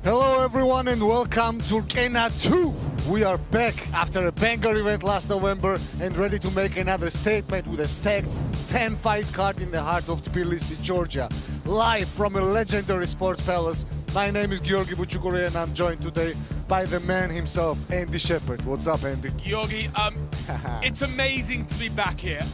Hello everyone and welcome to Rkena 2. We are back after a banger event last November and ready to make another statement with a stacked 10-fight card in the heart of Tbilisi, Georgia. Live from a legendary sports palace. My name is Georgi and I'm joined today by the man himself, Andy Shepherd. What's up, Andy? Georgi, it's amazing to be back here.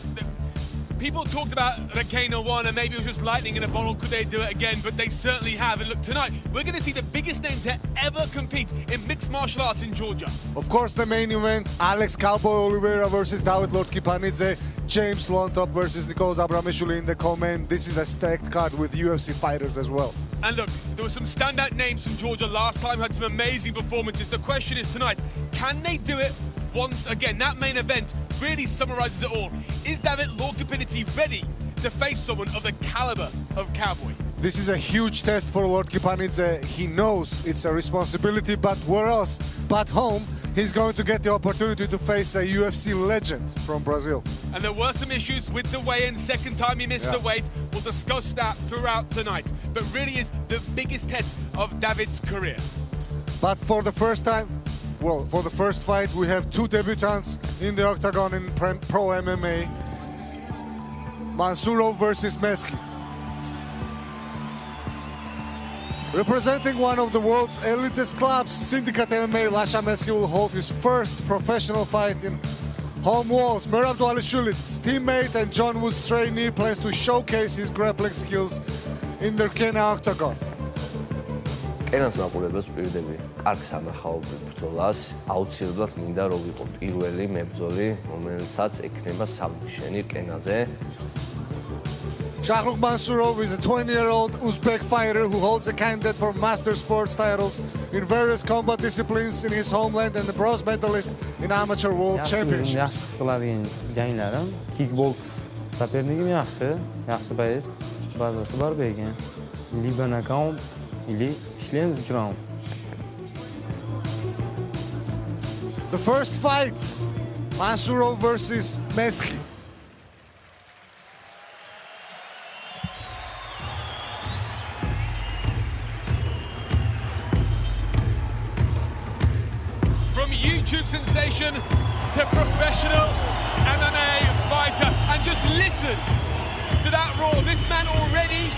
People talked about Rkena 1 and maybe it was just lightning in a bottle, could they do it again? But they certainly have. And look, tonight, we're going to see the biggest name to ever compete in mixed martial arts in Georgia. Of course, the main event, Alex Cowboy Oliveira versus David Lord Kipanidze, James Lontop versus Nicole Abramishvili in the co-main. This is a stacked card with UFC fighters as well. And look, there were some standout names from Georgia last time, had some amazing performances. The question is tonight, can they do it once again? That main event really summarizes it all. Is David Lord Kipanidze ready to face someone of the caliber of Cowboy? This is a huge test for Lord Kipanidze. He knows it's a responsibility, but where else but home? He's going to get the opportunity to face a UFC legend from Brazil. And there were some issues with the weigh-in. Second time he missed the weight. We'll discuss that throughout tonight. But really is the biggest test of David's career. But for the first time, well, for the first fight, we have two debutants in the octagon in pro MMA. Mansurov versus Meski. Representing one of the world's elitist clubs, Syndicate MMA, Lasha Meski will hold his first professional fight in home walls. Merab Dvalishvili's teammate and John Woo's trainee plans to showcase his grappling skills in the Rkena octagon. Rkenas მაყურებელს ვპირდები კარგ სამახაობრივ ბრძოლას, აუცილებლად მინდა რომ ვიყო პირველი მებრძოლი, რომელსაც ექნება სამშენი რკენაზე. Shahrukh Mansurov is a 20-year-old Uzbek fighter who holds a candidate for master sports titles in various combat disciplines in his homeland and the bronze medalist in amateur world championships. Yaxshi qiladigan janglarim kickboks sopernigim yaxshi boys, bazasi bor ekan. Liba knockout или член в раунд. The first fight, Mansurov versus Meski. From YouTube sensation to professional MMA fighter, and just listen to that roar. This man already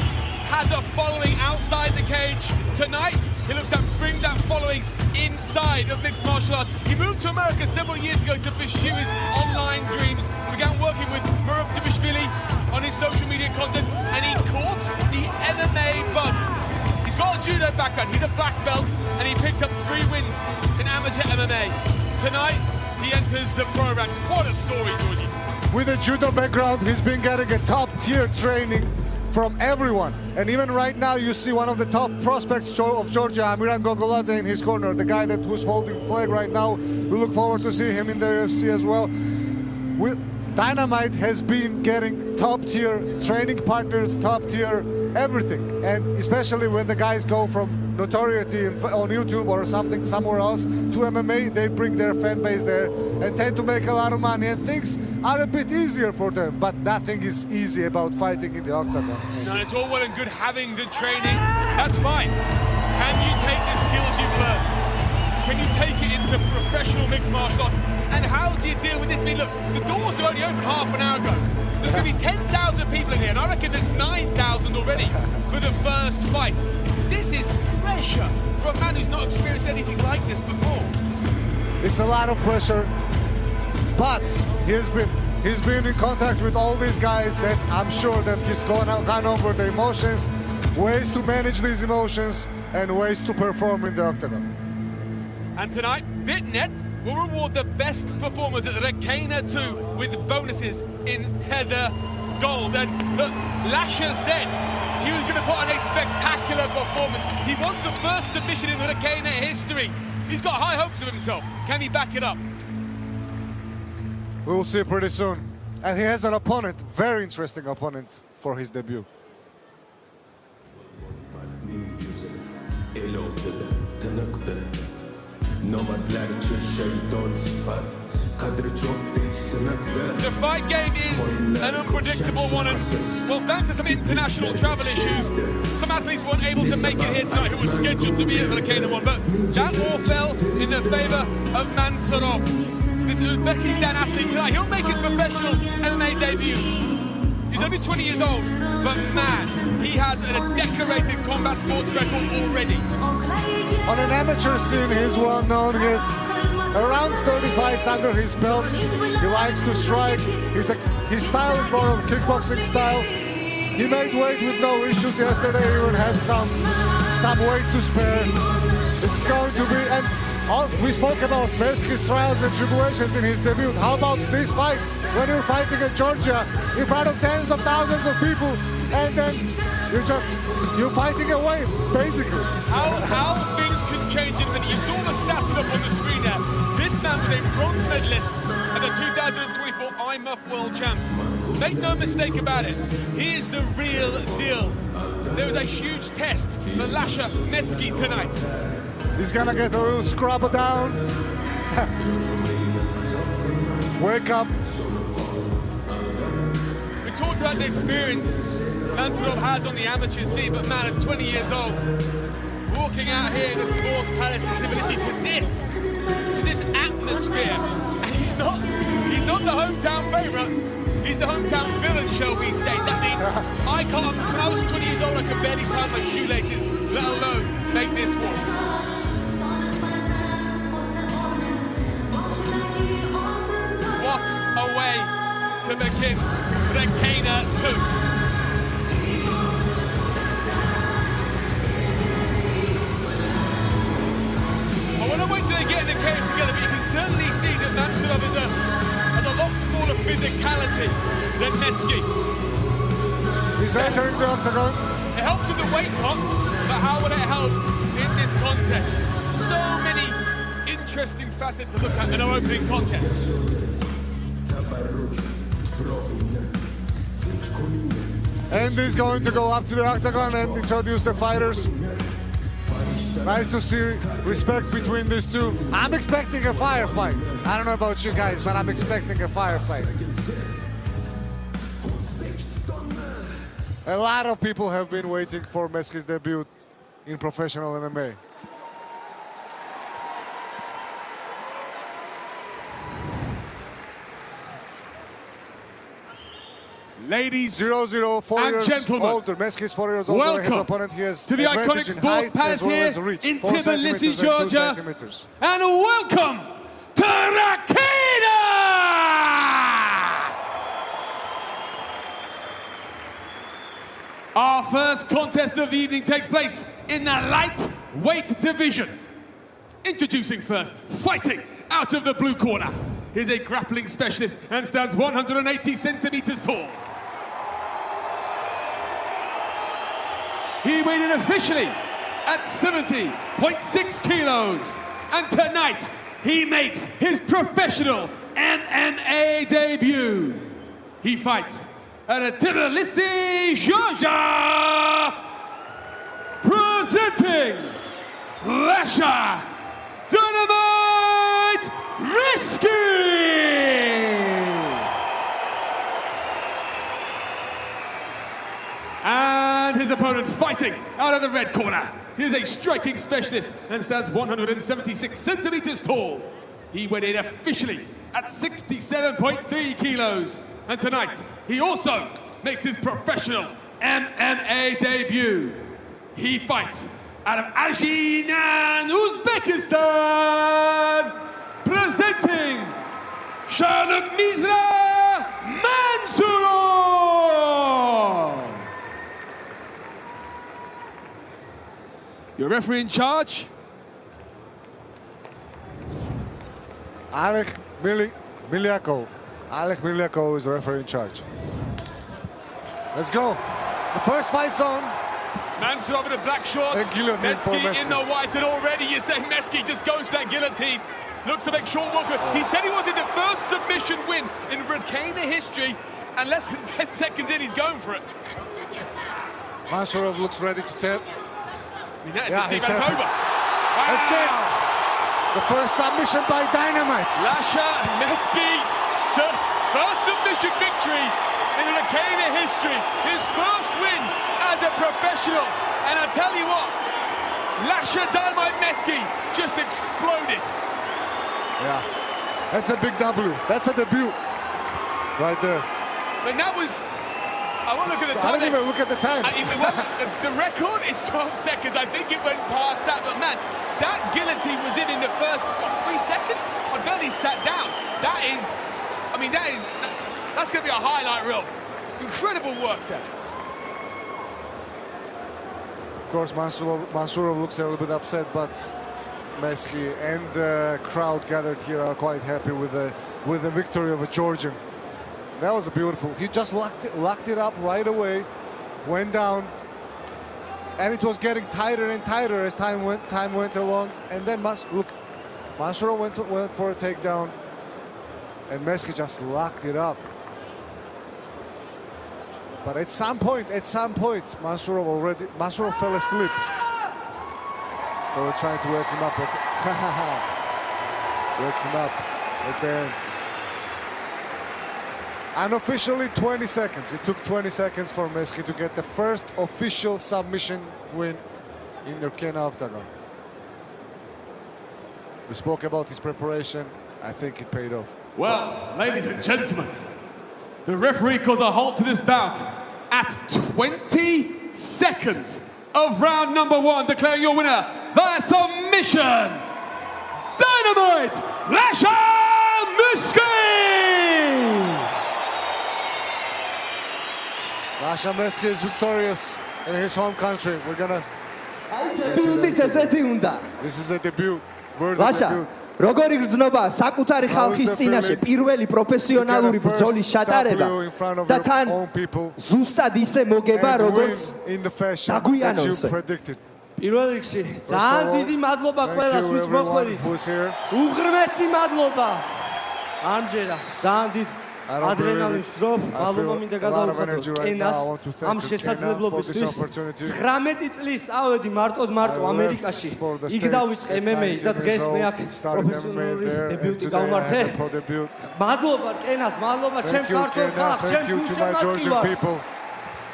has a following outside the cage. Tonight, he looks to bring that following inside of mixed martial arts. He moved to America several years ago to pursue his online dreams. Began working with Merab Dvalishvili on his social media content, and he caught the MMA bug. He's got a judo background, he's a black belt, and he picked up 3 wins in amateur MMA. Tonight, he enters the pro ranks. What a story, Georgie. With a judo background, he's been getting a top-tier training from everyone. And even right now, you see one of the top prospects of Georgia, Amiran Gogoladze, in his corner, the guy who's holding flag right now. We look forward to see him in the UFC as well. Dynamite has been getting top-tier training partners, top-tier everything. And especially when the guys go from notoriety on YouTube or somewhere else to MMA, they bring their fan base there and tend to make a lot of money, and things are a bit easier for them, but nothing is easy about fighting in the octagon. No, it's all well and good having the training, that's fine. Can you take the skills you've learned? Can you take it into professional mixed martial arts? And how do you deal with this? I mean, look, the doors are only open half an hour ago. There's going to be 10,000 people in here, and I reckon there's 9,000 already for the first fight. This is pressure for a man who's not experienced anything like this before. It's a lot of pressure, but he's been in contact with all these guys that I'm sure that he's gone over the emotions, ways to manage these emotions, and ways to perform in the octagon. And tonight, BitNet will reward the best performers at Rkena 2 with bonuses in Tether Gold. And look, Lasha said he was going to put on a spectacular performance. He wants the first submission in the Rkena history. He's got high hopes of himself. Can he back it up? We will see pretty soon. And he has an opponent, very interesting opponent for his debut. The fight game is an unpredictable one, and well, thanks to some international travel issues, some athletes weren't able to make it here tonight who were scheduled to be at the Rkena one, but that all fell in the favour of Mansurov. This Uzbekistan athlete tonight, he'll make his professional MMA debut. He's only 20 years old, but man, he has a decorated combat sports record already. On an amateur scene, he's well known. He has around 30 fights under his belt. He likes to strike. His style is more of a kickboxing style. He made weight with no issues yesterday. He even had some weight to spare. This is going to be, and we spoke about Meski's trials and tribulations in his debut. How about this fight when you're fighting in Georgia in front of tens of thousands of people, and then you're fighting away, basically. How things can change in a minute. You saw the stats up on the screen there. This man was a bronze medalist at the 2024 IMUF World Champs. Make no mistake about it, he is the real deal. There was a huge test for Lasha Meski tonight. He's gonna get a little scrub down. Wake up. We talked about the experience Mansurov has on the amateur scene, but man, at 20 years old, walking out here in the Sports Palace in Tbilisi to this atmosphere. And he's not the hometown favourite. He's the hometown villain, shall we say. That means when I was 20 years old, I could barely tie my shoelaces, let alone make this walk. What a way to begin Rkena 2. I want to wait till they get in the cage together, but you can certainly see that Mansurov has a lot smaller physicality than Meski. He's entering the octagon. It helps with the weight cut, but how will it help in this contest? So many interesting facets to look at in our opening contest. And he's going to go up to the octagon and introduce the fighters. Nice to see respect between these two. I'm expecting a firefight. I don't know about you guys, but I'm expecting a firefight. A lot of people have been waiting for Meski's debut in professional MMA. Ladies 0-0, 4 and years gentlemen, older. Meski's 4 years older. His welcome opponent, he has to the iconic Sports Palace here in Tbilisi, Georgia. And welcome to Rkena! Our first contest of the evening takes place in the lightweight division. Introducing first, fighting out of the blue corner. He's a grappling specialist and stands 180 centimeters tall. He weighed in officially at 70.6 kilos. And tonight, he makes his professional MMA debut. He fights at a Tbilisi, Georgia, presenting Lasha Dynamite Risky! And his opponent fighting out of the red corner. He is a striking specialist and stands 176 centimeters tall. He weighed in officially at 67.3 kilos. And tonight, he also makes his professional MMA debut. He fights out of Georgian, Uzbekistan, presenting Mansurov. Your referee in charge? Alek Miliakov. Alek Miliakov is the referee in charge. Let's go. The first fight's on. Mansurov in the black shorts, Meski in the white, and already you say Meski just goes to that guillotine. Looks to make short work. He said he wanted the first submission win in Rkena history, and less than 10 seconds in, he's going for it. Mansurov looks ready to tap. I mean, that's over. Wow. That's it. The first submission by Dynamite. Lasha Meski, first submission victory in Rkena history. His first win as a professional. And I tell you what, Lasha Dynamite Meski just exploded. Yeah, that's a big W. That's a debut right there. And that was, I want to look at the time. I don't even look at the time. The record is 12 seconds. I think it went past that, but man, that guillotine was in the first, 3 seconds? I barely sat down. That's going to be a highlight reel. Incredible work there. Of course, Mansurov looks a little bit upset, but Meski and the crowd gathered here are quite happy with the victory of a Georgian. That was beautiful. He just locked it up right away, went down, and it was getting tighter and tighter as time went along. And then Mansurov went for a takedown, and Meski just locked it up. But at some point, Mansurov fell asleep. They were trying to wake him up. At the end. Unofficially 20 seconds. It took 20 seconds for Meski to get the first official submission win in the Rkena octagon. We spoke about his preparation. I think it paid off. Well, ladies and gentlemen, the referee calls a halt to this bout at 20 seconds of round number 1, declaring your winner via submission, Dynamite Lasha Meski! Lasha Meski is victorious in his home country. We're gonna... This is a debut. Lasha, როგორი გრძნობა საკუთარი ხალხის წინაშე პირველი პროფესიონალური ბრძოლის შეტარება და თან ზუსტად ისე მოგება როგორც დაგვიანონს. პირველ რიგში ძალიან დიდი მადლობა ყველას ვინც მოხვედით. უღრმესი მადლობა. ამჯერად ძალიან დიდ ადრენალინს ვზრობ, მადლობა მინდა გადავუხადოთ კენას ამ შესაძლებლობისთვის. 19 წლის წავედი მარტო ამერიკაში. იქ დავიწყე MMA და დღეს მე აქ პროფესიონალური დებიუტი გავმართე. მადლობა კენას, მადლობა ჩემ ქართულ ხალხს, ჩემ გულშემატკივარს.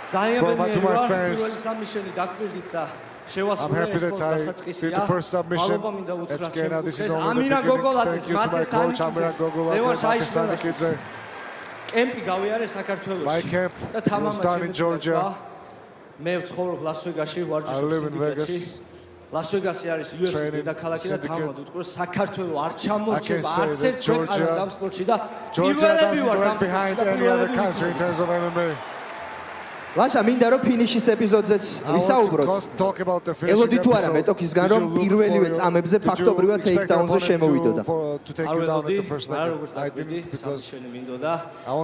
ძალიან ბედნიერი ვარ, პირველი სამიშენი დაგვირდით და I'm happy that I did the first submission at Rkena. This is only the beginning. Thank you to my coach, Amiran Gogoladze, Mate Sanikidze. კემპი გავიარე საქართველოში. My camp was done in Georgia. მე ვცხოვრობ ლას-ვეგასში, ვარჯიშობ სინდიკატში. ლას-ვეგასი არის UFC-ის დედაქალაქი და თამარ ვიტყვი საქართველოს არ ჩამორჩება არც ერთ ქვეყანას ამ სპორტში და პირველები ვარ ამ სპორტში. ლაშა, მინდა რომ ფინიშის ეპიზოდზეც ვისაუბროთ. ელოდი თუ არა მეტოქისგან რომ პირველივე წამებზე ფაქტობრივად ტეიქდაუნზე შემოვიდოდა. არ ველოდი, არა როგორც დაგვიდი, სამშენი მინდოდა.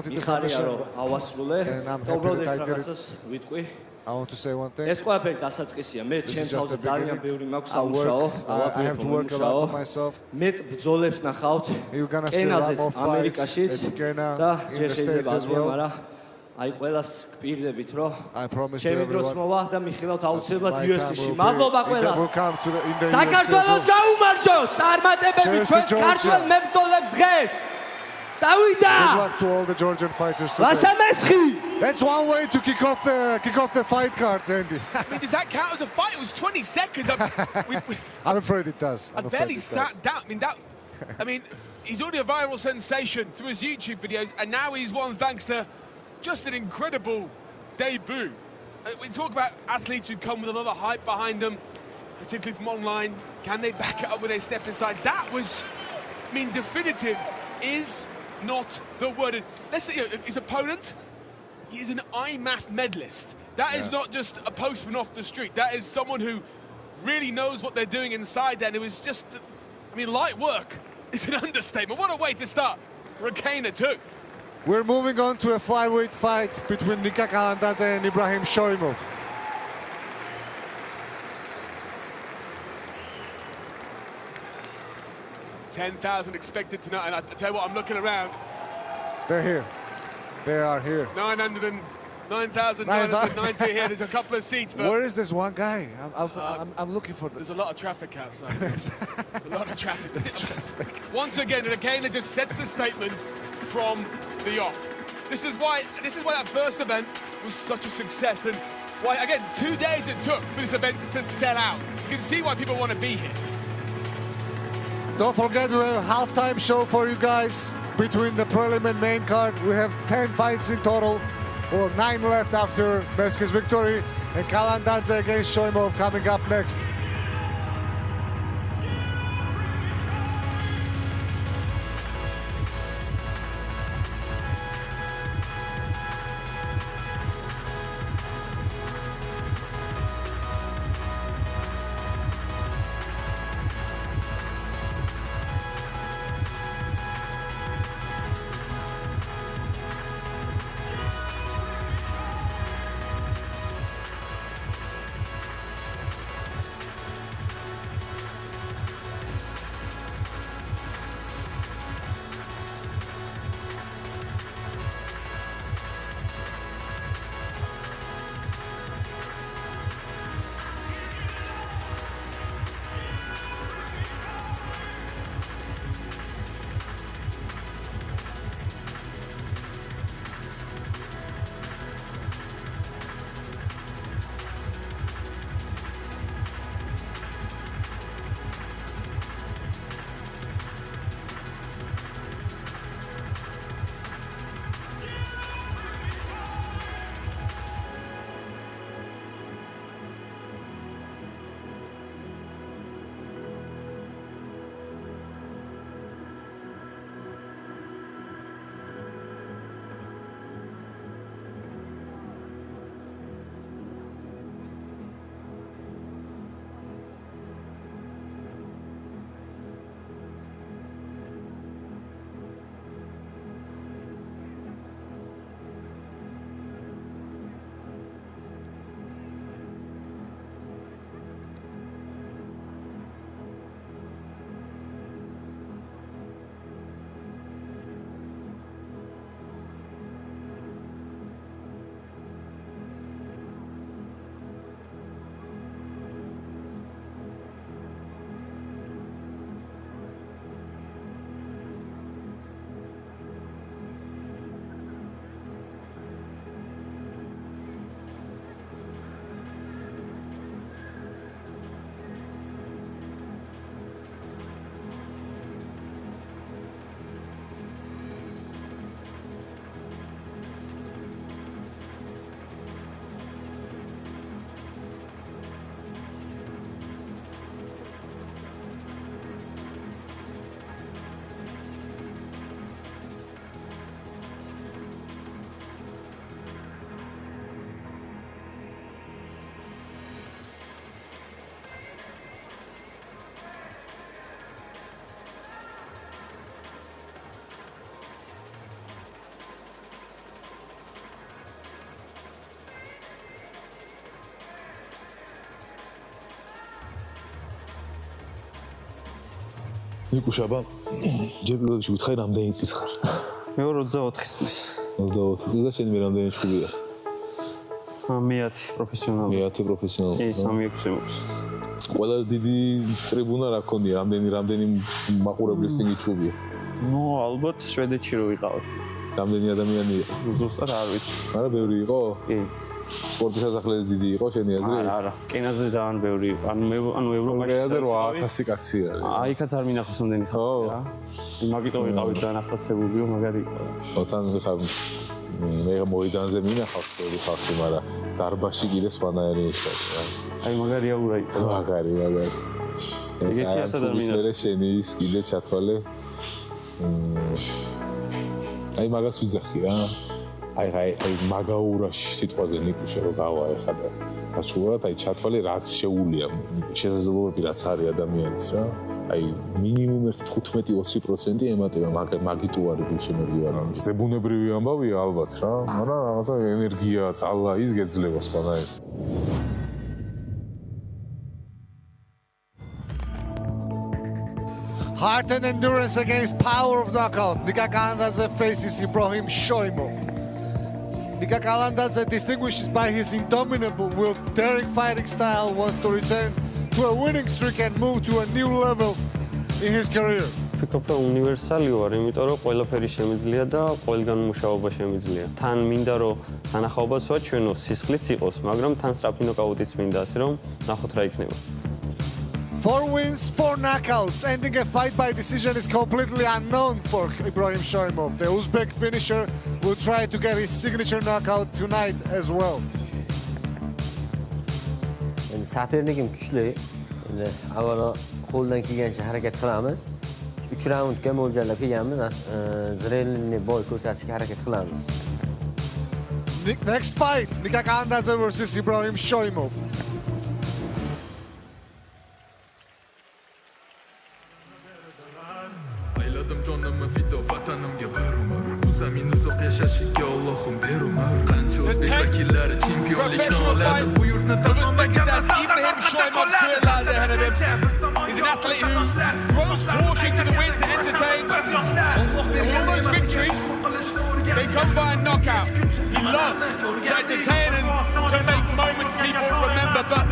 მიხარია რომ ავასრულე და უბრალოდ ერთ რაღაცას ვიტყვი. I want to say one thing. ეს ყველაფერი დასაწყისია. მე ჩემ თავზე ძალიან ბევრი მაქვს სამუშაო. I have to work a lot for myself. მე ბრძოლებს ნახავთ. კენაზეც, ამერიკაშიც და ჯერ შეიძლება აზია, მაგრამ აი ყველას გპირდებით რომ ჩემი დროც მოვა და მიხილავთ აუცილებლად UFC-ში. მადლობა ყველას. საქართველოს გაუმარჯოს! წარმატებები ჩვენს ქართველ მებრძოლებს დღეს. წავიდა! Good luck to all the Georgian fighters today. Lasha Meski! That's one way to kick off the fight card, Andy. I mean, does that count as a fight? It was 20 seconds. I'm afraid it does. I barely sat down. I mean, he's already a viral sensation through his YouTube videos, and now he's won thanks to just an incredible debut. We talk about athletes who come with a lot of hype behind them, particularly from online. Can they back it up when they step inside? That was, I mean, definitive is not the word. Let's say his opponent, he is an IMAF medalist. That is not just a postman off the street. That is someone who really knows what they're doing inside there. And it was just, I mean, light work is an understatement. What a way to start Rkena too. We're moving on to a flyweight fight between Nika Kalandadze and Ibrahim Shoimov. $10,000 expected tonight, and I tell you what, I'm looking around. They're here. They are here. 9,990 here. There's a couple of seats, but Where is this one guy? I'm looking for there's a lot of traffic outside. There's a lot of traffic. Once again, Rkena just sets the statement from the off. This is why that first event was such a success, and why, again, 2 days it took for this event to sell out. You can see why people want to be here. Don't forget, we have a halftime show for you guys between the prelim and main card. We have 10 fights in total. Well, 9 left after Beske's victory. And Kalandadze against Shoimov coming up next. ნიკუშაბა ჯერ პირველში გითხარი რამდენი წლის ხარ? მე 24 წლის. 24 წლის და შენ მე რამდენი შვილია? მე-10 პროფესიონალი. მე-10 პროფესიონალი. 3-6 მოქვს. ყველაზე დიდი ტრიბუნა რა ქონია? რამდენი მაყურებლის წინ გიჩუბია? ნუ ალბათ შვედეთში რო ვიყავ. რამდენი ადამიანია? ზუსტად არ ვიცი. არა, ბევრი იყო? კი. სპორტის სასახლეზე დიდი იყო შენი აზრი? არა, კენაზე ძალიან ბევრი იყო. ანუ ევროპაში კენაზე 8000 კაცი არის. იქაც არ მინახავს მომდენი ხალხი რა. მაგიტომ ვიყავით ძალიან ახალცებულიო, მაგარი იყო. ოთან ხარ მე მოიდანზე მინახავს ბევრი ხალხი, მაგრამ დარბაზში კიდე სხვანაირი იყო რა. აი მაგარია ურა იყო. მაგარი. ეგეთი ასად არ მინახავს. მე შენი ის კიდე ჩათვალე. აი მაგას ვიძახი რა. აი მაგაურაში სიტყვაზე ნიკუშა რო გავა ეხლა და საშუალოდ აი ჩათვალე რაც შეუულია შესაძლებლობები რაც არის ადამიანის რა აი მინიმუმ 15-20% ემატება მაგიტო არის გულშემატკივარი ვარ ამის ზებუნებრივი ამბავია ალბათ რა მაგრამ რაღაცა ენერგია ძალა ის გეძლება სხვანაირად Heart and endurance against power of knockout. Nika Kalandadze faces Ibrahim Shoimov. Nika Kalandadze distinguishes by his indomitable will, daring fighting style, wants to return to a winning streak and move to a new level in his career. ვფიქრობ, რომ უნივერსალი ვარ, იმიტომ რომ ყველაფერი შემიძლია და ყველგან მუშაობა შემიძლია. თან მინდა რომ სანახაობაც ვაჩვენო, სისხლიც იყოს, მაგრამ თან სწრაფი ნოკაუტიც მინდა, ასე რომ ნახოთ რა იქნება. 4 wins, 4 knockouts. Ending a fight by decision is completely unknown for Ibrahim Shoimov. The Uzbek finisher will try to get his signature knockout tonight as well. Sapernikim kuchli. Endi avvalo qo'ldan kelgancha harakat qilamiz. 3 raundga mo'ljallab kelganmiz. Zrelni boy ko'rsatishga harakat qilamiz. Next fight, Nika Kalandadze versus Ibrahim Shoimov. Ayladım canımı fido vatanımga barumar. Bu zamin uzoq yashashiga Allohim berumar. Qancha o'zbek vakillari chempionlikni oladi. Bu yurtni tanlamaganlar Ibrahim Shoimov is an athlete who throws caution to the wind to entertain. All those victories, they come by a knockout. He loves to entertain and to make moments people remember, but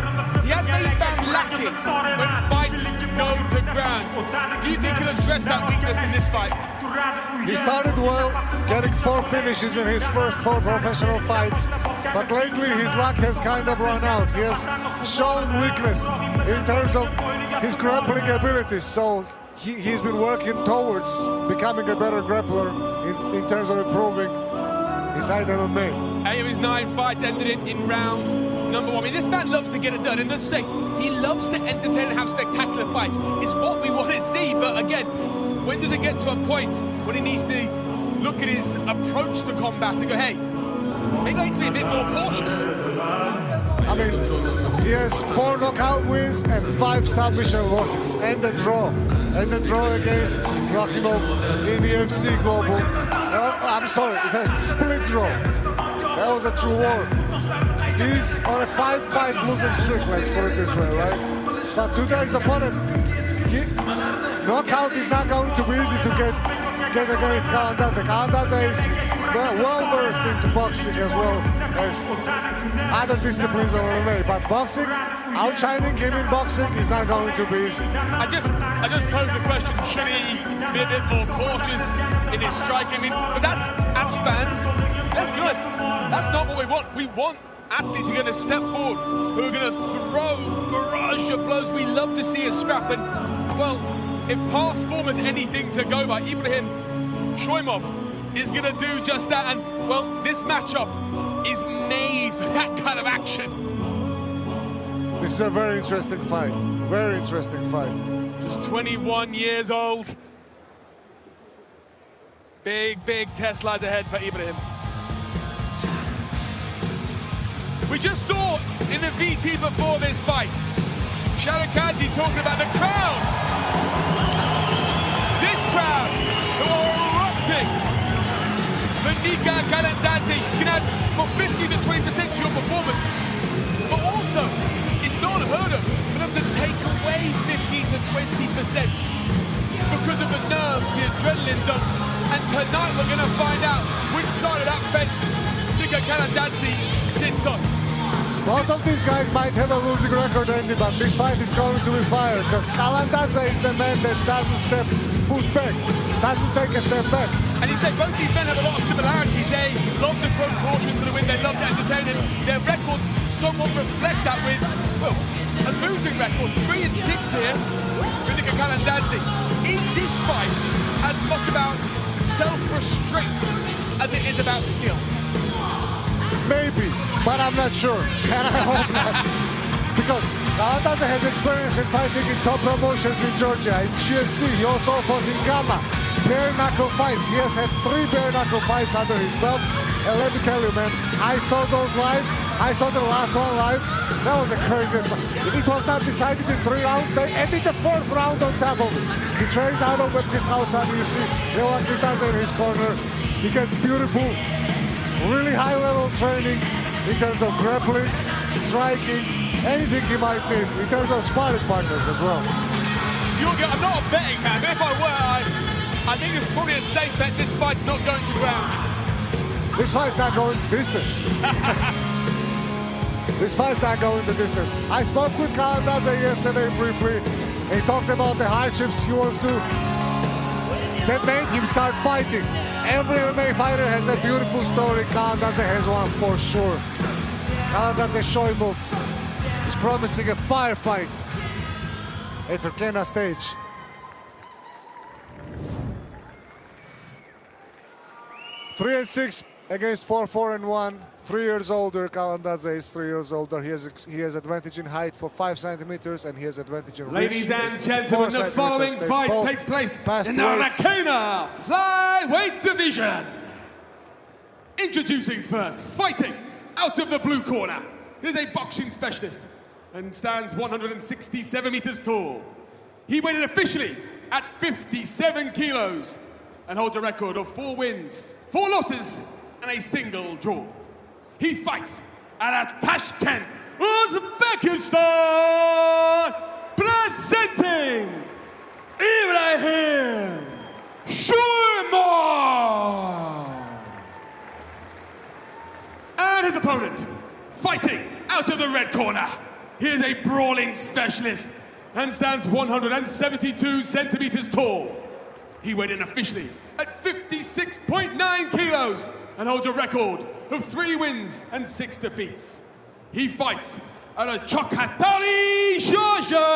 he has made that lacking when fights go to ground. Do you think he'll address that weakness in this fight? He started well, getting 4 finishes in his first 4 professional fights, but lately his luck has kind of run out. He has shown weakness in terms of his grappling abilities, so he's been working towards becoming a better grappler in terms of improving his MMA. 8 of his 9 fights ended in round number 1. I mean, this man loves to get it done, and as I say, he loves to entertain and have spectacular fights. It's what we want to see, but again, when does it get to a point when he needs to look at his approach to combat and go, hey, maybe I need to be a bit more cautious? I mean, he has 4 knockout wins and 5 submission losses, and the draw against Rakhimov in the UFC Global. I'm sorry, it's a split draw. That was a true war. He's on a 5-fight losing streak, let's put it this way, right? But today's opponent, knockout is not going to be easy to get against Kalandadze. Kalandadze is well versed into boxing as well as other disciplines of MMA, but boxing, outshining him in boxing is not going to be easy. I just pose the question, should he be a bit more cautious in his striking? I mean, but that's, as fans, let's be honest, that's not what we want. We want athletes who are going to step forward, who are going to throw barrage of blows. We love to see a scrap, and well, if past form is anything to go by, Ibrahim Shoimov is going to do just that, and well, this matchup is made for that kind of action. This is a very interesting fight. Very interesting fight. Just 21 years old. Big test lies ahead for Ibrahim. We just saw in the VT before this fight, Sharakazi talking about the crowd. This crowd who are erupting for Nika Kalandadze. You can add from 50 to 20% to your performance, but also it's not unheard of for them to take away 50 to 20% because of the nerves, the adrenaline dump. And tonight we're going to find out which side of that fence Nika Kalandadze sits on. Both of these guys might have a losing record, Andy, but this fight is going to be fire because Kalandadze is the man that doesn't take a step back. And you say both these men have a lot of similarities. They love to throw caution to the wind, they love to entertain it. Their records somewhat reflect that with, well, a losing record. 3-6 here for Nika Kalandadze. Is this fight as much about self-restraint as it is about skill? Maybe, but I'm not sure, and I hope not. Because Kalandadze has experience in fighting in top promotions in Georgia, in GFC. He also fought in Ghana, bare knuckle fights. He has had 3 bare knuckle fights under his belt. And let me tell you, man, I saw those live. I saw the last one live. That was the craziest one. It was not decided in 3 rounds. They ended the 4th round on top of it. He trains out of Baptist House, and you see Rkena in his corner. He gets beautiful, really high-level training in terms of grappling, striking, anything he might need, in terms of sparring partners as well. I'm not a betting man, but if I were, I think it's probably a safe bet this fight's not going to ground. This fight's not going the distance. This fight's not going the distance. I spoke with Kalandadze yesterday briefly. He talked about the hardships he wants to, that made him start fighting. Every MMA fighter has a beautiful story. Kalandadze has one for sure. Kalandadze Shoimov is promising a firefight at Rkena stage. Three and 6 against 4-4-1. 3 years older. Kalandadze is 3 years older. He has advantage in height for 5 centimeters, and he has advantage in reach. Ladies and gentlemen, the following fight takes place in the Rkena flyweight division. Introducing first, fighting out of the blue corner. He is a boxing specialist and stands 167 meters tall. He weighed in officially at 57 kilos and holds a record of 4 wins, 4 losses, and a single draw. He fights out of Tashkent, Uzbekistan, presenting Ibrahim Shoimov. And his opponent, fighting out of the red corner. He is a brawling specialist and stands 172 centimeters tall. He weighed in officially at 56.9 kilos and holds a record of 3 wins and 6 defeats. He fights out of Chokhatari, Georgia,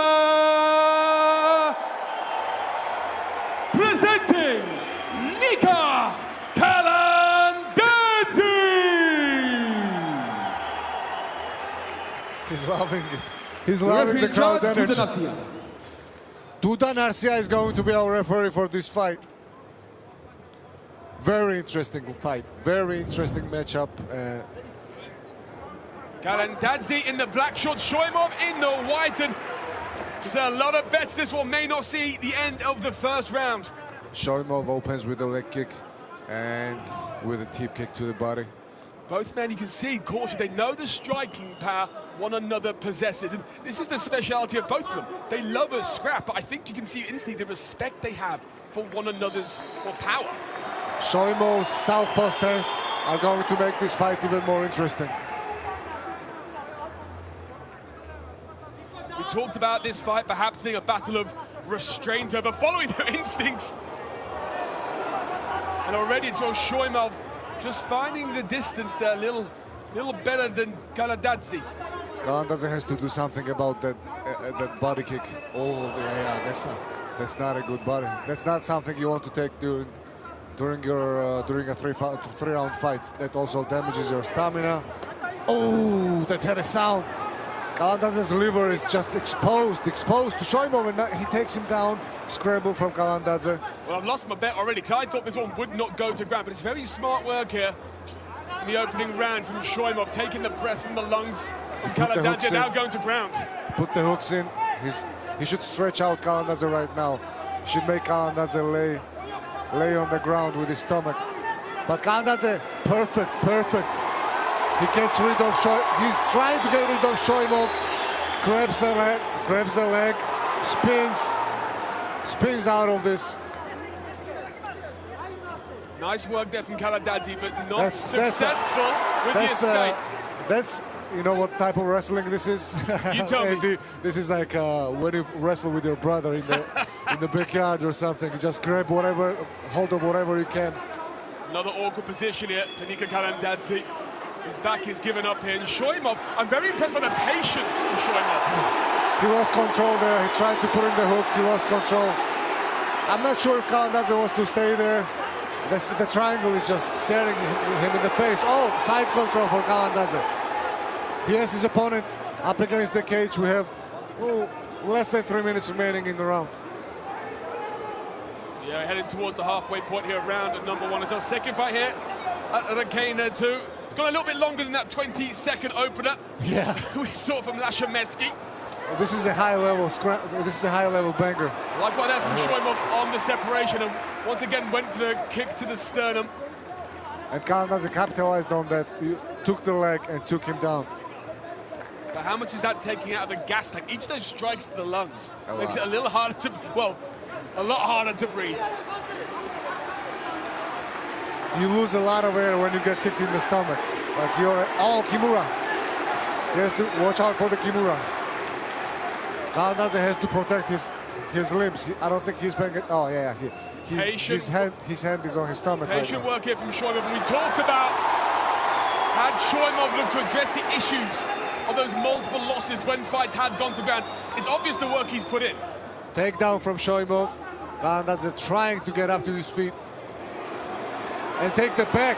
presenting Nika Kalandadze. He's loving it. He's loving the crowd energy. Dudan Arsia is going to be our referee for this fight. Very interesting fight. Very interesting matchup. Kalandadze in the black shorts, Shoimov in the white, and there's a lot of bets this one may not see the end of the first round. Shoimov opens with a leg kick and with a tip kick to the body. Both men, you can see, cautious. They know the striking power one another possesses, and this is the speciality of both of them. They love a scrap, but I think you can see instantly the respect they have for one another's power. Shoimov's southpaw stance are going to make this fight even more interesting. We talked about this fight perhaps being a battle of restraint over following their instincts. And already it's Shoimov just finding the distance there a little better than Kalandadze. Kalandadze has to do something about that body kick. Oh, yeah, that's not a good body. That's not something you want to take during a three-round fight. That also damages your stamina. Oh, that had a sound. Kalandadze's liver is just exposed to Shoimov, and he takes him down. Scramble from Kalandadze. Well, I've lost my bet already because I thought this one would not go to ground, but it's very smart work here in the opening round from Shoimov, taking the breath from the lungs from Kalandadze, now going to ground. Put the hooks in. He should stretch out Kalandadze right now. He should make Kalandadze lay on the ground with his stomach. But Kalandadze, perfect. He gets rid of he's trying to get rid of Shoimov. Grabs the leg, spins out of this. Nice work there from Kalandadze, but not successful with the escape. That's, you know what type of wrestling this is? You tell me. This is like when you wrestle with your brother in the backyard or something. You just grab hold of whatever you can. Another awkward position here for Nika Kalandadze. His back is given up here. And Shoimov, I'm very impressed by the patience of Shoimov. He lost control there. He tried to put in the hook. He lost control. I'm not sure if Kalandadze wants to stay there. The triangle is just staring him in the face. Oh, side control for Kalandadze. He has his opponent up against the cage. We have less than 3 minutes remaining in the round. Yeah, heading towards the halfway point here, round number 1. It's our second fight here at Rkena 2. It's gone a little bit longer than that 20-second opener. Yeah. We saw from Lashameski. This is a high-level banger. Like what there from Shoimov on the separation, and once again went for the kick to the sternum. And Kalandadze capitalized on that. He took the leg and took him down. But how much is that taking out of the gas tank? Each of those strikes to the lungs makes it a little harder to, well, a lot harder to breathe. you lose a lot of air when you get kicked in the stomach. Like you're, oh, Kimura. He has to watch out for the Kimura. Kalandadze has to protect his limbs. I don't think he's paying it. Oh, yeah, his hand is on his stomach. Patient work here from Shoimov. We talked about had Shoimov looked to address the issues of those multiple losses when fights had gone to ground. It's obvious the work he's put in. Takedown from Shoimov. Kalandadze trying to get up to his feet and take the back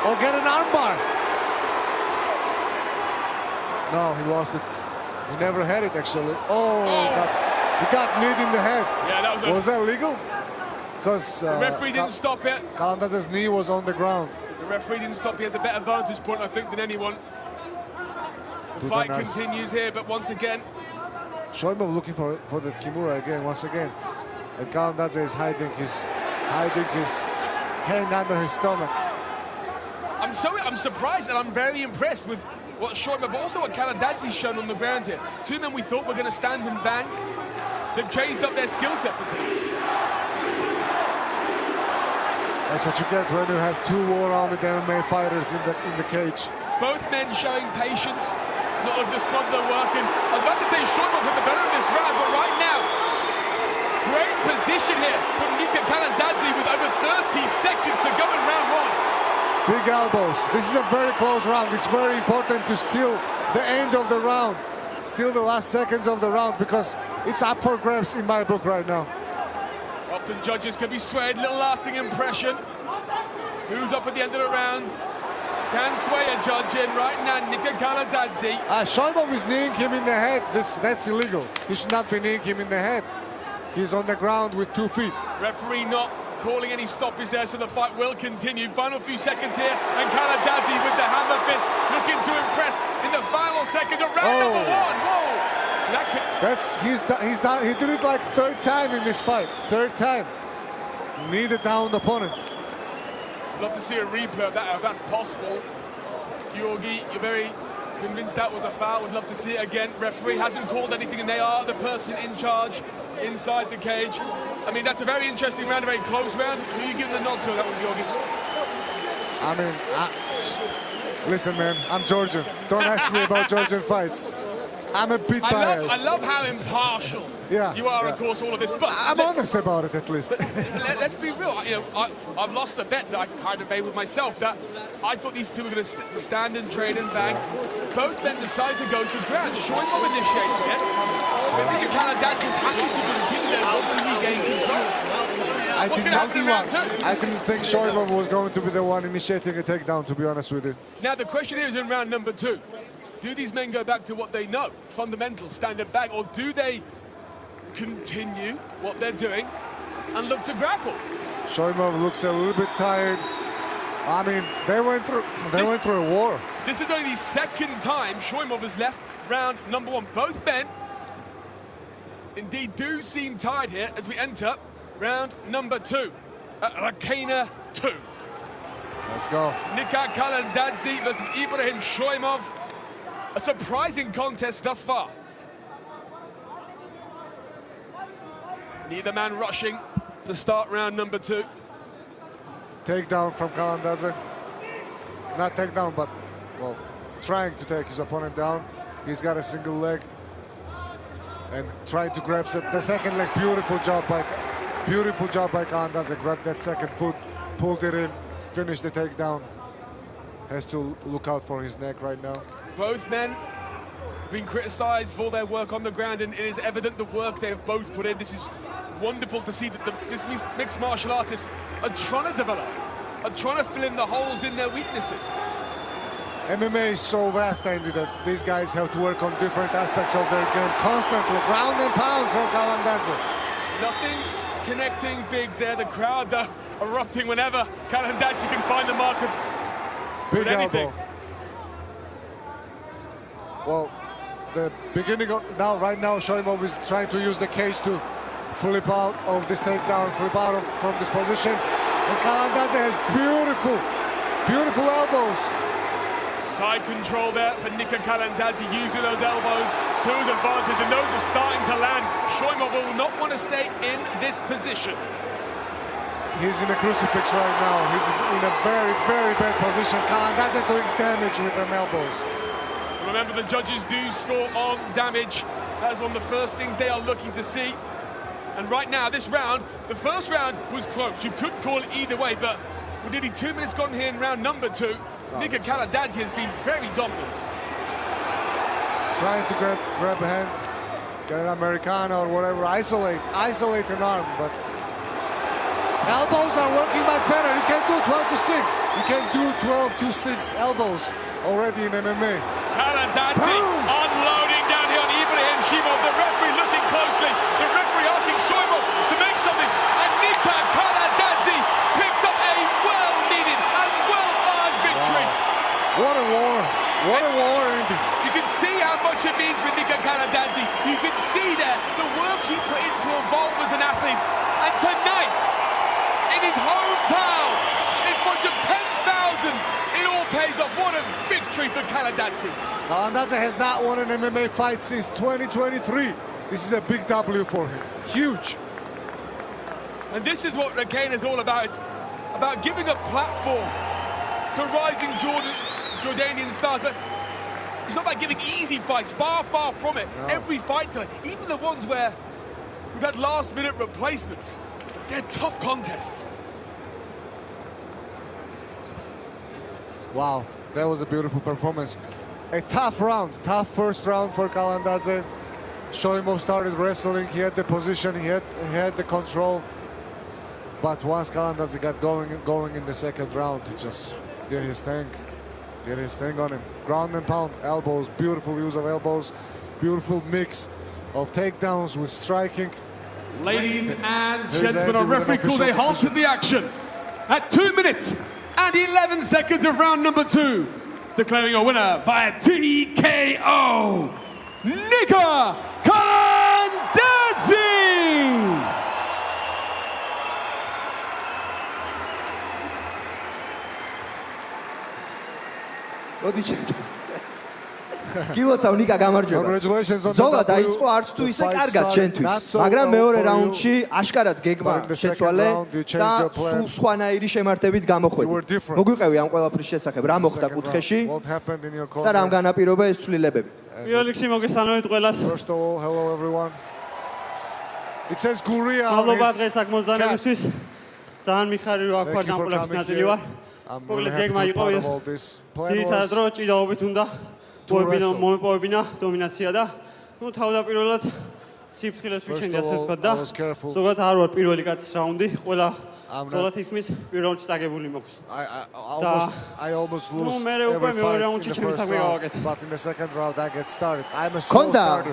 or get an armbar. No, he lost it. He never had it actually. Oh. He got kneed in the head. Yeah, that was that legal? Because the referee didn't stop it. Kalandadze's knee was on the ground. The referee didn't stop. He has a better vantage point, I think, than anyone. The fight continues here, but once again, Shoimov looking for the Kimura again, once again. And Kalandadze is hiding his hand under his stomach. I'm surprised and I'm very impressed with what Shoimov, but also what Kalandadze's shown on the ground here. Two men we thought were going to stand and bang. They've changed up their skill set for today. That's what you get when you have two war-armed MMA fighters in the cage. Both men showing patience, not looking to snub their work. And I was about to say Shoimov had the better of this round, but right now, great position here from Nika Kalandadze with over 30 seconds to go in round one. Big elbows. This is a very close round. It's very important to steal the end of the round, steal the last seconds of the round, because it's up for grabs in my book right now. Often judges can be swayed, little lasting impression. Who's up at the end of the round? Can sway a judge in right now, Nika Kalandadze. Shoimov is kneeing him in the head. That's illegal. He should not be kneeing him in the head. He's on the ground with 2 feet. Referee not calling any stoppage there, so the fight will continue. Final few seconds here, and Kalandadze with the hammer fist, looking to impress in the final seconds of round number one. Whoa! He's done. He did it like third time in this fight. Third time. Knee the downed opponent. I'd love to see a replay of that if that's possible. Georgi, you're very convinced that was a foul. Would love to see it again. Referee hasn't called anything, and they are the person in charge inside the cage. I mean, that's a very interesting round, a very close round. Who are you giving the nod to? That was Georgi. I mean, listen, man, I'm Georgian. Don't ask me about Georgian fights. I'm a bit biased. I love how impartial you are, of course, all of this. But I'm honest about it, at least. Let's be real. You know, I've lost a bet that I kind of made with myself, that I thought these two were going to stand and trade and bang. Both men decide to go to ground. Shoimov initiates it. I think Kalandadze is happy to continue there once he regains control. What's going to happen in round two? I didn't think Shoimov was going to be the one initiating a takedown, to be honest with you. Now, the question here is in round number two. Do these men go back to what they know, fundamental, stand and bang, or do they continue what they're doing and look to grapple? Shoimov looks a little bit tired. I mean, they went through a war. This is only the second time Shoimov has left round number one. Both men indeed do seem tired here as we enter round number two at Rkena 2. Let's go. Nika Kalandadze versus Ibrahim Shoimov. A surprising contest thus far. Neither man rushing to start round number two. Takedown from Kalandadze. Not takedown, but, well, trying to take his opponent down. He's got a single leg. And trying to grab the second leg. Beautiful job by Kalandadze. Grabbed that second foot, pulled it in, finished the takedown. Has to look out for his neck right now. Both men have been criticised for their work on the ground, and it is evident the work they have both put in. This is wonderful to see that this mixed martial artists are trying to develop, are trying to fill in the holes in their weaknesses. MMA is so vast, Andy, that these guys have to work on different aspects of their game constantly. Ground and pound from Kalandadze. Nothing connecting big there. The crowd erupting whenever Kalandadze can find the markets. Big elbow. Well, the beginning of right now, Shoimov is trying to use the cage to flip out of this takedown, flip out from this position. And Kalandadze has beautiful elbows. Side control there for Nika Kalandadze, using those elbows to his advantage, and those are starting to land. Shoimov will not want to stay in this position. He's in a crucifix right now. He's in a very, very bad position. Kalandadze doing damage with them elbows. Remember, the judges do score on damage. That's one of the first things they are looking to see. And right now, this round, the first round was close. You could call it either way, but with nearly 2 minutes gone here in round number 2, Nika Kalandadze has been very dominant. Trying to grab a hand, get an Americana or whatever, isolate an arm, but elbows are working much better. You can do 12 to 6. You can do 12 to 6 elbows already in MMA. Kalandadze unloading down here on Ibrahim Shimov. The referee looking closely. The referee asking Shoimov to make something. And Nika Kalandadze picks up a well-needed and well-earned victory. What a war. What a war, Andy. You can see how much it means for Nika Kalandadze. You can see there the work he put into evolve as an athlete. And tonight, in his hometown, in front of 10,000, it all pays off. What a victory for Kalandadze. Kalandadze has not won an MMA fight since 2023. This is a big W for him. Huge. And this is what Rkena is all about. It's about giving a platform to rising Jordanian stars. But it's not about giving easy fights. Far, far from it. No. Every fight tonight, even the ones where we've had last-minute replacements, they're tough contests. Wow, that was a beautiful performance. A tough round, tough first round for Kalandadze. Shoimov started wrestling, he had the position, he had the control. But once Kalandadze got going in the second round, he just did his thing on him. Ground and pound, elbows, beautiful use of elbows, beautiful mix of takedowns with striking. Ladies and gentlemen, our referee called a halt to the action at 2 minutes and 11 seconds of round number 2. Declaring a winner via TKO, Nika Kalandadze! გილოცავ ნიკა გამარჯვებას. ზოლა დაიწყო არც თუ ისე კარგად შენთვის, მაგრამ მეორე რაუნდში აშკარად გეგმა შეცვალე და სულ სხვანაირი შემართებით გამოხვედი. მოგვიყევი ამ ყველაფრის შესახებ, რა მოხდა კუთხეში და რამ განაპირობა ეს ცვლილებები. პირველ რიგში მოგესალმებით ყველას. First of all, hello everyone. It says Guria. მადლობა დღეს აქ მომზადებისთვის. ძალიან მიხარი რომ აქ ვარ დამპყრობის ნაწილი ვარ. მოკლედ გეგმა იყო ძირითადად რომ ჭიდაობით უნდა მომეპოვებინა დომინაცია და ნუ თავდაპირველად სიფრთხილეს ვიჩენდი ასე ვთქვათ და ზოგადად არ ვარ პირველი კაცის რაუნდი, ყველა ზოლა თითქმის პირველ რაუნდში წაგებული მოქვს. I almost lose მეორე რაუნდში ჩემი საქმე გავაკეთე. But in the second round I get started. I'm a კონდა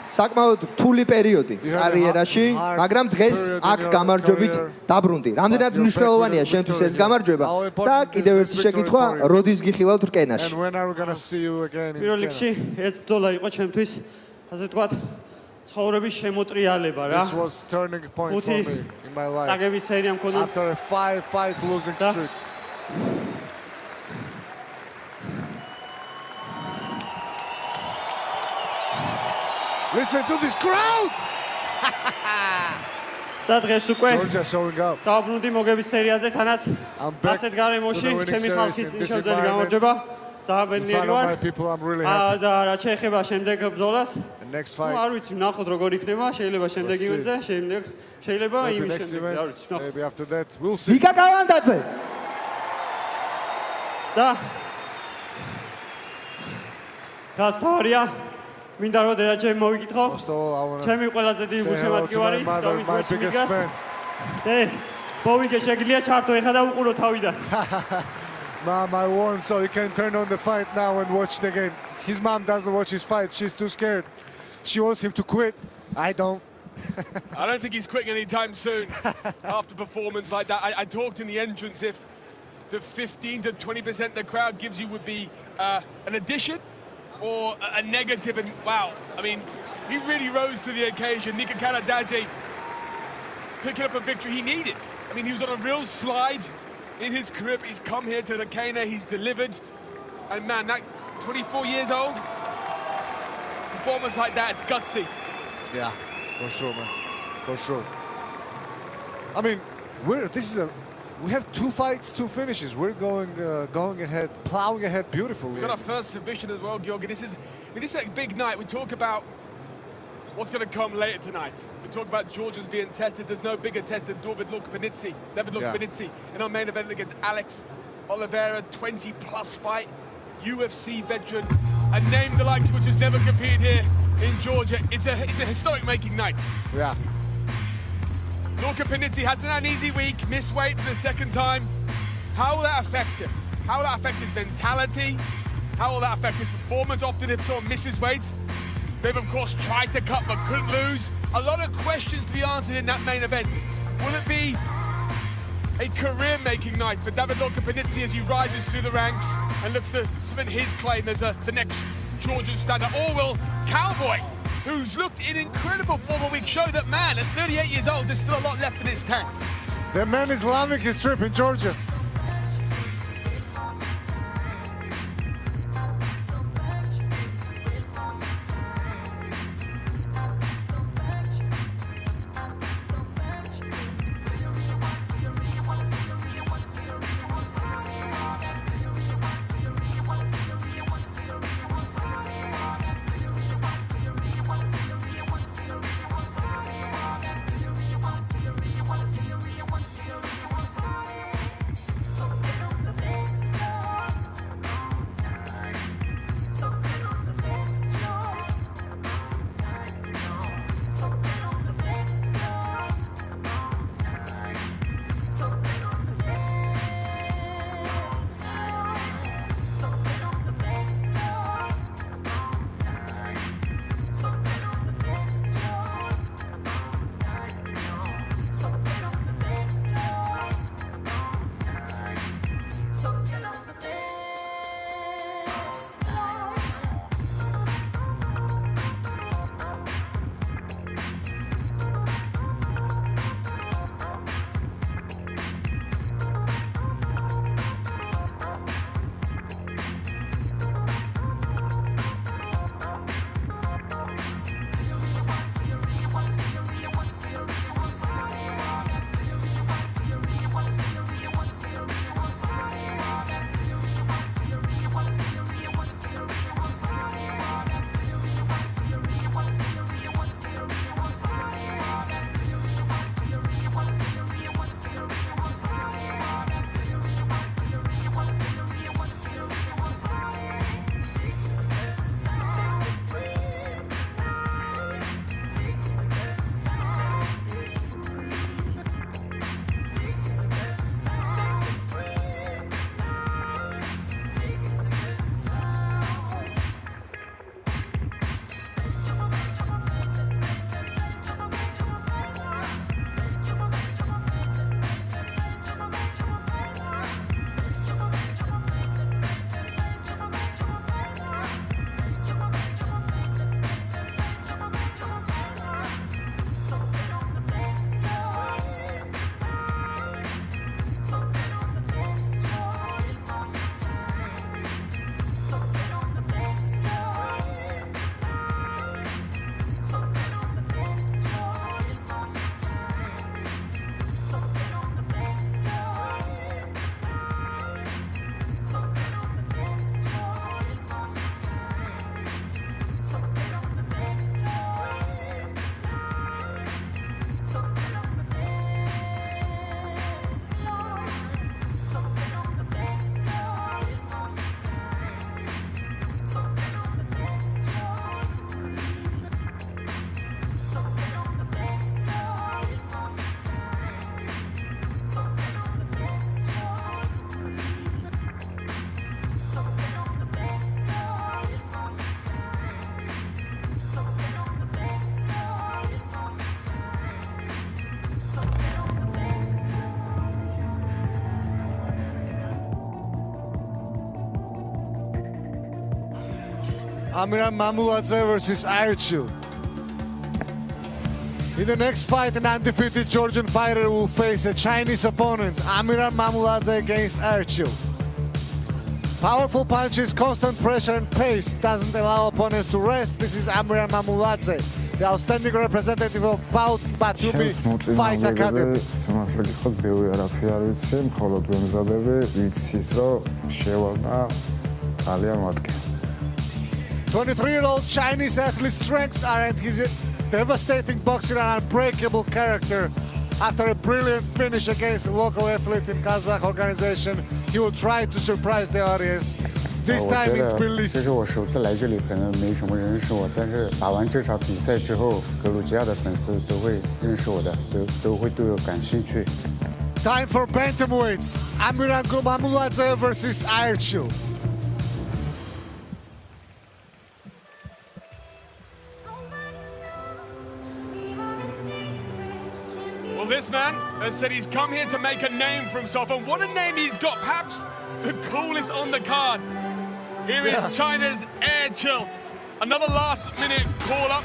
საკმაოდ რთული პერიოდი კარიერაში, მაგრამ დღეს აქ გამარჯვებით დაბრუნდი. რამდენად მნიშვნელოვანია შენთვის ეს გამარჯვება და კიდევ ერთი შეკითხვა, როდის გიხილავთ რკენაში? პირველ რიგში ეს ბრძოლა იყო ჩემთვის, ასე ვთქვათ, ცხოვრების შემოტრიალება რა. This was turning point for me in my life. წაგების სერია მქონდა. After a 5-fight losing streak. Listen to this crowd. და დღეს უკვე Georgia showing up. დაბრუნდი მოგების სერიაზე თანაც ასეთ გარემოში ჩემი ხალხის წინშევძელი გამარჯვება. ძალიან ბედნიერი ვარ. და რა შეეხება შემდეგ ბრძოლას, ნუ არ ვიცი, ნახოთ როგორ იქნება, შეიძლება შემდეგ ივენტზე, შეიძლება იმის შემდეგ, არ ვიცი, ნახოთ. ნიკა კალანდაძე. და რაც თავარია, მინდა რომ დედაჩემი მოვიკითხო. ჩემი ყველაზე დიდი გულშემატკივარი და ვინც მიგას. ბოვიკე შეგიძლია ჩართო ეხლა და უყურო თავიდან. Mom, I won, so you can turn on the fight now and watch the game. His mom doesn't watch his fights. She's too scared. She wants him to quit. I don't. I don't think he's quitting anytime soon after performance like that. I talked in the entrance if the 15 to 20% the crowd gives you would be an addition or a negative. And wow, I mean, he really rose to the occasion. Nika Kalandadze picking up a victory he needed. I mean, he was on a real slide in his career. He's come here to Rkena, he's delivered. And man, that 24 years old, performance like that, it's gutsy. Yeah, for sure, man. For sure. I mean, We have 2 fights, 2 finishes. We're going ahead, plowing ahead beautifully. We've got our first submission as well, Georgian. This is a big night. We talk about what's going to come later tonight. We talk about Georgians being tested. There's no bigger test than David Lukpanidze in our main event against Alex Oliveira, 20-plus fight, UFC veteran, a name the likes of which has never competed here in Georgia. It's a historic-making night. Yeah. Lukpanidze hasn't had an easy week, missed weight for the second time. How will that affect him? How will that affect his mentality? How will that affect his performance? Often if someone misses weight, they've of course tried to cut but couldn't lose. A lot of questions to be answered in that main event. Will it be a career-making night for David Lukpanidze as he rises through the ranks and looks to cement his claim as the next Georgian standard? Or will Cowboy, who's looked in incredible form a week, show that man at 38 years old there's still a lot left in his tank? The man is loving his trip in Georgia. Amiran Mamuladze versus Archil. In the next fight, an undefeated Georgian fighter will face a Chinese opponent, Amiran Mamuladze against Archil. Powerful punches, constant pressure and pace doesn't allow opponents to rest. This is Amiran Mamuladze. the outstanding representative of Batumi Fight Academy. სამართლა გიხოთ, ბევრი არაფერი არ ვიცი, მხოლოდ ვემზადები, ვიცი ის, რომ შევალნა ძალიან მატკი. 23-year-old Chinese athlete's strengths are at his devastating boxer and unbreakable character. After a brilliant finish against a local athlete in Kazakh organization, he will try to surprise the audience. This time in Tbilisi. 这是我首次来这里，可能没什么人认识我，但是打完这场比赛之后，格鲁吉亚的粉丝都会认识我的，都会对我感兴趣。Time for bantamweights. Amiran Mamuladze versus Erçil. Well, this man has said he's come here to make a name for himself, and what a name he's got, perhaps the coolest on the card. Here is China's Erçil, another last-minute call-up,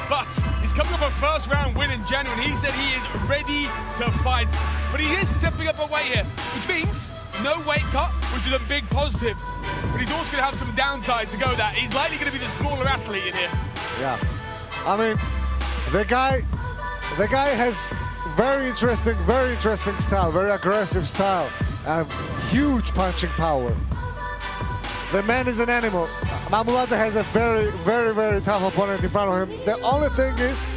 but he's coming off a first-round win in January, and he said he is ready to fight. But he is stepping up a weight here, which means no weight cut, which is a big positive. But he's also going to have some downsides to go with that. He's likely going to be the smaller athlete in here. Yeah, I mean, the guy has very interesting style, very aggressive style, and huge punching power. The man is an animal. Mamuladze has a very tough opponent in front of him. The only thing is,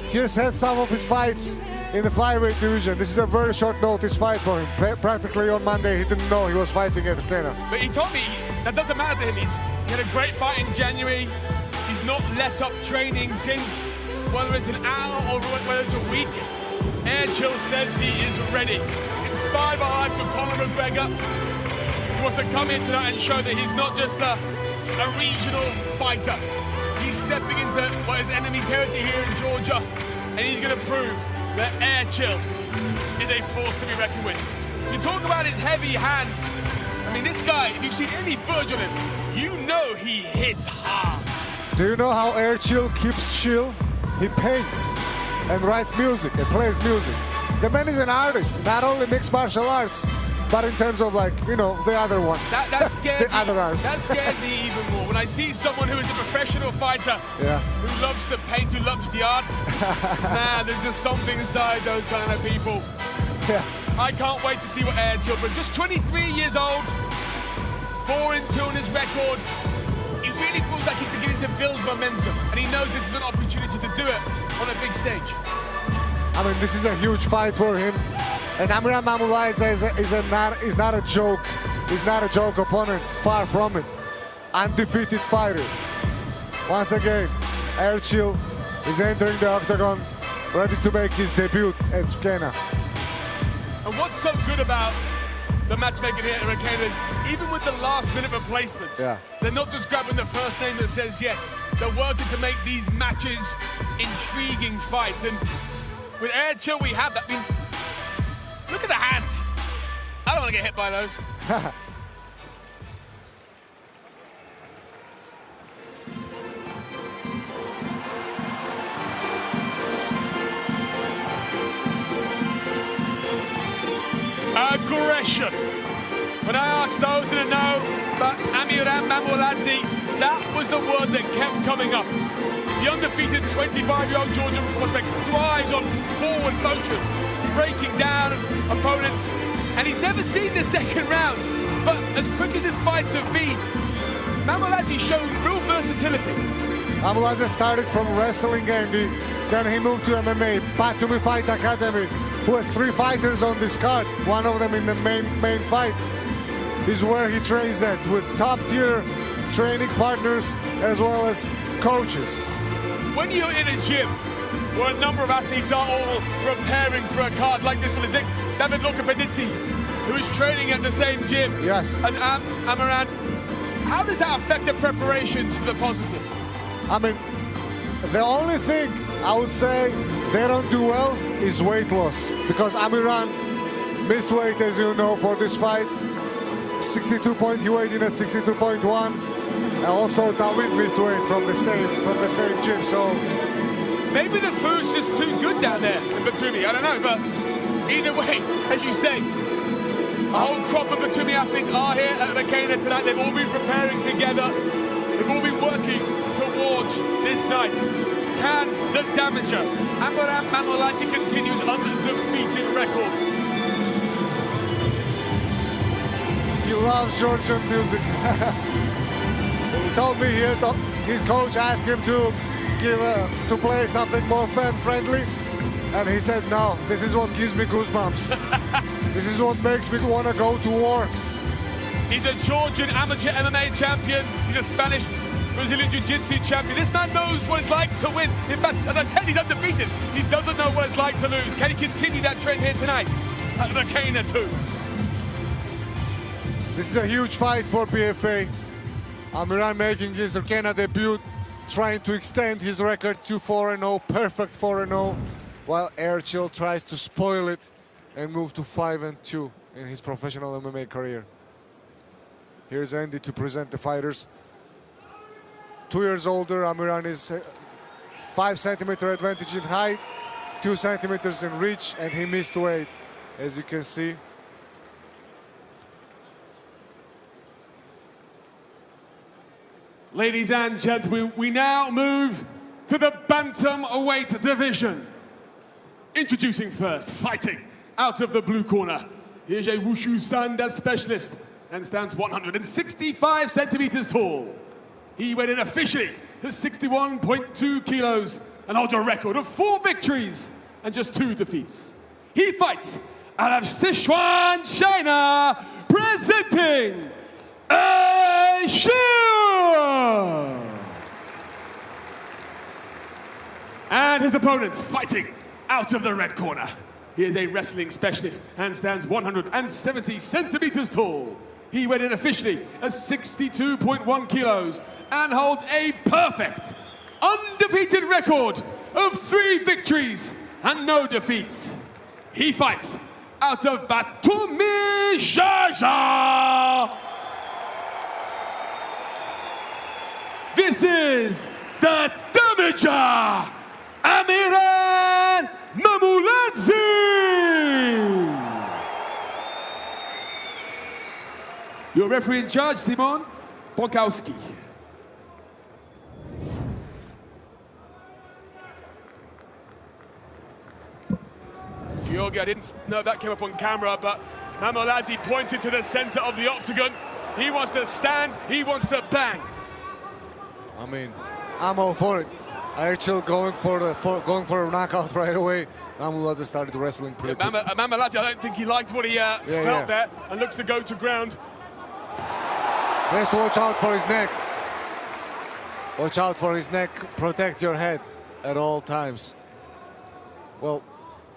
he has had some of his fights in the flyweight division. This is a very short notice fight for him. Practically on Monday, he didn't know he was fighting at Rkena. But he told me that doesn't matter to him. He had a great fight in January. He's not let up training since, whether it's an hour or whether it's a week. Erçil says he is ready. Inspired by the likes of Conor McGregor, he wants to come in tonight and show that he's not just a regional fighter. He's stepping into what is enemy territory here in Georgia, and he's going to prove that Erçil is a force to be reckoned with. You talk about his heavy hands. I mean, this guy, if you've seen any footage of him, you know he hits hard. Do you know how Erçil keeps chill? He paints and writes music and plays music. The man is an artist, not only mixed martial arts, but in terms of, like, you know, the other one. That scares the other arts. That scares me even more. When I see someone who is a professional fighter, who loves to paint, who loves the arts, man, there's just something inside those kind of people. Yeah. I can't wait to see what Erçil, but just 23 years old, 4-2 on his record. It really feels like he's beginning to build momentum, and he knows this is an opportunity to do it on a big stage. I mean, this is a huge fight for him. And Amiran Mamuladze is not a joke. He's not a joke opponent, far from it. Undefeated fighter. Once again, Erçil is entering the octagon, ready to make his debut at Rkena. And what's so good about the matchmaking here at Rkena, even with the last-minute replacements, they're not just grabbing the first name that says yes. They're working to make these matches intriguing fights. And with Erçil, we have that. I mean, look at the hands. I don't want to get hit by those. Aggression. When I asked those who know about Amiran Mamuladze, that was the word that kept coming up. The undefeated 25-year-old Georgian prospect thrives on forward motion, breaking down opponents, and he's never seen the second round. But as quick as his fights have been, Mamuladze showed real versatility. Mamuladze started from wrestling, Andy, then he moved to MMA. Batumi Fight Academy, who has 3 fighters on this card. One of them in the main fight is where he trains at, with top-tier training partners as well as coaches. When you're in a gym where a number of athletes are all preparing for a card like this one, is it David Lukapeditsi, who is training at the same gym? Yes. And Amiran, how does that affect the preparations for the positive? I mean, the only thing I would say they don't do well is weight loss, because Amiran missed weight, as you know, for this fight. 62 point, he weighed in at 62.1. And also David missed weight from the same gym, so maybe the food's just too good down there in Batumi, I don't know, but either way, as you say, a whole crop of Batumi athletes are here at Rkena tonight. They've all been preparing together. They've all been working towards this night. can the damager. Amouran Mamouladze continues undefeated record. He loves Georgian music. He told me here, his coach asked him to play something more fan-friendly, and he said, no, this is what gives me goosebumps. This is what makes me want to go to war. He's a Georgian amateur MMA champion. He's a Spanish Brazilian Jiu-Jitsu champion. This man knows what it's like to win. In fact, as I said, he's undefeated. He doesn't know what it's like to lose. Can he continue that trend here tonight at Rkena 2? This is a huge fight for PFA. Amouran making his Rkena debut, trying to extend his record to 4-0, perfect 4-0, while Erçel tries to spoil it and move to 5-2 in his professional MMA career. Here's Andy to present the fighters. 2 years older, Amouran is 5 centimeter advantage in height, 2 centimeters in reach, and he missed weight, as you can see. Ladies and gentlemen, we now move to the bantamweight division. Introducing first, fighting out of the blue corner. Here's a Wushu Sanda specialist and stands 165 centimeters tall. He weighed in officially to 61.2 kilos and holds a record of 4 victories and just 2 defeats. He fights out of Sichuan, China, presenting Asia. And his opponent fighting out of the red corner. He is a wrestling specialist and stands 170 centimeters tall. He weighed in officially at 62.1 kilos and holds a perfect, undefeated record of 3 victories and no defeats. He fights out of Batumi, Georgia. This is the damager, Amouran Mamouladze. Your referee in charge, Simon Bokowski. Georgi, I didn't know that came up on camera, but Mamouladze pointed to the center of the octagon. He wants to stand, he wants to bang. I mean, I'm all for it. Erçel going for a knockout right away. Mamouladze started wrestling pretty quick. Mamouladze, I don't think he liked what he felt there and looks to go to ground. He has to watch out for his neck. Watch out for his neck. Protect your head at all times. Well,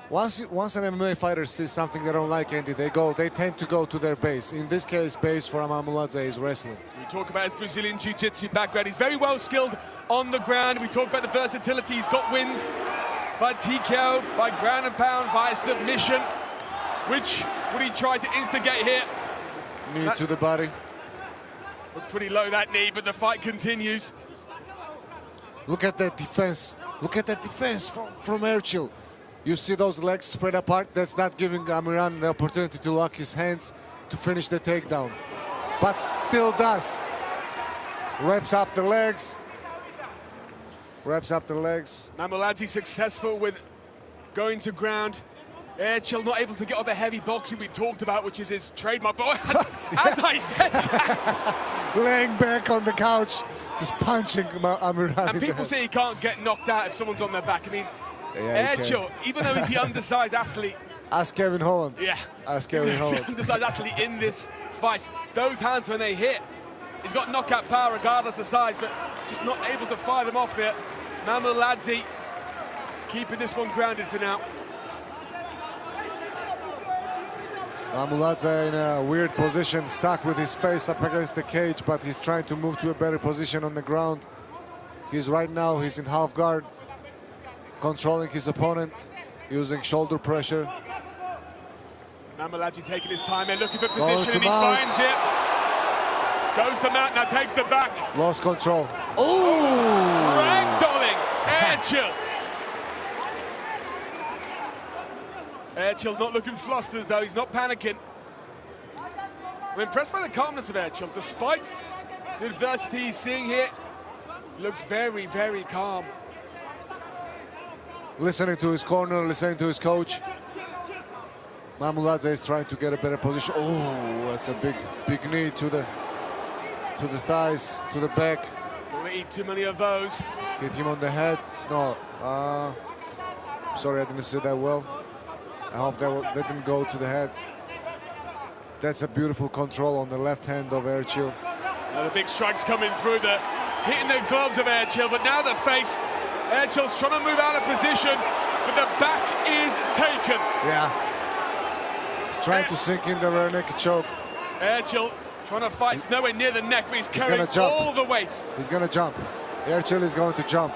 once an MMA fighter sees something they don't like, Andy, they tend to go to their base. In this case, base for Mamouladze is wrestling. We talk about his Brazilian Jiu-Jitsu background. He's very well skilled on the ground. We talk about the versatility. He's got wins by TKO, by ground and pound, by submission. Which would he try to instigate here? Knee to the body. Looked pretty low, that knee, but the fight continues. Look at that defense. Look at that defense from Erçel. You see those legs spread apart? That's not giving Amouran the opportunity to lock his hands to finish the takedown. But still does. Wraps up the legs. Wraps up the legs. Mamouladze successful with going to ground. Erçel not able to get off the heavy boxing we talked about, which is his trademark. But as I said that, laying back on the couch, just punching Amouran. And people say he can't get knocked out if someone's on their back. I mean, Erçel, even though he's the undersized athlete. Ask Kevin Holland. Yeah. Ask Kevin Holland. The undersized athlete in this fight. Those hands, when they hit, he's got knockout power regardless of size, but just not able to fire them off here. Mamouladze keeping this one grounded for now. Mamouladze in a weird position, stuck with his face up against the cage, but he's trying to move to a better position on the ground. He's in half guard, controlling his opponent, using shoulder pressure. Mamouladze taking his time and looking for position, and he finds it. Goes to mount, now takes the back. Lost control. Oh! Ragdolling Erçel. Erçel not looking flustered though, he's not panicking. I'm impressed by the calmness of Erçel, despite the adversity he's seeing here. He looks very, very calm. listening to his corner, listening to his coach. Mamuladze is trying to get a better position. Oh, that's a big knee to the thighs, to the back. Don't eat too many of those. Hit him on the head. No, sorry, I didn't see that well. I hope that didn't go to the head. That's a beautiful control on the left hand of Erçil. The big strikes coming through, hitting the gloves of Erçil, but now the face. Erçil's trying to move out of position, but the back is taken. Yeah. He's trying to sink in the rear naked choke. Erçil trying to fight. It's nowhere near the neck, but he's carrying all the weight. He's going to jump. Erçil is going to jump.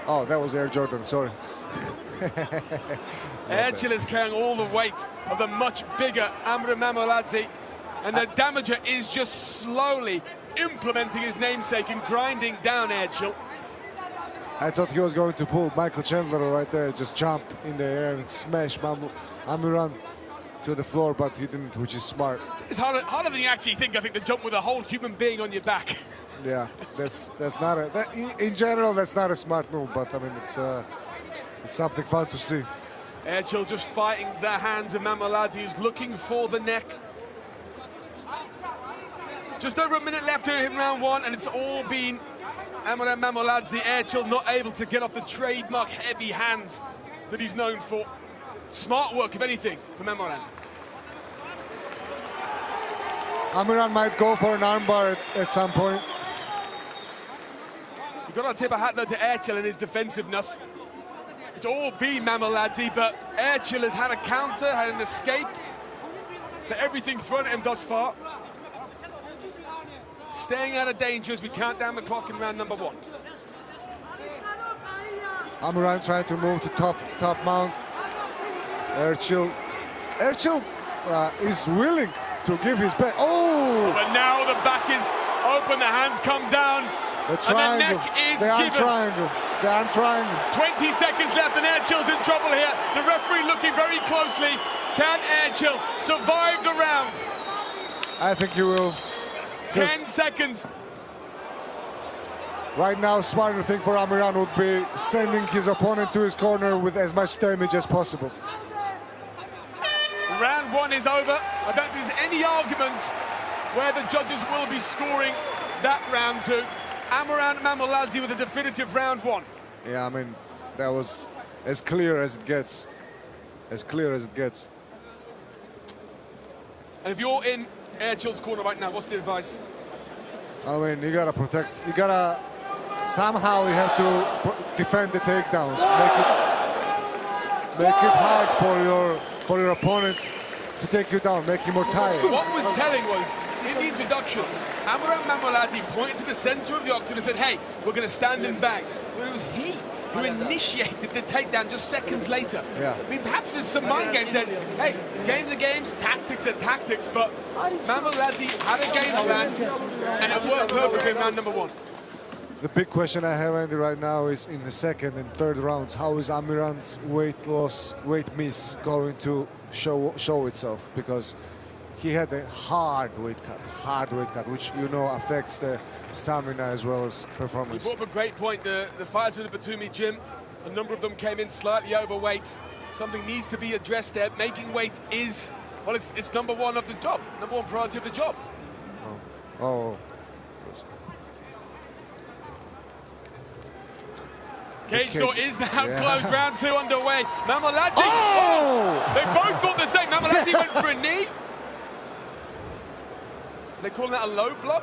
Oh, that was Air Jordan, sorry. Erçil is carrying all the weight of the much bigger Amran Mamuladze, and the damager is just slowly implementing his namesake and grinding down Erçil. I thought he was going to pull Michael Chandler right there, just jump in the air and smash Amiran to the floor, but he didn't, which is smart. It's harder than you actually think. I think to jump with a whole human being on your back. Yeah, that's not in general that's not a smart move, but I mean it's something fun to see. Erçil just fighting the hands of Mamuladze, who's looking for the neck. Just over a minute left in round one, and it's all been Amran Mamuladze. Erçil not able to get off the trademark heavy hands that he's known for. Smart work, if anything, from Amran. Amiran might go for an armbar at some point. You've got to tip a hat though to Erçil and his defensiveness. It's all been Mamuladze, but Erçil has had a counter, had an escape. For everything thrown at him thus far. Staying out of danger as we count down the clock in round number one. Amiran trying to move to top mount. Erçil is willing to give his back. Oh! But now the back is open, the hands come down. The triangle. And the neck is the arm given. triangle. The arm triangle. 20 seconds left and Erçil's in trouble here. The referee looking very closely. Can Erçil survive the round? I think he will. 10 seconds. Right now, smarter thing for Amiran would be sending his opponent to his corner with as much damage as possible. Round one is over. I don't think there's any argument where the judges will be scoring that round two. Amran Mamuladze with a definitive round one. Yeah, I mean, that was as clear as it gets. As clear as it gets. And if you're in Erçil's corner right now, what's the advice? I mean, you gotta protect. You gotta somehow you have to defend the takedowns. Make it hard for your opponent to take you down. Make him more tired. What was telling was in the introductions, Amran Mamuladze pointed to the center of the octagon and said, "Hey, we're going to stand and bang." But it was he who initiated the takedown just seconds later. Yeah. I mean, perhaps there's some mind games that, hey, games are games, tactics are tactics, but Mamuladze had a game plan, and it worked perfectly in round number one. The big question I have, Andy, right now is in the second and third rounds, how is Amiran's weight miss going to show itself? Because he had a hard weight cut, which, you know, affects the stamina as well as performance. You brought up a great point. The fighters with the Batumi gym, a number of them came in slightly overweight. Something needs to be addressed there. Making weight is, well, it's number one of the job, number one priority of the job. Oh. Cage door is now closed, round two underway. Mamuladze, they both thought the same. Mamuladze went for a knee. They calling that a low blow?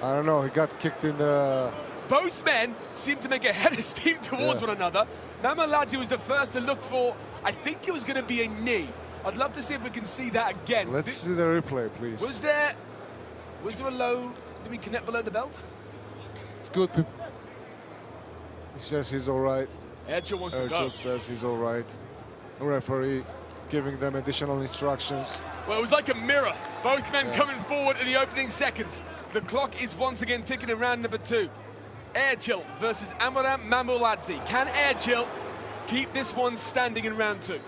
I don't know, he got kicked in the... Both men seem to make a head of steam towards one another. Mamuladze was the first to look for, I think it was going to be a knee. I'd love to see if we can see that again. Let's see the replay, please. Was there a low, did we connect below the belt? It's good. He says he's all right. Erçil wants to go. Erçil says he's all right. The referee giving them additional instructions. Well, it was like a mirror. Both men coming forward in the opening seconds. The clock is once again ticking in round number two. Erçil versus Amran Mamuladze. Can Erçil keep this one standing in round two?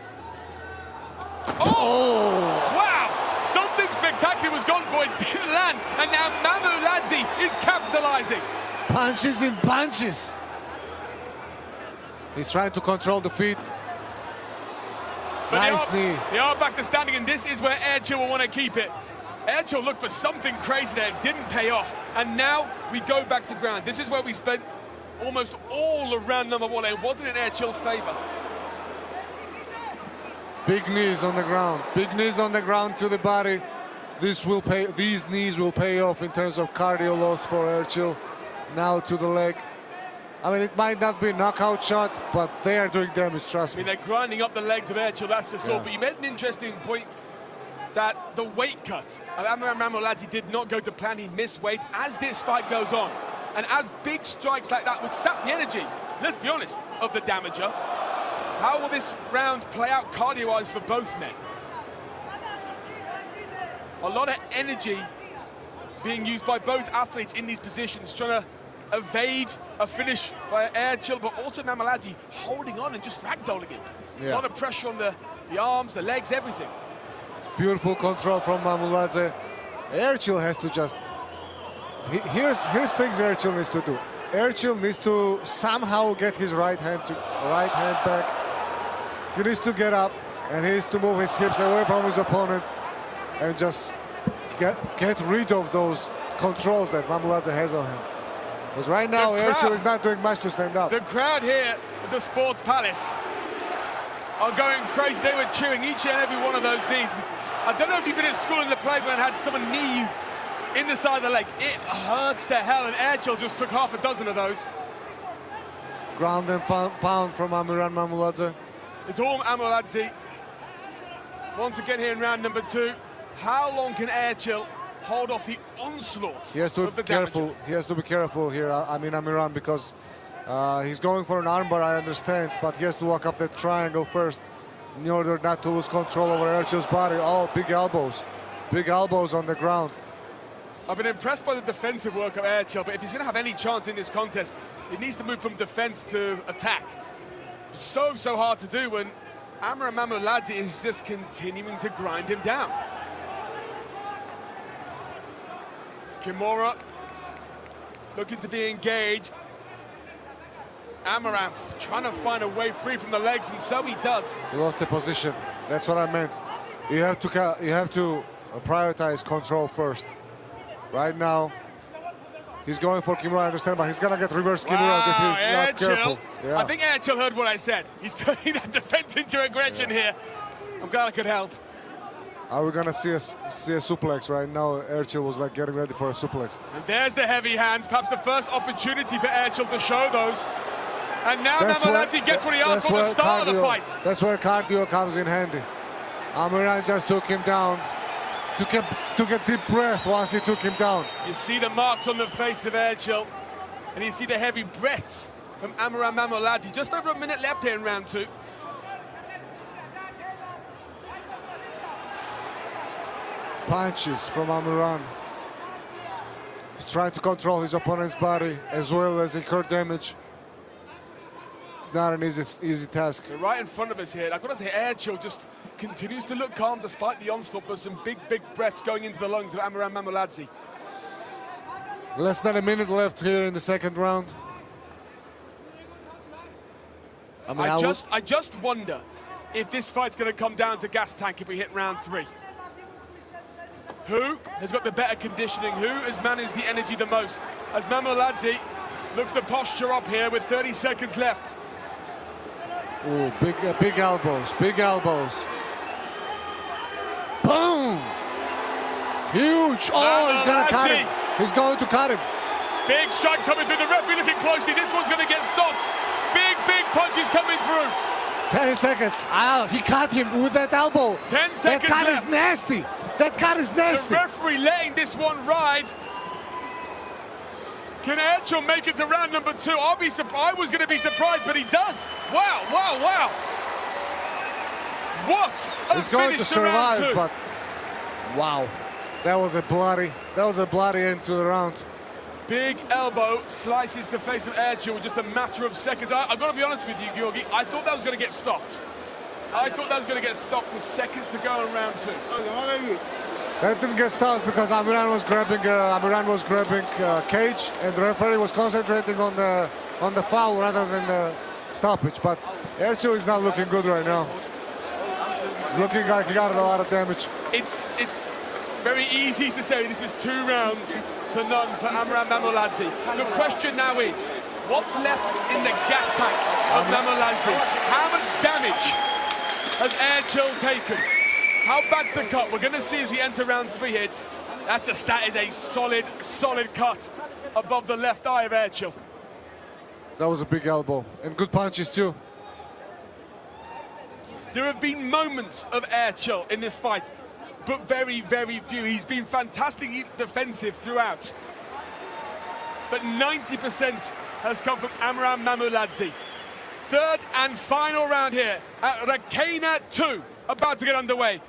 Oh! Wow! Something spectacular was gone for. It didn't land. And now Mamuladze is capitalizing. Punches in bunches. He's trying to control the feet. But Nice knee. They are back to standing, and this is where Erçel will want to keep it. Erçel looked for something crazy there, didn't pay off. And now we go back to ground. This is where we spent almost all of round number one. It wasn't in Erçel's favor. Big knees on the ground. Big knees on the ground to the body. These knees will pay off in terms of cardio loss for Erçel. Now to the leg. I mean, it might not be a knockout shot, but they are doing damage, trust me. I mean, they're grinding up the legs of Erçel, that's for sure. Yeah. But you made an interesting point that the weight cut of Amran Mamouladze did not go to plan. He missed weight as this fight goes on. And as big strikes like that would sap the energy, let's be honest, of the damager. How will this round play out cardio-wise for both men? A lot of energy being used by both athletes in these positions, trying to evade a finish by Erçel, but also Mamouladze holding on and just ragdolling him. Yeah. A lot of pressure on the arms, the legs, everything. It's beautiful control from Mamouladze. Erçel has to just... Here's things Erçel needs to do. Erçel needs to somehow get his right hand back. He needs to get up and he needs to move his hips away from his opponent and just get rid of those controls that Mamouladze has on him. Because right now, Erçel is not doing much to stand up. The crowd here at the Sports Palace are going crazy. They were cheering each and every one of those knees. I don't know if you've been at school in the playground and had someone knee you in the side of the leg. It hurts to hell, and Erçel just took half a dozen of those. Ground and pound from Amran Mamouladze. It's all Mamouladze. Once again here in round number two. How long can Erçel hold off the onslaught He has to of the be careful. damager? He has to be careful here. I mean, Amran, because he's going for an armbar, I understand, but he has to lock up that triangle first in order not to lose control over Erçel's body. Oh, big elbows on the ground. I've been impressed by the defensive work of Erçel, but if he's going to have any chance in this contest, it needs to move from defense to attack. So hard to do when Amran Mamouladze is just continuing to grind him down. Kimura looking to be engaged. Amran trying to find a way free from the legs, and so he does. He lost the position. That's what I meant. You have to prioritize control first. Right now, he's going for Kimura, I understand, but he's gonna get reverse Kimura if he's not careful. Yeah. I think Erçel heard what I said. He's turning that defense into aggression here. I'm glad I could help. Are we gonna see a suplex right now? Erçel was like getting ready for a suplex. And there's the heavy hands, perhaps the first opportunity for Erçel to show those. And now Mamouladze gets what he asked for the start of the fight. That's where cardio comes in handy. Amran just took him down. Took a deep breath once he took him down. You see the marks on the face of Erçel, and you see the heavy breaths from Amran Mamouladze. Just over a minute left here in round two. Punches from Amran. He's trying to control his opponent's body as well as incur damage. It's not an easy task. They're right in front of us here. I've got to say, Erçel just continues to look calm despite the onslaught, but some big breaths going into the lungs of Amran Mamouladze. Less than a minute left here in the second round. I just wonder if this fight's going to come down to gas tank if we hit round three. Who has got the better conditioning? Who has managed the energy the most? As Mamouladze looks to posture up here with 30 seconds left. Oh, big elbows, big elbows. Boom! Huge! Oh, he's gonna cut him. He's going to cut him. Big strike coming through. The referee looking closely. This one's gonna get stopped. Big punches coming through. 10 seconds. He cut him with that elbow. 10 seconds That cut left. is nasty. That cut is nasty. The referee letting this one ride. Can Erçel make it to round number two? I was going to be surprised, but he does. Wow. What a He's going to finish round survive, two. but wow. That was a bloody end to the round. Big elbow slices the face of Erçel with just a matter of seconds. I've got to be honest with you, Georgi. I thought that was going to get stopped. With seconds to go in round two. That didn't get stopped because Amran was grabbing cage, and the referee was concentrating on the foul rather than stoppage, but Erçel is not looking good right now. Looking like he got a lot of damage. It's very easy to say this is 2 rounds to none for Amran Mamouladze. The question now is, what's left in the gas tank of Mamouladze? How much damage has Erçel taken? How bad's the cut? We're going to see as we enter round 3 here. That is a solid cut above the left eye of Erçel. That was a big elbow, and good punches too. There have been moments of Erçel in this fight, but very, very few. He's been fantastically defensive throughout. But 90% has come from Amran Mamouladze. 3rd and final round here at Rkena 2, about to get underway.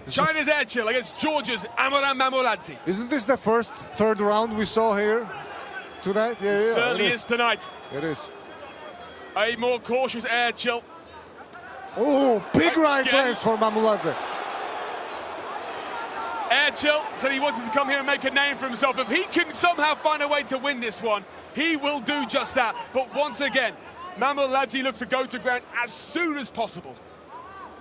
China's Erçel against Georgia's Amran Mamouladze. Isn't this the first 3rd round we saw here tonight? Yeah, It certainly is tonight. It is. A more cautious Erçel. Oh, big right hands for Mamouladze. Erçel said he wanted to come here and make a name for himself. If he can somehow find a way to win this one, he will do just that. But once again, Mamouladze looks to go to ground as soon as possible.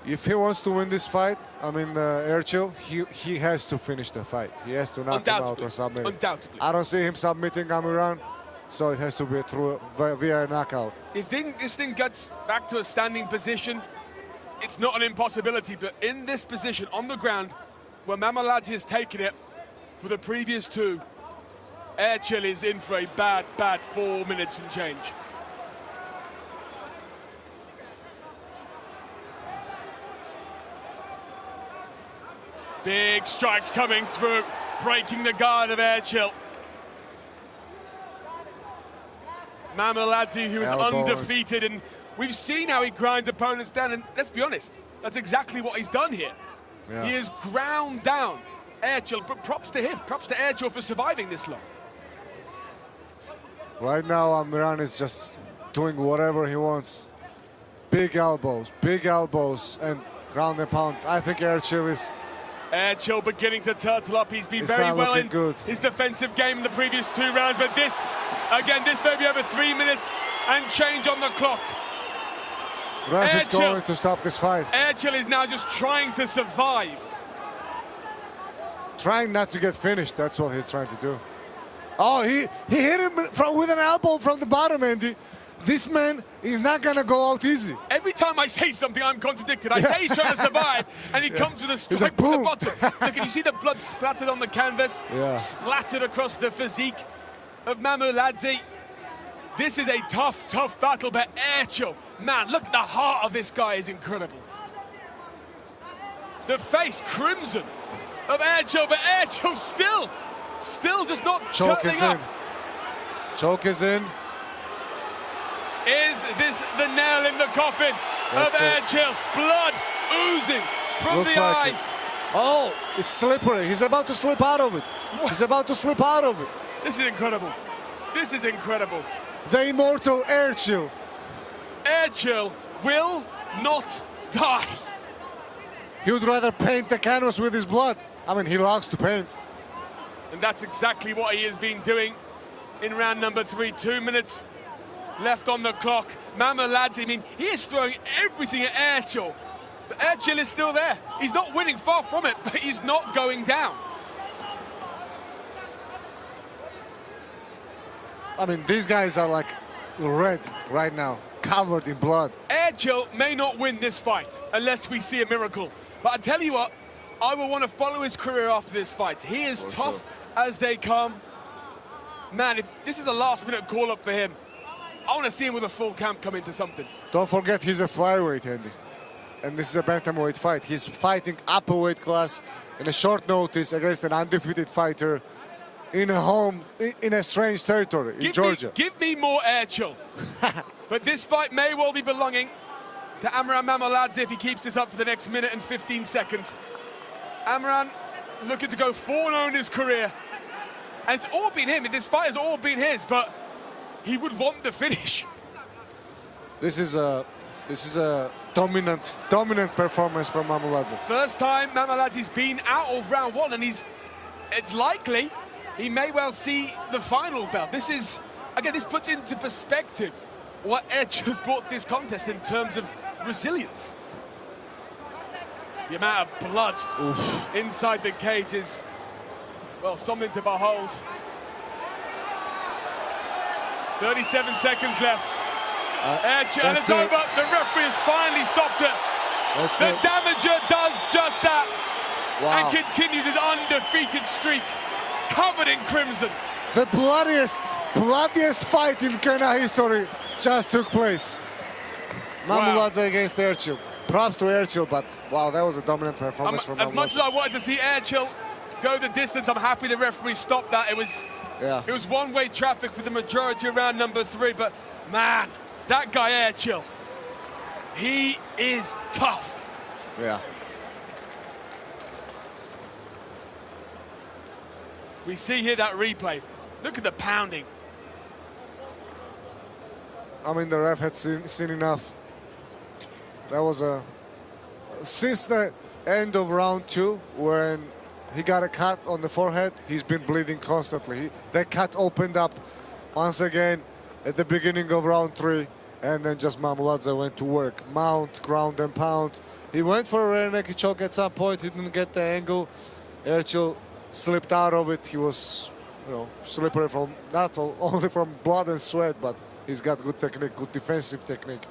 If he wants to win this fight, I mean, Erçel, he has to finish the fight. He has to knock him out or submit. Undoubtedly. I don't see him submitting Amran, so it has to be via a knockout. If this thing gets back to a standing position, it's not an impossibility, but in this position, on the ground, where Mamouladze has taken it for the previous 2, Erçel is in for a bad 4 minutes and change. Big strikes coming through, breaking the guard of Erçel. Mamouladze, who is undefeated, and we've seen how he grinds opponents down, and let's be honest, that's exactly what he's done here. Yeah. He has ground down Erçel, but props to him, props to Erçel for surviving this long. Right now, Amran is just doing whatever he wants. Big elbows, and ground and pound. I think Erçel is... Erçel beginning to turtle up. He's been very well in his defensive game in the previous 2 rounds, but this, again, this may be over 3 minutes and change on the clock. Ref is going to stop this fight. Erçel is now just trying to survive. Trying not to get finished, that's what he's trying to do. Oh, he hit him with an elbow from the bottom, Andy. This man is not gonna go out easy. Every time I say something, I'm contradicted. I say he's trying to survive, and he comes with a strike from the bottom. Look, can you see the blood splattered on the canvas? Yeah. Splattered across the physique of Mamouladze. This is a tough battle, but Erçel, man, look, the heart of this guy is incredible. The face crimson of Erçel, but Erçel still just not turning up. Choke is in. Is this the nail in the coffin of Erçel? Blood oozing from the eye. Oh, it's slippery. He's about to slip out of it. He's about to slip out of it. This is incredible. This is incredible. The immortal Erçel. Erçel will not die. He would rather paint the canvas with his blood. I mean, he loves to paint. And that's exactly what he has been doing in round number 3. 2 minutes left on the clock. Mamouladze, I mean, he is throwing everything at Erçel. But Erçel is still there. He's not winning, far from it, but he's not going down. I mean, these guys are like red right now, covered in blood. Erçel may not win this fight unless we see a miracle. But I tell you what, I will want to follow his career after this fight. He is tough as they come. Man, if this is a last-minute call-up for him, I want to see him with a full camp come into something. Don't forget, he's a flyweight, Andy. And this is a bantamweight fight. He's fighting upper weight class in a short notice against an undefeated fighter in a strange territory in Georgia. Give me more Erçel. But this fight may well be belonging to Amran Mamouladze if he keeps this up for the next minute and 15 seconds. Amran looking to go 4-0 in his career. And it's all been him. This fight has all been his, but he would want the finish. This is a dominant performance from Mamouladze. First time Mamouladze's been out of round 1, and it's likely he may well see the final belt. This is, again, this puts into perspective what Erçel's brought to this contest in terms of resilience. The amount of blood inside the cage is, well, something to behold. 37 seconds left. Erçel, and it's over. The referee has finally stopped it. The damager does just that. Wow. And continues his undefeated streak, covered in crimson. The bloodiest fight in Rkena history just took place. Mamuladze against Erçel. Props to Erçel, but wow, that was a dominant performance from Mamuladze. As much as I wanted to see Erçel go the distance, I'm happy the referee stopped that. It was one-way traffic for the majority of round number 3, but man, that guy Erçel, he is tough. Yeah. We see here that replay. Look at the pounding. I mean, the ref had seen enough. That was since the end of round 2, when he got a cut on the forehead, he's been bleeding constantly. That cut opened up once again at the beginning of round 3, and then just Mamuladze went to work. Mount, ground and pound. He went for a rear naked choke at some point. He didn't get the angle. Erçel slipped out of it. He was, slippery from not only from blood and sweat, but he's got good technique, good defensive technique.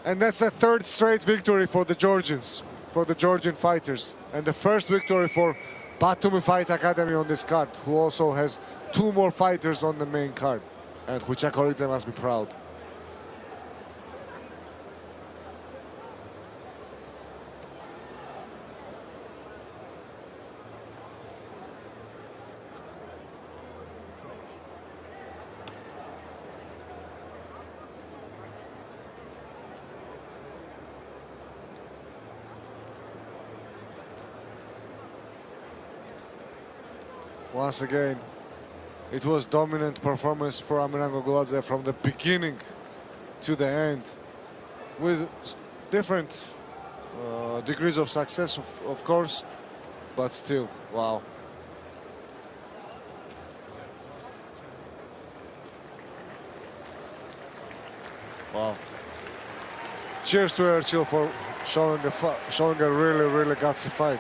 And that's a 3rd straight victory for the Georgians, for the Georgian fighters, and the 1st victory for Batumi Fight Academy on this card, who also has 2 more fighters on the main card, and Huchakoridze must be proud. Once again, it was dominant performance for Amiran Gogoladze from the beginning to the end, with different degrees of success, of course, but still, wow. Wow. Cheers to Erçel for showing a really, really gutsy fight.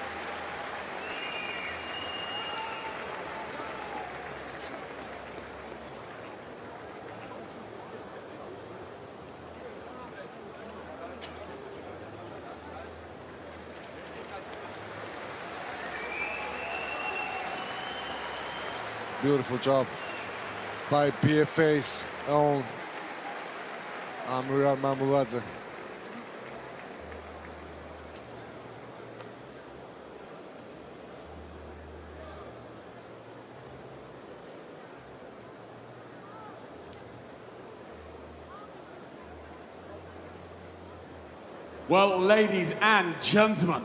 Beautiful job by BFA's own Amiran Mamuladze. Well, ladies and gentlemen,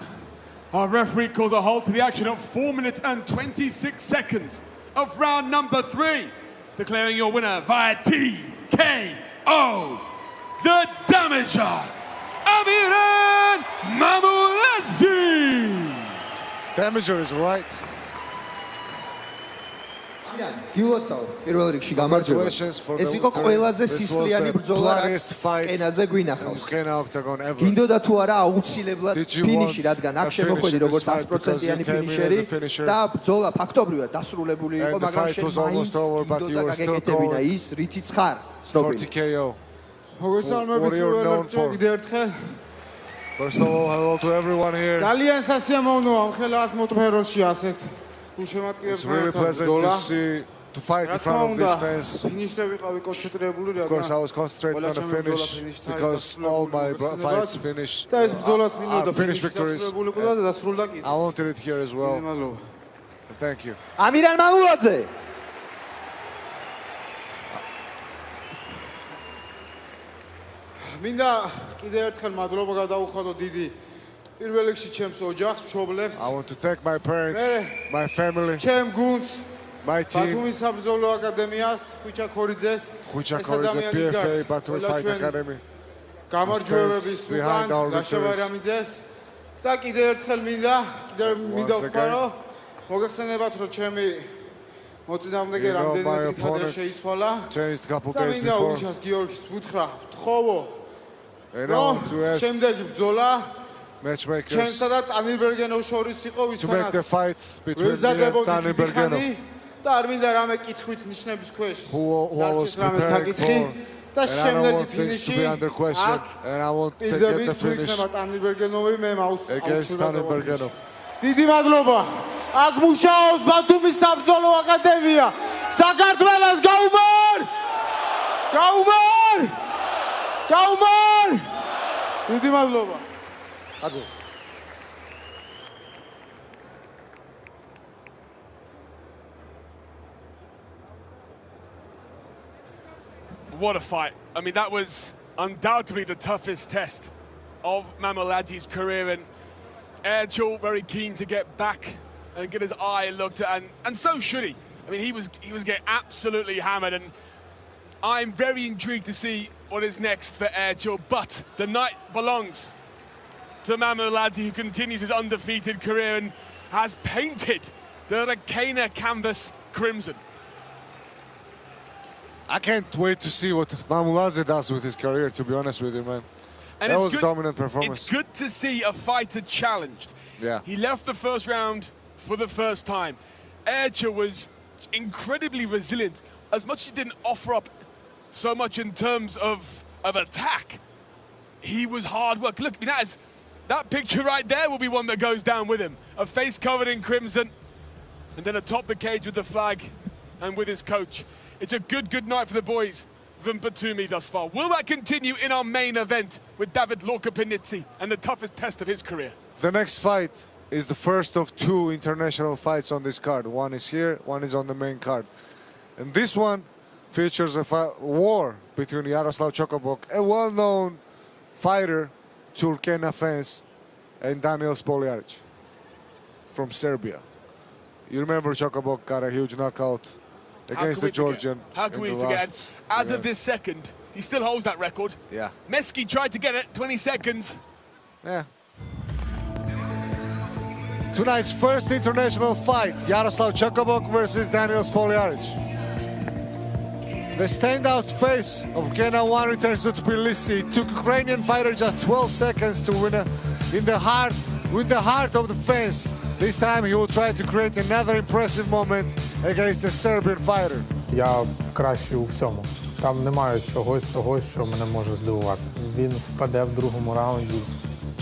our referee calls a halt to the action at 4 minutes and 26 seconds of round number 3, declaring your winner via TKO, the damager, Amiran Mamuladze. Damager is right. გილოცავ პირველ რიგში გამარჯვებას. ეს იყო ყველაზე სისხლიანი ბრძოლა, რაც Rkenaze გვინახავს. გინდოდა თუ არა აუცილებლად ფინიში, რადგან აქ შემოხვედი როგორც 100%-იანი ფინიშერი და ბრძოლა ფაქტობრივად დასრულებული იყო, მაგრამ შენ მაინც გინდოდა გაგეკეთებინა ის, რითიც ხარ ცნობილი. მოგესალმებით პირველად კიდევ ერთხელ. First of all, hello to everyone here. ძალიან სასიამოვნოა ხელა ას მოტფეროში ასეთ. It's really pleasant to fight in front of these fans. Of course, I was concentrating on the finish because all my fights finished victories. I wanted it here as well. Thank you. Amiran Mamuladze. მინდა კიდევ ერთხელ მადლობა გადაუხადო დიდი პირველ რიგში ჩემს ოჯახს, მშობლებს. I want to thank my parents, my family, ჩემ გუნდს, my team, ბათუმის საბრძოლო აკადემიას, ხუჩაკორიძეს, BFA Batumi Fight Academy. გამარჯვებების უკან გაშევარამიძეს და კიდევ ერთხელ მინდა ვთქვა, რომ მოგეხსენებათ, რომ ჩემი მოწინააღმდეგე რამდენიმე დღით ადრე შეიცვალა. Changed a couple და days მინდა before. უშას გიორგის ვუთხრა, ვთხოვო. And I want to ask შემდეგი ბრძოლა matchmakers ჩემსა და ტანილბერგენოს შორის იყო to make the ვისთანაც fight between me and Tbilisi და არ მინდა რამე კითხვით ნიშნების ქვეშ who was preparing for. და And I don't შემდეგი want things to ფინიში be under question. And I want to get the finish ტანილბერგენოვი მე against Tbilisi. დიდი მადლობა. აქ მუშაობს ბათუმის საბრძოლო აკადემია. საქართველოს გაუმარ! გაუმარ! გაუმარ! დიდი მადლობა. აგო. What a fight. I mean, that was undoubtedly the toughest test of Mamouladji's career, and Erçel very keen to get back and get his eye looked at, and so should he. I mean, he was getting absolutely hammered, and I'm very intrigued to see what is next for Erçel, but the night belongs to Mamouladji, who continues his undefeated career and has painted the Rkena canvas crimson. I can't wait to see what Mamouladji does with his career, to be honest with you, man. And that was a dominant performance. It's good to see a fighter challenged. Yeah. He left the first round for the first time. Erçel was incredibly resilient. As much as he didn't offer up so much in terms of attack, he was hard work. Look, I mean, that picture right there will be one that goes down with him. A face covered in crimson, and then atop the cage with the flag and with his coach. It's a good night for the boys from Batumi thus far. Will that continue in our main event with David Lorca-Pinizzi and the toughest test of his career? The next fight is the first of two international fights on this card. One is here, one is on the main card. And this one features a war between Yaroslav Chokobok, a well-known fighter to Rkena fans, and Daniel Spoljaric from Serbia. You remember Chokobok got a huge knockout against the Georgian. How can we forget? As of this second, he still holds that record. Yeah. Meski tried to get it, 20 seconds. Yeah. Tonight's first international fight, Yaroslav Chokobok versus Daniel Spoljaric. The standout face of Rkena 1 returns to Tbilisi. It took Ukrainian fighter just 12 seconds to win with the heart of the fans. This time he will try to create another impressive moment against the Serbian fighter. Я кращий у всьому. Там немає чогось того, що мене може здивувати. Він впаде в другому раунді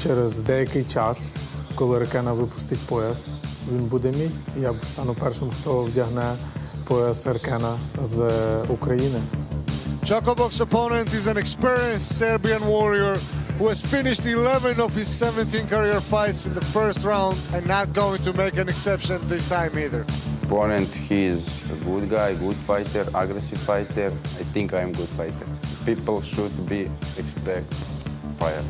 через деякий час, коли Ркена випустить пояс. Він буде мій, і я стану першим, хто вдягне пояс Ркена з України. Chokobok's opponent is an experienced Serbian warrior who has finished 11 of his 17 career fights in the first round and not going to make an exception this time either. Opponent, he is a good guy, good fighter, aggressive fighter. I think I'm a good fighter. People should be expect fire.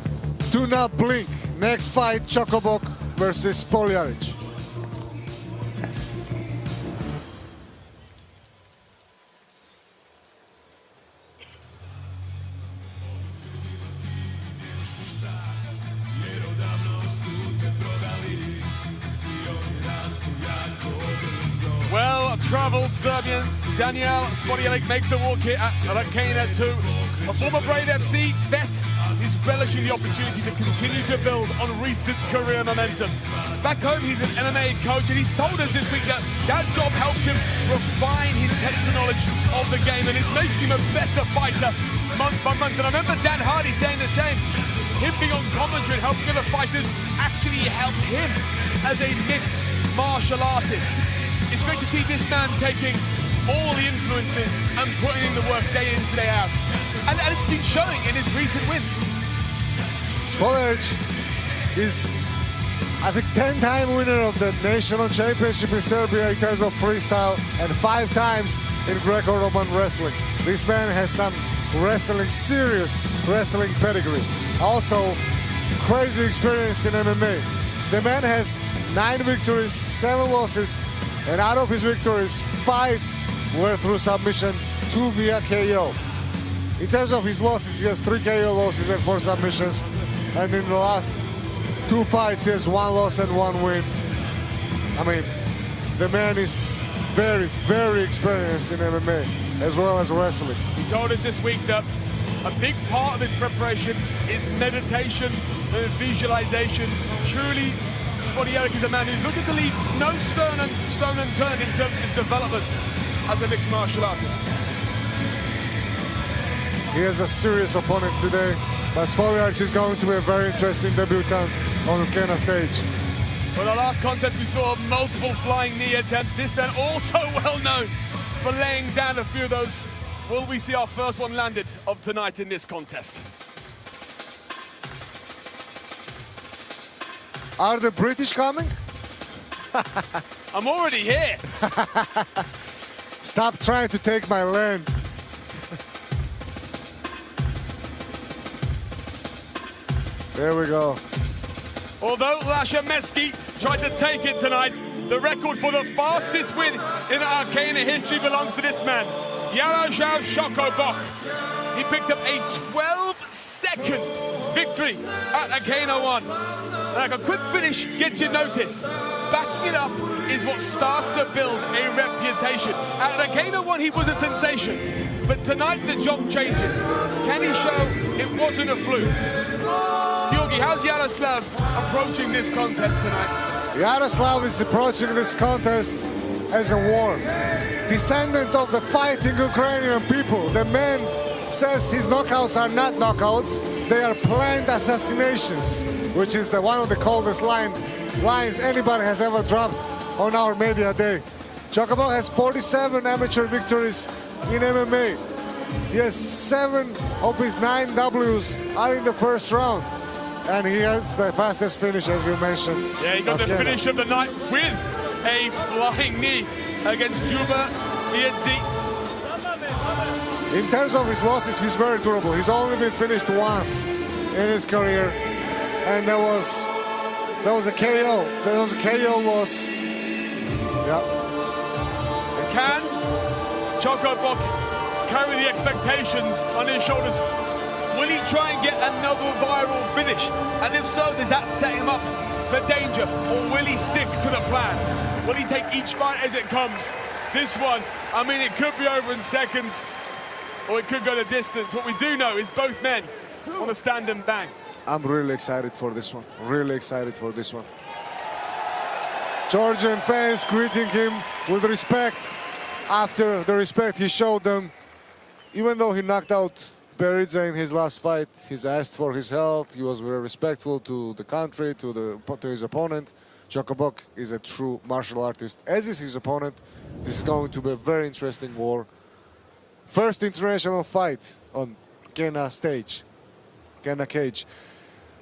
Do not blink. Next fight, Chokobok versus Spoljaric. Well-travelled Serbians, Daniel Spoljaric makes the walk here at Rkena 2. A former Brave FC vet is relishing the opportunity to continue to build on recent career momentum. Back home, he's an MMA coach, and he's told us this week that job helped him refine his technical knowledge of the game, and it's making him a better fighter month by month. And I remember Dan Hardy saying the same. Him being on commentary and helping other fighters actually helped him as a mixed martial artist. It's great to see this man taking all the influences and putting in the work day in, day out. And it's been showing in his recent wins. Spoljaric is, I think, 10-time winner of the national championship in Serbia in terms of freestyle and 5 times in Greco-Roman wrestling. This man has some serious wrestling pedigree. Also, crazy experience in MMA. The man has 9 victories, 7 losses, and out of his victories, 5 were through submission, 2 via KO. In terms of his losses, he has 3 KO losses and 4 submissions. And in the last 2 fights, he has 1 loss and 1 win. I mean, the man is very, very experienced in MMA as well as wrestling. He told us this week that a big part of his preparation is meditation and visualization. Truly, Spodjaric is a man who's looking to leave no stone unturned in terms of his development as a mixed martial artist. He has a serious opponent today, but Spodjaric is going to be a very interesting debutant on Rkena stage. For the last contest, we saw multiple flying knee attempts. This man also well known for laying down a few of those. Will we see our first one landed of tonight in this contest? Are the British coming? I'm already here. Stop trying to take my land. There we go. Although Lashameski tried to take it tonight, the record for the fastest win in Rkena history belongs to this man, Yaroslav Shokobok. He picked up a 12-second victory at Rkena 1. Like a quick finish gets you noticed. Backing it up is what starts to build a reputation. At Rkena 1, he was a sensation. But tonight, the job changes. Can he show it wasn't a fluke? Georgi, how's Yaroslav approaching this contest tonight? Yaroslav is approaching this contest as a war. Descendant of the fighting Ukrainian people. The man says his knockouts are not knockouts, they are planned assassinations, which is one of the coldest lines anybody has ever dropped on our media day. Shokobok has 47 amateur victories in MMA. Yes, 7 of his 9 Ws are in the first round. And he has the fastest finish, as you mentioned. Yeah, he got the finish of the night with a flying knee against Juba Liedzi. In terms of his losses, he's very durable. He's only been finished once in his career. And that was a KO. That was a KO loss. Yeah. Can Shokobok carry the expectations on his shoulders? Will he try and get another viral finish? And if so, does that set him up for danger? Or will he stick to the plan? Will he take each fight as it comes? This one, I mean, it could be over in seconds, or it could go the distance. What we do know is both men want to stand and bang. I'm really excited for this one. Really excited for this one. Georgian fans greeting him with respect. After the respect he showed them, even though he knocked out Beridze in his last fight, he's asked for his health. He was very respectful to the country, to his opponent. Shokobok is a true martial artist, as is his opponent. This is going to be a very interesting war. First international fight on Rkena stage, Rkena cage.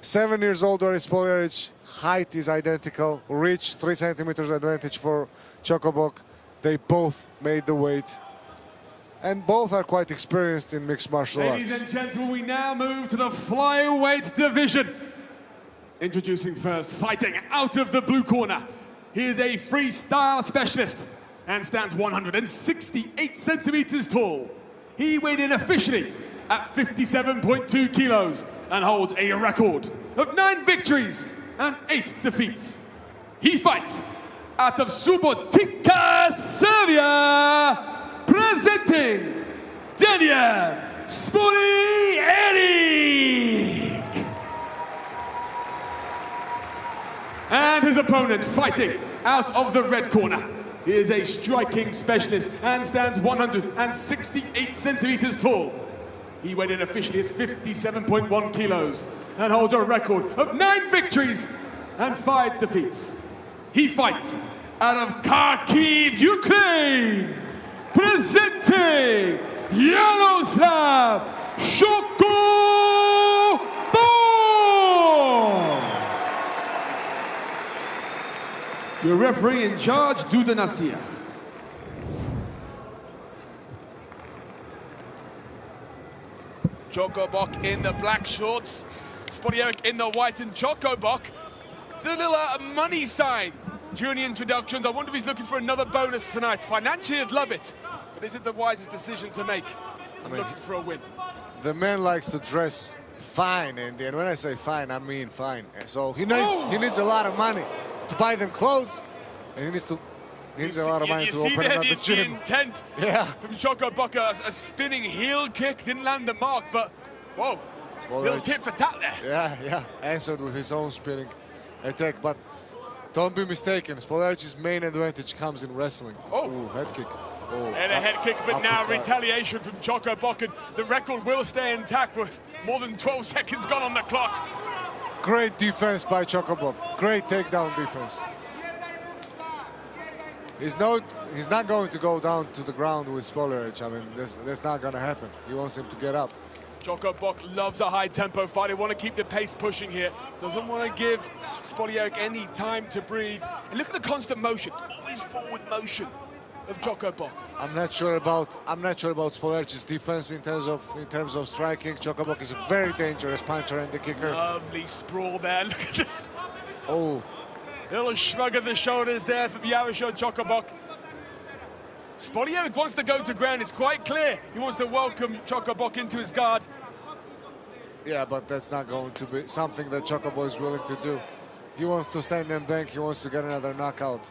7 years old Rkena Spodjaric. Height is identical. Reach 3 centimeters advantage for Shokobok. They both made the weight. And both are quite experienced in mixed martial arts. Ladies and gentlemen, we now move to the flyweight division. Introducing first, fighting out of the blue corner. He is a freestyle specialist and stands 168 centimeters tall. He weighed in officially at 57.2 kilos and holds a record of 9 victories and 8 defeats. He fights out of Subotica, Serbia. Presenting Daniel Spodjaric. And his opponent fighting out of the red corner. He is a striking specialist and stands 168 centimeters tall. He weighed in officially at 57.1 kilos and holds a record of 9 victories and 5 defeats. He fights out of Kharkiv, Ukraine. Presenting Yaroslav Shokobok. Your referee in charge, Duda Nasir. Shokobok in the black shorts, Spodjaric in the white, and Shokobok, the little money sign during the introductions. I wonder if he's looking for another bonus tonight. Financially, I'd love it, but is it the wisest decision to make? Looking for a win. The man likes to dress fine, and when I say fine, I mean fine. So he needs a lot of money to buy them clothes, and he needs to needs a lot of money to open another gym. Intent Yeah. from Choco Boca, a spinning heel kick, didn't land the mark, but whoa, little tit for tat there. Yeah, answered with his own spinning attack, but don't be mistaken, Spolaric's main advantage comes in wrestling. Oh, head kick. Oh, and a head kick, but now uppercut. retaliation from Choco Boca. The record will stay intact with more than 12 seconds gone on the clock. Great defense by Chocobok. Great takedown defense. He's not going to go down to the ground with Spoliaric. I mean, that's not going to happen. He wants him to get up. Choco Boc loves a high-tempo fight. They want to keep the pace pushing here. Doesn't want to give Spoliaric any time to breathe. And look at the constant motion. Always forward motion of Choco Boc. I'm not sure about Spolaric's defense in terms of striking. Choco Boc is a very dangerous puncher and the kicker. Lovely sprawl there. Look at that. Oh. Little shrug of the shoulders there from Yaroslav Choco Boc. Spoliaric wants to go to ground. It's quite clear. He wants to welcome Choco Boc into his guard. Yeah, but that's not going to be something that Chocobo is willing to do. He wants to stand and bank. He wants to get another knockout.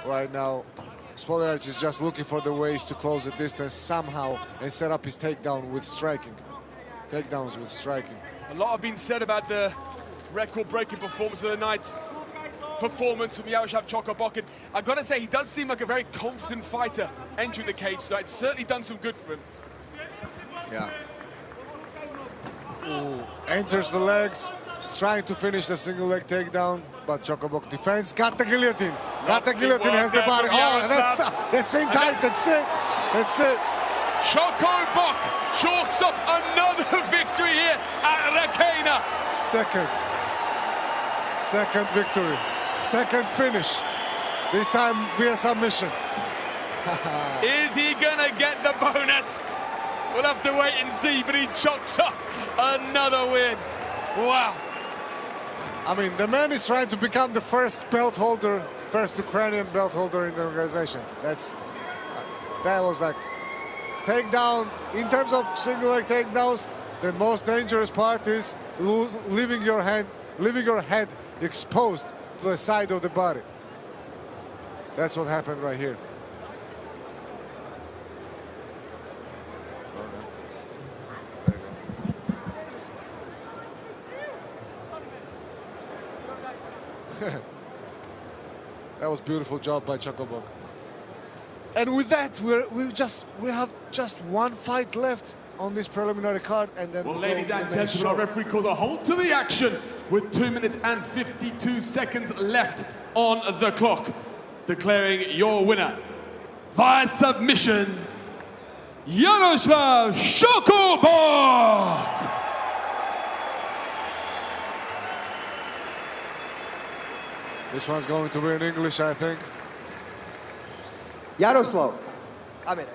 Right now, Spoliaric is just looking for the ways to close the distance somehow and set up his takedown with striking. Takedowns with striking. A lot have been said about the record-breaking performance of the night. Performance from Yaroslav Choco Boc. And I've got to say, he does seem like a very confident fighter entering the cage tonight. It's certainly done some good for him. Yeah. Ooh. Enters the legs. He's trying to finish the single leg takedown, but Choco Boc defends. Got the guillotine. Got the guillotine. Has the body. Oh, that's in tight. That's it. That's it. Choco Boc chalks up another victory here at Rkena. Second victory. Second finish. This time via submission. Is he gonna get the bonus? We'll have to wait and see, but he chalks up another win. Wow. I mean, the man is trying to become the first belt holder, first Ukrainian belt holder in the organization. That was like takedown. In terms of single leg takedowns, the most dangerous part is leaving your head exposed to the side of the body. That's what happened right here. That was beautiful job by Choco Boc. And with that, we have just one fight left on this preliminary card, and then well, ladies and gentlemen, our referee calls a halt to the action with 2 minutes and 52 seconds left on the clock, declaring your winner via submission, Yaroslav Choco Boc. This one's going to be in English, I think. Yaroslav, камера.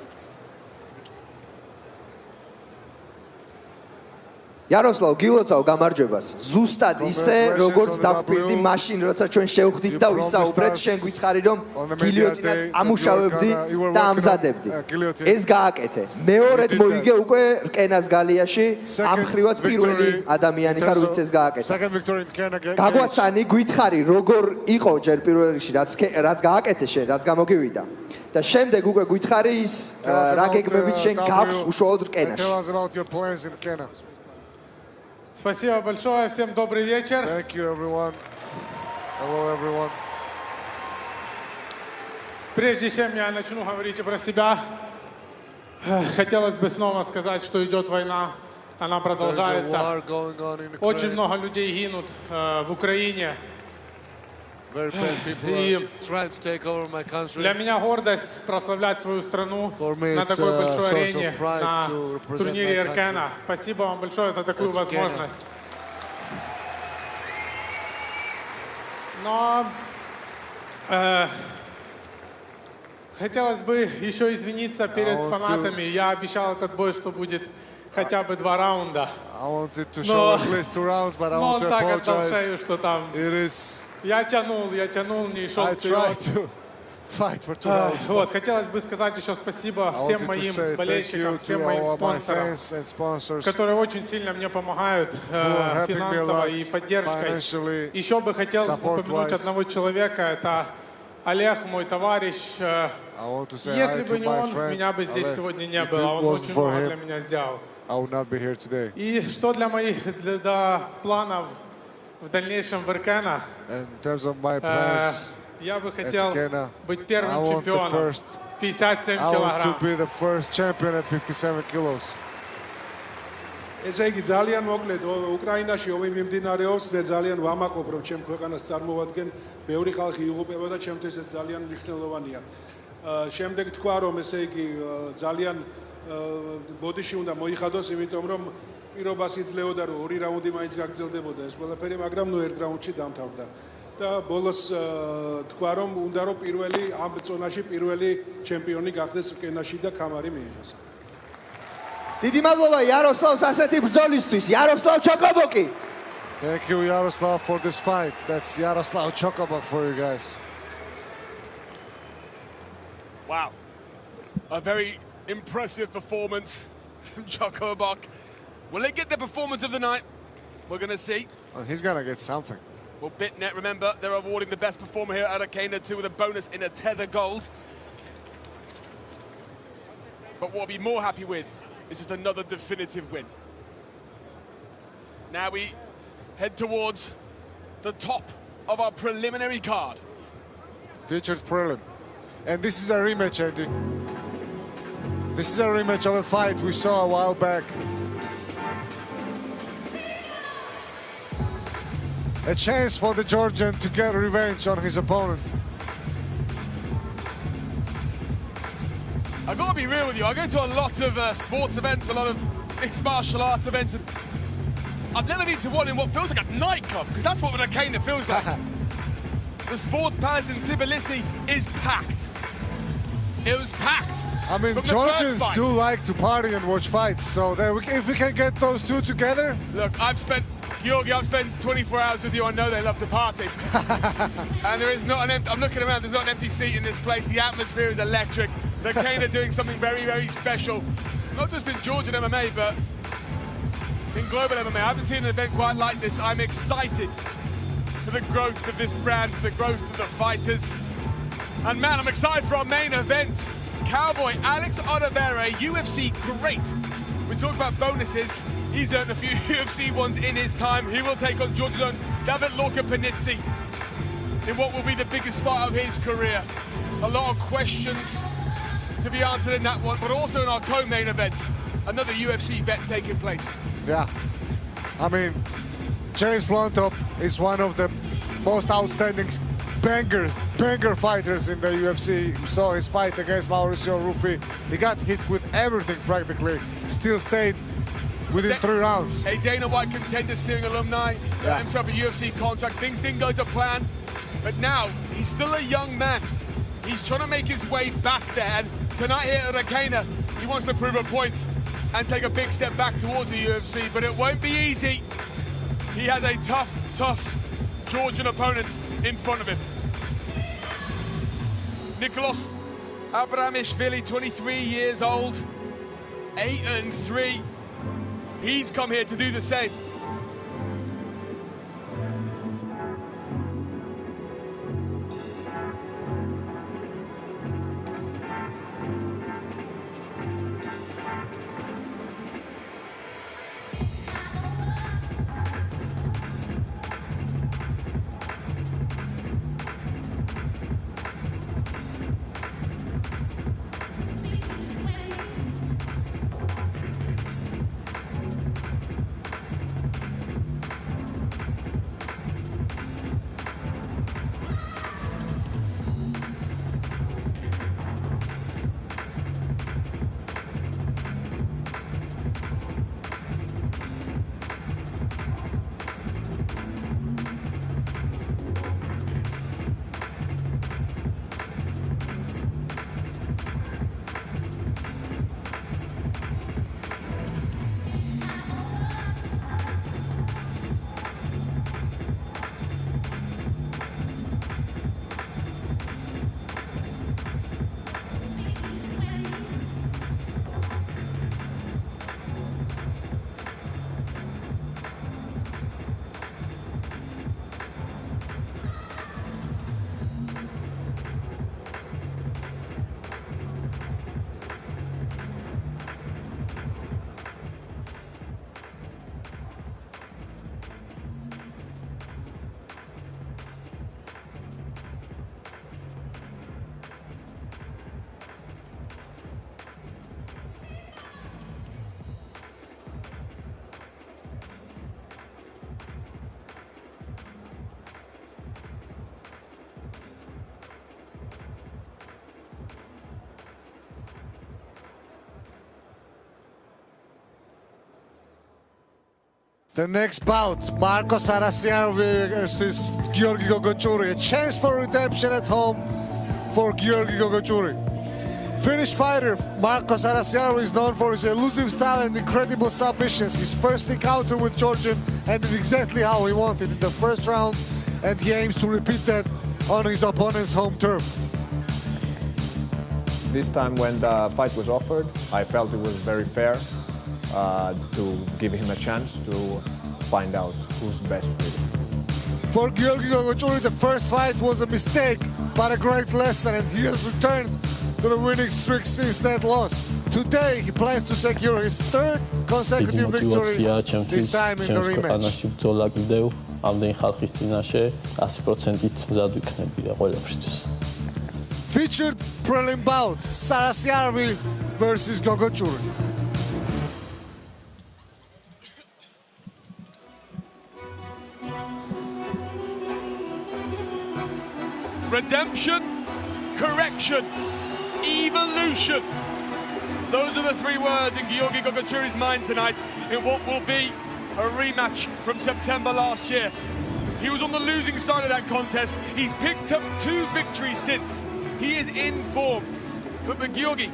Yaroslav, გილოცავ გამარჯვებას. ზუსტად ისე, როგორც დაგვპირდი მაშინ, როცა ჩვენ შევხვდით და ვისაუბრეთ, შენ გვითხარი, რომ გილიოტინას ამუშავებდი და ამზადებდი. ეს გააკეთე. მეორედ მოიგე უკვე რკენას გალიაში, ამხრივად პირველი ადამიანი ხარ, ვინც ეს გააკეთა. გაგვაცანი, გვითხარი, როგორ იყო ჯერ პირველ რიგში, რაც გააკეთე შენ, რაც გამოგივიდა. და შემდეგ უკვე გვითხარი ის რა გეგმებით შენ გაქვს უშუალოდ რკენაში. Спасибо большое, всем добрый вечер. Thank you, everyone. Hello, everyone. Прежде чем я начну говорить про себя, хотелось бы снова сказать, что идет война, она продолжается. Очень много людей гинут в Украине. И для меня гордость прославлять свою страну на такой большой арене, на турнире Rkena. Спасибо вам большое за такую возможность. Но хотелось бы еще извиниться перед фанатами. Я обещал этот бой, что будет хотя бы 2 раунда. Но он так отдал шею, что там... Я тянул, не шел вперед. Вот, хотелось бы сказать еще спасибо всем моим болельщикам, всем моим спонсорам, которые очень сильно мне помогают финансово и поддержкой. Еще бы хотел упомянуть одного человека, это Олег, мой товарищ, если бы не он, меня бы здесь сегодня не было. Он очень много для меня сделал. И что для моих планов в дальнейшем в Rkena, я бы хотел быть первым чемпионом в 57 килограмм. ესე იგი ძალიან მოკლედ უკრაინაში ომი მიმდინარეობს და ძალიან ვამაყობ რომ ჩემ ქვეყანას წარმოვადგენ ბევრი ხალხი იღუპება და ჩემთვის ეს ძალიან მნიშვნელოვანია. შემდეგ თქვა რომ ესე იგი ძალიან ბოდიში უნდა მოიხადოს იმიტომ რომ პირობას იძლეოდა რომ ორი რაუნდი მაინც გაგრძელდებოდა ეს ყველაფერი მაგრამ ნუ ერთ რაუნდში დამთავრდა. და ბოლოს თქვა რომ უნდა რომ პირველი ამ ზონაში პირველი ჩემპიონი გახდეს Rkenaში და ქამარი მიიღოს. დიდი მადლობა იაროსლავს ასეთი ბრძოლისთვის. იაროსლავ ჩოკობოკი. Thank you Yaroslav for this fight. That's Yaroslav Chokobok for you guys. Wow. A very impressive performance from Chokobok. Will they get the performance of the night? We're going to see. Well, he's going to get something. Well, BitNet, remember, they're awarding the best performer here at Rkena too with a bonus in a tether gold. But what I'll be more happy with is just another definitive win. Now we head towards the top of our preliminary card. Featured prelim. And this is a rematch, Andy. This is a rematch of a fight we saw a while back. A chance for the Georgian to get revenge on his opponent. I've got to be real with you, I go to a lot of sports events, a lot of mixed martial arts events, and I've never been to one in what feels like a nightclub, because that's what Rkena feels like. The Sports Palace in Tbilisi is packed. It was packed. I mean, Georgians do like to party and watch fights, so if we can get those two together. Look, Georgi, I've spent 24 hours with you. I know they love to party. And there is not an empty, I'm looking around, there's not an empty seat in this place. The atmosphere is electric. Rkena doing something very, very special. Not just in Georgian MMA, but in global MMA. I haven't seen an event quite like this. I'm excited for the growth of this brand, for the growth of the fighters. And man, I'm excited for our main event. Cowboy Alex Oliveira, UFC great. We talk about bonuses. He's earned a few UFC ones in his time. He will take on Georgian own David Lorca-Panizzi in what will be the biggest fight of his career. A lot of questions to be answered in that one, but also in our co-main event, another UFC vet taking place. Yeah, I mean, James Lontop is one of the most outstanding banger fighters in the UFC. You saw his fight against Mauricio Ruffi. He got hit with everything practically, still stayed within 3 rounds. A Dana White Contender Series alumni, got himself a UFC contract. Things didn't go to plan, but now he's still a young man. He's trying to make his way back there, and tonight here at Rkena, he wants to prove a point and take a big step back towards the UFC, but it won't be easy. He has a tough Georgian opponent in front of him. Nicholas Abramishvili, 23 years old, 8-3. He's come here to do the same. The next bout, Marco Sarasiarvi versus Giorgi Gogochuri. A chance for redemption at home for Giorgi Gogochuri. Finnish fighter Marco Sarasiarvi is known for his elusive style and incredible submissions. His first encounter with Georgian ended exactly how he wanted in the first round, and he aims to repeat that on his opponent's home turf. This time when the fight was offered, I felt it was very fair to give him a chance to find out who's best really. For Giorgi Gogochuri, the first fight was a mistake, but a great lesson, and he has returned to the winning streak since that loss. Today, he plans to secure his third consecutive victory, this time in the rematch. Featured prelim bout, Sarasiarvi versus Gogochuri. Redemption, correction, evolution. Those are the three words in Giorgi Gogochuri's mind tonight in what will be a rematch from September last year. He was on the losing side of that contest. He's picked up 2 victories since. He is in form. But Giorgi,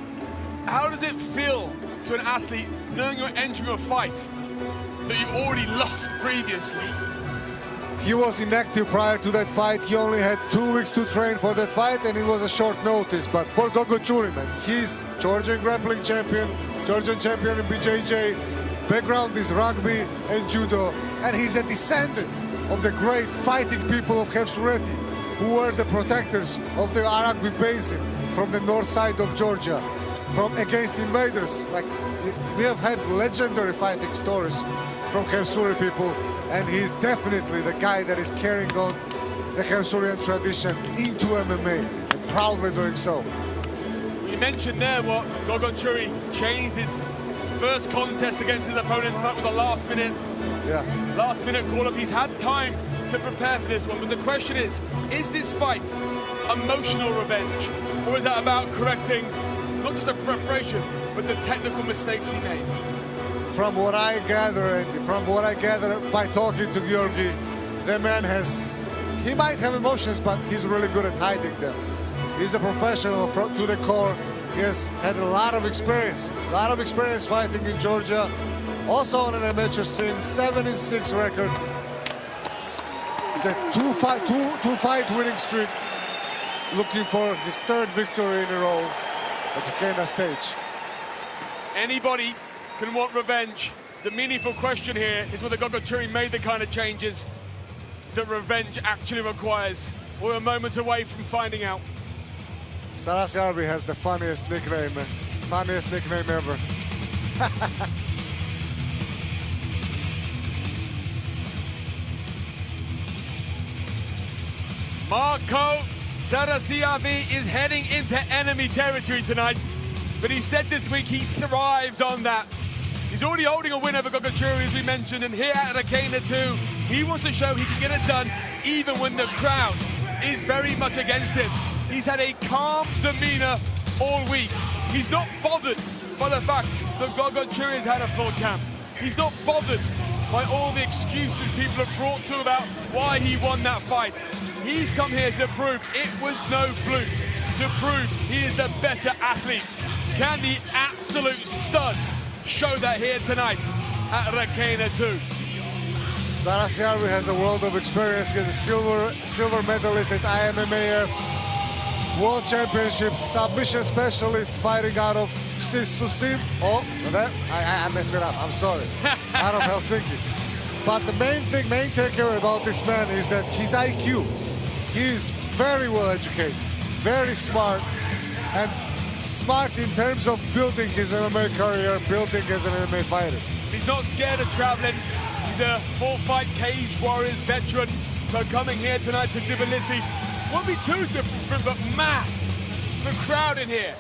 how does it feel to an athlete knowing you're entering a fight that you've already lost previously? He was inactive prior to that fight. He only had 2 weeks to train for that fight, and it was a short notice. But for Gogochuri, man, he's Georgian grappling champion, Georgian champion in BJJ. Background is rugby and judo, and he's a descendant of the great fighting people of Khevsureti, who were the protectors of the Aragvi Basin from the north side of Georgia, against invaders. Like, we have had legendary fighting stories from Khevsuri people, and he's definitely the guy that is carrying on the Khevsurian tradition into MMA, and proudly doing so. You mentioned there what Gogochuri changed his first contest against his opponent. That was a last-minute call-up. He's had time to prepare for this one, but the question is this fight emotional revenge, or is that about correcting not just the preparation, but the technical mistakes he made? From what I gather, by talking to Giorgi, the man he might have emotions, but he's really good at hiding them. He's a professional to the core. He has had a lot of experience fighting in Georgia. Also on an amateur scene, 7-6 record. He's a two-fight winning streak, looking for his third victory in a row at the Rkena stage. Anybody can want revenge. The meaningful question here is whether Gogochuri made the kind of changes that revenge actually requires. We're a moment away from finding out. Sarasiarvi has the funniest nickname ever. Marco Sarasiarvi is heading into enemy territory tonight, but he said this week he thrives on that. He's already holding a win over Gogochuri, as we mentioned, and here at Rkena too, he wants to show he can get it done even when the crowd is very much against him. He's had a calm demeanor all week. He's not bothered by the fact that Gogochuri has had a full camp. He's not bothered by all the excuses people have brought to about why he won that fight. He's come here to prove it was no fluke, to prove he is the better athlete. Can the absolute stud show that here tonight at Rkena 2? Sarasiarvi has a world of experience. He's a silver medalist at IMMAF World Championships, submission specialist fighting out of Susim. I messed it up, I'm sorry. Out of Helsinki. But the main takeaway about this man is that his IQ. He's very well educated, very smart, and smart in terms of building his MMA career, building as an MMA fighter. He's not scared of traveling. He's a full-fight Cage Warriors veteran. So coming here tonight to Tbilisi won't be too different, but man, the crowd in here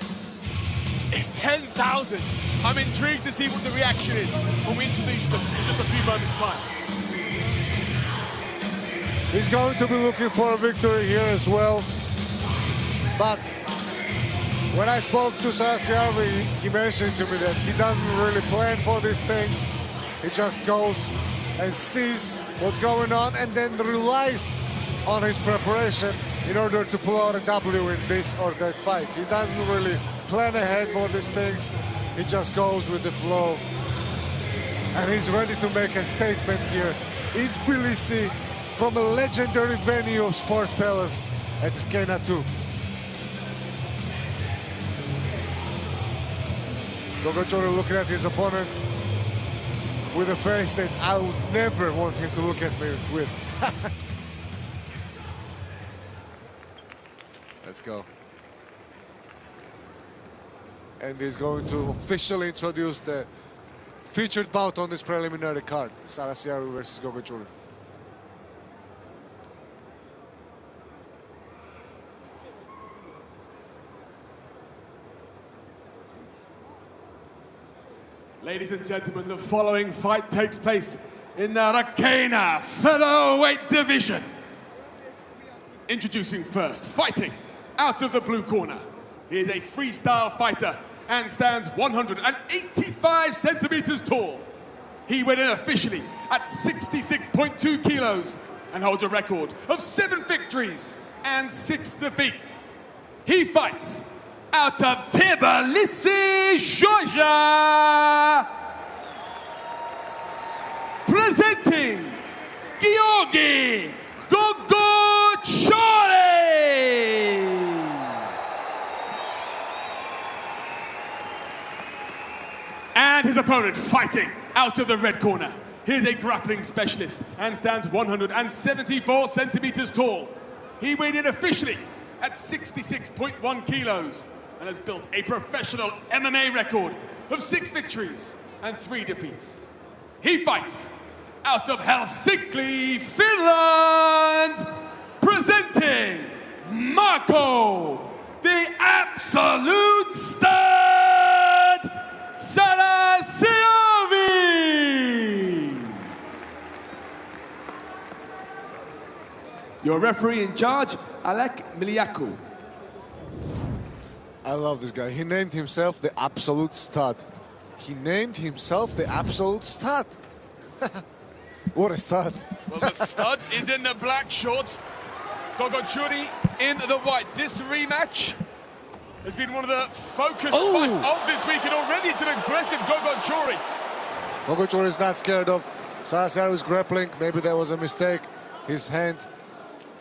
is 10,000. I'm intrigued to see what the reaction is when we introduce them in just a few moments' time. He's going to be looking for a victory here as well. But when I spoke to Sarasiarvi, he mentioned to me that he doesn't really plan for these things. He just goes and sees what's going on and then relies on his preparation in order to pull out a W in this or that fight. He doesn't really plan ahead for these things. He just goes with the flow. And he's ready to make a statement here in Tbilisi from a legendary venue of Sports Palace at Rkena 2. Gogochori looking at his opponent with a face that I would never want him to look at me with. Let's go. And he's going to officially introduce the featured bout on this preliminary card, Sarasiaru versus Gogochori. Ladies and gentlemen, the following fight takes place in the Rkena featherweight division. Introducing first, fighting out of the blue corner. He is a freestyle fighter and stands 185 centimeters tall. He weighed in officially at 66.2 kilos and holds a record of 7 victories and 6 defeats. He fights out of Tbilisi, Georgia, presenting Georgian and his opponent fighting out of the red corner. He is a grappling specialist and stands 174 centimeters tall. He weighed in officially at 66.1 kilos and has built a professional MMA record of 6 victories and 3 defeats. He fights out of Helsinki, Finland, presenting Marco, the absolute stud, Sarasiavi. Your referee in charge, Alek Miliaku. I love this guy. He named himself the absolute stud. He named himself the absolute stud. What a stud. Well, the stud is in the black shorts. Gogochuri in the white. This rematch has been one of the focus fights of this weekend already. It's an aggressive Gogochuri. Gogochuri is not scared of Sarasiaru's grappling. Maybe that was a mistake. His hand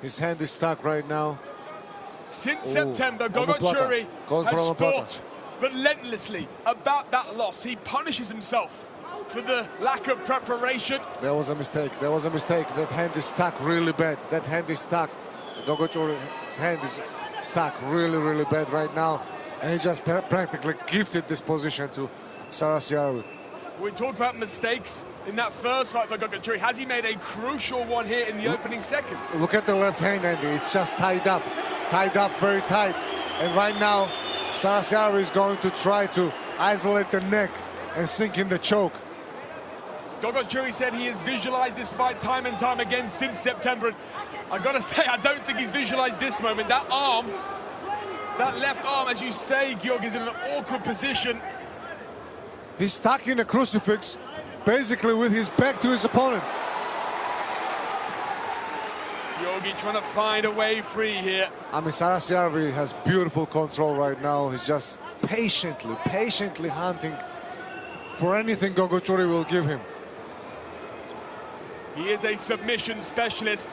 is stuck right now. Since September, Gogochuri has fought relentlessly about that loss. He punishes himself for the lack of preparation. There was a mistake. There was a mistake. That hand is stuck really bad. That hand is stuck. Gogochuri's hand is stuck really, really bad right now. And he just practically gifted this position to Sarasiaru. We talk about mistakes in that first fight for Gogochuri. Has he made a crucial one here in the opening seconds? Look at the left hand, Andy. It's just tied up very tight. And right now, Sarasiaru is going to try to isolate the neck and sink in the choke. Gogochuri said he has visualized this fight time and time again since September. I gotta say, I don't think he's visualized this moment. That arm, that left arm, as you say, Georg, is in an awkward position. He's stuck in a crucifix, basically with his back to his opponent. Georgi trying to find a way free here. I mean, Sarasiaru has beautiful control right now. He's just patiently hunting for anything Gogochuri will give him. He is a submission specialist,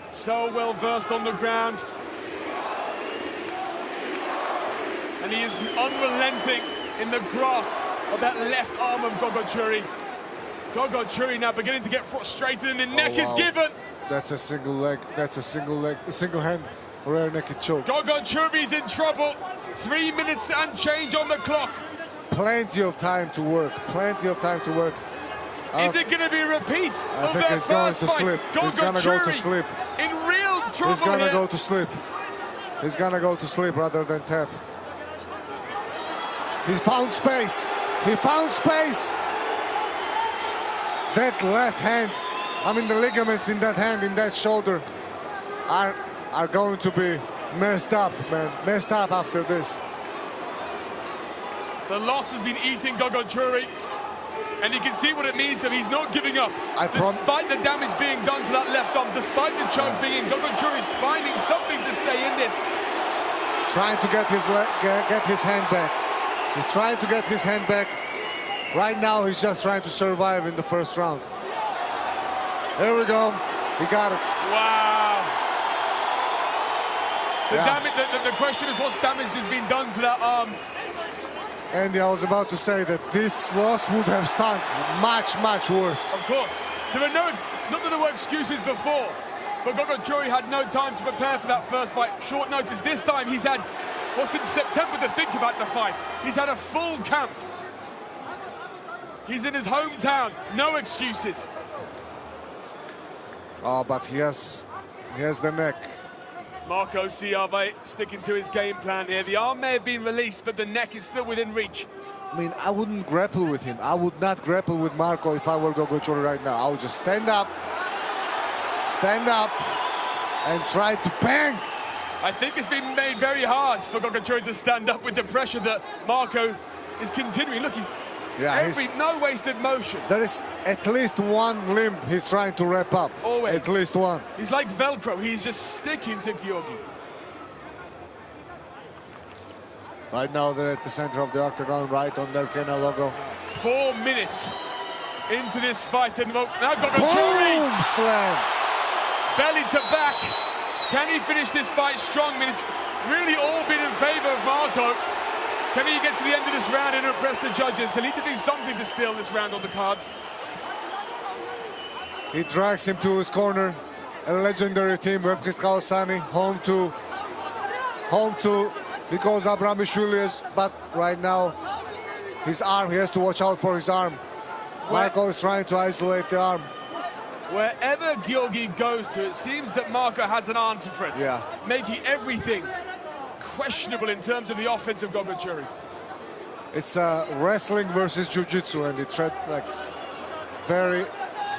so well versed on the ground. And he is unrelenting in the grasp of that left arm of Gogochuri. Gogochuri now beginning to get frustrated and the neck is given. That's a single leg, a single hand rear naked choke. Gogochuri's in trouble. 3 minutes and change on the clock. Plenty of time to work, Is it going to be a repeat of their he's going first to fight? slip. He's going to go to sleep. In real trouble He's going to here. go to sleep. He's going to go to sleep rather than tap. He found space. He found space. That left hand, I mean the ligaments in that hand, in that shoulder are going to be messed up, man. Messed up after this. The loss has been eating Gogochuri. And you can see what it means to him. He's not giving up. Despite the damage being done to that left arm, despite the choke being in, Gogochuri is finding something to stay in this. He's trying to get his hand back. He's trying to get his hand back. Right now, he's just trying to survive in the first round. There we go. He got it. Wow. The question is, what's damage has been done to that arm? Andy, I was about to say that this loss would have stunk much, much worse. Of course. There were not that there were excuses before, but Gogochuri had no time to prepare for that first fight. Short notice. This time he's had, well, since September to think about the fight. He's had a full camp. He's in his hometown. No excuses. Oh, but he has the neck. Marco Ciave sticking to his game plan here. The arm may have been released, but the neck is still within reach. I mean, I wouldn't grapple with him. I would not grapple with Marco if I were Gogochuri right now. I would just stand up, and try to bang. I think it's been made very hard for Gogochuri to stand up with the pressure that Marco is continuing. Look, no wasted motion. There is at least one limb he's trying to wrap up. Always. At least one. He's like Velcro. He's just sticking to Georgi. Right now they're at the center of the octagon, right on their Rkena logo. 4 minutes into this fight, and now Gogochuri. Boom! Slam. Belly to back. Can he finish this fight strong? I mean, it's really all been in favor of Marco. Can he get to the end of this round and impress the judges? He'll need to do something to steal this round on the cards. He drags him to his corner. A legendary team, Webkist home to Nikos Abramishvili, but right now his arm, he has to watch out for his arm. Marco is trying to isolate the arm. Wherever Georgi goes to, it seems that Marco has an answer for it. Yeah. Making everything questionable in terms of the offense of Gogochuri. It's wrestling versus jiu-jitsu, and it's like very,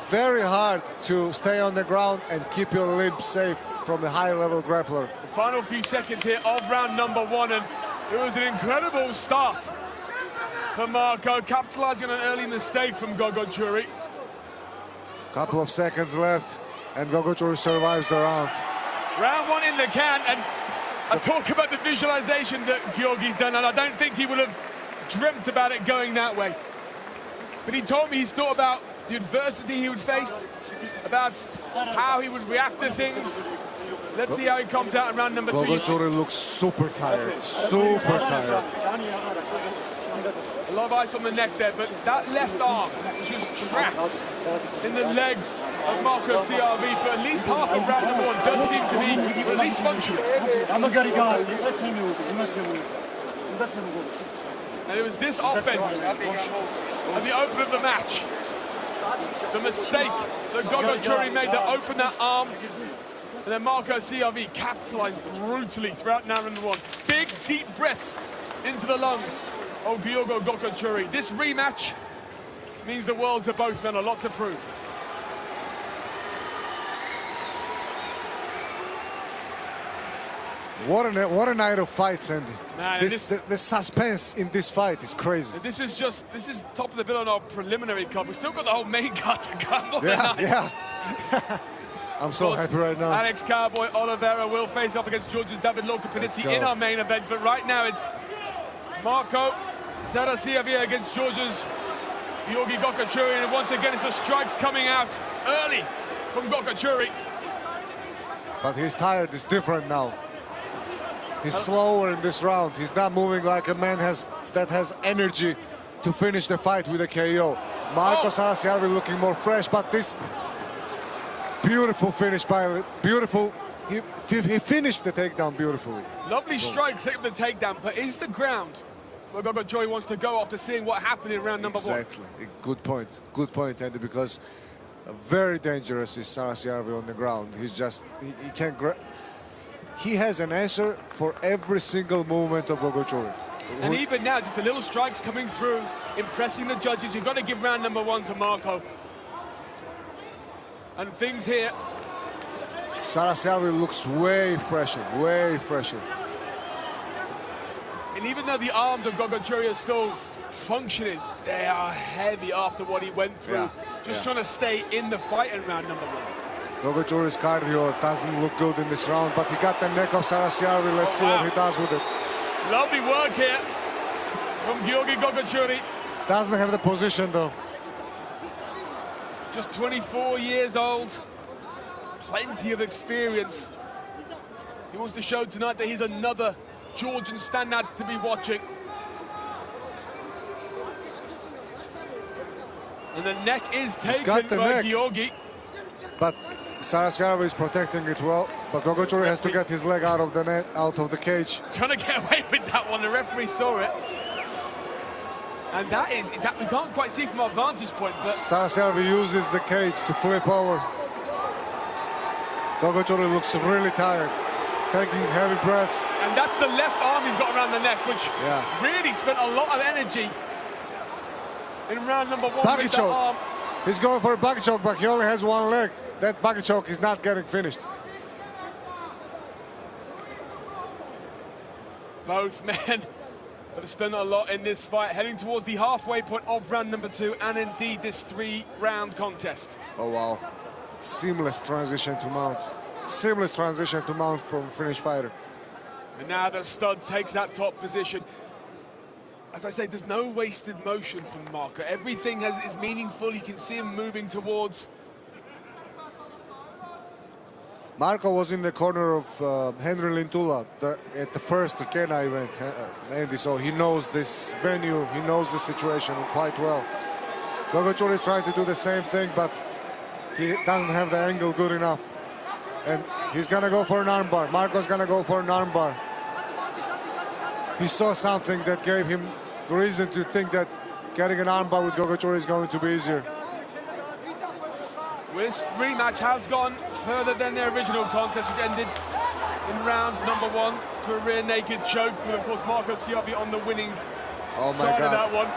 very hard to stay on the ground and keep your limbs safe from a high-level grappler. The final few seconds here of round number 1, and it was an incredible start for Marco, capitalizing on an early mistake from Gogochuri. Couple of seconds left, and Gogochuri survives the round. Round 1 in the can, and I talk about the visualization that Georgi's done, and I don't think he would have dreamt about it going that way. But he told me he's thought about the adversity he would face, about how he would react to things. Let's see how he comes out in round number 2. Gogochuri looks super tired, super tired. A lot of ice on the neck there, but that left arm just trapped in the legs of Marco Ciave for at least half of round number 1 does seem to be at least functional. And it was this offense at the open of the match, the mistake that Gogochuri made that opened that arm, and then Marco Ciave capitalized brutally throughout round number 1. Big, deep breaths into the lungs of Giorgio Gogochuri. This rematch means the world to both men, a lot to prove. What a night of fights, Andy. Man, the suspense in this fight is crazy. This is top of the bill on our preliminary card. We've still got the whole main card to come. Yeah. I'm so happy right now. Alex Cowboy Oliveira will face off against Georgia's David Lopez in our main event, but right now it's Marco Ciave against Georgia's Georgi Gogochuri, and once again it's the strikes coming out early from Gogochuri. But he's tired, it's different now. He's slower in this round. He's not moving like a man that has energy to finish the fight with a KO. Marco Ciave looking more fresh, but this beautiful finish by he finished the takedown beautifully. Lovely strike, second the takedown, but is the ground where Gogochuri wants to go after seeing what happened in round number 1? Exactly. Good point, Andy, because very dangerous is Ciave on the ground. He's just, he can't he has an answer for every single movement of Gogochuri. And even now, just the little strikes coming through, impressing the judges. You've got to give round number 1 to Marco. And things here. Ciave looks way fresher, way fresher. And even though the arms of Gogochuri are still functioning. They are heavy after what he went through. Just trying to stay in the fight in round number 1. Gogachuri's cardio doesn't look good in this round, but he got the neck of Sarasiarvi. Let's see what he does with it. Lovely work here from Georgi Gogachuri. Doesn't have the position though. Just 24 years old, plenty of experience. He wants to show tonight that he's another Georgian standout to be watching. And the neck is taken by Georgi. But Sarasiarvi is protecting it well. But Gogachuri has to get his leg out of the net, out of the cage. Trying to get away with that one. The referee saw it. And that is that we can't quite see from our vantage point, but Sarasiarvi uses the cage to flip over. Gogachuri looks really tired, taking heavy breaths. And that's the left arm he's got around the neck, which really spent a lot of energy in round number 1 Bucket with that choke. arm. He's going for a bucket choke, but he only has one leg. That bucket choke is not getting finished. Both men have spent a lot in this fight, heading towards the halfway point of round number 2, and indeed this 3-round contest. Oh wow, seamless transition to mount. Seamless transition to mount from Finnish fighter. And now the stud takes that top position. As I say, there's no wasted motion from Marco. Everything is meaningful. You can see him moving towards. Marco was in the corner of Henry Lintula at the first Rkena event, Andy, so he knows this venue, he knows the situation quite well. Gogachuri is trying to do the same thing, but he doesn't have the angle good enough. And he's gonna go for an armbar. Marco's gonna go for an armbar. He saw something that gave him the reason to think that getting an armbar with Gogachuri is going to be easier. This rematch has gone further than the original contest, which ended in round number 1 to a rear naked choke, with of course Marco Schiavi on the winning side of that one.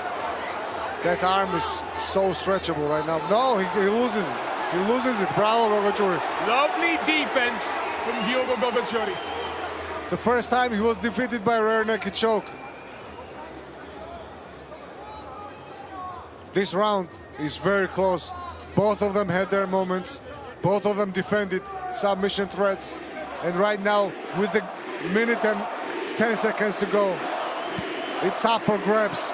That arm is so stretchable right now. No, he loses it. He loses it. Bravo, Gogachuri. Lovely defense from Georgi Gogachuri. The first time he was defeated by a rear naked choke. This round is very close. Both of them had their moments. Both of them defended submission threats. And right now, with the minute and 10 seconds to go, it's up for grabs.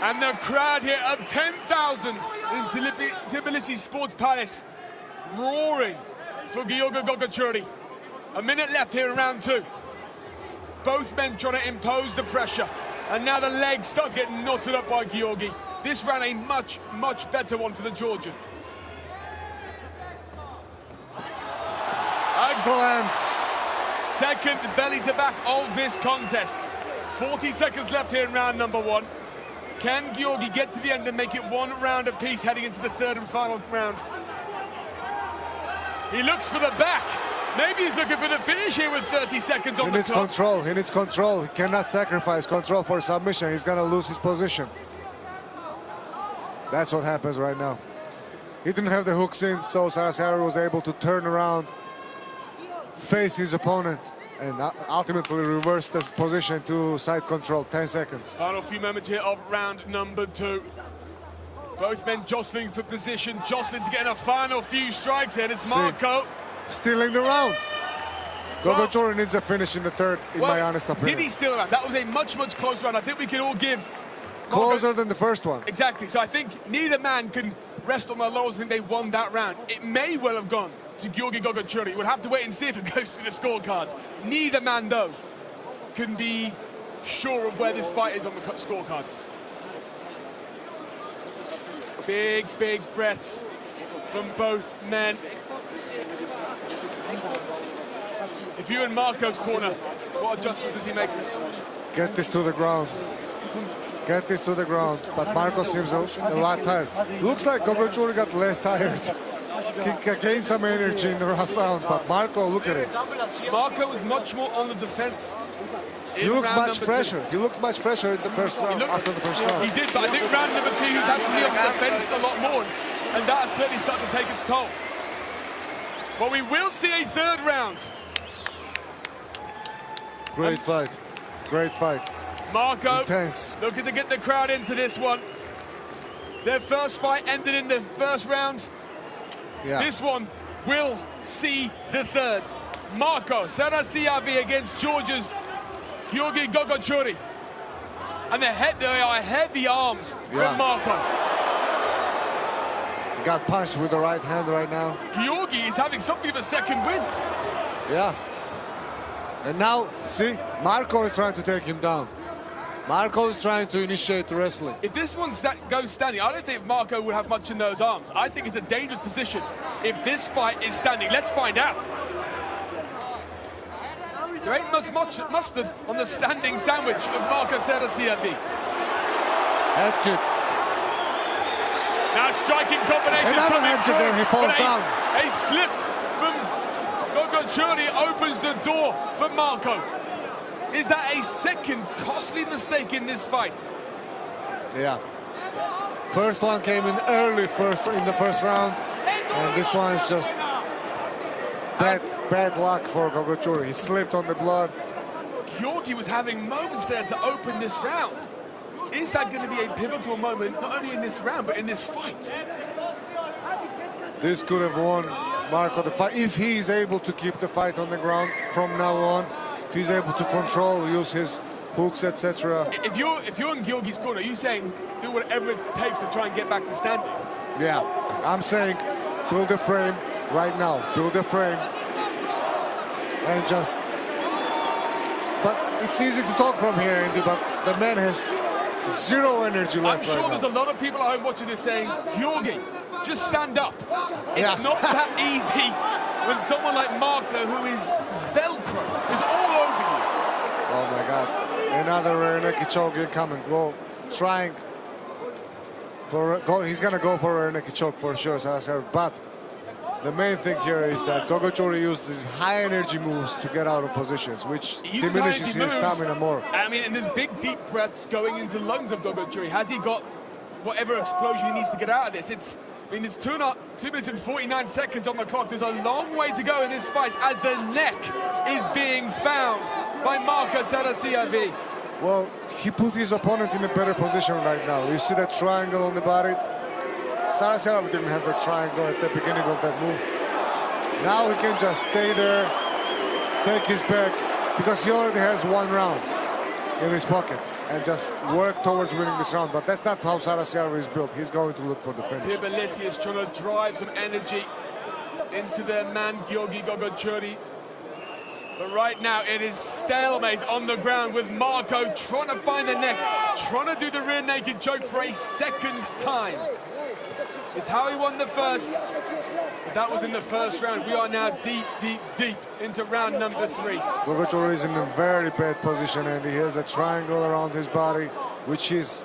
And the crowd here of 10,000 in Tbilisi Sports Palace, roaring for Georgi Gogachuri. A minute left here in round 2. Both men trying to impose the pressure. And now the legs start to get knotted up by Georgi. This round a much, much better one for the Georgian. Slammed. Second belly to back of this contest. 40 seconds left here in round number 1. Can Georgi get to the end and make it 1 round apiece heading into the 3rd and final round? He looks for the back. Maybe he's looking for the finish here with 30 seconds on the clock. He needs control. He needs control. He cannot sacrifice control for submission. He's going to lose his position. That's what happens right now. He didn't have the hooks in, so Sarasiarvi was able to turn around, face his opponent, and ultimately reverse the position to side control. 10 seconds. Final few moments here of round number 2. Both men jostling for position. Jocelyn's getting a final few strikes here. It's Marco stealing the round. Gogachuri needs a finish in the 3rd, in my honest opinion. Did he steal the round? That was a much, much closer round. I think we can all give closer than the first one. Exactly. So I think neither man can rest on their laurels and think they won that round. It may well have gone to Georgi Gogachuri. We'll have to wait and see if it goes to the scorecards. Neither man, though, can be sure of where this fight is on the scorecards. Big, big breaths from both men. If you're in Marco's corner, what adjustments does he make? Get this to the ground. Get this to the ground. But Marco seems a lot tired. Looks like Gogachuri got less tired. He gained some energy in the last round, but Marco, look at it. Marco was much more on the defense. He looked much fresher. He looked much fresher in the first round, after the first round. He did, but I think round number 2, he was actually on the defense a lot more, and that has certainly started to take its toll. But we will see a 3rd round. Great fight. Great fight. Marco, intense. Looking to get the crowd into this one. Their first fight ended in the first round. Yeah. This one will see the third. Marco Sarasiavi against Georgia's Georgi Gogochuri. And they are heavy arms from Marco. He got punched with the right hand right now. Georgi is having something of a second wind. Yeah. And now, see, Marco is trying to take him down. Marco is trying to initiate the wrestling. If this one goes standing, I don't think Marco would have much in those arms. I think it's a dangerous position if this fight is standing. Let's find out. There ain't much mustard on the standing sandwich of Marco Sarasiavi. Head kick. Now striking combination. Another head kick there, he falls down. A slip from Gogochuri opens the door for Marco. Is that a second costly mistake in this fight? Yeah. First one came in early in the first round, and this one is just bad luck for Gogochuri. He slipped on the blood. Georgi was having moments there to open this round. Is that going to be a pivotal moment, not only in this round, but in this fight? This could have won Marco the fight if he is able to keep the fight on the ground from now on. If he's able to control, use his hooks, etc. If you're in Georgi's corner, you're saying do whatever it takes to try and get back to standing. Yeah, I'm saying build a frame right now. Build a frame and just. But it's easy to talk from here, Andy. But the man has zero energy left. I'm sure right there's now. a lot of people at home watching this saying, Georgi, just stand up. It's Yeah. not that easy when someone like Marco, who is Velcro, is all over you. Oh my God! Another rear naked choke incoming. Trying for he's gonna go for a rear naked choke for sure. But the main thing here is that Gogochuri uses high energy moves to get out of positions, which diminishes his stamina more. I mean, and there's big deep breaths going into lungs of Gogochuri. Has he got whatever explosion he needs to get out of this? It's 2 minutes and 49 seconds on the clock. There's a long way to go in this fight as the neck is being found by Marco Sarasiavi. Well, he put his opponent in a better position right now. You see that triangle on the body? Sarasiavi didn't have the triangle at the beginning of that move. Now he can just stay there, take his back, because he already has one round in his pocket, and just work towards winning this round. But that's not how Sarasiavi is built. He's going to look for the finish. Tbilisi is trying to drive some energy into their man, Georgi Gogochuri. But right now, it is stalemate on the ground with Marco trying to find the neck, trying to do the rear naked choke for a second time. It's how he won the first, but that was in the first round. We are now deep into round number 3. Gogochuri is in a very bad position, and he has a triangle around his body, which he's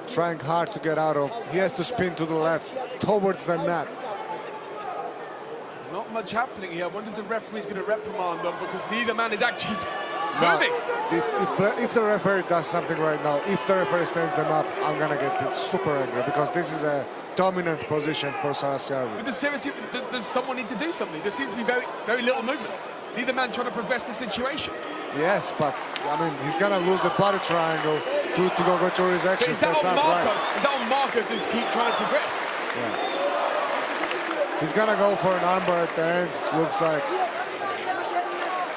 trying hard to get out of. He has to spin to the left, towards the mat. Not much happening here. I wonder if the referee's going to reprimand them, because neither man is actually moving. If the referee does something right now, if the referee stands them up, I'm going to get super angry, because this is a dominant position for Sarasiavi. But does someone need to do something? There seems to be very little movement. Neither man trying to progress the situation. Yes, but I mean, he's going to lose the body triangle due to Gogochuri's actions. That's not right. Is that on Marco to keep trying to progress? Yeah. He's gonna go for an armbar at the end, looks like.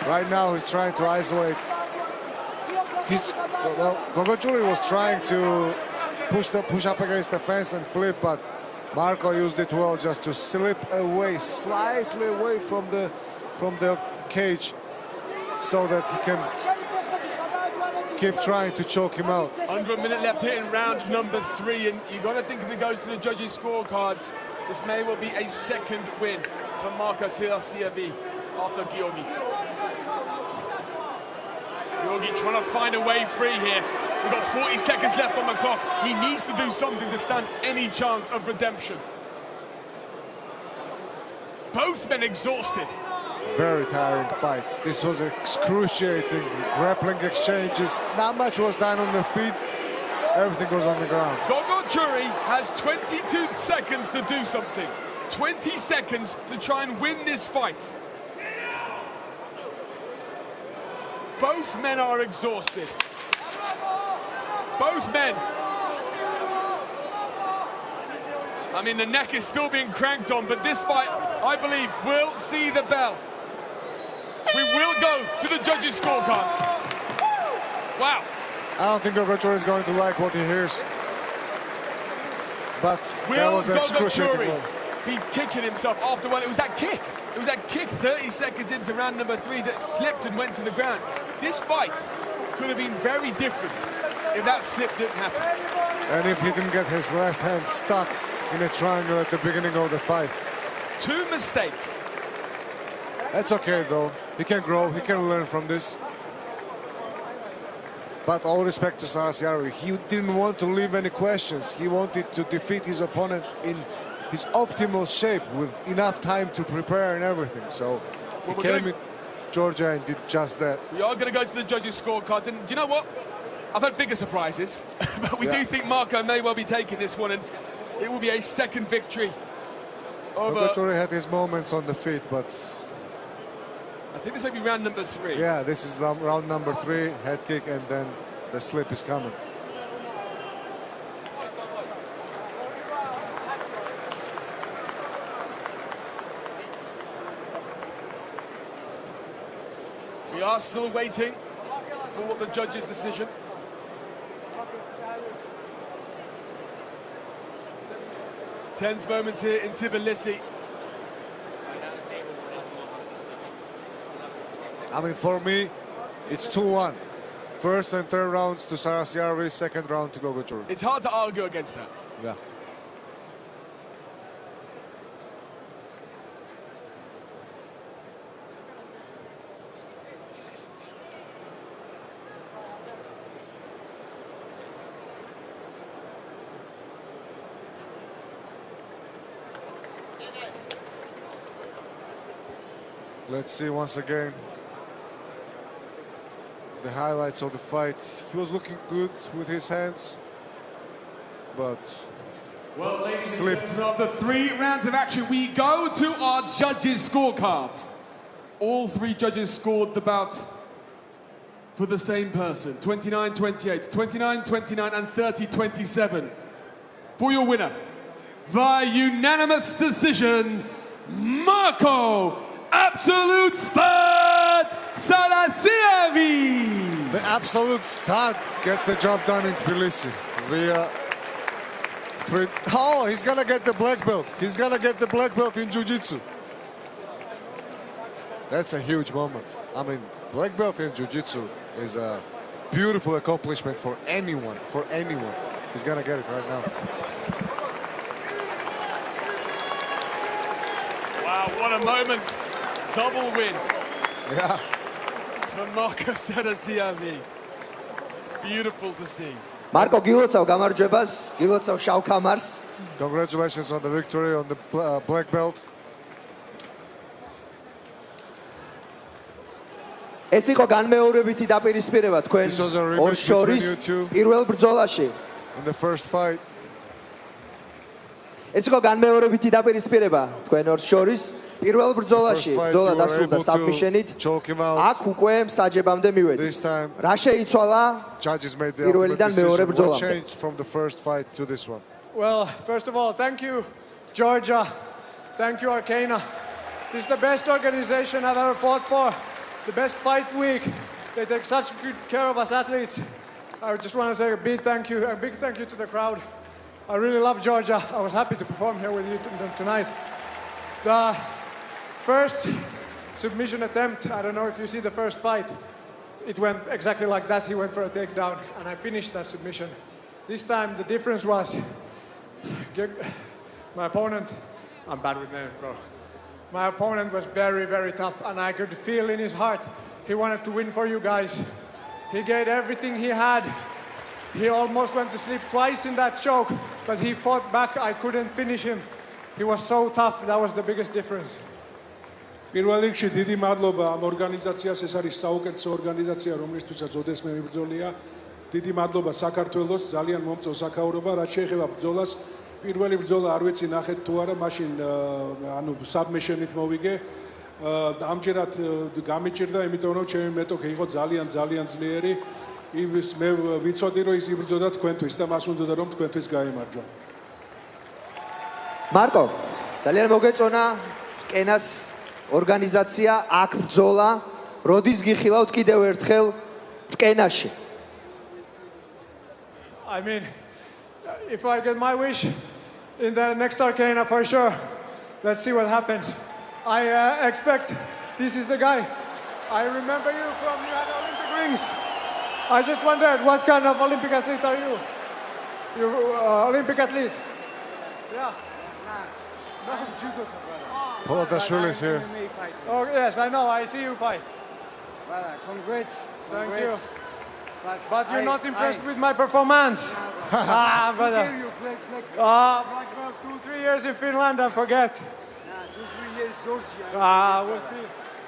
Right now he's trying to isolate. Gogochuri was trying to push up against the fence and flip, but Marco used it well just to slip away, slightly away from the cage, so that he can keep trying to choke him out. Under a minute left here in round number 3, and you got to think if it goes to the judges' scorecards, this may well be a second win for Marco Sarasiavi after Georgi. Georgi trying to find a way free here. We've got 40 seconds left on the clock. He needs to do something to stand any chance of redemption. Both men exhausted. Very tiring fight. This was excruciating. Grappling exchanges. Not much was done on the feet. Everything goes on the ground. Gogochuri has 22 seconds to do something. 20 seconds to try and win this fight. Both men are exhausted. both men. I mean, the neck is still being cranked on, but this fight, I believe, will see the bell. We will go to the judges' scorecards. Wow. I don't think Gogochuri is going to like what he hears. But that was an excruciating one. Be kicking himself after one. It was that kick. It was that kick 30 seconds into round number 3 that slipped and went to the ground. This fight could have been very different if that slip didn't happen. And if he didn't get his left hand stuck in a triangle at the beginning of the fight. 2 mistakes. That's okay though. He can grow, he can learn from this. But all respect to Sarasiari, he didn't want to leave any questions. He wanted to defeat his opponent in his optimal shape with enough time to prepare and everything. So he came in Georgia and did just that. We are going to go to the judges' scorecards. And do you know what? I've had bigger surprises. But we do think Marco may well be taking this one. And it will be a second victory over... Gogochuri had his moments on the feet, but... I think this may be round number 3. Yeah, this is round number 3, head kick, and then the slip is coming. We are still waiting for the judges' decision. Tense moments here in Tbilisi. I mean, for me, it's 2-1. First and third rounds to Sarasiari, second round to Gogochuri. It's hard to argue against that. Yeah. Let's see once again the highlights of the fight. He was looking good with his hands, but well, ladies slipped. And gentlemen, after 3 rounds of action, we go to our judges' scorecards. All 3 judges scored the bout for the same person. 29-28, 29-29, and 30-27. For your winner, via unanimous decision, Marco Absolute Stud Sarasiari. The absolute stud gets the job done in Tbilisi. Oh, he's gonna get the black belt. He's gonna get the black belt in Jiu-Jitsu. That's a huge moment. I mean, black belt in Jiu-Jitsu is a beautiful accomplishment for anyone. He's gonna get it right now. Wow, what a moment. Double win. Yeah. For Marco Sarasiari. Beautiful to see. Marco, გილოცავ გამარჯვებას, გილოცავ შავ ქამარს. Congratulations on the victory on the black belt. ეს იყო განმეორებითი დაპირისპირება თქვენ ორ შორის პირველ ბრძოლაში. In the first fight. ეს იყო განმეორებითი დაპირისპირება თქვენ ორ შორის პირველ ბრძოლაში. ბრძოლა დასრულდა საბმიშენით. აქ უკვე მსაჯებამდე მივედით. რა შეიცვალა? პირველიდან მეორე ბრძოლამდე. From the first fight to this one. Well, first of all, thank you, Georgia. Thank you, Rkena. This is the best organization I've ever fought for. The best fight week. They take such good care of us athletes. I just want to say a big thank you to the crowd. I really love Georgia. I was happy to perform here with you tonight. The first submission attempt, I don't know if you see the first fight, it went exactly like that. He went for a takedown and I finished that submission. This time the difference was my opponent, I'm bad with names, bro. My opponent was very, very tough and I could feel in his heart he wanted to win for you guys. He gave everything he had. He almost went to sleep twice in that choke, but he fought back. I couldn't finish him. He was so tough. That was the biggest difference. პირველ რიგში დიდი მადლობა ამ ორგანიზაციას, ეს არის საუკეთესო ორგანიზაცია, რომლისთვისაც ოდესმე მიბრძოლია. დიდი მადლობა საქართველოს, ძალიან მომწო საქაურობა, რაც შეეხება ბრძოლას. პირველი ბრძოლა არ ვიცი ნახეთ თუ არა, მაშინ ანუ საბმიშენით მოვიგე. ამჯერად გამიჭირდა, იმიტომ რომ ჩემი მეტოქე იყო ძალიან ძლიერი. იმის მე ვიცოდი რომ ის იბრძოდა თქვენთვის და მას უნდოდა რომ თქვენთვის გაიმარჯვა. მარკო, ძალიან მოგეწონა კენას ორგანიზაცია, აქ ბრძოლა, როდის გიხილავთ კიდევ ერთხელ კენაში. I mean, if I get my wish in the next Rkena for sure, let's see what happens. I expect this is the guy. I remember you from you had Olympic rings. I just wondered what kind of Olympic athlete are you? You Olympic athlete? Yeah. I'm judoka, brother. Polatashvili is here. MMA fighter. Oh yes, I know. I see you fight. Brother, congrats. Thank Congrats. you. But you're not impressed with my performance. Brother. Who gave you black Black belt 2-3 years in Finland and forget. Nah, 2-3 years Georgian. We'll see.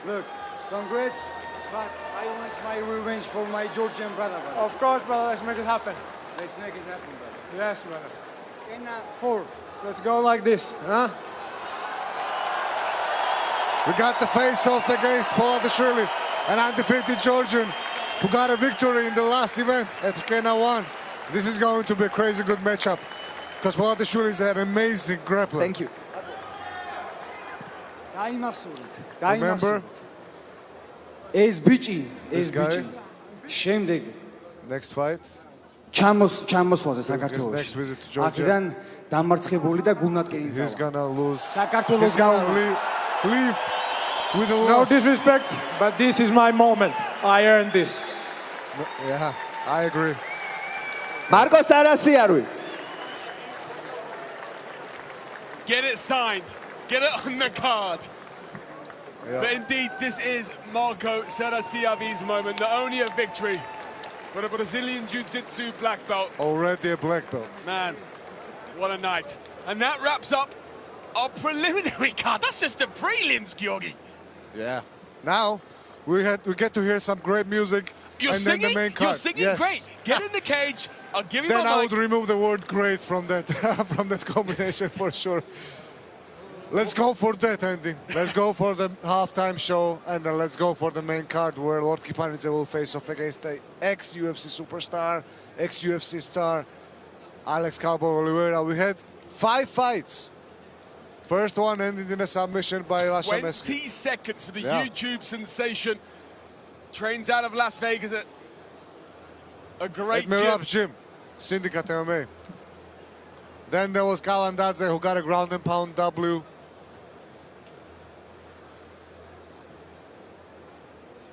Look, congrats, but I want my revenge for my Georgian brother. Of course, brother. Let's make it happen. Let's make it happen, brother. Yes, brother. Kena 4. Let's go like this, huh? We got the face-off against Polatashvili, an undefeated Georgian who got a victory in the last event at Rkena 1. This is going to be a crazy good matchup because Polatashvili is an amazing grappler. Thank you. Remember? ეს ბიჭი, This ეს guy. ბიჭი. შემდეგ Next fight. ჩამოსვლაზე His next საქართველოში. visit to Georgia. აქედან დამარცხებული და გულნატკენი He's წავა. gonna lose. საქართველოს He's gonna გაუმა. leave with a No loss. disrespect, but this is my moment. I earned this. Yeah, I agree. მარკო სარასიარვი. Get it signed. Get it on the card. Yeah. But indeed, this is Marco Sarasiavi's moment. Not only a victory, but a Brazilian Jiu-Jitsu black belt. Already a black belt. Man, what a night. And that wraps up our preliminary card. That's just the prelims, Georgi. Yeah. Now we get to hear some great music. You're and singing? then the main card. You're singing Yes. great. Get in the cage. I'll give you Then my I mic. would remove the word "great" from that from that combination for sure. Let's go for that ending. Let's go for the halftime show, and then let's go for the main card where Lord Kipanidze will face off against the ex-UFC superstar, ex-UFC star, Alex Cowboy Oliveira. We had 5 fights. First one ended in a submission by Rasha 20 Meski. seconds for the Yeah. YouTube sensation. Trains out of Las Vegas at a great At Mirab's gym. gym, Syndicate MMA. Then there was Kalandadze who got a ground and pound W.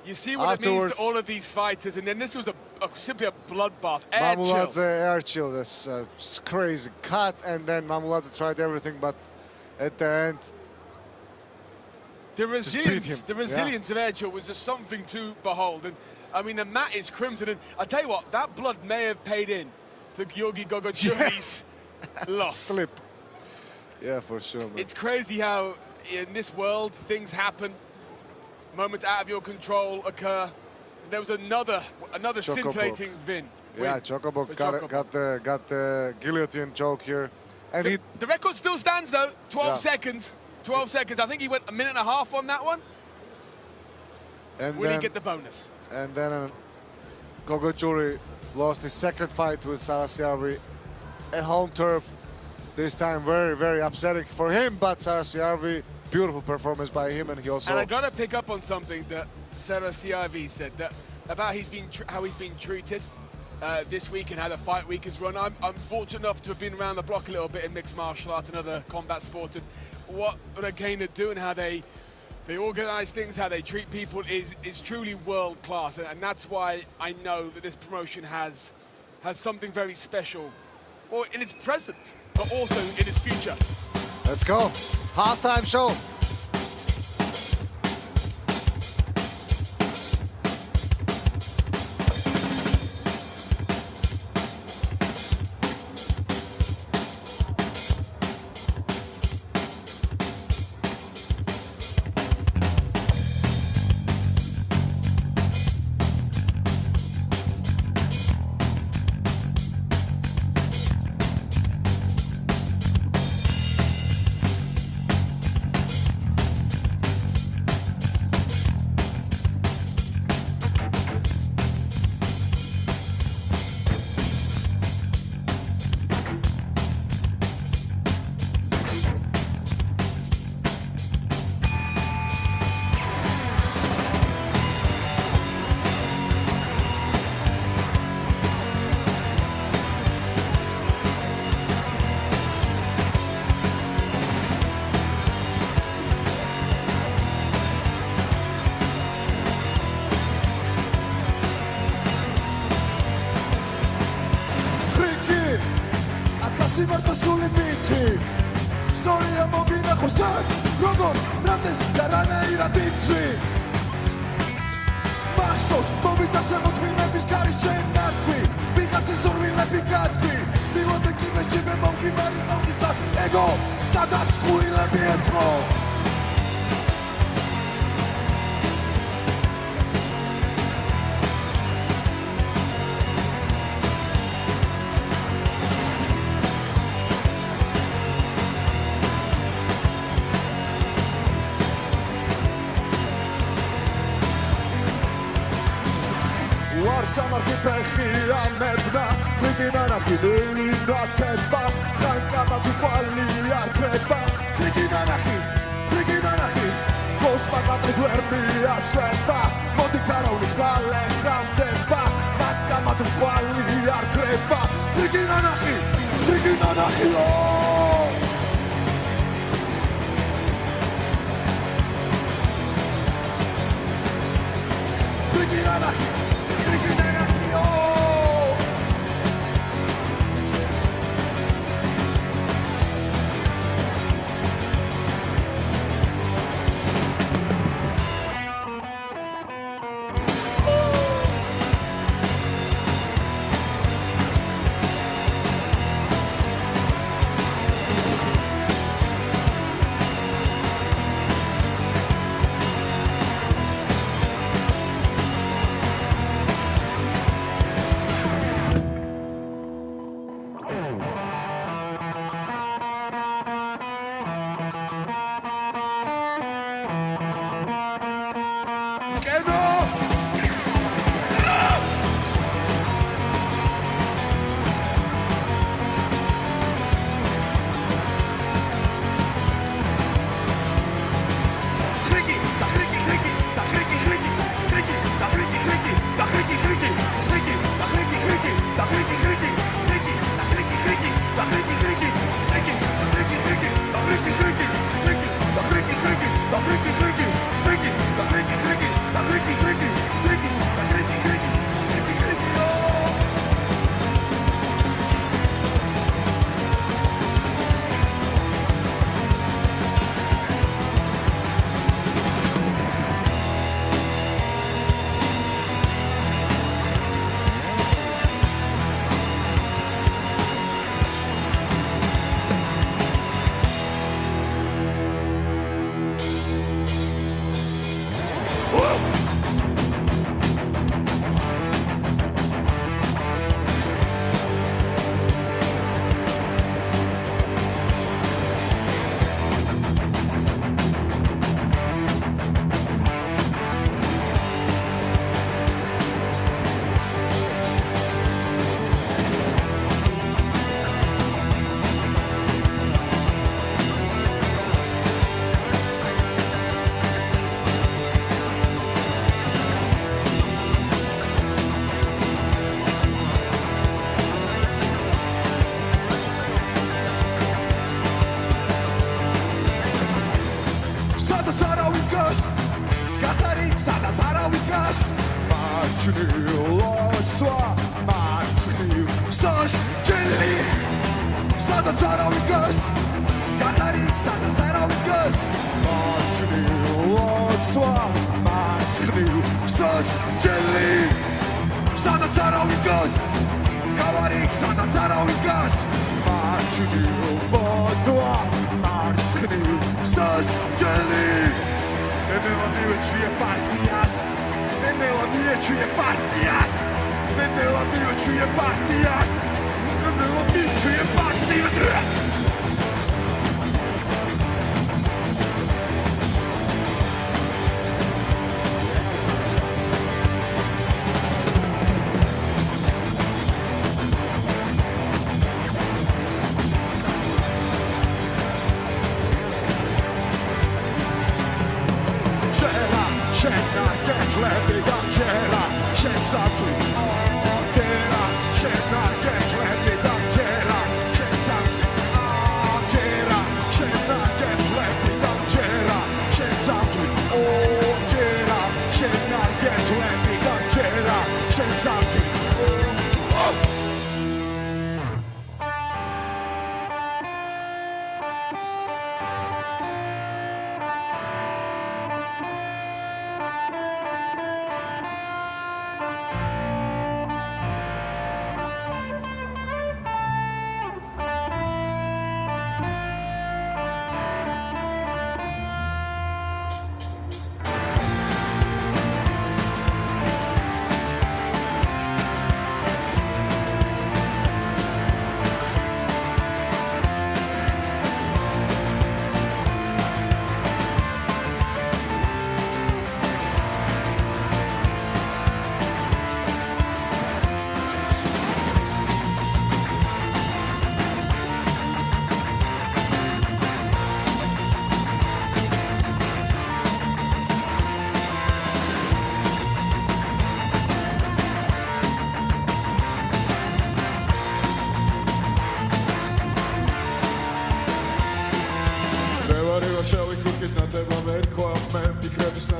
You see what it means Afterwards- to all of these fighters, and then this was simply a bloodbath. Air chill. Mamuladze air chill. That's it's crazy. Cut, and then Mamuladze tried everything, but at the end, The beat resilience, him. the resilience of air chill was just something to behold. And I mean, the mat is crimson, and I tell you what, that blood may have paid in to Georgi Gogochuri's loss. slip. Yeah, for sure, man. It's crazy how in this world things happen. Moments out of your control occur. There was another Chocobo. scintillating win. Yeah, Chocobo for got the guillotine choke here, and The record still stands though. 12 Yeah. seconds. 12 seconds. I think he went a minute and a half on that one. and Will then he get the bonus? and then Gogochuri lost his second fight with Sarasiarvi at home turf. This time very, very upsetting for him, but Sarasiarvi, beautiful performance by him, and he also... And I got to pick up on something that Sarah CIV said that about how he's been treated this week and how the fight week has run. I'm fortunate enough to have been around the block a little bit in mixed martial arts and other combat sports, and what Rkena do and how they organise things, how they treat people is truly world class, and that's why I know that this promotion has something very special, or in its present, but also in its future. Let's go. Halftime show. ისტორია მოგინახოს თან როგორ რამდენს და რანაირად იწვი მახსოვს მომიტაცე მოთმინების ქარის შენარქვი ვიღაცის ზურვილები გადქვი მივოდე კიბეს ჭიბე მომკიმარი მომის და ეგო სადაც ხუილები ეწყო სამარხი ფეხი ამებდა ფრიგინანახი ნაკება ხანკამათი ყვალი არქება ფრიგინანახი გოსმაკატრი გვერდი აცვება მოდი ქარავნის გალე ხანდება ნაკამათი ყვალი არქება ფრიგინანახი ფრიგინანახი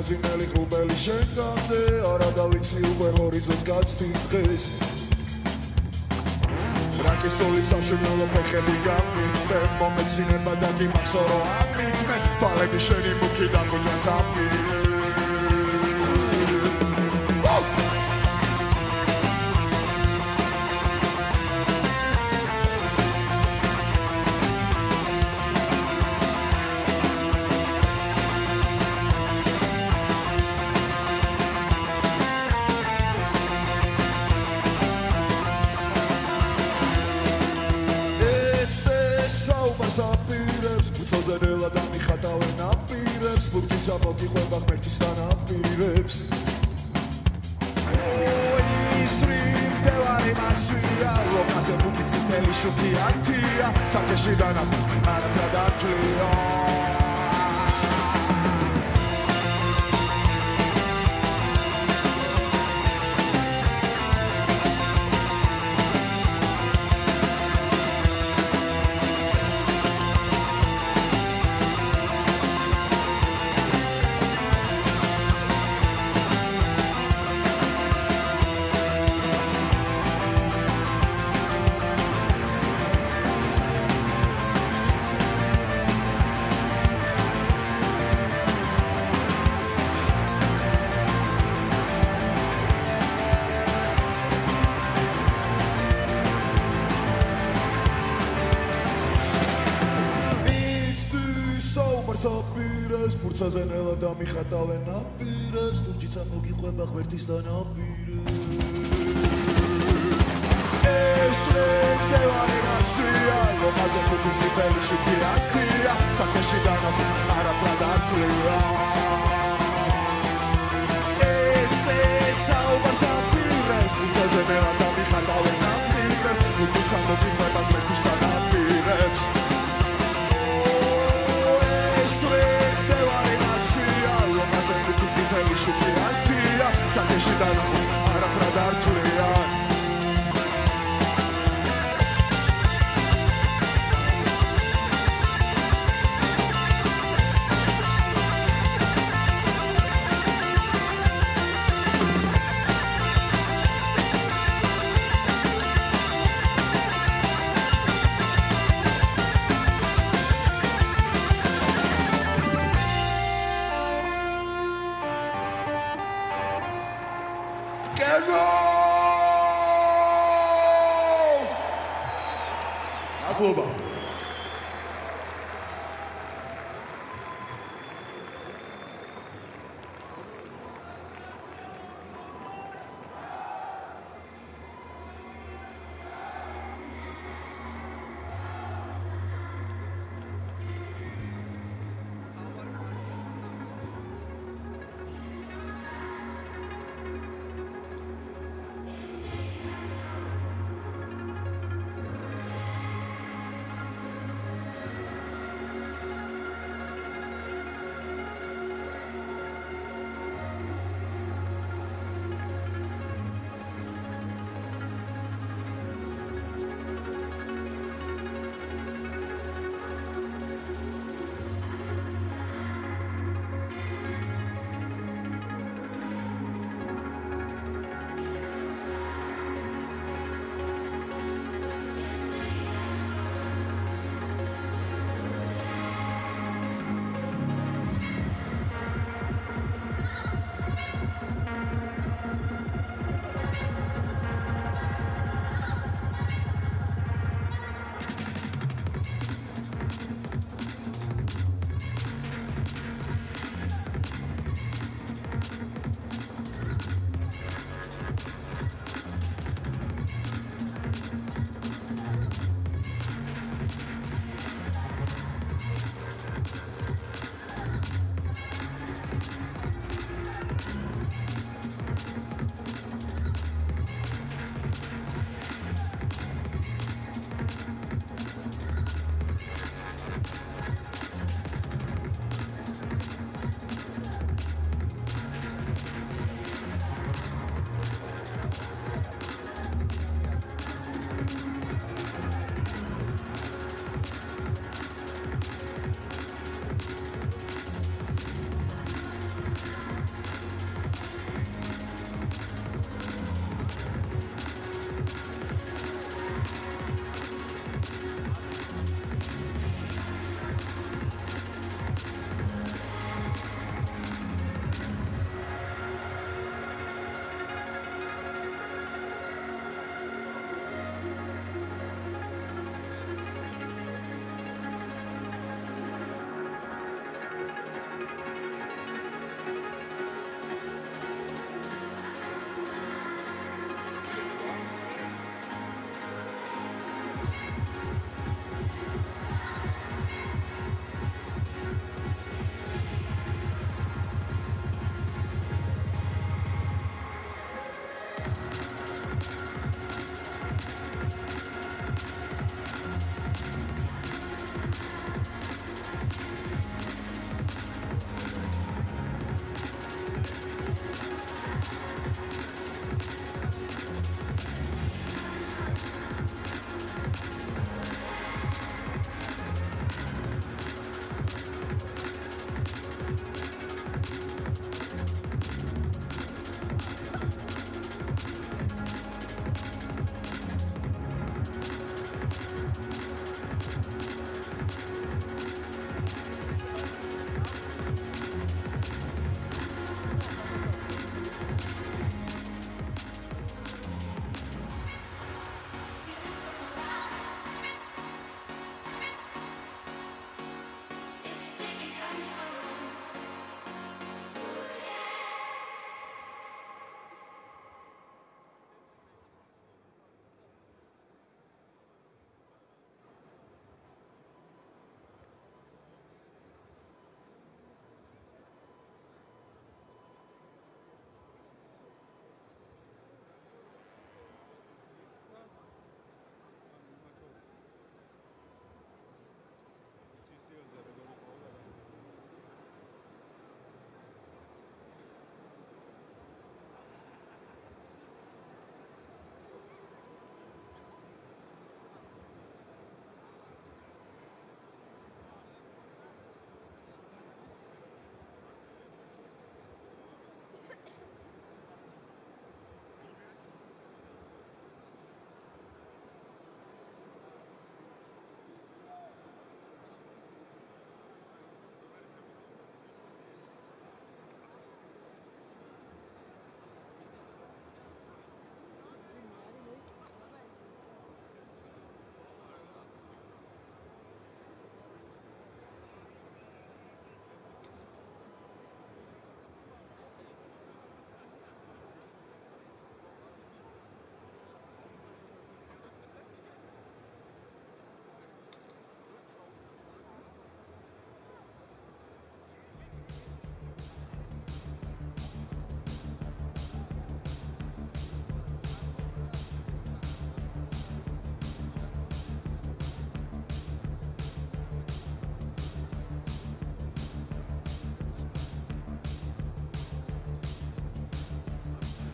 მაზინელი ხუბელი შენგამდე არა დავიცი უკვე ჰორიზონტს გაცდით დღეს რაკისოლის სამშობლო ფეხები გამიწვე მომეცინება და გიმახსოვრო ამით მე ბალები შენი მუქი დაგოჯას აფირი საფირებს უცოზე რელა და მიხატავენ აპირებს ლურჯიც ამოგიყვება ღმერთის დანაპირებს ის რიმდევარი მაქსვია ლოკაზე მუქი წითელი შუქი ათია საკეში დანახო არაფრად ათვლია საპირეს ფურცაზე ნელა და მიხატავენ აპირებს ლურჯიც ამოგიყვება ღმერთის დანაპირებს ეს რემდევარი მაქსვია ლოკაზე მუქი წითელი შუქი ათია საკეში დანახო არაფრად ათვლია ეს საუბარ საპირეს ფურცაზე ნელა და მიხატავენ აპირებს ლურჯიც ამოგიყვება ღმერთის დანაპირებს წითელი შუქი ათია საკეში დანახო არაფრად ათვლია Atuba.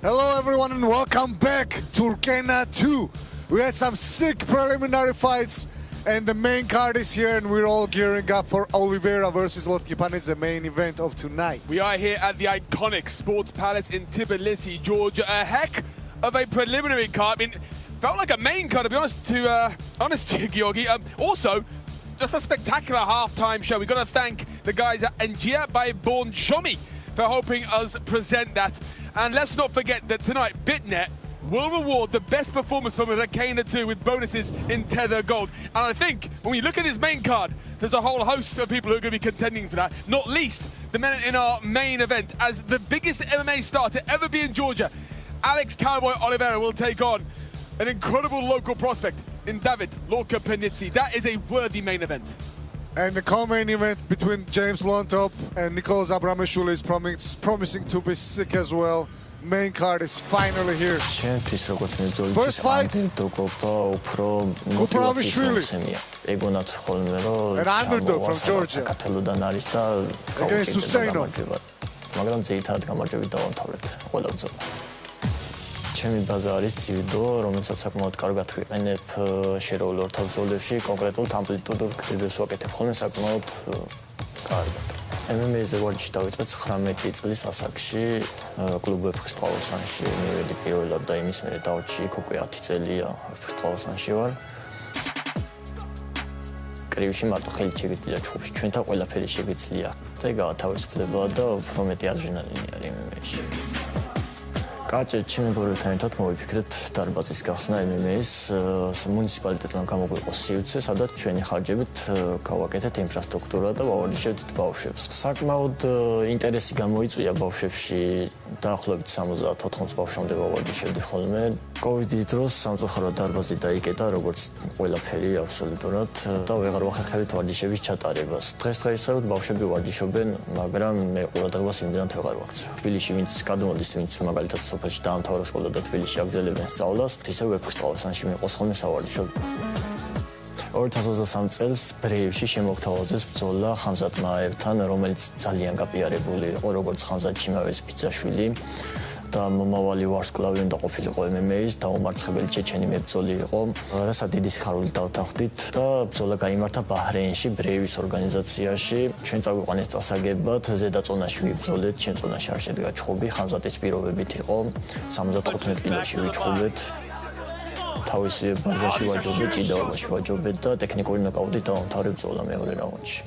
Hello everyone and welcome back to Rkena 2. We had some sick preliminary fights and the main card is here and we're all gearing up for Oliveira versus Lotkipanidze, the main event of tonight. We are here at the iconic Sports Palace in Tbilisi, Georgia. A heck of a preliminary card. I mean, felt like a main card, to be honest to you, Georgi. Also, just a spectacular halftime show. We've got to thank the guys at Njia by Born Shomi for helping us present that. And let's not forget that tonight, BitNet will reward the best performance from Rkena 2 with bonuses in Tether Gold. And I think when we look at this main card, there's a whole host of people who are going to be contending for that, not least the men in our main event. As the biggest MMA star to ever be in Georgia, Alex Cowboy Oliveira will take on an incredible local prospect in David Lorca-Penitzi. That is a worthy main event. And the co-main event between James Lontop and Nicolas Abramishvili is promising to be sick as well. Main card is finally here. First fight, Abramishvili, an underdog from Georgia, against Huseino. ჩემი ბაზა არის ძიუდო, რომელსაც საკმაოდ კარგად ვიყენებ შერეულ ორთაბრძოლებში, კონკრეტულად ამპლიტუდურ კრიბებს ვაკეთებ ხოლმე საკმაოდ კარგად. MMA-ზე ვარჯიში დავიწყე 19 წლის ასაკში, კლუბ ვეფხისტყაოსანში მივედი პირველად და იმის მერე დავჭი, უკვე 10 წელია ვეფხისტყაოსანში ვარ. კრივში მარტო ხელით შეგვიძლია ჩხუბში, ჩვენთან ყველაფერი შეგვიძლია. და გაათავისუფლება და უფრო მეტი ადრენალინი არის MMA-ში. კაჭე ჩემებურებთან ერთად მოვიფიქრეთ დარბაზის გახსნა MMA-ის მუნიციპალიტეტმა გამოგვიყო სივრცე, სადაც ჩვენი ხარჯებით გავაკეთეთ ინფრასტრუქტურა და ვავარჯიშებთ ბავშვებს. საკმაოდ ინტერესი გამოიწვია ბავშვებში, დაახლოებით 70-80 ბავშვამდე ვავარჯიშებდი ხოლმე. კოვიდის დროს სამწუხაროდ დარბაზი დაიკეტა, როგორც ყველაფერი აბსოლუტურად და ვეღარ ვახერხებთ ვარჯიშების ჩატარებას. დღესდღეობით ბავშვები ვარჯიშობენ, მაგრამ მე ყურადღებას იმდენად ვეღარ ვაქცევ. თბილისში ვინც გადმოდის, ვინც მაგალითად სოფელში დაამთავრა სკოლა და თბილისში აგზელებენ სწავლას, ისევ ვეფხისტყაოსანში მიყვოს ხოლმე სავარჯიშოდ. 2023 წელს ბრეივში შემოგთავაზეს ბრძოლა ხამზად მაევთან, რომელიც ძალიან გაპიარებული იყო, როგორც ხამზად ჩიმავეს ბიძაშვილი და მომავალი ვარსკვლავი უნდა ყოფილიყო MMA-ის, დაუმარცხებელი ჩეჩენი მებრძოლი იყო, რასაც დიდი სიხარულით დავთანხმდით და ბრძოლა გაიმართა ბაჰრეინში, ბრეივის ორგანიზაციაში. ჩვენ წაგვიყვანეს წასაგებად, ზედაწონაში ვიბრძოლეთ, ჩემ წონაში არ შედგა ჩხუბი, ხამზადის პირობებით იყო, 75 კილოში ვიჩხუბეთ. თავისი ბაზაში ვაჯობეთ, ჭიდაობაში ვაჯობეთ და ტექნიკური ნოკაუტით დავამთავრე ბრძოლა მეორე რაუნდში.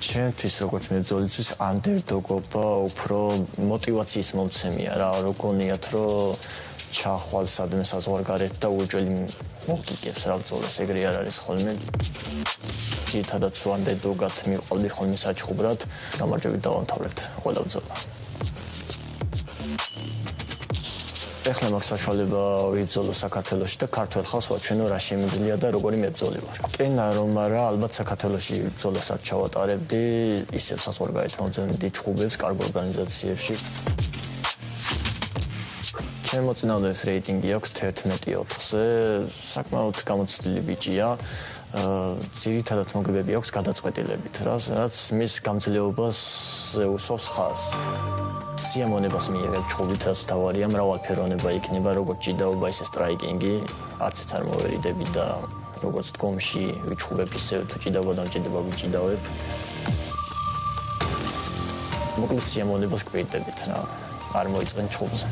ჩემთვის როგორც მებრძოლისთვის ანდერდოგობა უფრო მოტივაციის მომცემია რა, რო გონიათ რომ ჩახვალ სადმე საზღვარგარეთ და უჯელი მოგიგებს რა ბრძოლას, ეგრე არ არის ხოლმე. ძირითადად სულ ანდერდოგად მივყავდი ხოლმე საჩხუბრად, გამარჯვებით დავამთავრეთ ყველა ბრძოლა. ეხლა მაქვს საშუალება ვიბრძოლო საქართველოში და ქართველ ხალხს ვაჩვენო რა შემიძლია და როგორი მებრძოლი ვარ. კენა რომ არა, ალბათ საქართველოში ბრძოლასაც ჩავატარებდი, ისევ საზღვარგარეთ მომძიმდი ჩხუბებს, კარგ ორგანიზაციებში. ჩემ მოწინააღმდეგეს რეიტინგი აქვს 11-4-ზე, საკმაოდ გამოცდილი ბიჭია. ძირითადად მოგებები აქვს გადაწყვეტილებით, რაც მის გამძლეობას უსვავს ხაზს. სიამონებას მიიღებ ჩხუბით, რაც თავარია, მრავალფეროვნება იქნება, როგორც ჭიდაობა, ისე სტრაიკინგი, არციც არ მოვერიდები და როგორც დგომში ვიჩხუბებ, ისე თუ ჭიდაობა დამჭირდება ვიჭიდავებ. მოკლედ სიამონებას გვერდებით რა, არ მოიწყენ ჩხუბზე.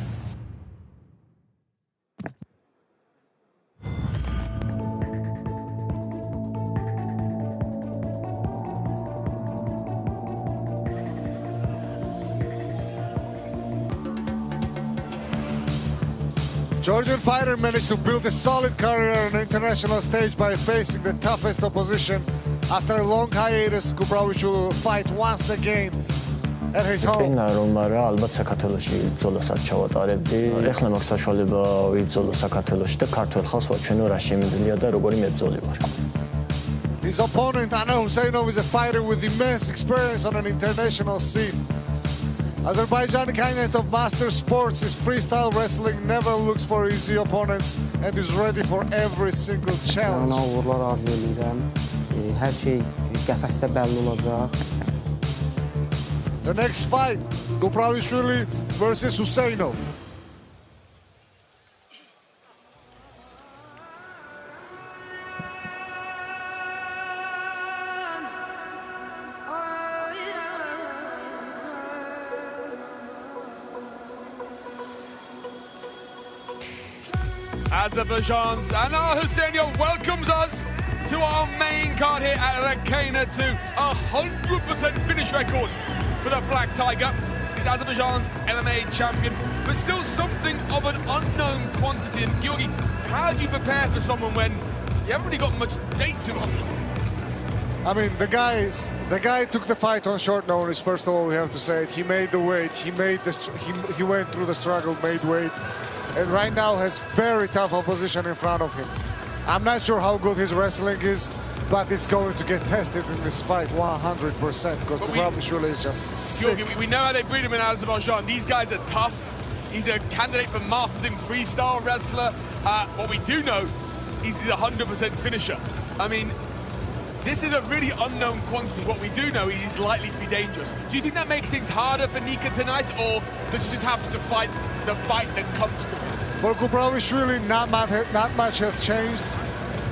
Georgian fighter managed to build a solid career on the international stage by facing the toughest opposition. After a long hiatus, Abramishvili will fight once again at his home. კენა რომ არა, ალბათ საქართველოში ბრძოლასაც ჩავატარებდი. ეხლა მაქვს საშუალება ვიბრძოლო საქართველოში და ქართველ ხალხს ვაჩვენო რა შემიძლია და როგორი მებრძოლი ვარ. His opponent, Anar Huseynov, is a fighter with immense experience on an international scene. Azerbaijani candidate of master sports, his freestyle wrestling never looks for easy opponents and is ready for every single challenge. Uğurlar arzu edirəm. Hər şey qəfəsdə bəlli olacaq. The next fight Gupravishvili versus Huseynov. Azerbaijan's Anar Huseynov welcomes us to our main card here at Rkena to 100% finish record for the Black Tiger. He's Azerbaijan's MMA champion, but still something of an unknown quantity. And Georgi, how do you prepare for someone when you haven't really got much data on him? I mean, the guy took the fight on short notice. First of all, we have to say it. He made the weight. He went through the struggle, made weight, and right now has very tough opposition in front of him. I'm not sure how good his wrestling is, but it's going to get tested in this fight 100% because Gupravishvili is just sick. We know how they breed him in Azerbaijan. These guys are tough. He's a candidate for Masters in freestyle wrestler. What we do know is he's a 100% finisher. I mean, this is a really unknown quantity. What we do know is he's likely to be dangerous. Do you think that makes things harder for Nika tonight, or does he just have to fight the fight that comes to him? For Gupravishvili, not much has changed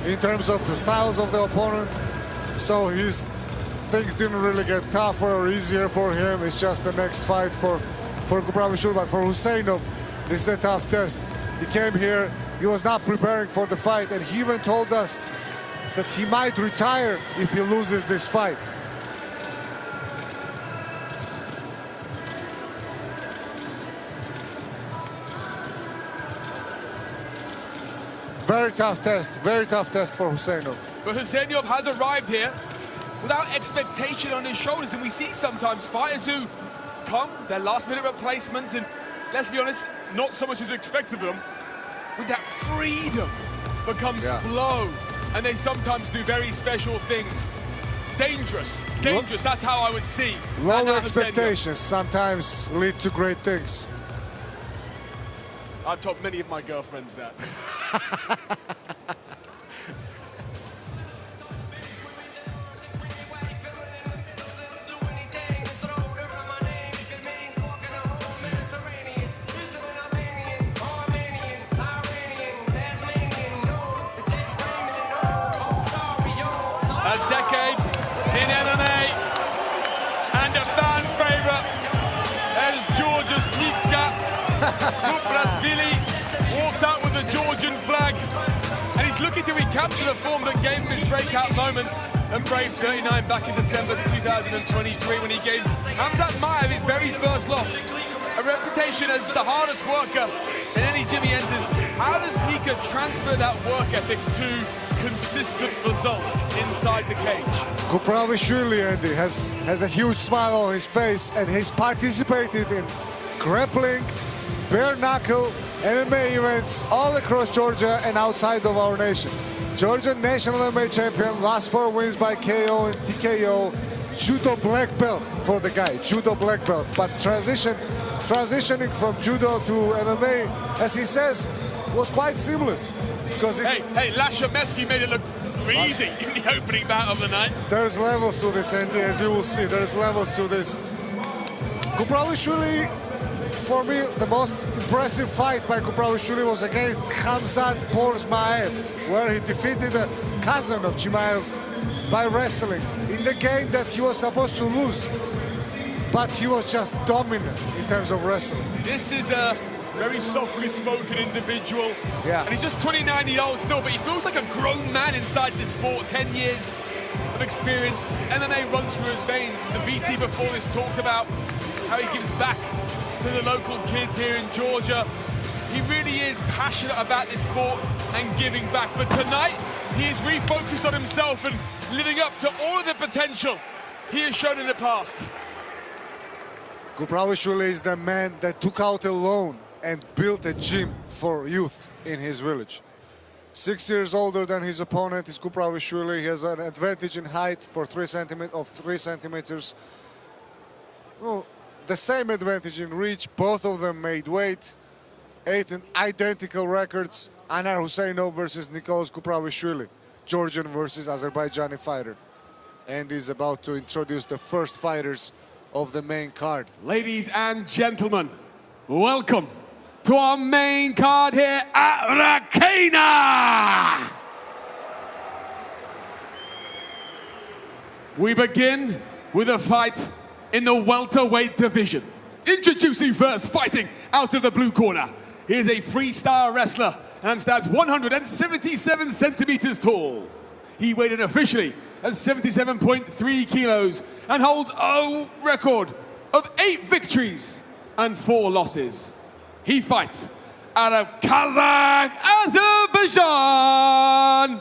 in terms of the styles of the opponent. So things didn't really get tougher or easier for him. It's just the next fight for Gupravishvili. But for Huseynov, this is a tough test. He came here, he was not preparing for the fight, and he even told us that he might retire if he loses this fight. Very tough test for Huseynov. But Huseynov has arrived here without expectation on his shoulders, and we see sometimes fighters who come, their last-minute replacements, and let's be honest, not so much as expected of them, with that freedom becomes flow, and they sometimes do very special things. Dangerous, that's how I would see. Low expectations sometimes lead to great things. I've told many of my girlfriends that. A decade in MMA and a fan favorite as Georgia's Nika Gupravishvili walks out with the Georgian flag, and he's looking to recapture the form that gave him his breakout moment and Brave 39 back in December 2023 when he gave Hamzat Maiev his very first loss. A reputation as the hardest worker in any gym he enters. How does Nika transfer that work ethic to consistent results inside the cage? Gupravishvili, Andy, has a huge smile on his face, and he's participated in grappling, bare knuckle, MMA events all across Georgia and outside of our nation. Georgian national MMA champion, last 4 wins by KO and TKO, judo black belt for the guy, judo black belt. But transitioning from judo to MMA, as he says, was quite seamless. Because it's... Hey, Lasha Meski made it look easy in the opening bout of the night. There's levels to this, Andy, as you will see. There's levels to this. Gupravishvili, for me, the most impressive fight by Gupravishvili was against Hamzat Maiev, where he defeated a cousin of Chimaev by wrestling in the game that he was supposed to lose. But he was just dominant in terms of wrestling. This is a very softly spoken individual. Yeah. And he's just 29 years old still, but he feels like a grown man inside this sport. 10 years of experience. MMA runs through his veins. The VT before this talked about how he gives back to the local kids here in Georgia. He really is passionate about this sport and giving back. But tonight, he is refocused on himself and living up to all of the potential he has shown in the past. Gupravishvili is the man that took out a loan and built a gym for youth in his village. 6 years older than his opponent is Gupravishvili. He has an advantage in height for 3 centimeters. Well, the same advantage in reach. Both of them made weight. 8 identical records. Anar Huseynov versus Nicolas Gupravishvili. Georgian versus Azerbaijani fighter. And he's about to introduce the first fighters of the main card. Ladies and gentlemen, welcome to our main card here at Rkena. We begin with a fight in the welterweight division. Introducing first, fighting out of the blue corner. He is a freestyle wrestler and stands 177 centimeters tall. He weighed in officially at 77.3 kilos and holds a record of 8 victories and 4 losses. He fights out of Kazakh, Azerbaijan.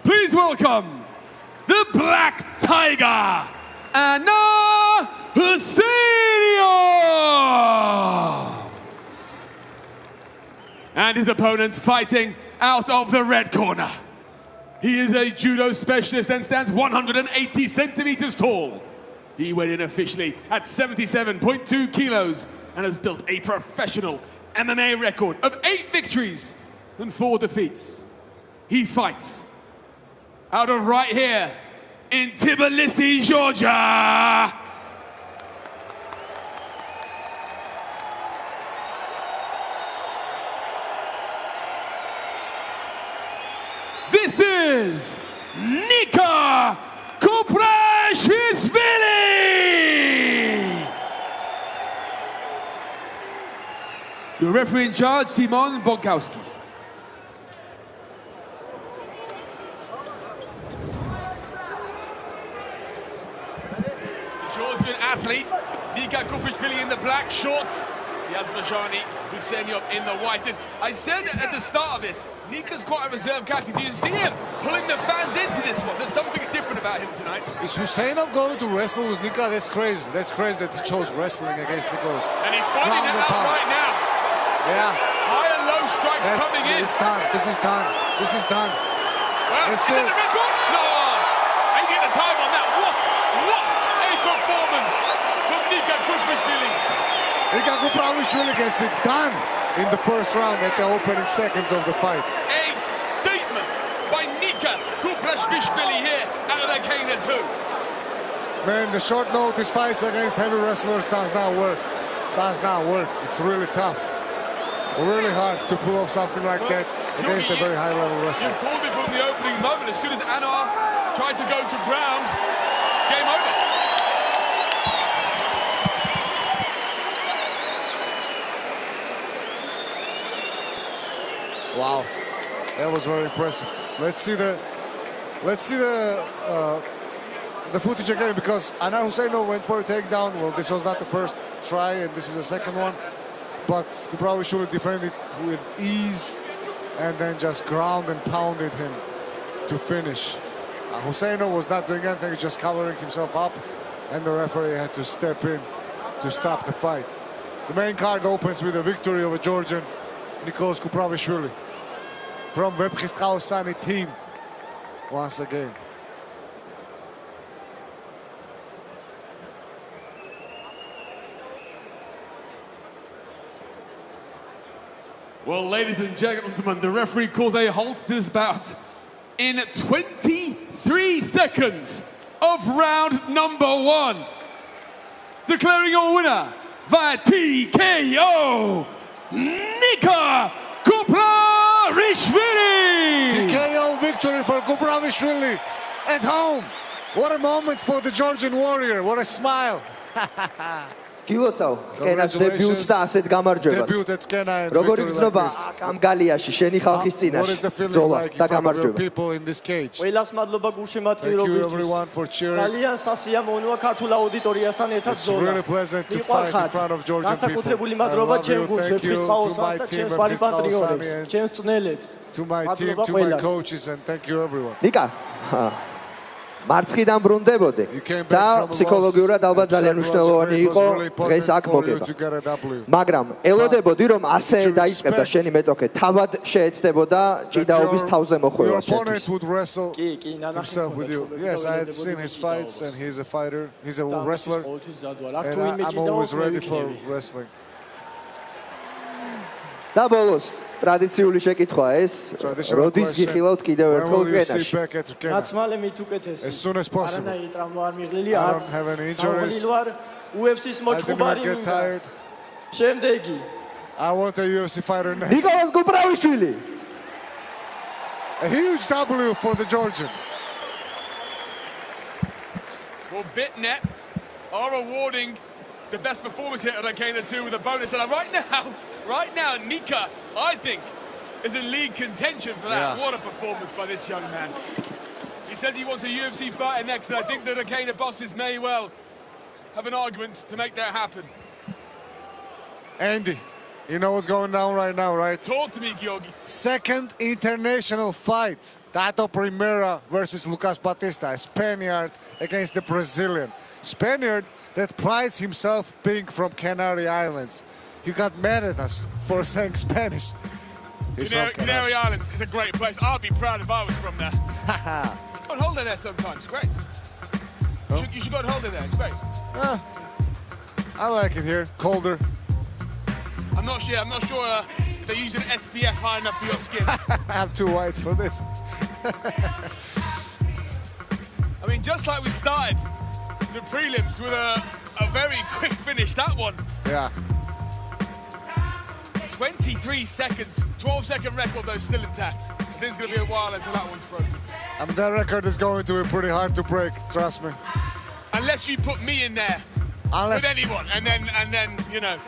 Please welcome the Black Tiger, Anna Huseynov. And his opponent fighting out of the red corner. He is a judo specialist and stands 180 centimeters tall. He weighed in officially at 77.2 kilos and has built a professional MMA record of 8 victories and 4 defeats. He fights out of right here in Tbilisi, Georgia. This is Nika Kuprashvili. Your referee in charge, Simon Bonkowski. The Georgian athlete, Nika Kuprashvili in the black shorts. The Azerbaijani Huseynov in the white. And I said at the start of this, Nika's quite a reserved character. Do you see him pulling the fans into this one? There's something different about him tonight. Is Huseynov going to wrestle with Nika? That's crazy. That's crazy that he chose wrestling against Nicholas. And he's finding that out right now. Yeah. High and low strikes coming in. It's done. This is done. This is done. Well, That's is it. it the record? No! I get the time on that. What a performance from Nika Kuprashvili. Nika Kuprashvili gets it done in the first round at the opening seconds of the fight. A statement by Nika Kuprashvili here out of Rkena 2. Man, the short notice fights against heavy wrestlers does not work. Does not work. It's really tough. Really hard to pull off something like that against a very high-level wrestler. You called it from the opening moment. As soon as Anwar tried to go to ground, game over. Wow, that was very impressive. Let's see the footage again, because Anwar Huseynov went for a takedown. Well, this was not the first try, and this is the second one. But Kuprashvili defended with ease and then just ground and pounded him to finish. Huseynov was not doing anything, just covering himself up, and the referee had to step in to stop the fight. The main card opens with a victory over Georgian Nicholas Kuprashvili from Webchistchaosani team once again. Well, ladies and gentlemen, the referee calls a halt to this bout in 23 seconds of round number 1. Declaring your winner via TKO, Nika Kuprashvili. TKO victory for Kuprashvili at home. What a moment for the Georgian warrior. What a smile. გილოცავ რკენას დებიუტს და ასეთ გამარჯვებას. როგორი გრძნობა ამ გალიაში შენი ხალხის წინაშე ბრძოლა და გამარჯვება. ყველას მადლობა გულშემატკივრობისთვის. ძალიან სასია მონუა ქართულ აუდიტორიასთან ერთად ბრძოლა. მიყარხართ. განსაკუთრებული მადლობა ჩემ გულს ვეფხისტყაოსანს და ჩემს პარიპატრიოტებს, ჩემს წნელებს. მადლობა ყველას. ნიკა მარცხიდან ბრუნდებოდი და ფსიქოლოგიურად ალბათ ძალიან მნიშვნელოვანი იყო დღეს აქ მოგება. მაგრამ ელოდებოდი რომ ასე დაიწყებდა შენი მეტოქე, თავად შეეცდებოდა ჭიდაობის თავზე მოხვევა შენთვის. კი, himself with you. Yes, I had seen his fights and he's a fighter. He's a wrestler. And I'm always ready for wrestling. და ბოლოს ტრადიციული შეკითხვა ეს როდის გიხილავთ კიდევ ერთხელ კენაში ნაცმალე მით უკეთესი as soon as possible არანაირი ტრავმა არ მიღლილი არც გამღლილი ვარ UFC-ს მოჭუბარი მინდა შემდეგი I want a UFC fighter next ნიკოლას გუპრავიშვილი a huge W for the Georgian Well, BitNet are awarding the best performance here at Rkena 2 with a bonus. And right now, Nika, I think, is in league contention for that. Yeah. What a performance by this young man. He says he wants a UFC fighter next, and I think the Rkena bosses may well have an argument to make that happen. Andy, you know what's going down right now, right? Talk to me, Georgi. Second international fight. Tato Primera versus Lucas Batista, a Spaniard against the Brazilian. Spaniard that prides himself being from Canary Islands. He got mad at us for saying Spanish. Canary Islands is a great place. I'd be proud if I was from there. Go on holiday there sometimes, great. You should go on holiday there, it's great. I like it here, colder. I'm not sure they're using SPF high enough for your skin. I'm too white for this. I mean, just like we started the prelims with a very quick finish, that one. Yeah. 23 seconds, 12-second record though still intact. I think it's going to be a while until that one's broken. That record is going to be pretty hard to break, trust me. Unless you put me in there with anyone, and then you know.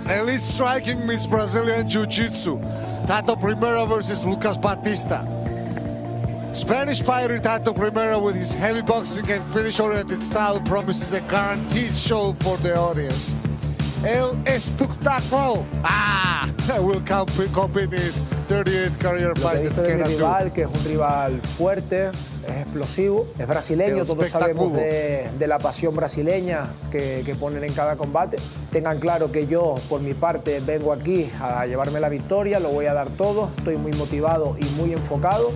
Elite striking meets Brazilian Jiu-Jitsu. Tato Primera versus Lucas Batista. Spanish fighter Tato Primera with his heavy boxing and finish-oriented style promises a guaranteed show for the audience. El Espectáculo will compete in his 38th career fight. Lo que he visto de mi rival, que es un rival fuerte, es explosivo, es brasileño, todos sabemos de la pasión brasileña que ponen en cada combate. Tengan claro que yo, por mi parte, vengo aquí a llevarme la victoria, lo voy a dar todo, estoy muy motivado y muy enfocado.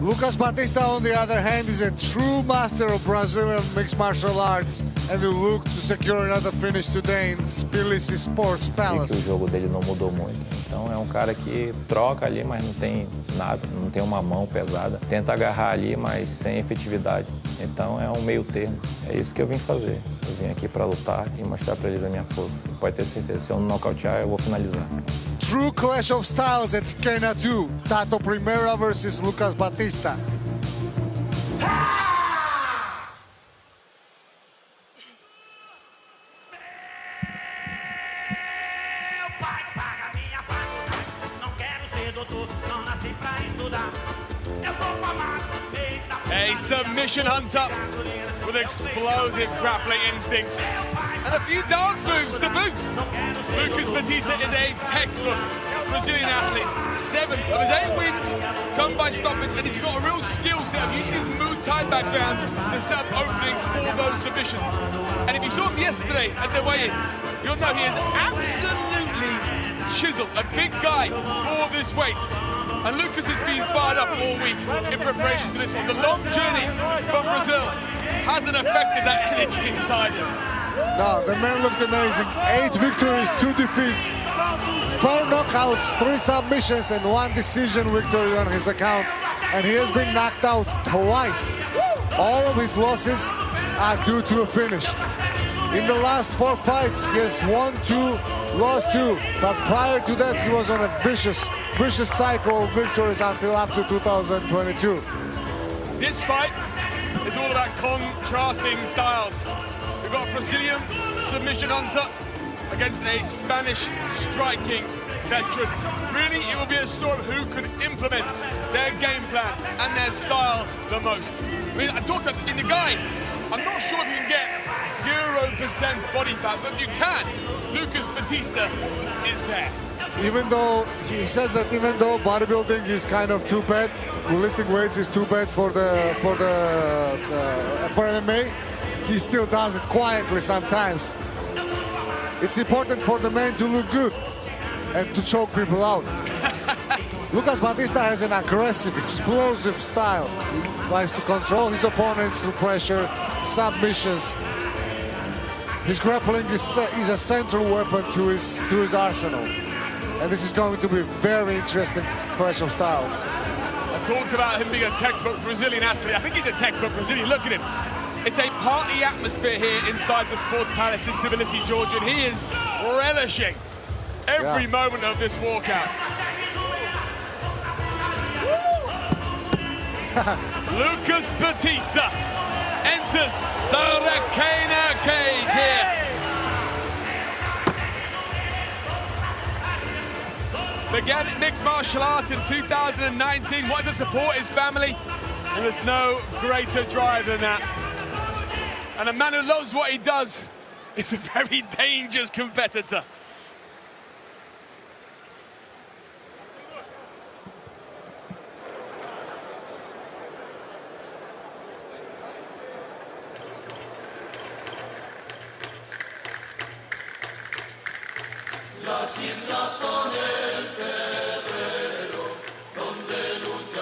Lucas Batista, on the other hand, is a true master of Brazilian mixed martial arts and will look to secure another finish today in Tbilisi Sports Palace. O jogo dele não mudou muito. Então é um cara que troca ali, mas não tem nada, não tem uma mão pesada. Tenta agarrar ali, mas sem efetividade. Então é um meio termo. É isso que eu vim fazer. Eu vim aqui para lutar e mostrar para eles a minha força. E pode ter certeza, se eu não nocautear, eu vou finalizar. True clash of styles at Rkena 2. Tato Primera versus Lucas Batista. A submission hunter with explosive grappling instincts and a few dance moves to boot. Lucas Batista is a textbook Brazilian athlete. 7 of his 8 wins come by stoppage, and he's got a real skill set of using his Muay Thai background to set up openings for those submissions. And if you saw him yesterday at the weigh-ins, you'll know he is absolutely chiseled, a big guy for this weight. And Lucas has been fired up all week in preparation for this one. The long journey from Brazil hasn't affected that energy inside him. No, the man looked amazing. 8 victories, 2 defeats, 4 knockouts, 3 submissions, and 1 decision victory on his account. And he has been knocked out twice. All of his losses are due to a finish. In the last 4 fights, he has won 2, lost 2. But prior to that, he was on a vicious cycle of victories until up to 2022. This fight is all about contrasting styles. We've got a Brazilian submission hunter against a Spanish striking veteran. Really, it will be a story of who could implement their game plan and their style the most. I mean, I talked in the guide, I'm not sure if you can get 0% body fat, but if you can, Lucas Batista is there. Even though he says that even though bodybuilding is kind of too bad, lifting weights is too bad for MMA, he still does it quietly sometimes. It's important for the man to look good and to choke people out. Lucas Batista has an aggressive, explosive style. He likes to control his opponents through pressure, submissions. His grappling is a central weapon to his arsenal. And this is going to be a very interesting clash of styles. I talked about him being a textbook Brazilian athlete. I think he's a textbook Brazilian. Look at him. It's a party atmosphere here inside the Sports Palace in Tbilisi, Georgian. He is relishing every moment of this walkout. Lucas Batista enters the Rkena cage here. Began mixed martial arts in 2019, wanted to support his family, and there's no greater drive than that. And a man who loves what he does is a very dangerous competitor.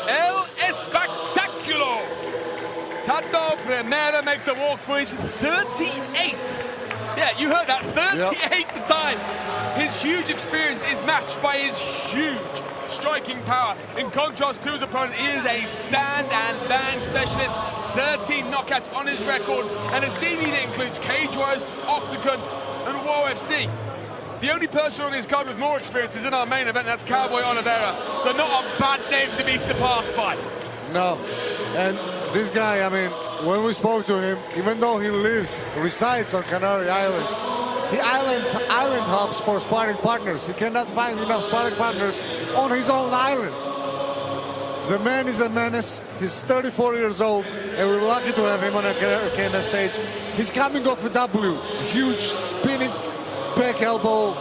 El Espectáculo. Tato Primera makes the walk for his 38th. Yeah, you heard that, 38th time. His huge experience is matched by his huge striking power. In contrast to his opponent, he is a stand and bang specialist. 13 knockouts on his record, and a CV that includes Cage Warriors, Octagon, and WOFC. The only person on his card with more experience is in our main event, that's Cowboy Oliveira. So not a bad name to be surpassed by. No, and this guy, I mean, when we spoke to him, even though he resides on Canary Islands, island hops for sparring partners. He cannot find enough sparring partners on his own island. The man is a menace. He's 34 years old, and we're lucky to have him on a Rkena stage. He's coming off a W, huge spinning back elbow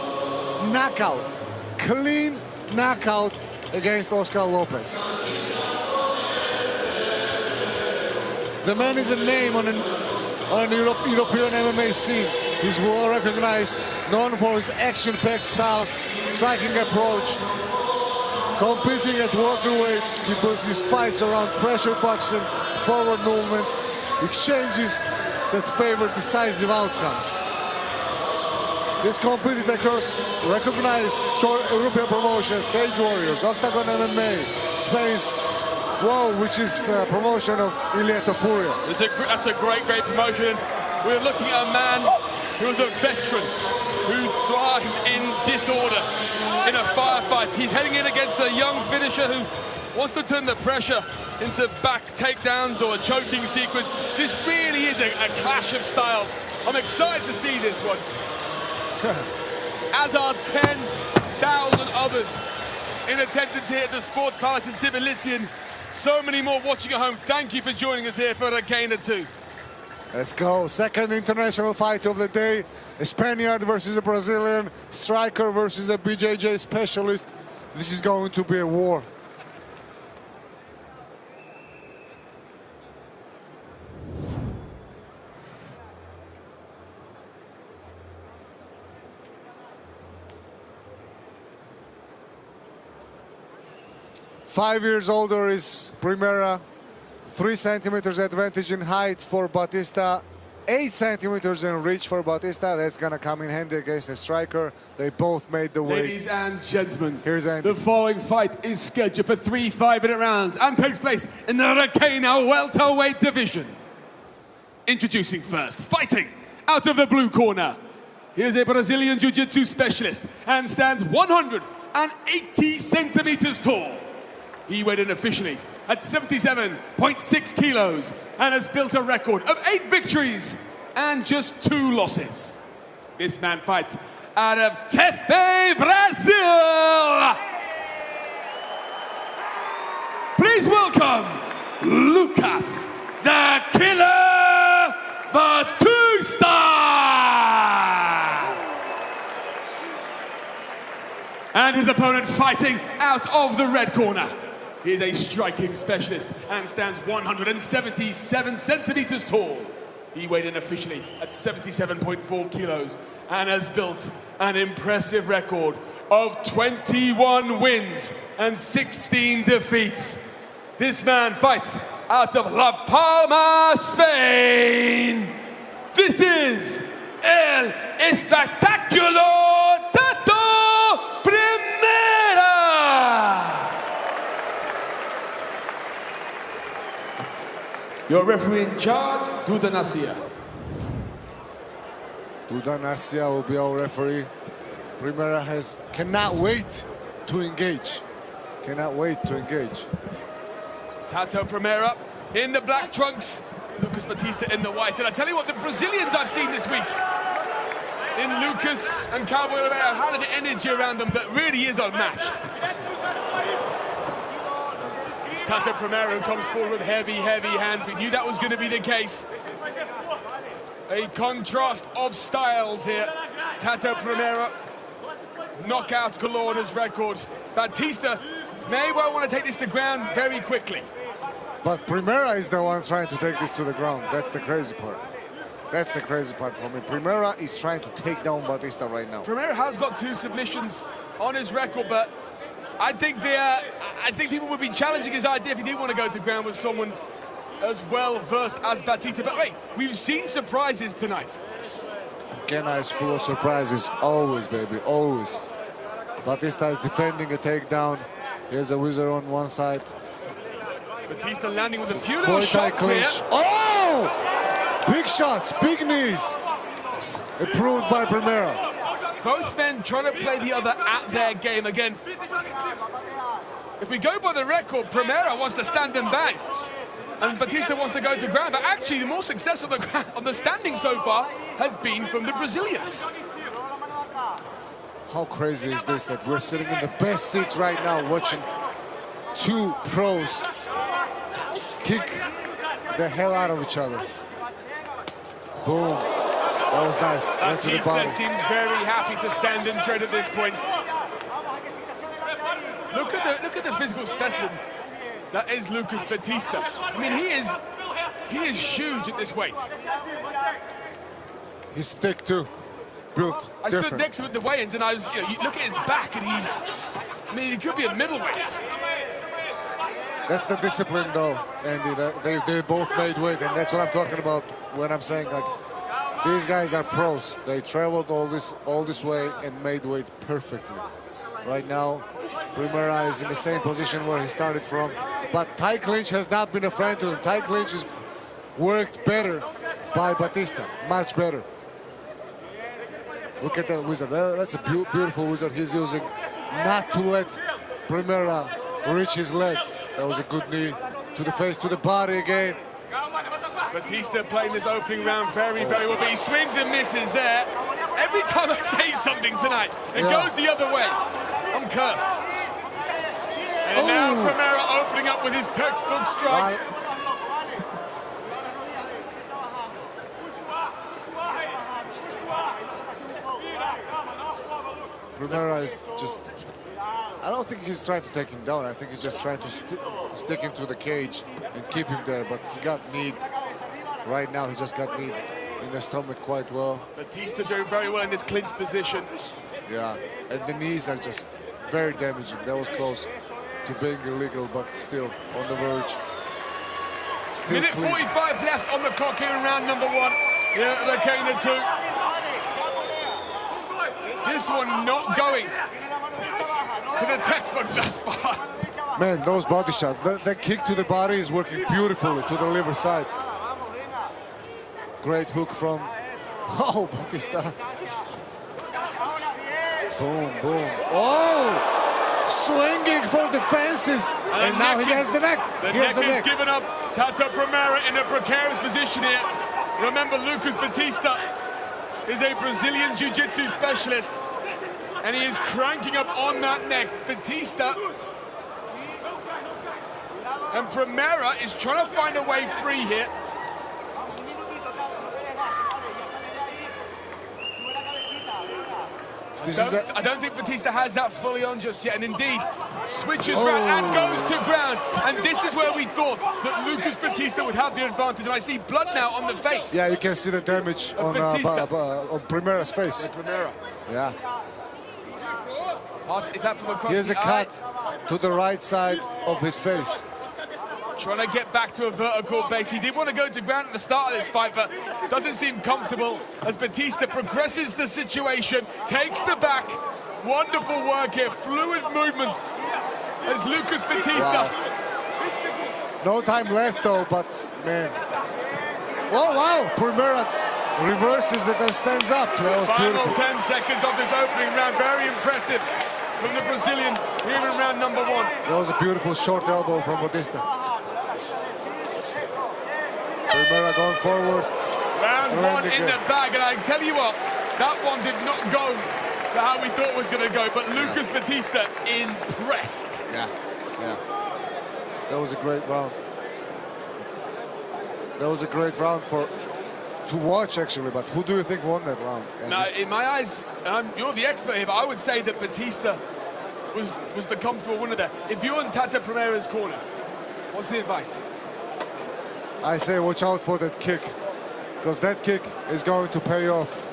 knockout, clean knockout against Oscar Lopez. The man is a name on an European MMA scene. He's well recognized, known for his action-packed styles, striking approach. Competing at welterweight, he builds his fights around pressure boxing, forward movement, exchanges that favor decisive outcomes. He's competed across recognized European promotions, Cage Warriors, Octagon MMA, Spain's WOW, which is a promotion of Ilia Topuria. That's a great promotion. We're looking at a man who is a veteran, who thrives in disorder, in a firefight. He's heading in against a young finisher who wants to turn the pressure into back takedowns or a choking sequence. This really is a clash of styles. I'm excited to see this one. As are 10,000 others in attendance here at the Sports Palace in Tbilisi, and so many more watching at home. Thank you for joining us here for Rkena 2. Let's go. Second international fight of the day. A Spaniard versus a Brazilian. Striker versus a BJJ specialist. This is going to be a war. Five years older is Primera. 3 centimeters advantage in height for Batista, 8 centimeters in reach for Batista. That's gonna come in handy against the striker. They both made the weight. Ladies and gentlemen, here's Andy. The following fight is scheduled for 3 5-minute rounds and takes place in the Rkena welterweight division. Introducing first, fighting out of the blue corner. He is a Brazilian Jiu-Jitsu specialist and stands 180 centimeters tall. He weighed in officially at 77.6 kilos and has built a record of 8 victories and just 2 losses. This man fights out of Tbilisi, Brazil. Please welcome Lucas the Killer Batista. And his opponent fighting out of the red corner. He is a striking specialist and stands 177 centimeters tall. He weighed in officially at 77.4 kilos and has built an impressive record of 21 wins and 16 defeats. This man fights out of La Palma, Spain. This is El Espectacular Tato Primera. Your referee in charge, Duda Nasia. Duda Nasia will be our referee. Primera cannot wait to engage. Cannot wait to engage. Tato Primera in the black trunks, Lucas Batista in the white. And I tell you what, the Brazilians I've seen this week, in Lucas and Cowboy Oliveira, had an energy around them that really is unmatched. Tato Primera who comes forward with heavy hands. We knew that was going to be the case. A contrast of styles here. Tato Primera, knockout galore on his record. Batista may well want to take this to ground very quickly. But Primera is the one trying to take this to the ground. That's the crazy part. That's the crazy part for me. Primera is trying to take down Batista right now. Primera has got 2 submissions on his record, but I think people would be challenging his idea if he didn't want to go to ground with someone as well versed as Batista. But wait, we've seen surprises tonight. Rkena is full of surprises, always, baby, always. Batista is defending a takedown. Here's a wizard on one side. Batista landing with a few little shots clinch. here. Oh! Big shots, big knees. Approved by Primera. Both men trying to play the other at their game again. If we go by the record, Primera wants to stand and bang, and Batista wants to go to ground. But actually, the more success on the standing so far has been from the Brazilians. How crazy is this that we're sitting in the best seats right now watching two pros kick the hell out of each other. Boom. That was nice. Went to the body. Seems very happy to stand and trade at this point. Look at the physical specimen that is Lucas Batista. I mean, he is huge at this weight. His thick too. Built I different. stood next to him at the weigh-ins, and I was, you look at his back, and I mean, he could be a middleweight. That's the discipline, though, Andy. They both made weight, and that's what I'm talking about when I'm saying, like, these guys are pros. They traveled all this way and made weight perfectly. Right now, Primera is in the same position where he started from, but Ty clinch has not been a friend to him. Ty clinch has worked better by Batista, much better. Look at that wizard. That's a beautiful wizard he's using, not to let Primera reach his legs. That was a good knee to the face, to the body again. Batista playing this opening round very, very well, but he swings and misses there. Every time I say something tonight, it goes the other way. I'm cursed. And now Primera opening up with his textbook strikes. Primera is just, I don't think he's trying to take him down. I think he's just trying to stick him to the cage and keep him there, but he got kneed. Right now, he just got kneed in the stomach quite well. Batista doing very well in this clinch position. Yeah, and the knees are just very damaging. That was close to being illegal, but still on the verge. Still Minute clean. 45 left on the clock here in round number 1. Yeah, Rkena 2. This one not going to the textbook thus far. Man, those body shots, that kick to the body is working beautifully to the liver side. Great hook from, Batista. Boom, boom. Oh, swinging for the fences. And now he has the neck. The neck is given up. Tata Primera in a precarious position here. Remember, Lucas Batista is a Brazilian Jiu-Jitsu specialist, and he is cranking up on that neck. Batista and Primera is trying to find a way free here. I don't think Batista has that fully on just yet, and indeed switches round and goes to ground. And this is where we thought that Lucas Batista would have the advantage, and I see blood now on the face. Yeah, you can see the damage on Primera's face. Primera. Yeah. Is that from across Here's the a cut to the right side of his face. Trying to get back to a vertical base. He did want to go to ground at the start of this fight, but doesn't seem comfortable as Batista progresses the situation, takes the back. Wonderful work here, fluid movement as Lucas Batista. Wow. No time left though, but man. Oh wow, Primera reverses it and stands up. That was Final beautiful. 10 seconds of this opening round, very impressive from the Brazilian here in round number 1. That was a beautiful short elbow from Batista. Primera going forward. Round 1 in the bag, and I tell you what, that one did not go to how we thought it was going to go, but Lucas Batista impressed. Yeah. That was a great round. That was a great round to watch, actually, but who do you think won that round? Now, in my eyes, you're the expert here, but I would say that Batista was the comfortable winner there. If you're in Tata Primera's corner, what's the advice? I say watch out for that kick, because that kick is going to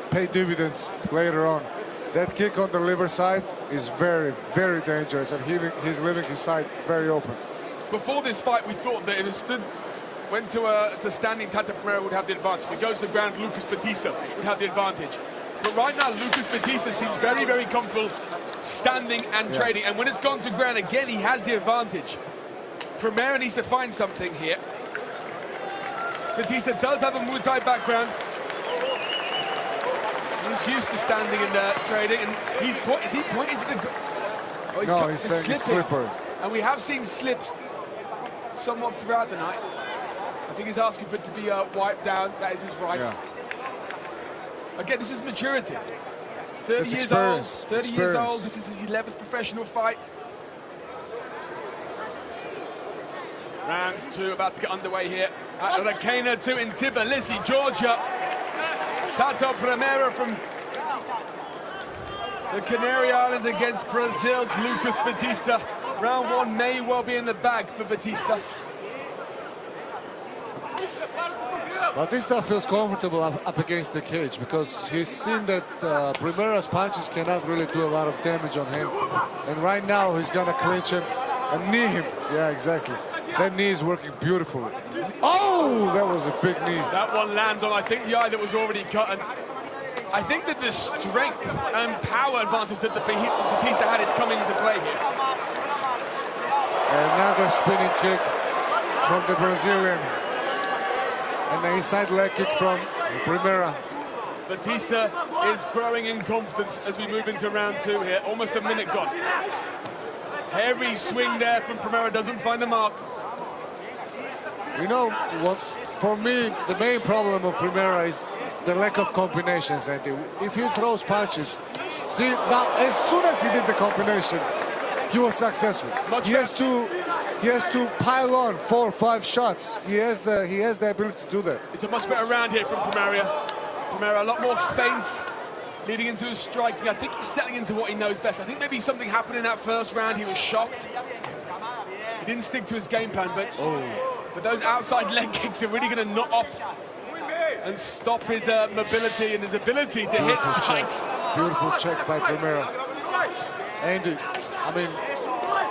pay dividends later on. That kick on the liver side is very, very dangerous, and he's leaving his side very open. Before this fight, we thought that if it went to standing, Tata Primera would have the advantage. If it goes to the ground, Lucas Batista would have the advantage. But right now, Lucas Batista seems very, very comfortable standing and trading. And when it's gone to ground again, he has the advantage. Primera needs to find something here. Batista does have a Muay Thai background. He's used to standing and trading, and is he pointing to the... Oh, no, he's saying it's slippery. And we have seen slips somewhat throughout the night. I think he's asking for it to be wiped down. That is his right. Yeah. Again, this is maturity. 30 years old. 30 years old. This is his 11th professional fight. Round 2 about to get underway here at Rkena 2 in Tbilisi, Georgia. Tato Primera from the Canary Islands against Brazil's Lucas Batista. Round 1 may well be in the bag for Batista. Batista feels comfortable up against the cage because he's seen that Primera's punches cannot really do a lot of damage on him. And right now he's gonna clinch him and knee him. Yeah, exactly. That knee is working beautifully. Oh, that was a big knee. That one lands on, I think, the eye that was already cut. And I think that the strength and power advantage that Batista had is coming into play here. Another spinning kick from the Brazilian. And the inside leg kick from Primera. Batista is growing in confidence as we move into round 2 here. Almost a minute gone. Heavy swing there from Primera, doesn't find the mark. You know what? For me, the main problem of Primera is the lack of combinations. And if he throws punches, see now as soon as he did the combination, he was successful. He has to pile on 4 or 5 shots. He has the ability to do that. It's a much better round here from Primera. Primera a lot more feints leading into his striking. I think he's settling into what he knows best. I think maybe something happened in that first round. He was shocked. He didn't stick to his game plan, but those outside leg kicks are really going to knock off and stop his mobility and his ability to hit strikes. Beautiful check by Primera. And I mean,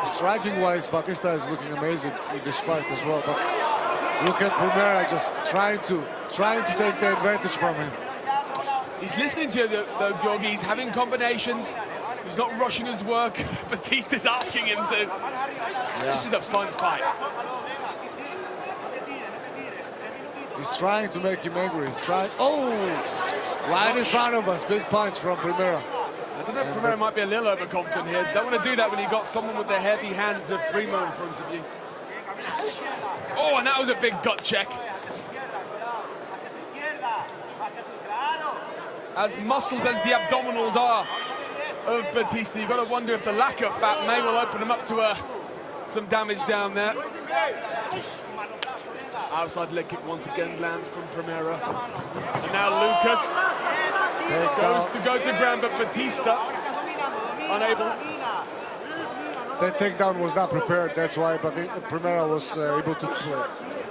striking-wise, Batista is looking amazing in this fight as well. But look at Primera just trying to take the advantage from him. He's listening to the Georgi. He's having combinations. He's not rushing his work. Batista's asking him to. Yeah. This is a fun fight. He's trying to make him angry. He's trying. Oh, right in front of us. Big punch from Primera. I don't know if Primera might be a little overconfident here. Don't want to do that when you've got someone with the heavy hands of Primo in front of you. Oh, and that was a big gut check. As muscled as the abdominals are of Batista, you've got to wonder if the lack of fat may well open him up to some damage down there. Outside leg kick once again lands from Primera. And now Lucas goes to ground, but Batista unable. That takedown was not prepared, that's why, but Primera was able to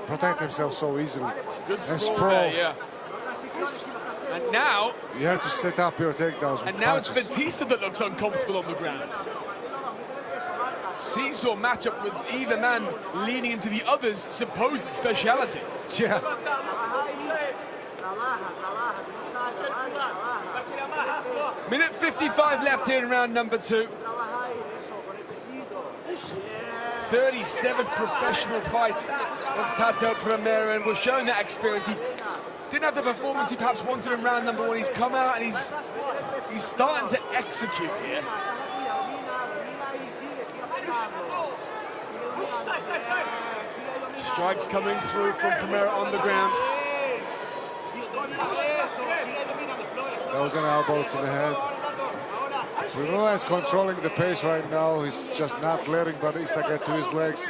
protect himself so easily. Good sprawl there, yeah. And now... You have to set up your takedowns with And now punches. It's Batista that looks uncomfortable on the ground. Seesaw matchup with either man leaning into the other's supposed speciality. Yeah. Minute 55 left here in round number 2. 37th professional fight of Tato Primera, and we're showing that experience. He didn't have the performance he perhaps wanted in round number 1. He's come out and he's starting to execute here. Strikes coming through from Primera on the ground. That was an elbow to the head. Primera is controlling the pace right now. He's just not letting Batista get to his legs.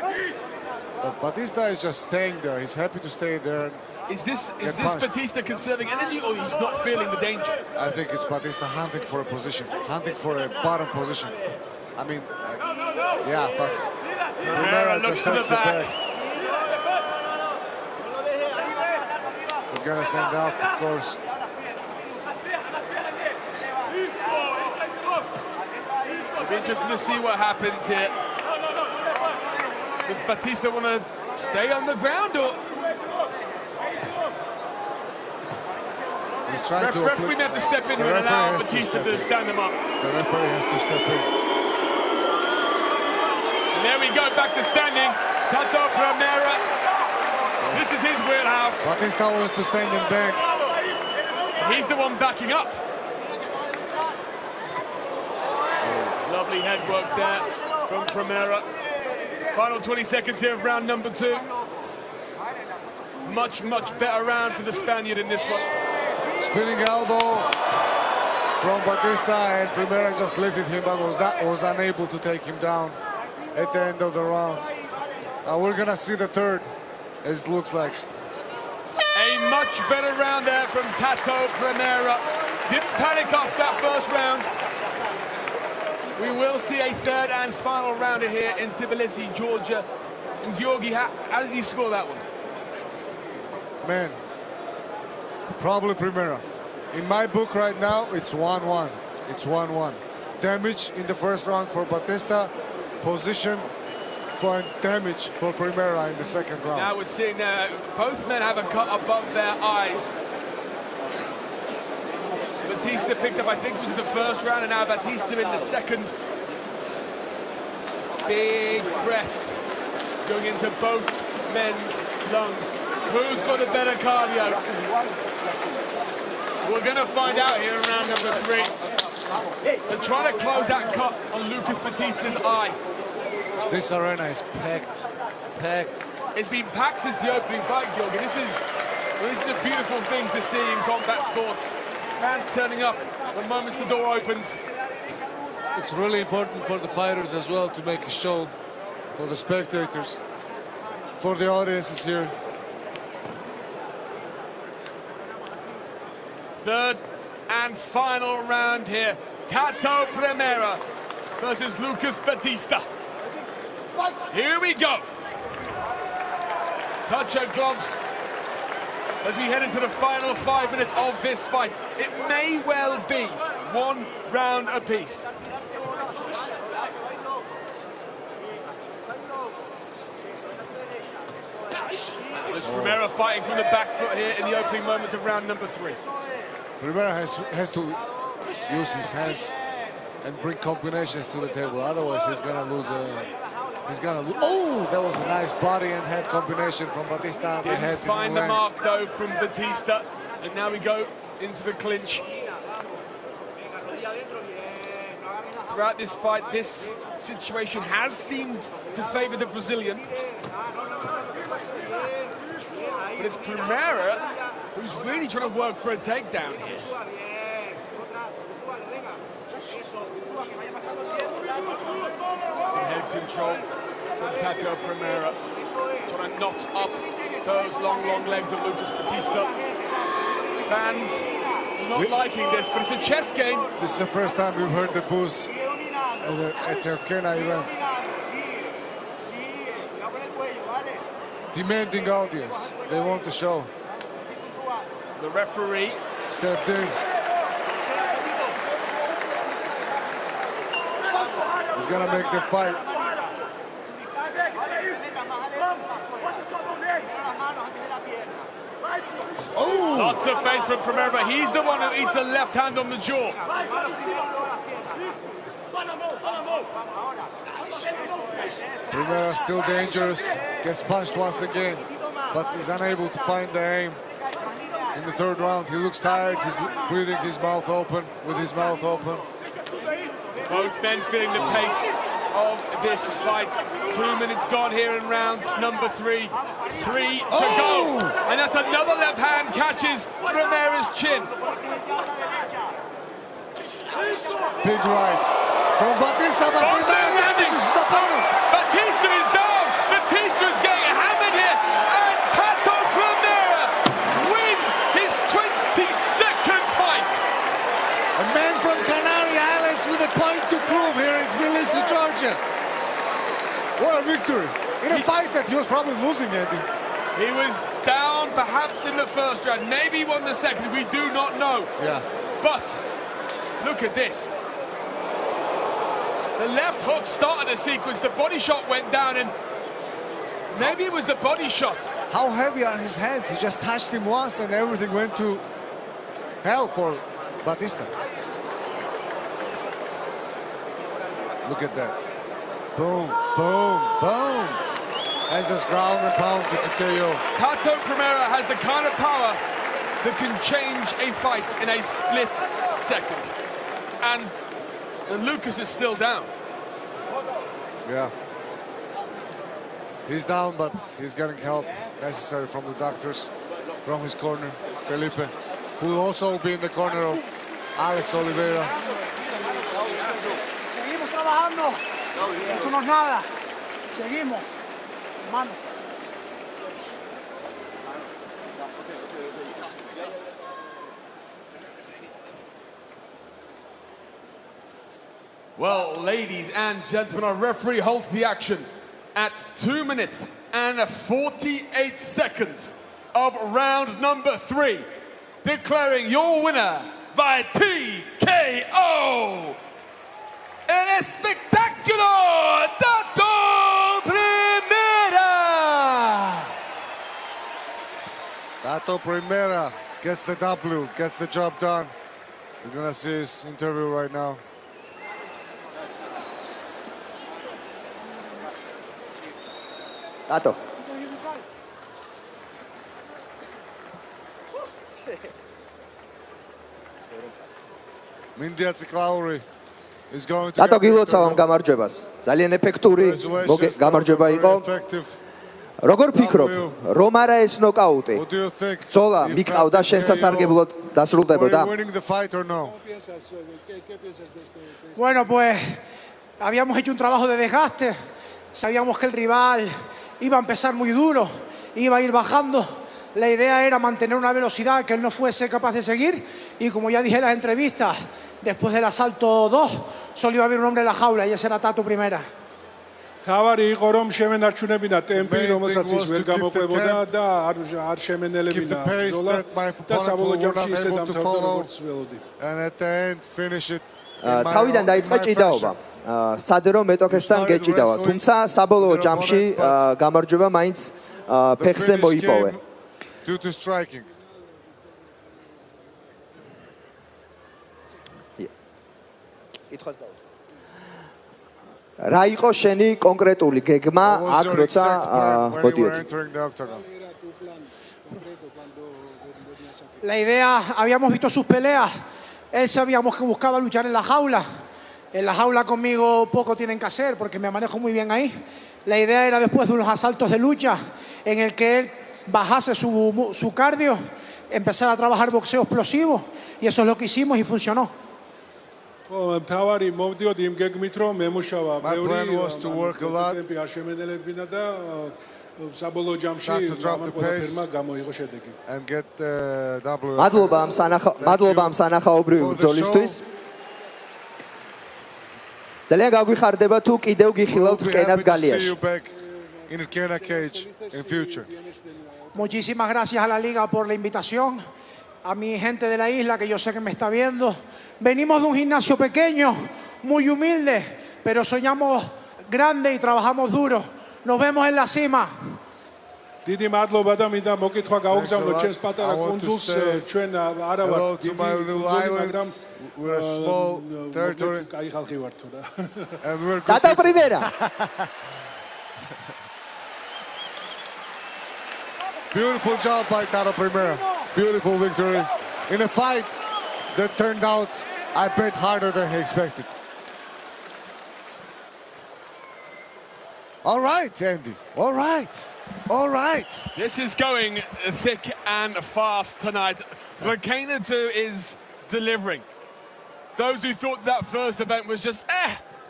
But Batista is just staying there. He's happy to stay there. Is this Batista conserving energy, or he's not feeling the danger? I think it's Batista hunting for a position, hunting for a bottom position. I mean, yeah, but Primera just holds the back. He's gonna stand up, of course. It'll be interesting to see what happens here. Does Batista want to stay on the ground, or? He's trying to. Referee may have to step in here and allow Batista to stand him up. The referee has to step in. And there we go, back to standing. Tato Primera. This is his wheelhouse. Batista wants to stand and bang. He's the one backing up. Lovely head work there from Primera. Final 20 seconds here of round number 2. Much better round for the Spaniard in this one. Spinning elbow. from Batista, and Primera just lifted him, but was unable to take him down at the end of the round. We're gonna see the third, as it looks like. A much better round there from Tato Primera. Didn't panic after that first round. We will see a third and final rounder here in Tbilisi, Georgia. And Georgi, how did you score that one? Man, probably Primera. In my book right now, it's 1-1. It's 1-1. Damage in the first round for Batista. Position for damage for Primera in the second round. Now we're seeing both men have a cut above their eyes. Batista picked up, I think it was in the first round, and now Batista in the second. Big breath going into both men's lungs. Who's got a better cardio? We're going to find out here in round number 3. They're trying to close that cut on Lucas Batista's eye. This arena is packed. It's been packed since the opening fight, Georgi. This is a beautiful thing to see in combat sports. Fans turning up the moment the door opens. It's really important for the fighters as well to make a show for the spectators, for the audiences here. Third and final round here. Tato Primera versus Lucas Batista. Here we go. Touch of gloves as we head into the final 5 minutes of this fight. It may well be 1 round apiece. There's Primera fighting from the back foot here in the opening moments of round number 3. Primera has to use his hands and bring combinations to the table. Otherwise, he's gonna lose. Oh, that was a nice body and head combination from Batista. Didn't find the mark though from Batista, and now we go into the clinch. Throughout this fight, this situation has seemed to favor the Brazilian. But it's Primera who's really trying to work for a takedown here. Some head control from Tato Primera, trying to knot up those long legs of Lucas Batista. Fans not liking this, but it's a chess game. This is the first time we've heard the boos at the Rkena event. Demanding audience. They want the show. The referee stepped in. He's gonna make the fight. Oh! Lots of faith from Primera, but he's the one who eats a left hand on the jaw. Primera still dangerous, gets punched once again, but is unable to find the aim. In the third round, he looks tired, he's breathing his mouth open, with his mouth open. Both men feeling the pace of this fight. 2 minutes gone here in round number 3. 3 to go. And that's another left hand catches Primera's chin. Big right from Batista, but Primera damages his opponent. Batista is down. Batista is getting hammered here. And Tato Primera wins his 22nd fight. A man from Canary Islands with a point to prove here in Tbilisi, Georgia. What a victory. In a fight that he was probably losing, Andy. He was down perhaps in the first round. Maybe he won the second. We do not know. Yeah. But look at this. The left hook started the sequence. The body shot went down, and maybe it was the body shot. How heavy are his hands? He just touched him once and everything went to hell for Batista. Look at that. Boom, boom, boom. And just ground and pound to KO. Tato Primera has the kind of power that can change a fight in a split second. And Lucas is still down. Yeah. He's down, but he's getting help necessary from the doctors, from his corner, Felipe, who will also be in the corner of Alex Oliveira. Seguimos trabajando. Esto no es nada. Seguimos. Mano. Well, ladies and gentlemen, our referee holds the action at 2 minutes and 48 seconds of round number 3, declaring your winner via TKO. El espectáculo Tato Primera. Tato Primera gets the W, gets the job done. We're gonna see his interview right now. Tato. Mindia Tsiklauri is going to Tato გილოცავ ამ გამარჯვებას. ძალიან ეფექტური გამარჯვება იყო. როგორ ფიქრობ, რომ არა ეს ნოკაუტი? ბრძოლა მიყავდა შენსასარგებლოდ დასრულდებოდა? Bueno, pues habíamos hecho un trabajo de desgaste. Sabíamos que el rival iba a empezar muy duro, iba a ir bajando. La idea era mantener una velocidad que él no fuese capaz de seguir. Y como ya dije en las entrevistas, después del asalto 2, solo iba a haber un hombre en la jaula y ese era Tato Primera. თავარი იყო რომ შემენარჩუნებინა ტემპი, რომელსაც ის ვერ გამოყვებოდა და არ შემენელებინა ბრძოლა და საბოლოო ჯამში ისე დამთავრდა როგორც ველოდი. თავიდან დაიწყო ჭიდაობა. სად რომ მეტოქესთან გეჭიდავა, თუმცა საბოლოო ჯამში გამარჯვება მაინც ფეხზე მოიპოვე. Due to striking. რა იყო შენი კონკრეტული გეგმა აქ როცა მოდიოდი? La idea, habíamos visto sus peleas. Él sabíamos que buscaba luchar en la jaula. En la jaula conmigo poco tienen que hacer porque me manejo muy bien ahí. La idea era después de unos asaltos de lucha en el que él bajase su cardio, empezar a trabajar boxeo explosivo y eso es lo que hicimos y funcionó. თავარი მოვდიოდი იმ გეგმით რომ მემუშავა plan was to work a lot. ტემპი არ შემენელებინა და საბოლოო ჯამში ყველაფერმა გამოიღო შედეგი. And get the W. მადლობა ამ სანახაობრივი ბრძოლისთვის. ძალიან გაგვიხარდება თუ კიდევ გიხილავთ რკენას გალიაში. In Rkena cage in future. Muchísimas gracias a la liga por la invitación. A mi gente de la isla que yo sé que me está viendo. Venimos de un gimnasio pequeño, muy humilde, pero soñamos grande y trabajamos duro. Nos vemos en la cima. დიდი მადლობა და მინდა მოკითხვა გაუგზავნოთ ჩვენს პატარა კუნძულს, ჩვენ არა ვართ დიდი კუნძული, მაგრამ we're a small territory. კაი ხალხი ვართ თუ და. And we're Tato Primera. Beautiful job by Tato Primera. Beautiful victory in a fight that turned out, I bet, harder than he expected. All right, Andy. All right. All right. This is going thick and fast tonight. Rkena too is delivering. Those who thought that first event was just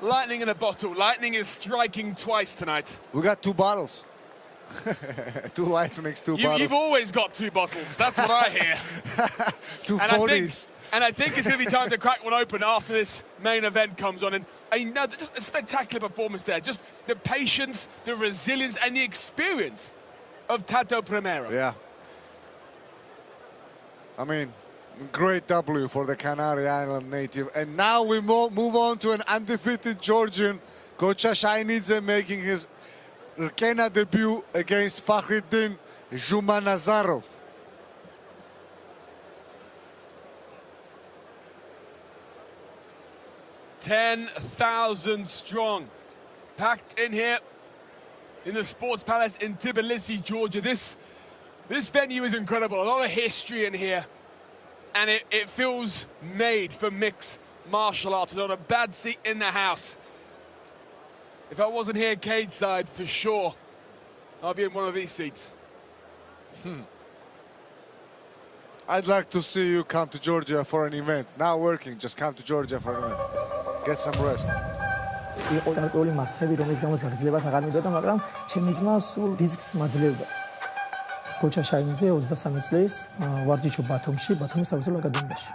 lightning in a bottle. Lightning is striking twice tonight. We got 2 bottles. 2 lightnings, 2 bottles. You've always got 2 bottles. That's what I hear. 2 40s. And I think it's going to be time to crack one open after this main event comes on. And just a spectacular performance there. Just the patience, the resilience, and the experience of Tato Primera. Yeah. I mean, great W for the Canary Island native. And now we move on to an undefeated Georgian, Gocha Shainidze, making his Rkena debut against Fakhriddin Jumanazarov. $10,000 strong, packed in here in the Sports Palace in Tbilisi, Georgia. This venue is incredible. A lot of history in here, and it feels made for mixed martial arts. Not a bad seat in the house. If I wasn't here cage side, for sure, I'll be in one of these seats. I'd like to see you come to Georgia for an event. Now working, just come to Georgia for an event. Get some rest. იყო გარკვეული მარცხები, რომლის გამოც გაგრძელებას აღარ მიდოდა, მაგრამ ჩემი ძმა სულ დისკს მაძლევდა. გოჩა შაინიძე 23 წლის ვარჯიშობ ბათუმში, ბათუმის საბრძოლო აკადემიაში.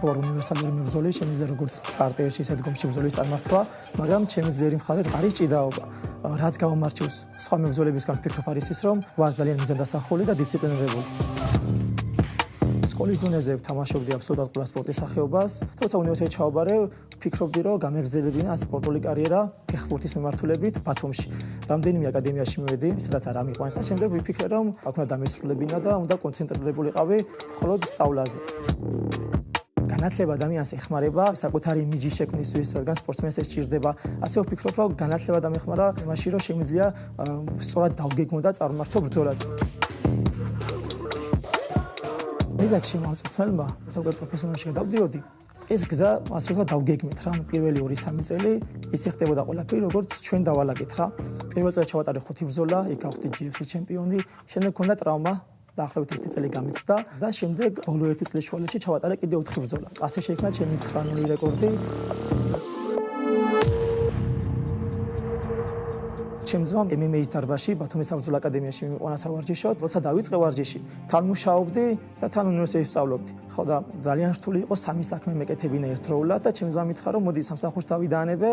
ორ უნივერსალური მებრძოლი შემიძლია როგორც პარტიაში, ისე დგომში ბრძოლის წარმართვა, მაგრამ ჩემი ძლიერი მხარე არის ჭიდაობა. რაც გამომარჩევს სხვა მებრძოლებისგან ვფიქრობ არის ის, რომ ვარ ძალიან მიზანდასახული და დისციპლინირებული. სკოლის დონეზე ვთამაშობდი აბსოლუტურად ყველა სპორტის სახეობას. თუმცა უნივერსიტეტში ჩავაბარე, ვფიქრობდი, რომ გამეგრძელებინა სპორტული კარიერა ფეხბურთის მიმართულებით ბათუმში. რამდენიმე აკადემიაში მივედი, სადაც არ ამიყვანს და შემდეგ ვიფიქრე, რომ აქ უნდა დამისრულებინა და უნდა კონცენტრირებულიყავი მხოლოდ სწავლაზე. განათლება ადამიანს ეხმარება საკუთარი იმიჯის შექმნისთვის, რადგან სპორტსმენს ეს სჭირდება. ასე ვფიქრობ, რომ განათლება დამეხმარა იმაში, რომ შემიძლია სწორად დავგეგმო და წარმართო ბრძოლად. მედაც შემოწმებმა, როგორც პროფესიონალში გადავდიოდი, ეს გზა ასრულა დავგეგმეთ რა, პირველი 2-3 წელი ისე ხდებოდა ყველაფერი, როგორც ჩვენ დავალაგეთ რა. პირველ წელს ჩავატარე 5 ბრძოლა, იქ გავხდი GFC ჩემპიონი, შემდეგ მქონდა ტრავმა. დაახლოებით 1 წელი გამიწდა და შემდეგ ბოლო 1 წლის შუალედში ჩავატარე კიდე 4 ბრძოლა. ასე შეიქმნა ჩემი 9-0 რეკორდი. ჩემს ძმამ MMA-ის დარბაზში, ბათუმის საბრძოლო აკადემიაში მიმოყვანა სავარჯიშოდ. როცა დავიწყე ვარჯიში, თან მუშაობდი და თან უნივერსიტეტში ვსწავლობდი. ხო და ძალიან რთული იყო სამი საქმე მეკეთებინა ერთდროულად და ჩემს ძმამ მითხრა, რომ მოდი სამსახურს თავი დაანებე,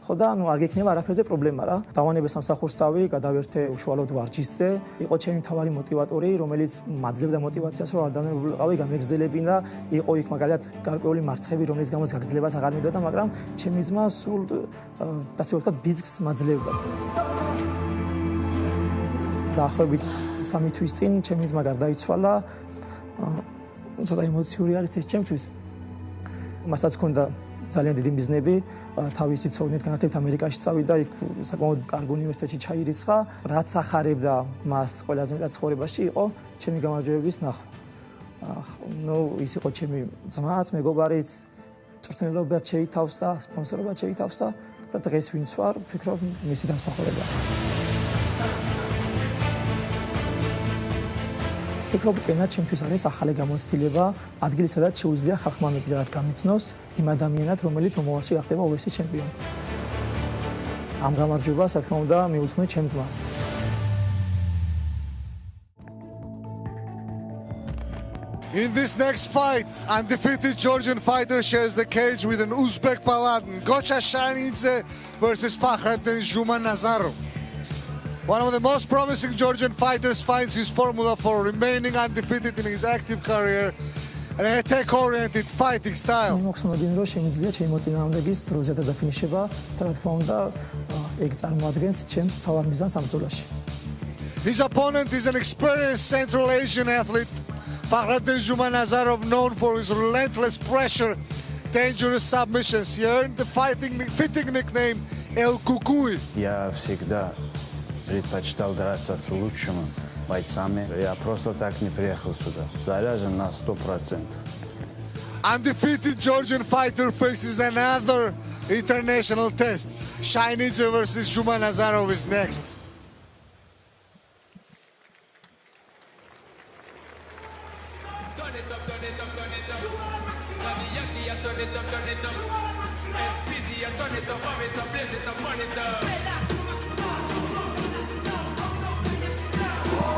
ხო და ანუ არ გექნება არაფერზე პრობლემა რა. დავანებე სამსახურს თავი, გადავერთე უშუალოდ ვარჯიშზე. იყო ჩემი მთავარი მოტივატორი, რომელიც მაძლევდა მოტივაციას, რომ არ დამნებულიყავი, გამეგრძელებინა. იყო იქ მაგალითად გარკვეული მარცხები, რომლის გამოც გაგრძელებას აღარ მიდოდა, მაგრამ ჩემი ძმა სულ ასე ვთქვათ, ბიზნესს მაძლევდა. დაახლოებით 3 თვის წინ ჩემი ძმა გარდაიცვალა. ცოტა ემოციური არის ეს ჩემთვის. მასაც ჰქონდა ძალიან დიდი მიზნები, თავისი ცოდნით განათლებით ამერიკაში წავიდა, იქ საკმაოდ კარგ უნივერსიტეტში ჩაირიცხა. რაც ახარებდა მას ყველაზე მეტად ცხოვრებაში იყო ჩემი გამარჯვებების ნახვა. ნუ ის იყო ჩემი ძმაც, მეგობარიც, წვრთნელობად შეითავსა, სპონსორობად შეითავსა და დღეს ვინც ვარ, ვფიქრობ მისი დამსახურება. ვფიქრობ, Rkena ჩემთვის არის ახალი გამოცდილება, ადგილი, სადაც შეუძლია ხალხმა მეგრად გამიცნოს იმ ადამიანად, რომელიც მომავალში გახდება UFC ჩემპიონი. ამ გამარჯვებას, რა თქმა უნდა, მიუძღვნე ჩემს ძმას. In this next fight, undefeated Georgian fighter shares the cage with an Uzbek paladin, Gocha Shainidze versus Fakhretdin Jumanazarov. One of the most promising Georgian fighters finds his formula for remaining undefeated in his active career, an attack-oriented fighting style. მოგხსოვდნენ, რომ შემიძლია ჩემოწინააღმდეგის დროზე დაფინიშება და რა თქმა უნდა, ეგ წარმოადგენს ჩემს მთავარ მიზანს ამ ბრძოლაში. His opponent is an experienced Central Asian athlete, Fakhretdin Jumanazarov, known for his relentless pressure, dangerous submissions. He earned the fitting nickname El Kukui. Я всегда предпочитал драться с лучшими бойцами. Я просто так не приехал сюда. Заряжен на 100%. Undefeated Georgian fighter faces another international test. Shainidze versus Jumanazarov is next.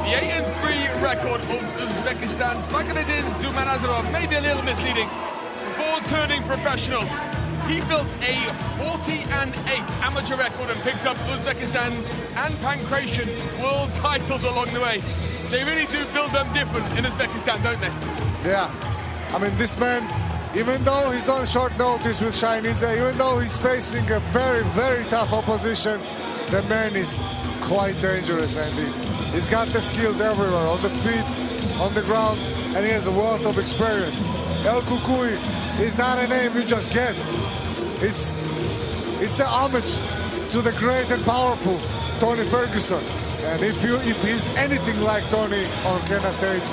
The 8-3 record of Uzbekistan's Fakhretdin Jumanazarov may be a little misleading. Before turning professional, he built a 40-8 amateur record and picked up Uzbekistan and Pankration world titles along the way. They really do build them different in Uzbekistan, don't they? Yeah, I mean, this man, even though he's on short notice with Shainidze, even though he's facing a very, very tough opposition, the man is quite dangerous, and he's got the skills everywhere, on the feet, on the ground, and he has a wealth of experience. El Kukui is not a name you just get. It's an homage to the great and powerful Tony Ferguson. And if he's anything like Tony on Rkena stage,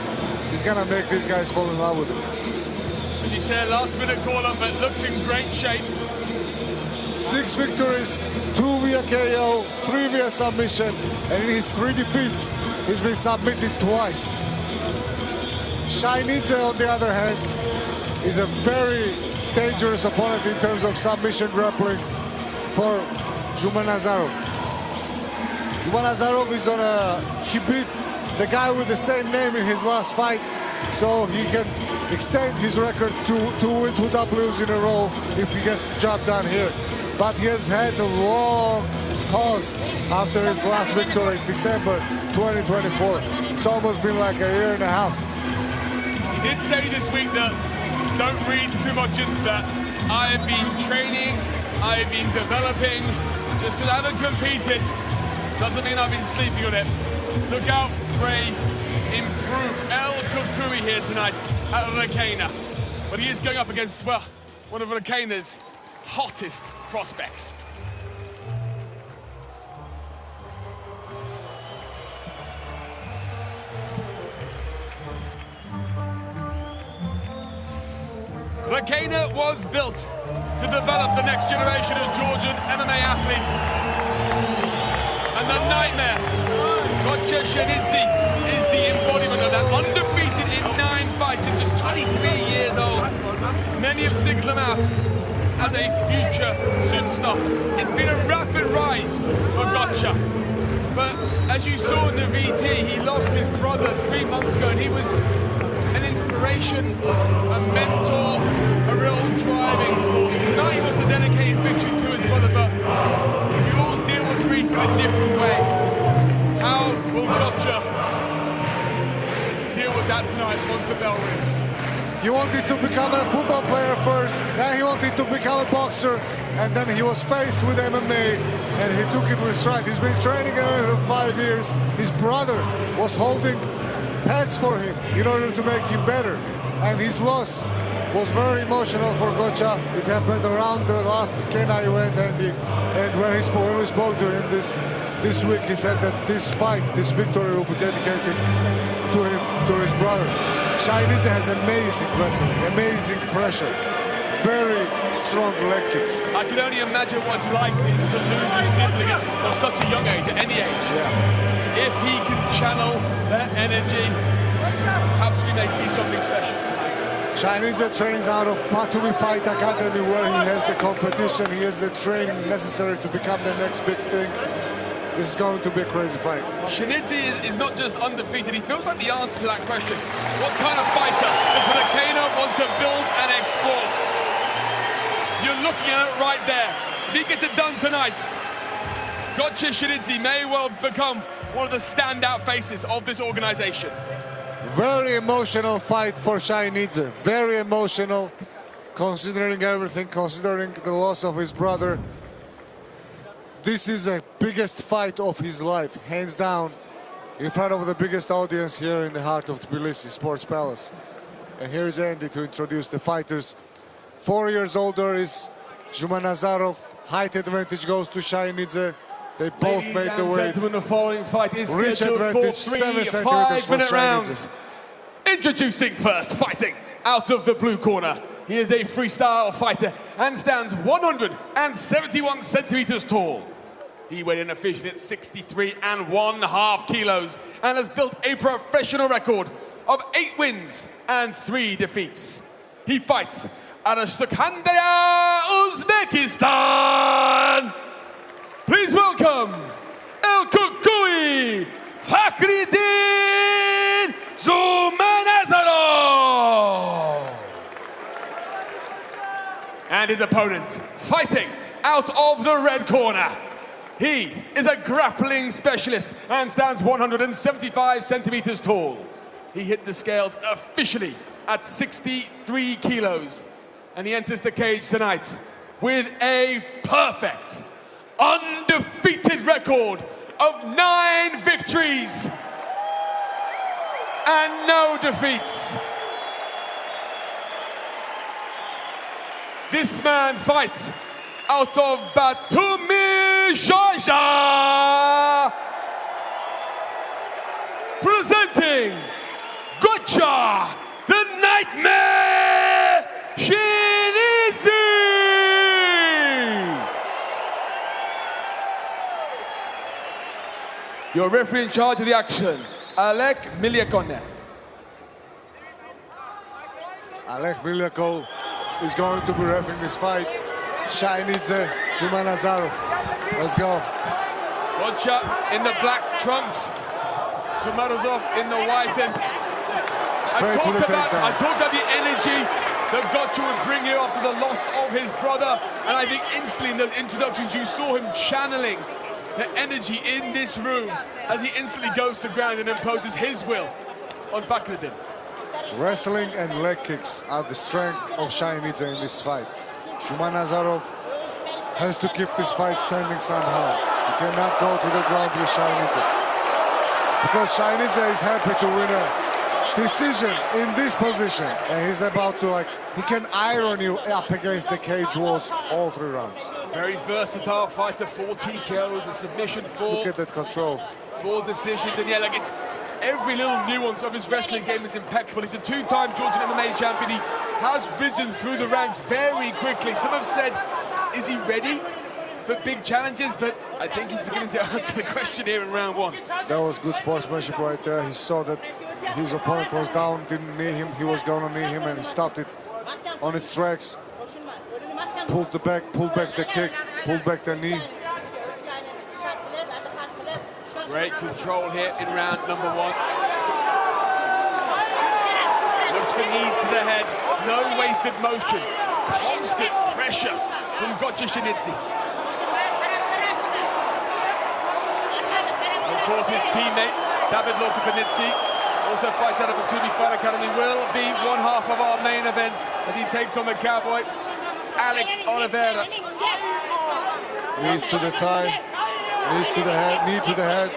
he's gonna make these guys fall in love with him. Did you say a last-minute call-up, but looked in great shape. 6 victories, 2 via KO, 3 via submission, and in his 3 defeats, he's been submitted twice. Shainidze, on the other hand, is a very dangerous opponent in terms of submission grappling for Zhumanazarov. Zhumanazarov is he beat the guy with the same name in his last fight, so he can extend his record to 2 Ws in a row if he gets the job done here. But he has had a long pause after his last victory in December 2024. It's almost been like a year and a half. He did say this week that don't read too much into that. I have been training, I have been developing. Just because I haven't competed doesn't mean I've been sleeping on it. Look out for a improved El Kukui here tonight at Rkena. But he is going up against, well, one of Rkena's hottest prospects. Rkena was built to develop the next generation of Georgian MMA athletes. And the nightmare, Georgian is the embodiment of that. Undefeated in 9 fights and just 23 years old. Many have singled him out as a future superstar. It's been a rapid rise for Gotcha. But as you saw in the VT, he lost his brother 3 months ago, and he was an inspiration, a mentor, a real driving force. Tonight he was to dedicate his victory to his brother, but we all deal with grief in a different way. How will Gotcha deal with that tonight once the bell rings? He wanted to become a football player first, then he wanted to become a boxer, and then he was faced with MMA, and he took it with stride. He's been training for 5 years. His brother was holding pads for him in order to make him better, and his loss was very emotional for Gotcha. It happened around the last Rkena event, and when we spoke to him this week, he said that this fight, this victory will be dedicated to him, to his brother. Shainidze has amazing wrestling, amazing pressure, very strong leg kicks. I can only imagine what it's like to lose a sibling at such a young age, at any age. Yeah. If he can channel that energy, perhaps we may see something special tonight. Shainidze trains out of Batumi Fight Academy, where he has the competition, he has the training necessary to become the next big thing. This is going to be a crazy fight. Shainidze is not just undefeated, he feels like the answer to that question. What kind of fighter does Rkena want to build and export? You're looking at it right there. If he gets it done tonight, Gotcha Shainidze may well become one of the standout faces of this organization. Very emotional fight for Shainidze. Very emotional, considering everything, considering the loss of his brother. This is the biggest fight of his life, hands down, in front of the biggest audience here in the heart of Tbilisi Sports Palace. And here's Andy to introduce the fighters. 4 years older is Zhumanazarov. Height advantage goes to Shainidze. They both made the weight. Gentlemen, the following fight is Reach scheduled advantage, for 7 3 centimeters for 5-minute rounds. Shainidze. Introducing first, fighting out of the blue corner. He is a freestyle fighter and stands 171 centimeters tall. He weighed in officially at 63.5 kilos and has built a professional record of 8 wins and 3 defeats. He fights out of Sakandaya, Uzbekistan. Please welcome El Kukui Fakhriddin Zhumanazarov. And his opponent, fighting out of the red corner. He is a grappling specialist and stands 175 centimeters tall. He hit the scales officially at 63 kilos. And he enters the cage tonight with a perfect, undefeated record of 9 victories and no defeats. This man fights out of Batumi, Georgia. Presenting Gotcha, the Nightmare Shainidze. Your referee in charge of the action, Alek Miliakone. Alek Miliakone is going to be refereeing this fight. Shainidze, Shumanazarov. Let's go. Roger in the black trunks. Shumanazarov in the white. And I talked about the energy that Gotcha would bring here after the loss of his brother. And I think instantly in the introductions you saw him channeling the energy in this room as he instantly goes to the ground and imposes his will on Fakhreddin. Wrestling and leg kicks are the strength of Shainidze in this fight. Shumanazarov has to keep this fight standing somehow. He cannot go to the ground with Shainidze. Because Shainidze is happy to win a decision in this position. And he's about to, he can iron you up against the cage walls all 3 rounds. Very versatile fighter, 4 TKOs, a submission, 4. Look at that control. 4 decisions, and yeah, it's every little nuance of his wrestling game is impeccable. He's a 2-time Georgian MMA champion. He has risen through the ranks very quickly. Some have said, is he ready for big challenges? But I think he's beginning to answer the question here in round 1. That was good sportsmanship right there. He saw that his opponent was down, didn't knee him. He was going to knee him, and he stopped it on its tracks. Pulled back the kick, pulled back the knee. Great control here in round number 1. Looks for knees to the head, no wasted motion. Constant pressure from Gotcha Shinidze. Of course, his teammate, David Lokapanidze, also fights out of the Tbilisi Fight Academy, will be one half of our main event as he takes on the cowboy, Alex Oliveira. Knees to the thigh, knees to the head, knee to the head.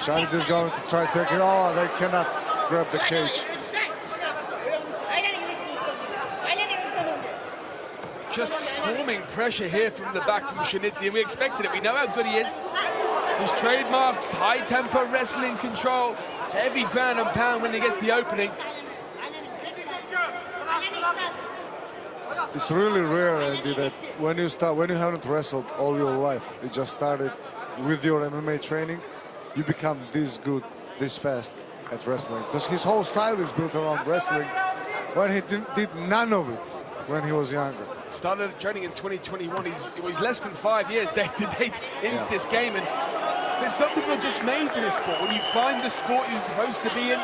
Shainidze is going to try to take it. Oh, they cannot grab the cage. Just swarming pressure here from the back from Shinidze, and we expected it. We know how good he is. His trademarks, high-tempo wrestling control, heavy ground and pound when he gets the opening. It's really rare, Andy, that when you haven't wrestled all your life, you just started with your MMA training, you become this good, this fast at wrestling. Because his whole style is built around wrestling, when he did none of it when he was younger. Started training in 2021. He's less than 5 years day to day in this game, and there's some people are just made for this sport. When you find the sport you're supposed to be in,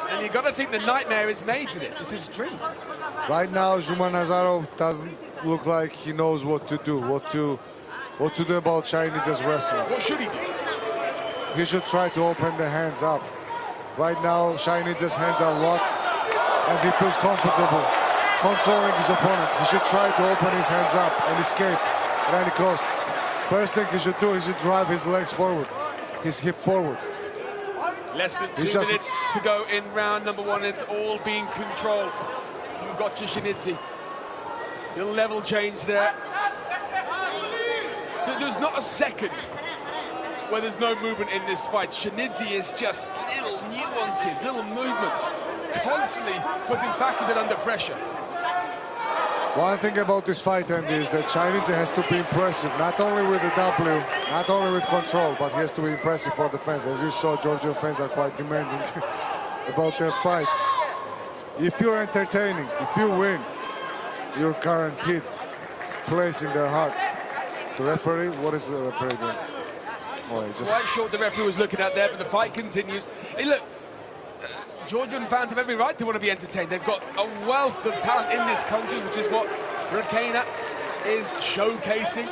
and you got to think the nightmare is made for this. It's his dream. Right now, Shumanazarov doesn't look like he knows what to do, what to do about Shainidze's wrestling. What should he do? He should try to open the hands up. Right now, Shainidze's hands are locked, and he feels comfortable controlling his opponent. He should try to open his hands up and escape at any cost. First thing he should do is to drive his legs forward, his hip forward. Less than 2 minutes to go in round number 1. It's all being controlled from Gotcha Shinidze. Little level change there. There's not a second where there's no movement in this fight. Shinidze is just little nuances, little movements, constantly putting Fakhreddin under pressure. One thing about this fight, Andy, is that Shainidze has to be impressive, not only with the W, not only with control, but he has to be impressive for the fans. As you saw, Georgian fans are quite demanding about their fights. If you're entertaining, if you win, you're guaranteed place in their heart. The referee, what is the referee doing? Oh, Quite sure what the referee was looking at there, but the fight continues. Hey, look, Georgian fans have every right to want to be entertained. They've got a wealth of talent in this country, which is what Rkena is showcasing.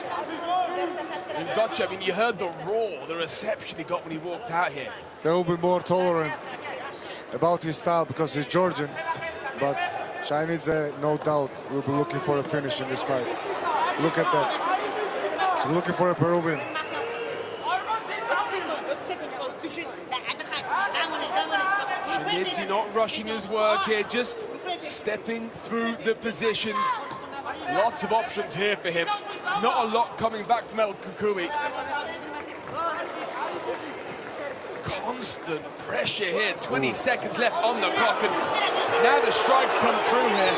And Gotcha, I mean, you heard the roar, the reception he got when he walked out here. They will be more tolerant about his style because he's Georgian, but Shainidze, no doubt, will be looking for a finish in this fight. Look at that. He's looking for a Peruvian. Shinidze not rushing his work here, just stepping through the positions. Lots of options here for him. Not a lot coming back from El Kukui. Constant pressure here. 20 seconds left on the clock, and now the strikes come through here.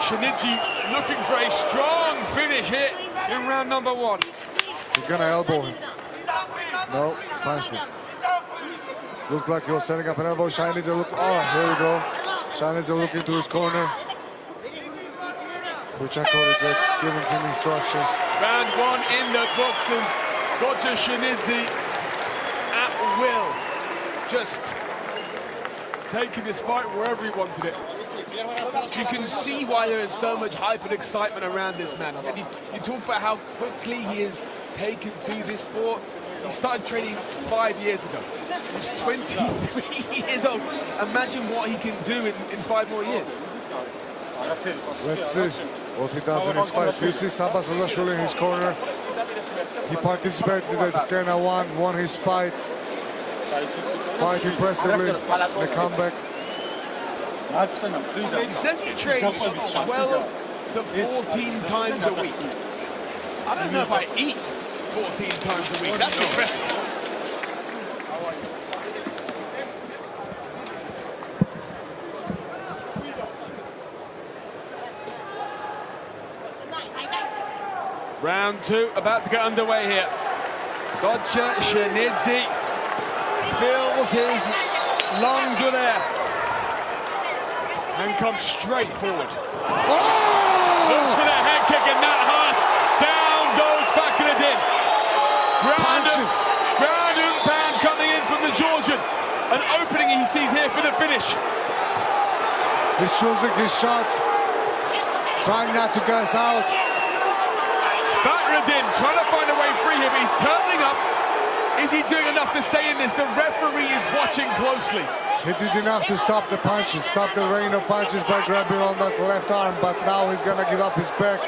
Shinidze looking for a strong finish here in round number 1. He's gonna elbow him. No, punch me. Looked like he was setting up an elbow. Shynidze look. Oh, here we go. Shynidze looking to his corner. Puchakoridze giving him instructions. Round one in the books, and Georgian at will, just taking this fight wherever he wanted it. You can see why there is so much hype and excitement around this man. And you talk about how quickly he is taken to this sport. He started training 5 years ago. He's 23 years old. Imagine what he can do in 5 more years. Let's see what he does in his fight. You see Sabas Ozashvili in his corner. He participated at Rkena won his fight quite impressively in the comeback. He says he trains 12 to 14 times a week. I don't know if I eat 14 times a week. That's impressive. Round two about to get underway here. Georgian fills his lungs with air and comes straight forward. Looks for the head kick and not hard. Down goes Rkena. Ground and pound coming in from the Georgian. An opening he sees here for the finish. He's choosing his shots, trying not to gas out. Rkena trying to find a way free here, but he's turning up. Is he doing enough to stay in this? The referee is watching closely. He did enough to stop the punches, stop the rain of punches by grabbing on that left arm, but now he's gonna give up his back.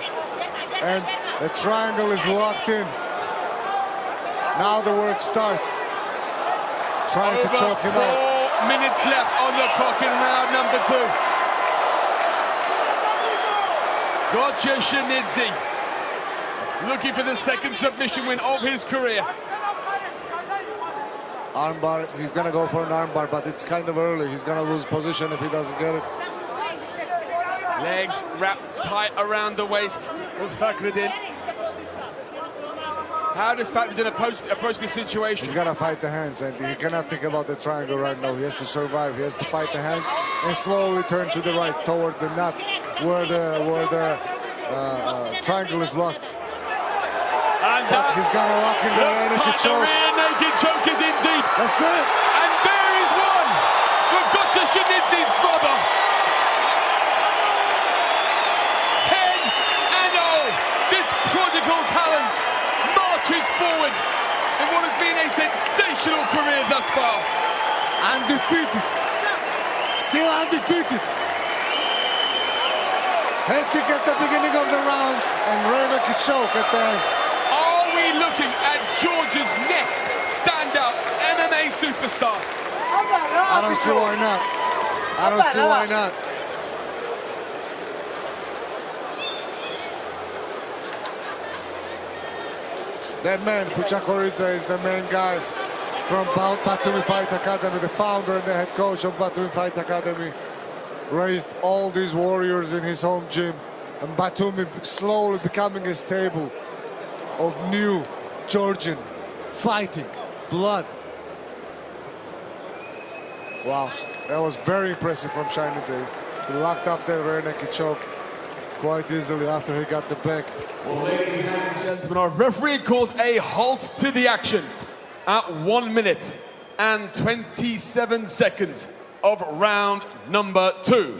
And the triangle is locked in. Now the work starts. Trying to choke him out. 4 minutes left on the clock in round number 2. Georgian looking for the second submission win of his career. Armbar, he's gonna go for an armbar, but it's kind of early. He's gonna lose position if he doesn't get it. Legs wrapped tight around the waist of Rkena. How does Rkena approach this situation? He's gonna fight the hands, and he cannot think about the triangle right now. He has to survive. He has to fight the hands and slowly turn to the right towards the nut where the triangle is locked. And he's gonna lock in the rear naked choke. The rear naked choke is in deep. That's it. And there is one for Georgian's brother. 10-0. This prodigal talent marches forward in what has been a sensational career thus far. Undefeated. Still undefeated. Head kick at the beginning of the round and rear naked choke at the end. Looking at Georgia's next standout MMA superstar. I don't see why not. I don't see why not. That man, Puchakoridze, is the main guy from Batumi Fight Academy, the founder and the head coach of Batumi Fight Academy. Raised all these warriors in his home gym. And Batumi slowly becoming a stable of new Georgian fighting blood. Wow, that was very impressive from Shynidze. He locked up that rear naked choke quite easily after he got the back. Well, ladies and gentlemen, our referee calls a halt to the action at 1 minute and 27 seconds of round number 2,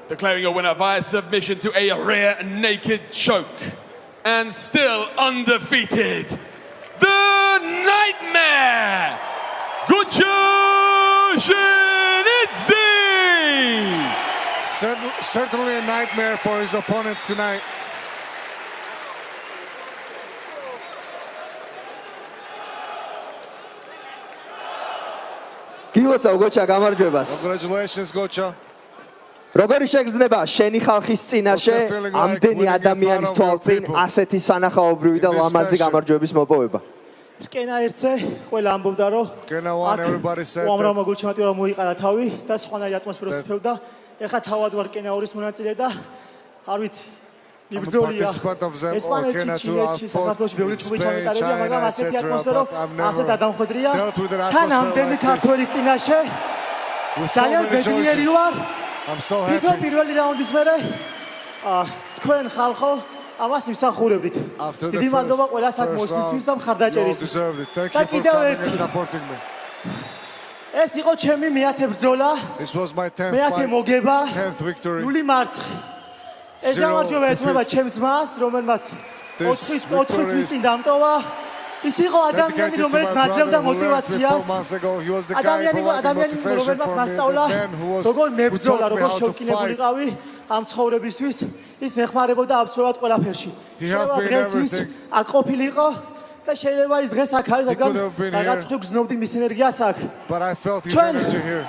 declaring a winner via submission to a rear naked choke. And still undefeated, the Nightmare, Georgian. Certainly a nightmare for his opponent tonight. Congratulations, Gocha. როგორი შეგრძნება შენი ხალხის წინაშე ამდენი ადამიანის თვალწინ ასეთი სანახაობრივი და ლამაზი გამარჯვების მოპოვება? რკენა ერთზე ყველა ამბობდა რომ უამრავმა გულჩამატკივრებმა მოიყარა თავი და სხვანაირი ატმოსფეროს ფევდა. ეხლა თავად ვარ რკენა ორის მონაწილე და არ ვიცი I'm a participant of them, Rkena too. I've fought in Spain, China, etc. But I've never dealt with an atmosphere like this. With so many Georgians. I'm so happy. After the first round, you all deserved it. Thank you for coming and supporting me. This was my 10th victory. Zero defeats. This victory is dedicated to my brother who left me 4 months ago. He was the guy who provided motivation for me, the man who taught me how to fight. ამ ცხოვრებისთვის ის მეხმარებოდა აბსოლუტურად ყველაფერში. შეიძლება დღეს ის აქ ყოფილიყო და შეიძლება ის დღეს აქ არის, რადგან რაღაც ხრი გზნობდი მის ენერგიას აქ. But I felt his energy here.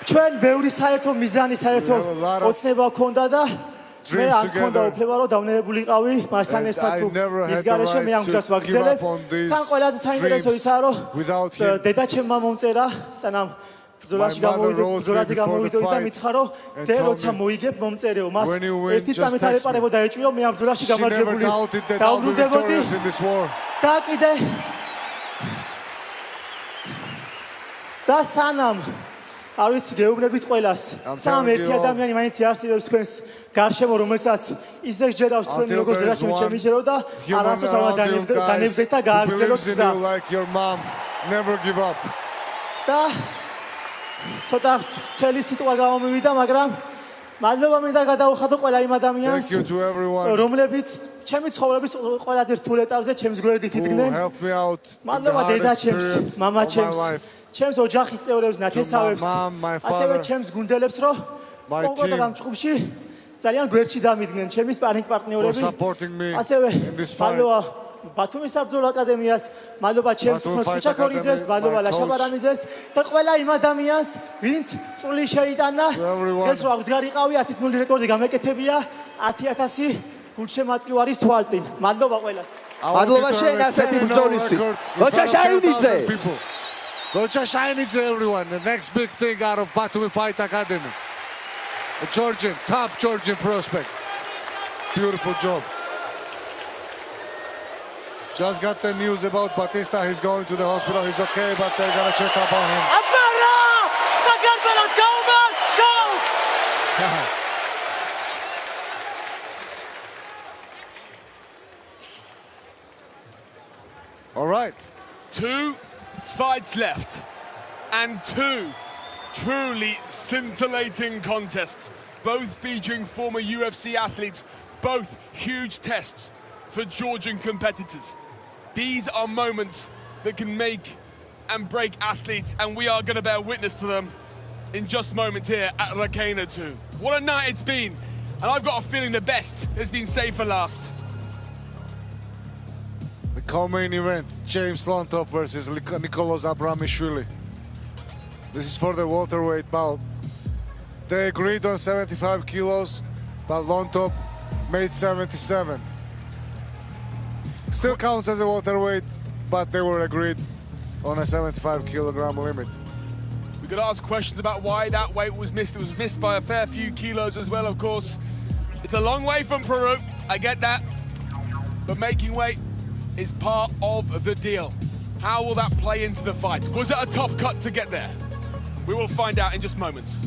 ჩვენ ბევრი საერთო მიზანი, საერთო ოცნება გქონდა და მე არ მქონდა უფლება რომ დავნებულიყავი მასთან ერთად თუ ის გარეშე მე ამ გზას ვაგრძელებ. თან ყველაზე საინტერესო ისაა რომ დედაჩემმა მომწერა სანამ ბრძოლაში გამოვიდოდი და მითხრა რომ დე როცა მოიგებ მომწერეო მას ერთი წამით არ ეპარებოდა ეჭვიო მე ამ ბრძოლაში გამარჯვებული დავბრუნდებოდი და კიდე და სანამ არ ვიცი გეუბნებით ყველას სამ ერთი ადამიანი მაინც იარსებობს თქვენს გარშემო რომელსაც ისე ჯერავს თქვენი როგორც დედაჩემი ჩემი ჯერო და არასდროს არ დანებდეთ და გააგრძელოთ გზა და ცოტა ცელი სიტყვა გამომივიდა, მაგრამ მადლობა მინდა გადაუხადო ყველა იმ ადამიანს, რომლებიც ჩემი ცხოვრების ყველაზე რთულ ეტაპზე ჩემს გვერდით იდგნენ. მადლობა დედაჩემს, მამაჩემს, ჩემს ოჯახის წევრებს, ნათესავებს, ასევე ჩემს გუნდელებს, რომ კონკრეტულად ამ ჭუბში ძალიან გვერდში დამიდგნენ ჩემი სპარინგ პარტნიორები. ასევე მადლობა ბათუმის საბრძოლო აკადემიას, მადლობა ჩემს თქმას ქუჩაქორიძეს, მადლობა ლაშაბარამიძეს და ყველა იმ ადამიანს, ვინც წვლილი შეიტანა, ხელს რო აღდგარიყავი 10-0 რეკორდი გამეკეთებია 10,000 გულშემატკივარის თვალწინ. მადლობა ყველას. მადლობა შენ ასეთი ბრძოლისთვის. გოჩა შაინიძე. Gotcha Shainidze, everyone. The next big thing out of Batumi Fight Academy. A Georgian, top Georgian prospect. Beautiful job. Just got the news about Batista. He's going to the hospital. He's okay, but they're gonna check up on him. All right. 2 fights left and 2 truly scintillating contests, both featuring former UFC athletes, both huge tests for Georgian competitors. These are moments that can make and break athletes, and we are going to bear witness to them in just moments here at Rkena 2. What a night it's been, and I've got a feeling the best has been saved for last. The co-main event, James Lontop versus Nicolas Abramishvili. This is for the welterweight bout. They agreed on 75 kilos, but Lontop made 77. Still counts as a welterweight, but they were agreed on a 75 kilogram limit. We could ask questions about why that weight was missed. It was missed by a fair few kilos as well, of course. It's a long way from Peru, I get that. But making weight is part of the deal. How will that play into the fight? Was it a tough cut to get there? We will find out in just moments.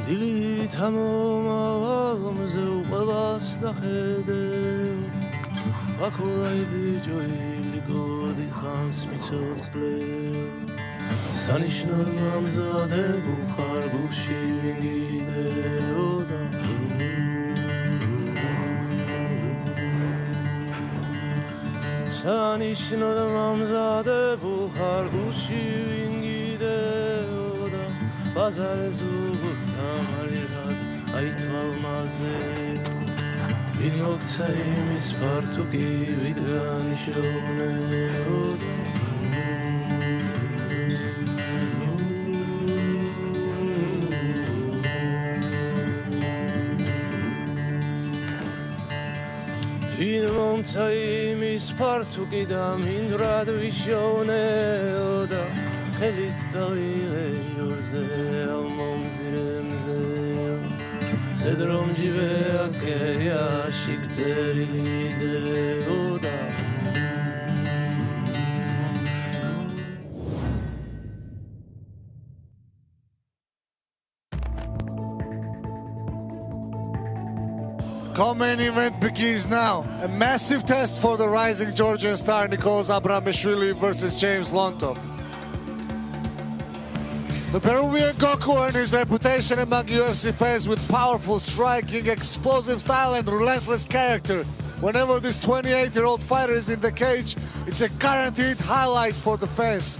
დილი თამომავალმზე უყელას დახედე ვაკოლაი ბიჭოილი გოდი ხანს მიცოცხლე სანიშნო მამზადებულ ხარ გულში ვინგიდეოდა სანიშნო მამზადებულ ხარ გულში ვინგიდეოდა ბაზარზე უღთამალირად აითვალმაზე ვინ მოგცა იმის ფართუკი ვიდრანიშოვნეოდა ვინ მომცა იმის ფართუკი და მინდვრად ვიშოვნეოდა ხელით წავიღე იორზე ალმომზირემზე ზედრომ ჯიბეა კერიაში გწერილი ძეოდა Co-main event begins now. A massive test for the rising Georgian star Nicolas Abramishvili versus James Lontov. The Peruvian Goku earned his reputation among UFC fans with powerful striking, explosive style and relentless character. Whenever this 28-year-old fighter is in the cage, it's a guaranteed highlight for the fans.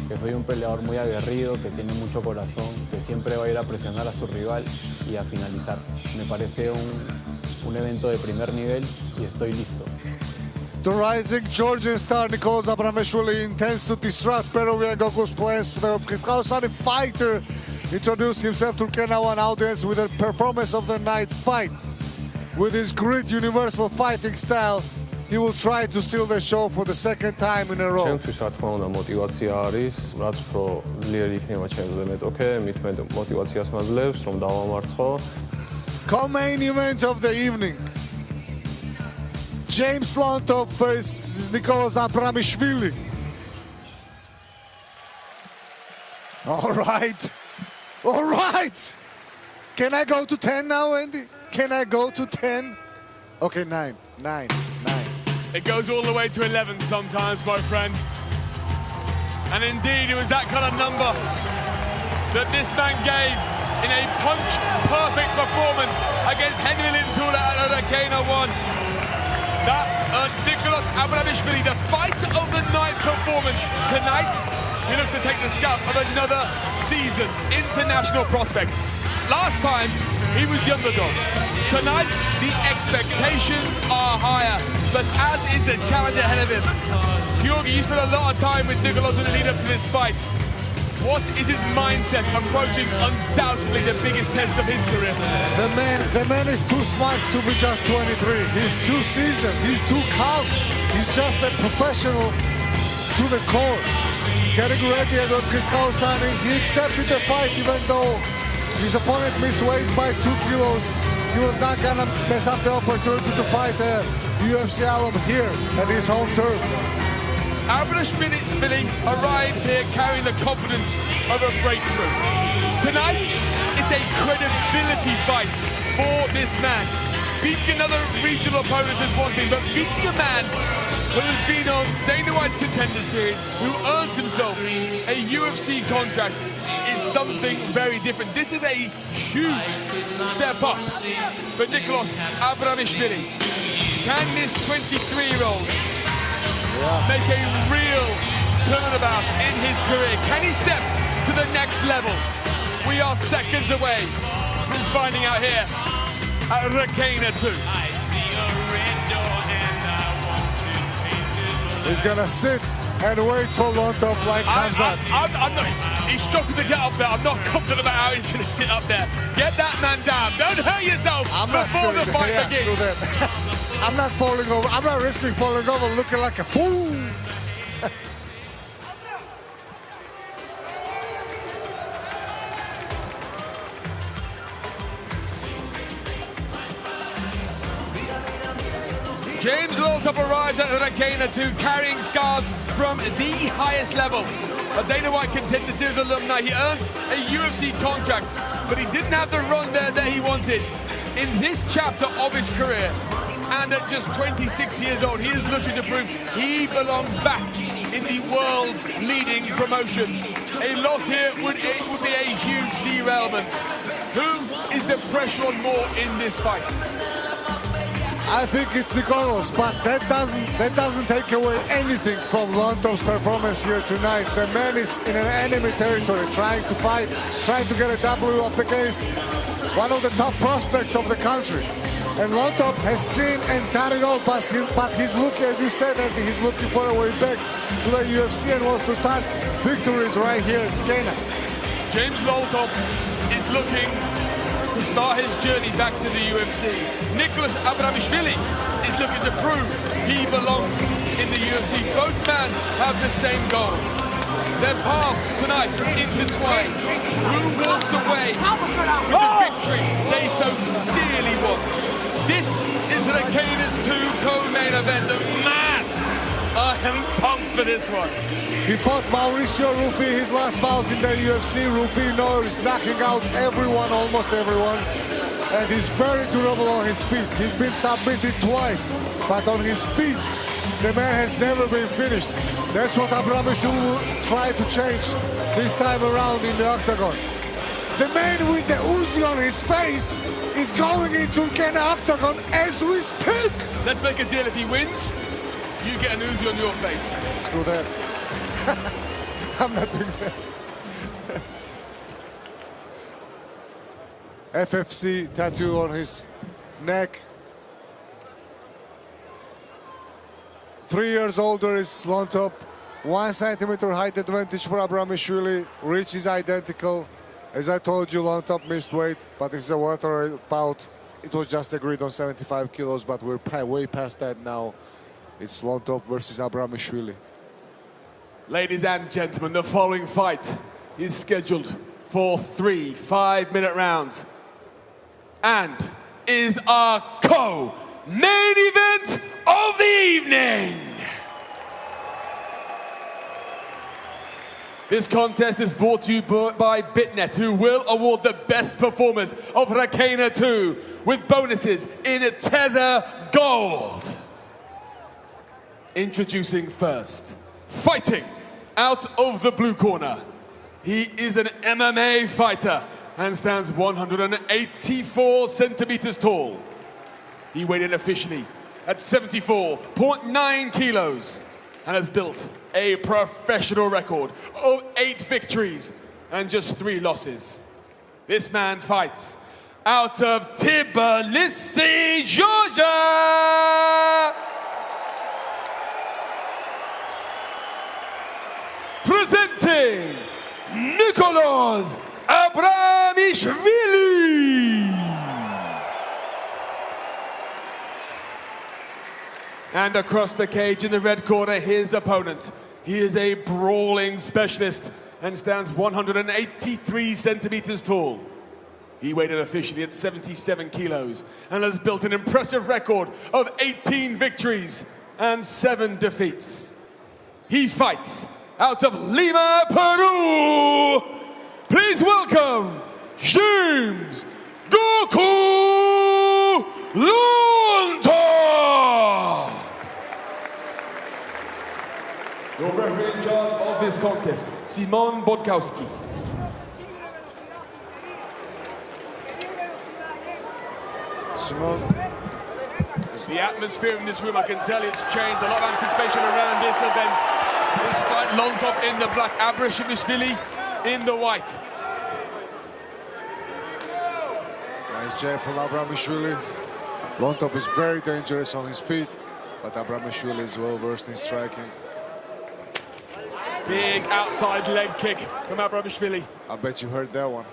Que soy un peleador muy aguerrido, que tiene mucho corazón, que siempre va a ir a presionar a su rival y a finalizar. Me parece un evento de primer nivel y estoy listo. The rising Georgian star Nicolas Abramishvili intends to disrupt Peruvian Goku's plans. The Kyrgyzstani fighter introduced himself to Rkena one audience with a performance of the night fight. With his great universal fighting style, he will try to steal the show for the second time in a row. ჩემთვის რა თქმა უნდა мотивация არის, რაც უფრო ძლიერი იქნება ჩემზე მეტოქე, მით მეტ мотивациას მაძლევს რომ დავამარცხო. Co-main event of the evening. James Lontov versus Nicolas Abramishvili. All right. All right. Can I go to 10 now, Andy? Can I go to 10? Okay, 9. It goes all the way to 11 sometimes, my friend. And indeed, it was that kind of number that this man gave in a punch-perfect performance against Henry Lintula at Rkena 1. That Nicolas Abramishvili, the fight of the night performance tonight. He looks to take the scalp of another seasoned international prospect. Last time, he was the underdog. Tonight, the expectations are higher, but as is the challenge ahead of him. Georgi, you spent a lot of time with Nicolas in the lead up to this fight. What is his mindset approaching undoubtedly the biggest test of his career? The man is too smart to be just 23. He's too seasoned. He's too calm. He's just a professional to the core. Getting ready at Kyrgyzstan, he accepted the fight even though his opponent missed weight by 2 kilos. He was not gonna mess up the opportunity to fight a UFC alum here at his home turf. Abramishvili arrives here carrying the confidence of a breakthrough. Tonight, it's a credibility fight for this man. Beating another regional opponent is one thing, but beating a man who has been on Dana White's Contender Series, who earned himself a UFC contract, is something very different. This is a huge step up for Nicolas Abramishvili. Can this 23-year-old make a real turnabout in his career? Can he step to the next level? We are seconds away from finding out here at Rkena 2. He's gonna sit and wait for Lontov like Hamzat. I'm not, he's struggling to get up there. I'm not confident about how he's gonna sit up there. Get that man down. Don't hurt yourself before the fight begins. Screw that. I'm not falling over. I'm not risking falling over looking like a fool. James Lontov arrives at Rkena 2 carrying scars from the highest level a Dana White Contender Series alumni. He earned a UFC contract, but he didn't have the run there that he wanted. In this chapter of his career, and at just 26 years old, he is looking to prove he belongs back in the world's leading promotion. A loss here would be a huge derailment. Who is the pressure on more in this fight? I think it's Nikolos, but that doesn't take away anything from Lontop's performance here tonight. The man is in an enemy territory, trying to fight, trying to get a W up against one of the top prospects of the country. And Lontop has seen and done it all, but he's looking, as you said, Andy, he's looking for a way back to the UFC and wants to start victories right here in Rkena. James Lontop is looking to start his journey back to the UFC. Nicholas Abramishvili is looking to prove he belongs in the UFC. Both men have the same goal. Their paths tonight intertwined. Who walks away with the victory they so dearly want? This is Rkena's 2 co-main event. Man, I am pumped for this one. He fought Mauricio Rufy his last bout in the UFC. Rufy knows knocking out everyone, almost everyone. And he's very durable on his feet. He's been submitted twice, but on his feet, the man has never been finished. That's what Abramishvili tried to change this time around in the octagon. The man with the Uzi on his face is going into Rkena octagon as we speak. Let's make a deal. If he wins, you get an Uzi on your face. Screw that. I'm not doing that. FFC tattoo on his neck. 3 years older is Lontop. 1 centimeter height advantage for Abramishvili. Reach is identical. As I told you, Lontop missed weight, but this is a welterweight bout. It was just agreed on 75 kilos, but we're way past that now. It's Lontop versus Abramishvili. Ladies and gentlemen, the following fight is scheduled for 3 5-minute rounds and is our co-main event of the evening. This contest is brought to you by BitNet, who will award the best performers of Rkena 2 with bonuses in Tether Gold. Introducing first, fighting out of the blue corner. He is an MMA fighter and stands 184 centimeters tall. He weighed in officially at 74.9 kilos and has built a professional record of 8 victories and just 3 losses. This man fights out of Tbilisi, Georgia. Presenting Nicholas Abramishvili. And across the cage in the red corner, his opponent. He is a brawling specialist and stands 183 centimeters tall. He weighed in officially at 77 kilos and has built an impressive record of 18 victories and 7 defeats. He fights out of Lima, Peru. Please welcome James Goku Lontop. Your referee in charge of this contest, Simon Bodkowski. Simon. The atmosphere in this room, I can tell it's changed. A lot of anticipation around this event. This fight, Lontop in the black, Abramishvili in the white. Nice jab from Abramishvili. Lontop is very dangerous on his feet, but Abramishvili is well versed in striking. Big outside leg kick from Abramishvili. I bet you heard that one.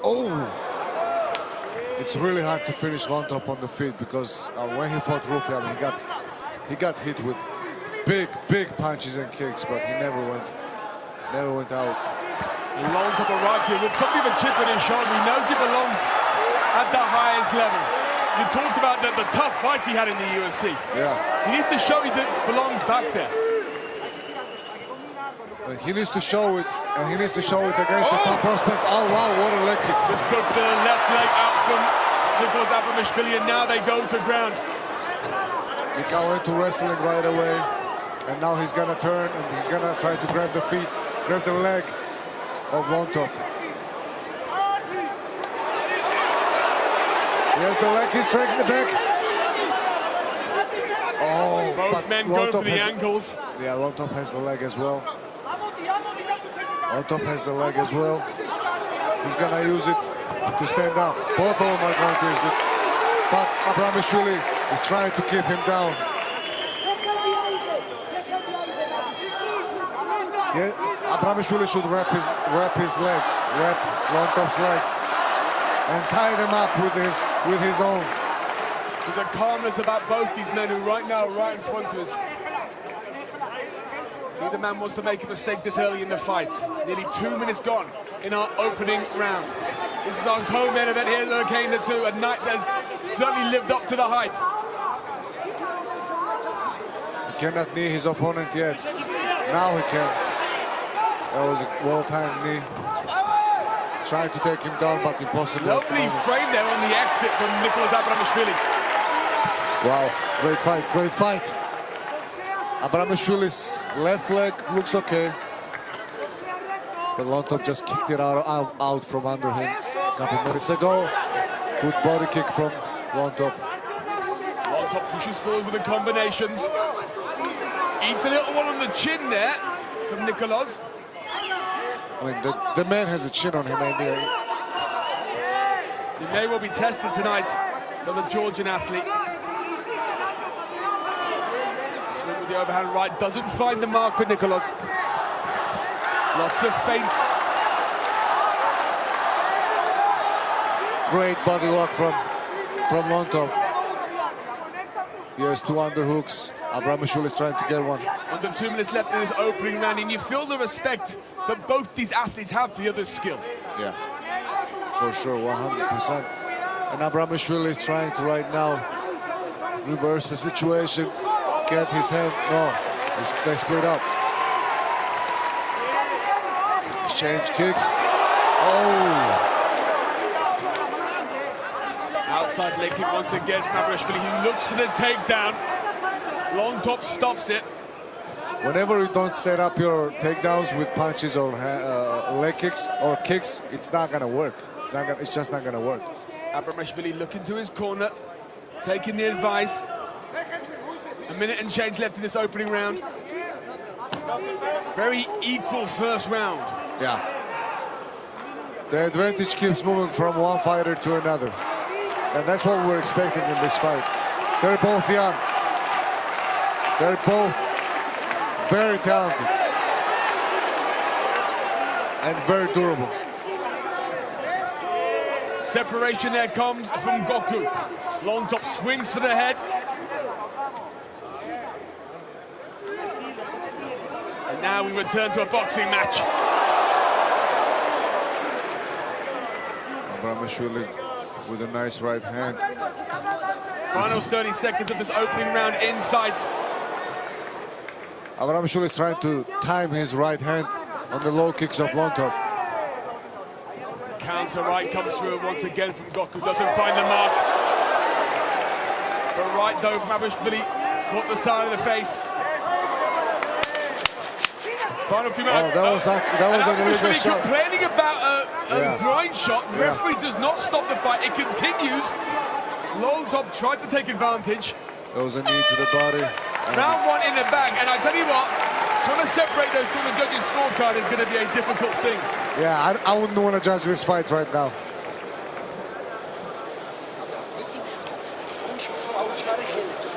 Oh! It's really hard to finish Lontop on the feet because when he fought Rufy, he got hit with big punches and kicks, but he never went out. Lontop arrives here with something of a chip on his shoulder. He knows he belongs at the highest level. You talked about the tough fight he had in the UFC. Yeah. He needs to show he belongs back there. He needs to show it, and he needs to show it against the top prospect. Oh wow, what a leg kick. Just took the left leg out from Nicolas Abramishvili, and now they go to ground. Mika went to wrestling right away, and now he's gonna turn and he's gonna try to grab the feet, grab the leg of Lontop. Here's the leg, he's striking the back. Oh, both men go for the ankles. Yeah, Lontop has the leg as well. Lontop has the leg as well. He's gonna use it to stand up. Both of them are going to use it. But Abramishvili is trying to keep him down. Yeah, Abramishvili should wrap his legs, wrap Lontop's legs, and tie them up with his own. There's a calmness about both these men who right now are right in front of us. Neither man wants to make a mistake this early in the fight. Nearly 2 minutes gone in our opening round. This is our co-main event here at Rkena 2, a night that's certainly lived up to the hype. He cannot knee his opponent yet. Now he can. That was a well-timed knee. He's trying to take him down, but impossible. Lovely frame there on the exit from Nicolas Abramishvili. Wow, great fight, great fight. Abramishvili's left leg looks okay. But Lontop just kicked it out from under him a couple minutes ago. Good body kick from Lontop. Lontop pushes forward with the combinations. Eats a little one on the chin there from Nicolas. I mean, the man has a chin on him, and he may well be tested tonight by the Georgian athlete. Swing with the overhand right, doesn't find the mark for Nicolas. Lots of feints. Great body lock from Lontop. He has two underhooks. Abramishvili is trying to get one. Under 2 minutes left in this opening round, and you feel the respect that both these athletes have for the other's skill. Yeah, for sure, 100%. And Abramishvili is trying to right now reverse the situation, get his hand. No, they split up. Exchange kicks. Oh! Outside leg kick once again from Abramishvili. He looks for the takedown. Lontop stuffs it. Whenever you don't set up your takedowns with punches or leg kicks or kicks, it's not gonna work. It's just not gonna work. Abramishvili looking to his corner, taking the advice. A minute and change left in this opening round. Very equal first round. Yeah. The advantage keeps moving from one fighter to another. And that's what we're expecting in this fight. They're both young. They're both very talented and very durable. Separation there comes from Goku. Lontop swings for the head. And now we return to a boxing match. Abramishvili with a nice right hand. Final 30 seconds of this opening round in sight. Abramishvili is trying to time his right hand on the low kicks of Lontop. Counter right comes through once again from Goku, doesn't find the mark. But right though from Abramishvili, caught the side of the face. Final few minutes. Oh, that was an illegal shot. Complaining about a groin shot. The referee does not stop the fight. It continues. Lontop tried to take advantage. There was a knee to the body. Round one in the bag, and I tell you what, trying to separate those from the judges' scorecard is going to be a difficult thing. Yeah, I wouldn't want to judge this fight right now.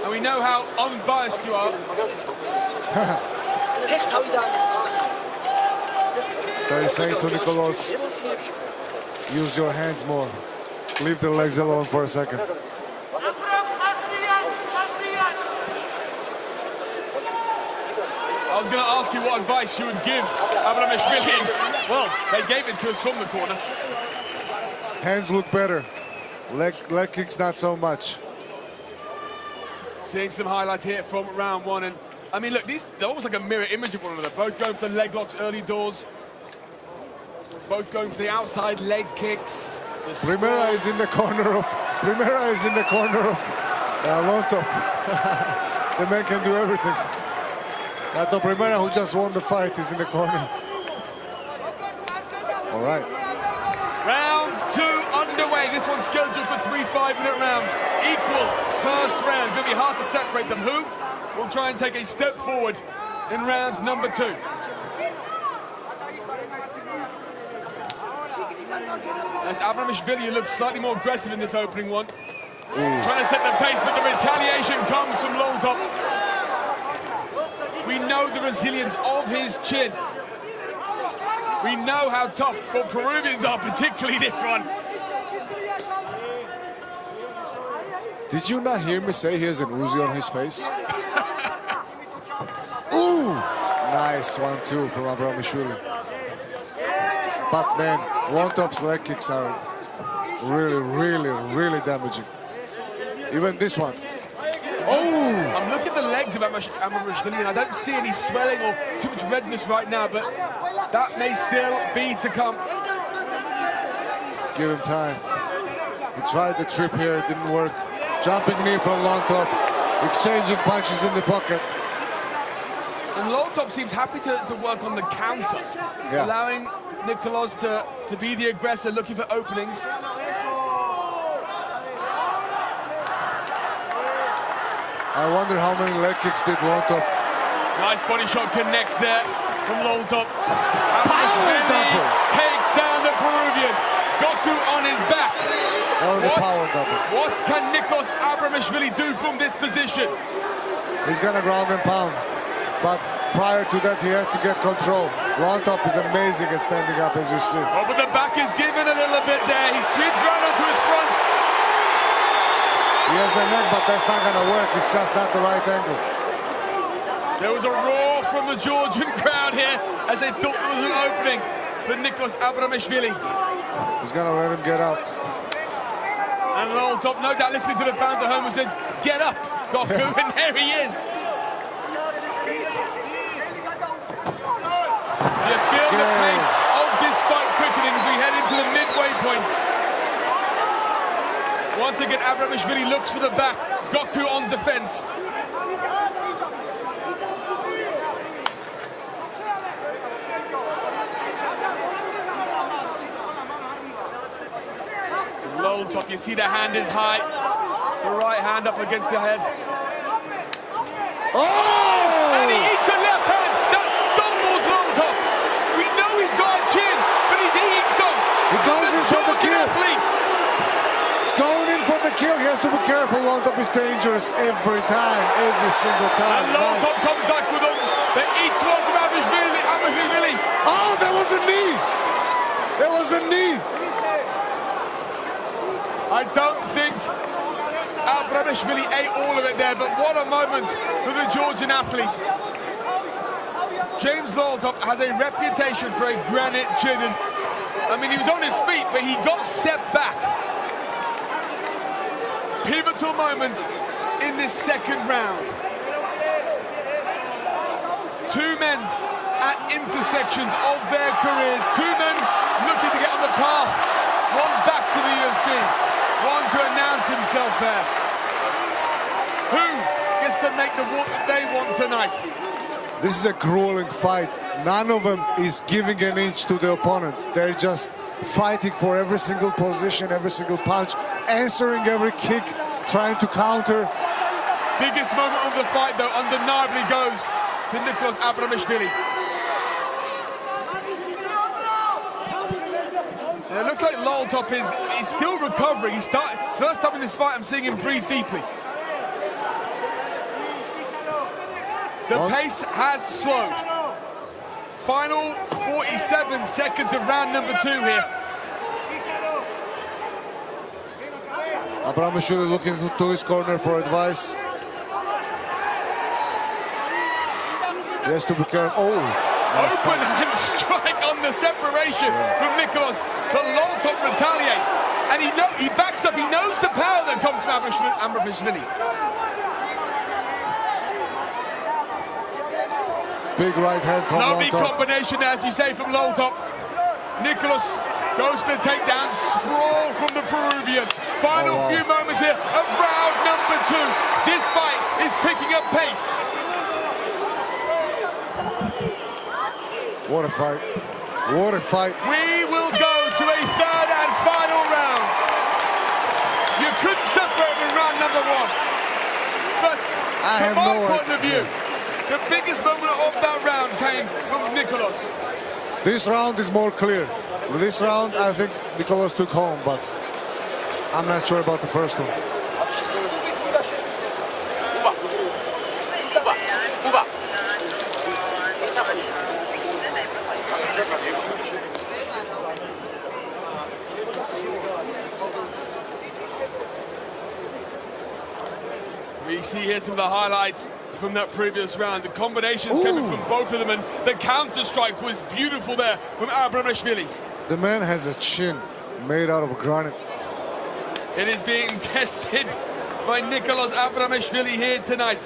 And we know how unbiased you are. They're saying to Nicolas, use your hands more. Leave the legs alone for a second. I was going to ask you what advice you would give Abramishvili. Well, they gave it to us from the corner. Hands look better. Leg kicks not so much. Seeing some highlights here from round one, and I mean, look, they're almost like a mirror image of one another. Both going for the leg locks early doors. Both going for the outside leg kicks. Primera is in the corner of Lontop. The man can do everything. Tato Primera, who just won the fight, is in the corner. All right. Round 2 underway. This one's scheduled for 3 5-minute rounds. Equal first round. Going to be hard to separate them. Who will try and take a step forward in round number 2? And Abramishvili looks slightly more aggressive in this opening one. Trying to set the pace, but the retaliation comes from Lontop. We know the resilience of his chin. We know how tough the Peruvians are, particularly this one. Did you not hear me say he has an Uzi on his face? Ooh! Nice 1-2 from Abramishvili. But man, Lontop's leg kicks are really damaging. Even this one. Oh! I'm looking at the legs of Abramishvili and I don't see any swelling or too much redness right now, but that may still be to come. Give him time. He tried the trip here, it didn't work. Jumping knee from Lontop, exchanging punches in the pocket. And Lontop seems happy to work on the counter, allowing Nicolas to be the aggressor, looking for openings. I wonder how many leg kicks did Lontop. Nice body shot connects there from Lontop. Abramishvili takes down the Peruvian. Goku on his back. That was a power double. What can Nicolas Abramishvili do from this position? He's gonna ground and pound. But prior to that, he had to get control. Lontop is amazing at standing up, as you see. Oh, but the back is given a little bit there. He sweeps right onto his front. He has a neck, but that's not gonna work. It's just not the right angle. There was a roar from the Georgian crowd here as they thought there was an opening for Nicolas Abramishvili. He's gonna let him get up. And Lontop, no doubt listening to the fans at home, who said, "Get up, Goku," and there he is. You feel the pace of this fight quickening as we head into the midway point. Once again, Abramishvili looks for the back. Goku on defense. Lontop, you see the hand is high. The right hand up against the head. Oh! And he eats a left hand. That stumbles Lontop. We know he's got a chin, but he's eating some. He goes in for the kill. Athlete. He's going in for the kill. He has to be careful. Lontop is dangerous every time, every single time. And Lontop comes back with him. They eat one from Abramishvili. Oh, there was a knee. There was a knee. I don't think Abramishvili ate all of it there, but what a moment for the Georgian athlete. James Lontop has a reputation for a granite chin, and I mean, he was on his feet, but he got set back. Pivotal moment in this second round. Two men at intersections of their careers. Two men looking to get on the path. One back to the UFC. One to announce himself there. Who gets to make the walk that they want tonight? This is a grueling fight. None of them is giving an inch to the opponent. They're just fighting for every single position, every single punch, answering every kick, trying to counter. Biggest moment of the fight, though, undeniably goes to Nicolas Abramishvili. It looks like Lontop is still recovering. First time in this fight, I'm seeing him breathe deeply. The pace has slowed. Final 47 seconds of round number 2 here. Abramishvili looking to his corner for advice. He has to be careful. Oh, nice open hand strike on the separation from Nicolas. But Lontop retaliates, and he backs up. He knows the power that comes from Abramishvili. Big right hand from Lovely Lontop. combination, as you say, from Lontop. Nicholas goes to the takedown, sprawl from the Peruvian. Final few moments here of round number 2. This fight is picking up pace. What a fight. What a fight. We will go to a third and final round. You couldn't separate in round number 1. But from my point of view, the biggest moment of that round came from Nicholas. This round is more clear. With this round, I think Nicholas took home, but I'm not sure about the first one. We see here some of the highlights from that previous round. The combinations coming from both of them, and the counter-strike was beautiful there from Abramashvili. The man has a chin made out of granite. It is being tested by Nicholas Abramashvili here tonight.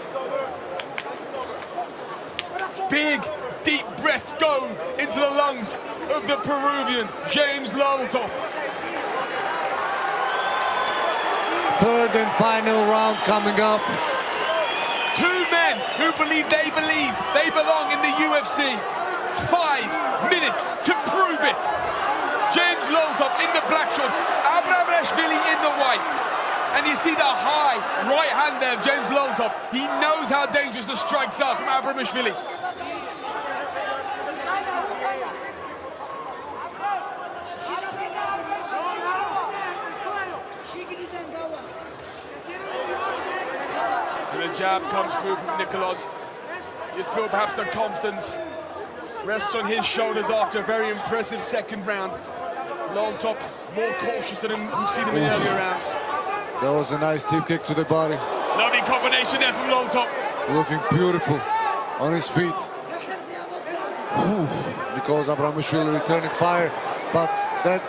Big, deep breaths go into the lungs of the Peruvian, James Lontop. Third and final round coming up. Two men who believe they belong in the UFC. 5 minutes to prove it. James Lontop in the black shorts, Abramashvili in the white. And you see the high right hand there of James Lontop. He knows how dangerous the strikes are from Abramashvili. The jab comes through from Nicholas. You'd feel perhaps the confidence rests on his shoulders after a very impressive second round. Lontop more cautious than we've seen him in earlier rounds. That was a nice tip kick to the body. Lovely combination there from Lontop. Looking beautiful on his feet. Because Abramashvili returning fire, but that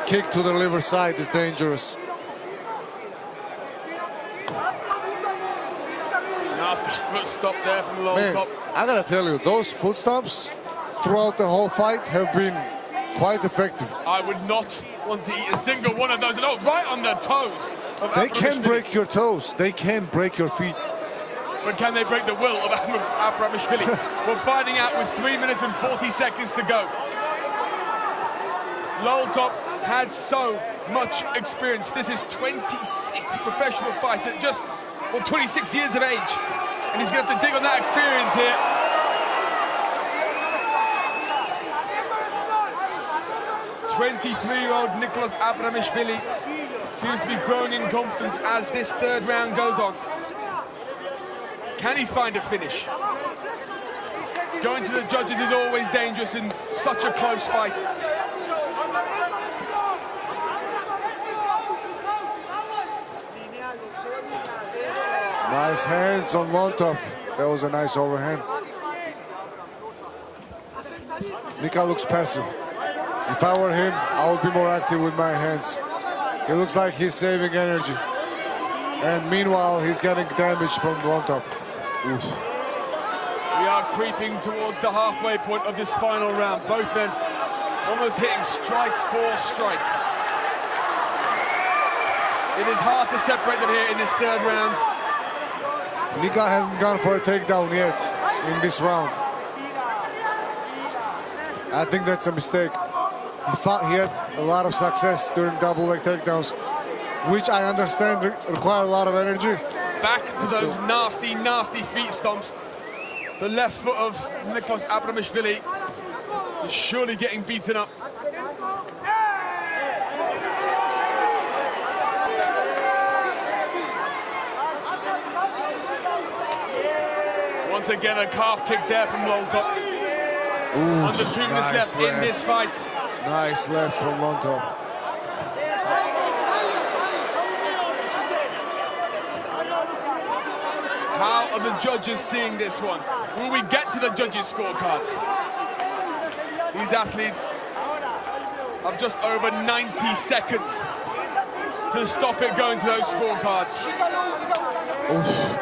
kick to the liver side is dangerous. Nasty foot stop there from Lontop. I gotta tell you, those foot stomps throughout the whole fight have been quite effective. I would not want to eat a single one of those. Oh, right on the toes. They can break your toes. They can break your feet. But can they break the will of Abramashvili? We're finding out with 3 minutes and 40 seconds to go. Lontop has so much experience. This is 26th professional fight at just, 26 years of age. And he's going to have to dig on that experience here. '23-year-old Nicholas Abramashvili seems to be growing in confidence as this third round goes on. Can he find a finish? Going to the judges is always dangerous in such a close fight. Nice hands on Lontop. That was a nice overhand. Nika looks passive. If I were him, I would be more active with my hands. He looks like he's saving energy. And meanwhile, he's getting damage from Lontop. Oof. We are creeping towards the halfway point of this final round. Both men almost hitting strike for strike. It is hard to separate them here in this third round. Nika hasn't gone for a takedown yet in this round. I think that's a mistake. He had a lot of success during double leg takedowns, which I understand require a lot of energy. Back to those nasty, nasty feet stomps. The left foot of Nicholas Abramashvili is surely getting beaten up. Once again, a calf kick there from Lontop. Under 2 minutes left in this fight. Nice left from Lontop. How are the judges seeing this one? Will we get to the judges' scorecards? These athletes have just over 90 seconds to stop it going to those scorecards. Oof.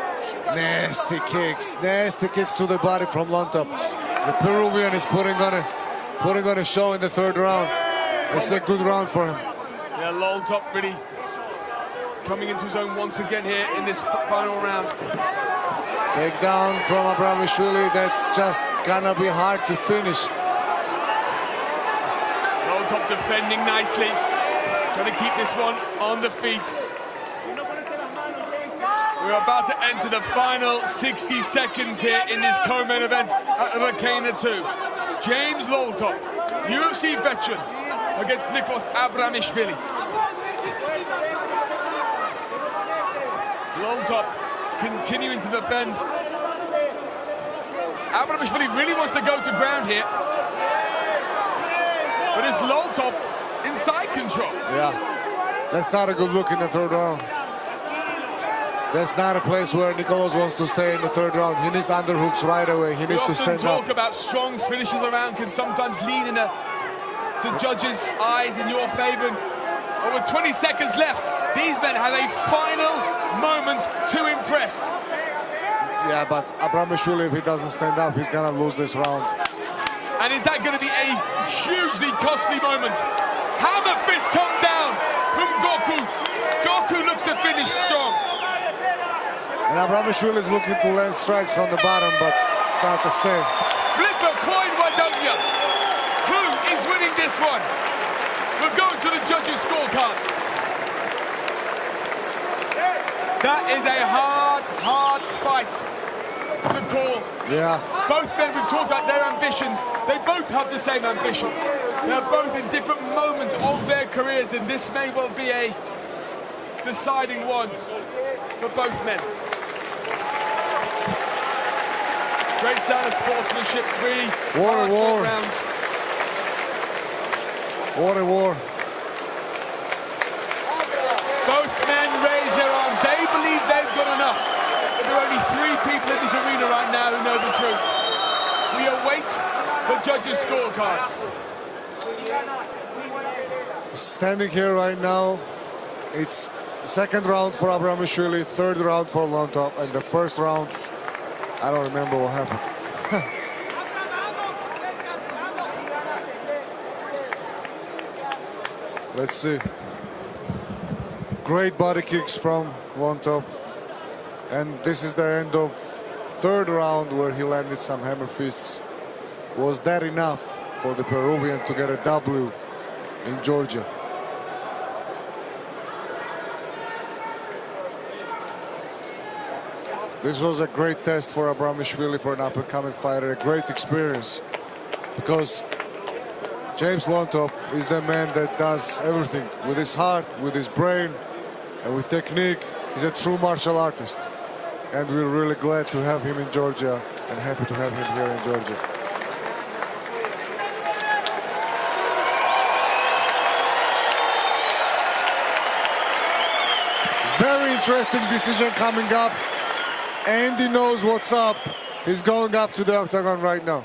Nasty kicks to the body from Lontop. The Peruvian is putting on a show in the third round. It's a good round for him. Yeah, Lontop really coming into his own once again here in this final round. Takedown from Abramishvili, that's just gonna be hard to finish. Lontop defending nicely, trying to keep this one on the feet. We're about to enter the final 60 seconds here in this co-main event at Rkena 2. James Lontop, UFC veteran, against Nikos Abramishvili. Lontop continuing to defend. Abramishvili really wants to go to ground here. But it's Lontop in side control. Yeah, that's not a good look in the third round. That's not a place where Nicolas wants to stay in the third round. He needs underhooks right away. He needs to stand up. We often talk about strong finishes around can sometimes lead in the judges' eyes in your favor. But with 20 seconds left, these men have a final moment to impress. Yeah, but Abramishvili, if he doesn't stand up, he's gonna lose this round. And is that going to be a hugely costly moment? Hammer fist come down from Goku. Goku looks to finish strong. And Abramishvili is looking to land strikes from the bottom, but it's not the same. Flip a coin, why don't you? Who is winning this one? We're going to the judges' scorecards. That is a hard fight to call. Yeah. Both men, we've talked about their ambitions. They both have the same ambitions. They're both in different moments of their careers, and this may well be a deciding one for both men. Great style of sportsmanship, War. rounds. War. Both men raise their arms. They believe they've got enough. But there are only 3 people in this arena right now who know the truth. We await the judges' scorecards. Standing here right now, it's second round for Abramishvili, third round for Lontop, and the first round, I don't remember what happened. Let's see. Great body kicks from Lontop. And this is the end of third round where he landed some hammer fists. Was that enough for the Peruvian to get a W in Georgia? This was a great test for Abramishvili, for an up-and-coming fighter, a great experience. Because James Lontop is the man that does everything with his heart, with his brain, and with technique. He's a true martial artist. And we're really glad to have him in Georgia and happy to have him here in Georgia. Very interesting decision coming up. Andy knows what's up. He's going up to the octagon right now.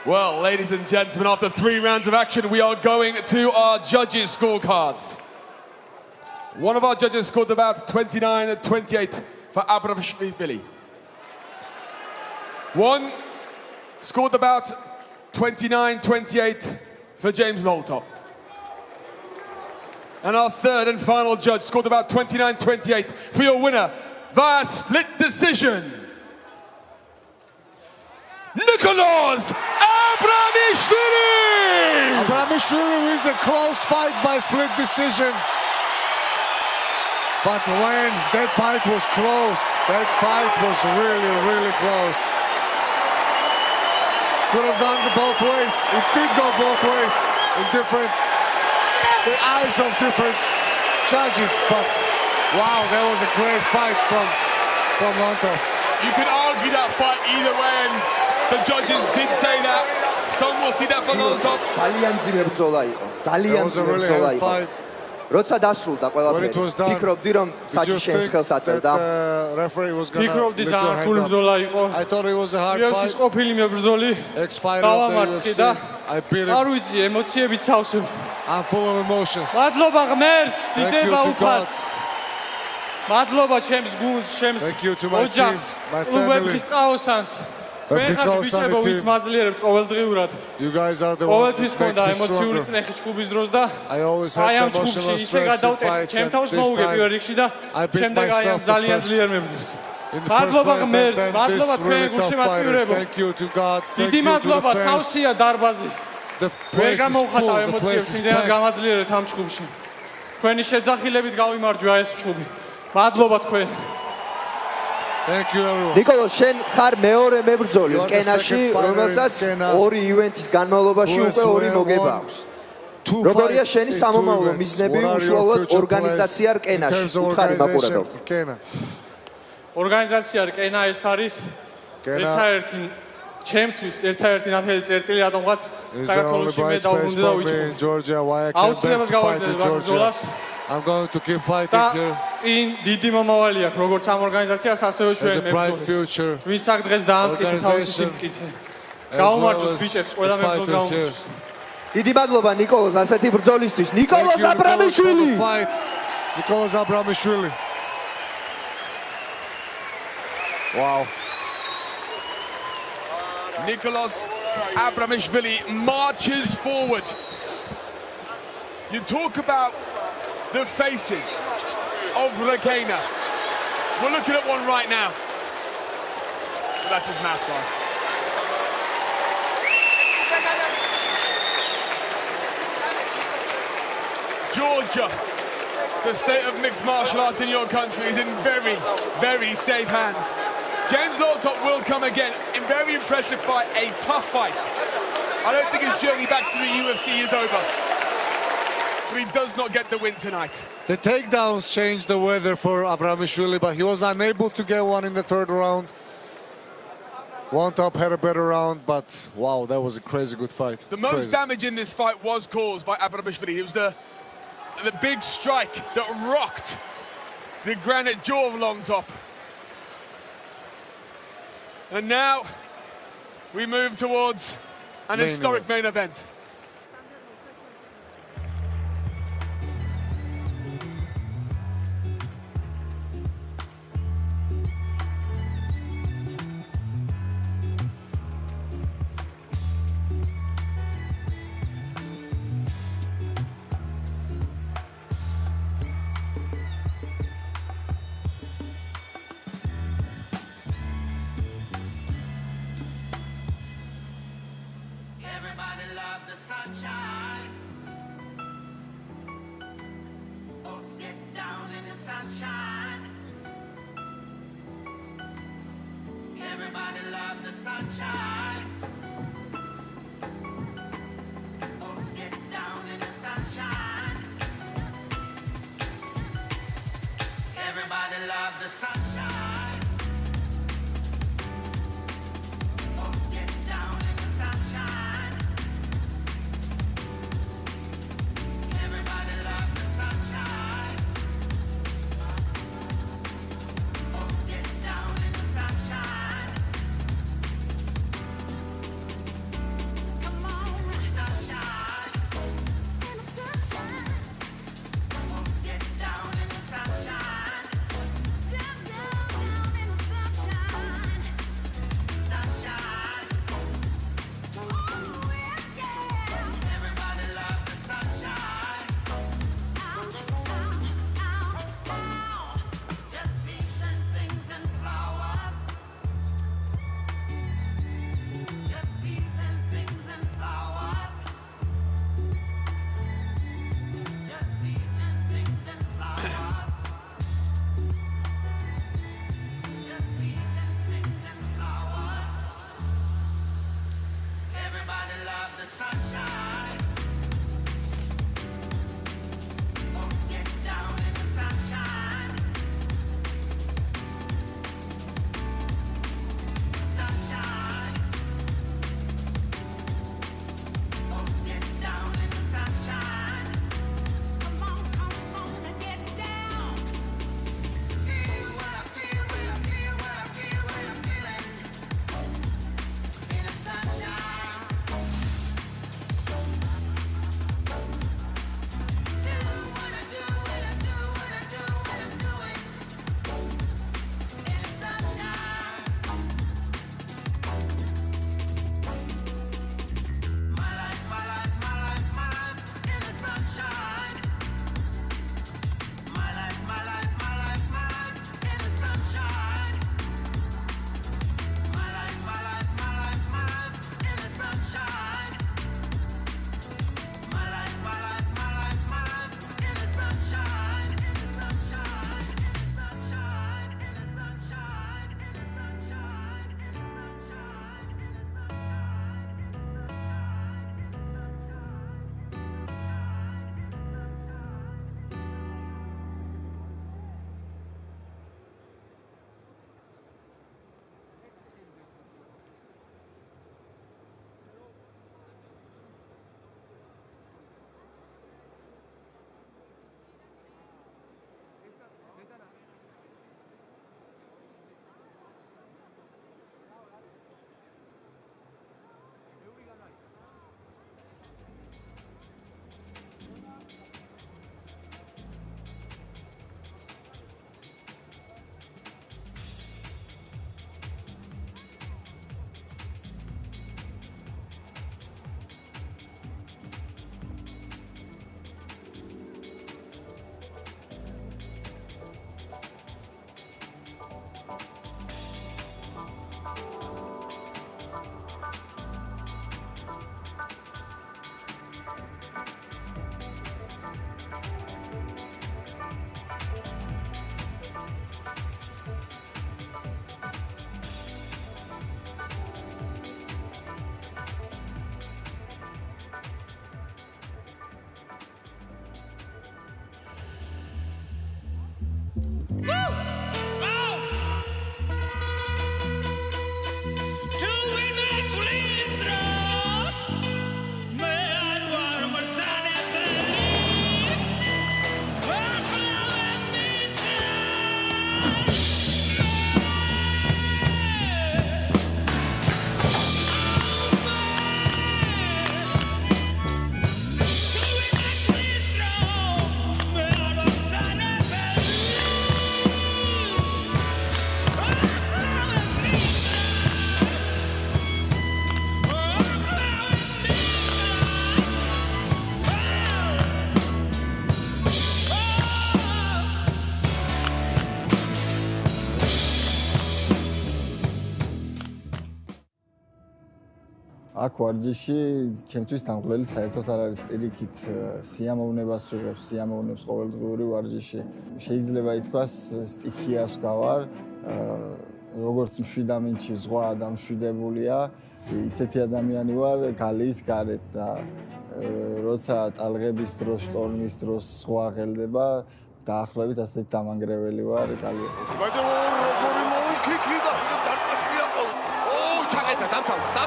Well, ladies and gentlemen, after 3 rounds of action, we are going to our judges' scorecards. One of our judges scored about 29-28 for Abramishvili. One scored about 29-28 for James Lontop. And our third and final judge scored about 29-28 for your winner via split decision, Nicolas Abramishvili! Abramishvili wins a close fight by split decision. But when that fight was close, that fight was really, really close. Could have gone both ways. It did go both ways in the eyes of different judges. But wow, that was a great fight from Lontop. You can argue that fight either way, and the judges did say that. Some will see that for Lontop. ძალიან ძიმე ბრძოლა იყო. ძალიან ძიმე ბრძოლა იყო. როცა დასრულდა ყველაფერი, ფიქრობდი რომ საჭი შენს ხელს აწევდა? ფიქრობდი ძალიან რთული ბრძოლა იყო. UFC-ის ყოფილი მებრძოლი დავამარცხე და არ ვიცი, ემოციებით სავსე. I'm full of emotions. მადლობა ღმერთს, დიდება უფალს. მადლობა ჩემს გუნდს, ჩემს ოჯახს, კლუბების ყაოსანს. თქვენ ხართ ბიჭებო, ვის მაძლიერებთ ყოველდღიურად. ყოველთვის მქონდა ემოციური წნეხი ჩხუბის დროს და აი ამ ჩხუბში ისე გადავტეხი, ჩემ თავს მოუგე პირველ რიგში და შემდეგ აი ამ ძალიან ძლიერ მებრძოლს. მადლობა ღმერთს, მადლობა თქვენ გულშემატკივრებო. დიდი მადლობა, სავსეა დარბაზი. ვერ გამოვხატავ ემოციებს, იმდენად გამაძლიერეთ ამ ჩხუბში. თქვენი შეძახილებით გავიმარჯვა ეს ჩხუბი. მადლობა თქვენ. Thank you everyone. ნიკოლოს, შენ ხარ მეორე მებრძოლი რკენაში, რომელსაც ორი ივენთის განმავლობაში უკვე ორი მოგება აქვს. როგორია შენი სამომავლო მიზნები უშუალოდ ორგანიზაცია რკენაში? უთხარი მაყურებელს. ორგანიზაცია რკენა ეს არის ერთადერთი ჩემთვის ერთადერთი ნათელი წერტილი, რატომღაც საქართველოში მე დაუბრუნდი და ვიჭრე. აუცილებლად გავაგრძელებ ბრძოლას. I'm going to keep fighting here. წინ დიდი მომავალი აქვს როგორც ამ ორგანიზაციას, ასევე ჩვენ მებრძოლებს. ვინც აქ დღეს დაამტკიცა თავისი სიმტკიცე. გაუმარჯოს ბიჭებს, ყველა მებრძოლს გაუმარჯოს. დიდი მადლობა ნიკოლოს ასეთი ბრძოლისთვის. ნიკოლოს აბრამიშვილი. ნიკოლოს აბრამიშვილი. Wow. Nicolas Abramishvili marches forward. You talk about the faces of Rkena. We're looking at one right now. That's his mouth guard. Georgia, the state of mixed martial arts in your country is in very, very safe hands. James Lawtop will come again in very impressive fight, a tough fight. I don't think his journey back to the UFC is over. But he does not get the win tonight. The takedowns changed the weather for Abramishvili, but he was unable to get one in the third round. Lawtop had a better round, but wow, that was a crazy good fight. The most damage in this fight was caused by Abramishvili. It was the big strike that rocked the granite jaw of Lawtop. And now we move towards an historic main event. Everybody loves the sunshine. Folks get down in the sunshine. Everybody loves the sunshine. Folks get down in the sunshine. Everybody loves the sunshine. Folks get down in the sunshine. Everybody loves the sunshine. Folks get down in the sunshine. აქ ვარჯიში ჩემთვის დამღლელი საერთოდ არ არის პირიქით სიამოვნებას ვიღებს, სიამოვნებს ყოველდღიური ვარჯიში. შეიძლება ითქვას სტიქიას გავარ, როგორც მშვიდამინჩი ზღვა დამშვიდებულია, ისეთი ადამიანი ვარ გალის გარეთ და როცა ტალღების დროს, შტორმის დროს ზღვა ღელდება, დაახლოებით ასეთი დამანგრეველი ვარ გალი. როგორი მოუქიქი და დარტყმია ყო. ჩაკეთა დამთავრდა.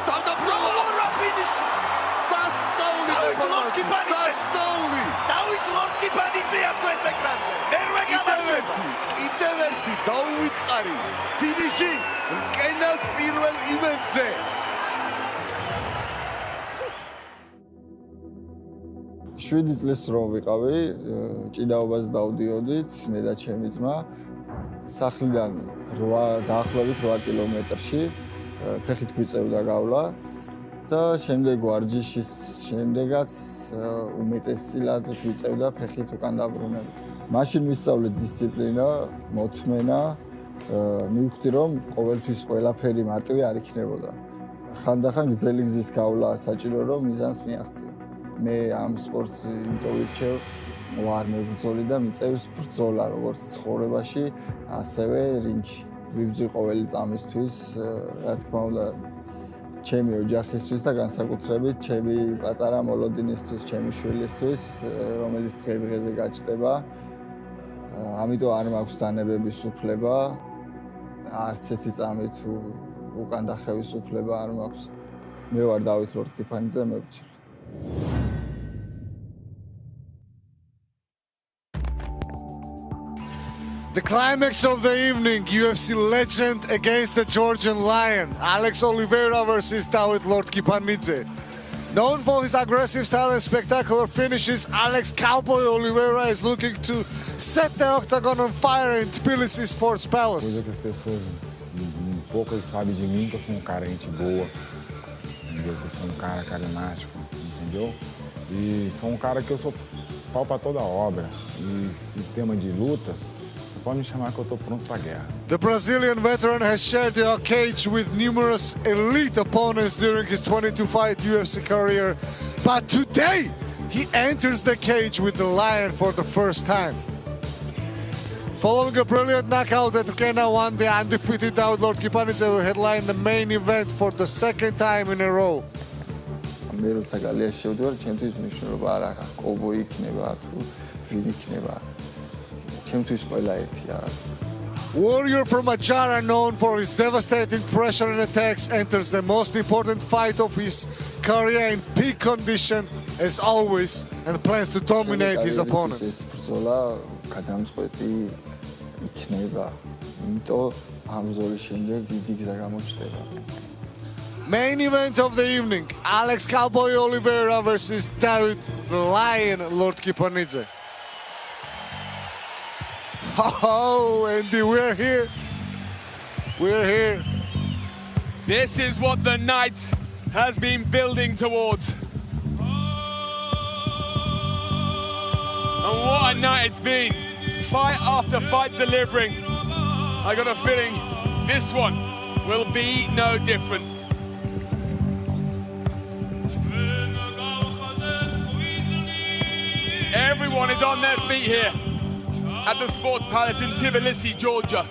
დავით ლორდკიპანიძეა თქვენს ეკრანზე. მერვე გამარჯვება. კიდევ ერთი დაუვიწყარი ფინიში რკენას პირველ ივენტზე. შვიდი წლის რომ ვიყავი, ჭიდაობას დავდიოდით, მე და ჩემი ძმა. სახლიდან დაახლოებით 8 კილომეტრში ფეხით გვიწევდა გავლა და შემდეგ ვარჯიშის შემდეგაც უმეტესილად გვიწევდა ფეხით უკან დაბრუნება. მაშინ ვისწავლე დისციპლინა, მოთმენა, მივხვდი რომ ყოველთვის ყველაფერი მარტივი არ იქნებოდა. ხანდახან გრძელი გზის გავლა საჭირო რომ მიზანს მიაღწიო. მე ამ სპორტს იმიტომ ვირჩევ, ვარ მებრძოლი და მიწევს ბრძოლა როგორც ცხოვრებაში, ასევე რინგში. ვიბრძვი ყოველი წამისთვის, რა თქმა უნდა, ჩემი ოჯახისთვის და განსაკუთრებით ჩემი პატარა მოლოდინისთვის, ჩემი შვილისთვის, რომელიც დღე-დღეზე გაჩნდება. ამიტომ არ მაქვს დანებების უფლება, არც ერთი წამით უკან დახევის უფლება არ მაქვს. მე ვარ დავით ლორდკიპანიძე, მებრძოლი. The climax of the evening, UFC legend against the Georgian Lion, Alex Oliveira versus Davit Lordkipanidze. Known for his aggressive style and spectacular finishes, Alex Cowboy Oliveira is looking to set the octagon on fire in Tbilisi Sports Palace. Coisa que as pessoas poucas sabem de mim, que eu sou cara gente boa, entendeu? Que eu sou cara carismático, entendeu? E sou cara que eu sou pau pra toda obra. E sistema de luta, pode me chamar que eu tô pronto pra guerra. The Brazilian veteran has shared the cage with numerous elite opponents during his 22-fight UFC career, but today he enters the cage with the Lion for the first time. Following a brilliant knockout, Rkena won the undefeated Davit Lordkipanidze will headline the main event for the second time in a row. მე როცა გალიაში შევდივარ, ჩემთვის მნიშვნელობა არ აქვს, კოვბოი იქნება თუ ვინ იქნება. ჩემთვის ყველა ერთია. Warrior from Ajara, known for his devastating pressure and attacks, enters the most important fight of his career in peak condition as always and plans to dominate his opponent. ეს ბრძოლა გადამწყვეტი იქნება. იმიტომ ამ ბრძოლის შემდეგ დიდი გზა გამოჩნდება. Main event of the evening, Alex Cowboy Oliveira versus Davit the Lion Lordkipanidze. Oh, Andy, we're here. We're here. This is what the night has been building towards. And what a night it's been. Fight after fight delivering. I got a feeling this one will be no different. Everyone is on their feet here at the Sports Palace in Tbilisi, Georgia.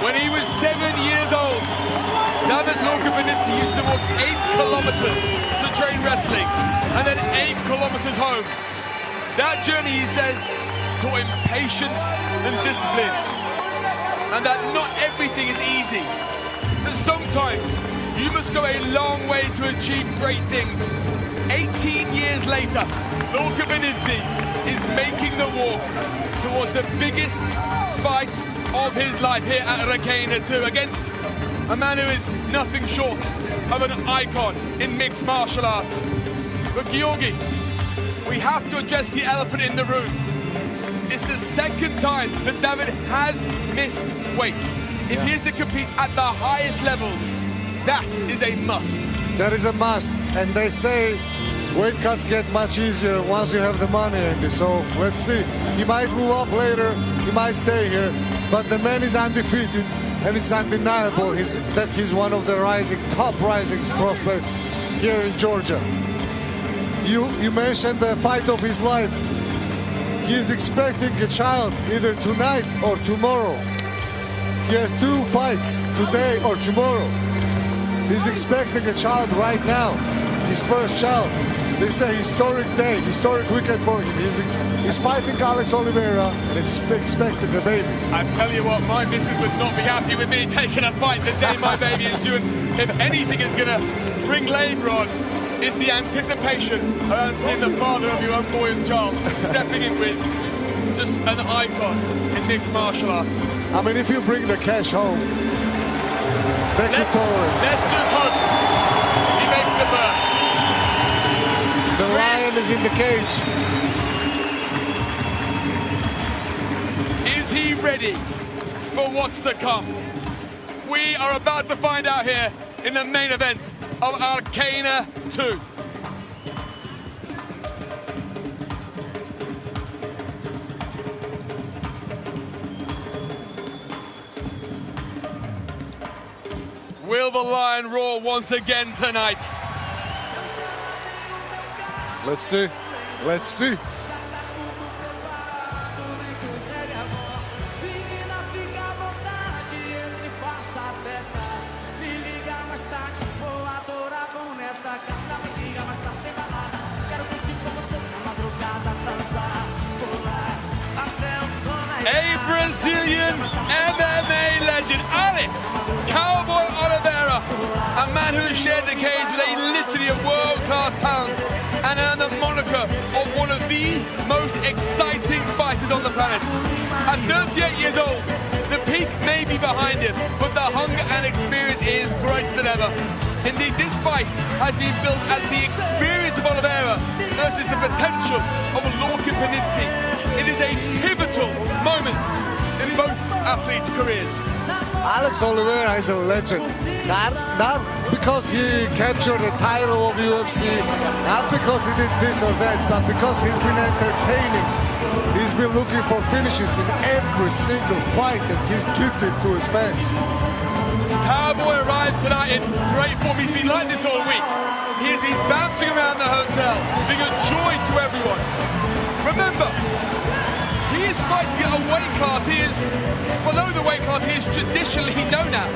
When he was 7 years old, Tbilisi used to walk 8 kilometers to train wrestling and then 8 kilometers home. That journey, he says, taught him patience and discipline, and that not everything is easy. That sometimes you must go a long way to achieve great things. 18 years later, Tbilisi is making the walk towards the biggest fight of his life here at Rkena 2 against a man who is nothing short of an icon in mixed martial arts. But Georgi, we have to address the elephant in the room. It's the second time that David has missed weight. If he is to compete at the highest levels, that is a must. That is a must, and they say weight cuts get much easier once you have the money in this. So let's see. He might move up later, he might stay here, but the man is undefeated, and it's undeniable that he's one of the top rising prospects here in Georgia. You mentioned the fight of his life. He is expecting a child either tonight or tomorrow. He has 2 fights, today or tomorrow. He's expecting a child right now, his first child. This is a historic day, historic weekend for him. He's fighting Alex Oliveira and he's expecting a baby. I tell you what, my missus would not be happy with me taking a fight the day my baby is due. And if anything is going to bring labour on, it's the anticipation around seeing the father of your unborn child stepping in with just an icon in mixed martial arts. I mean, if you bring the cash home, let's just hope he makes the birth. The lion is in the cage. Is he ready for what's to come? We are about to find out here in the main event of Rkena 2. Will the lion roar once again tonight? Let's see. Let's see. A Brazilian MMA legend, Alex Cowboy Oliveira, a man who has shared the cage with a litany of world-class talents and earned the moniker of one of the most exciting fighters on the planet. At 38 years old, the peak may be behind him, but the hunger and experience is greater than ever. Indeed, this fight has been built as the experience of Oliveira versus the potential of Rkena. It is a pivotal moment in both athletes' careers. Alex Oliveira is a legend. Not because he captured the title of UFC, not because he did this or that, but because he's been entertaining. He's been looking for finishes in every single fight that he's gifted to his fans. Cowboy arrives tonight in great form. He's been like this all week. He has been bouncing around the hotel, being a joy to everyone. Remember, he is fighting at a weight class. He is below the weight class he is traditionally known at.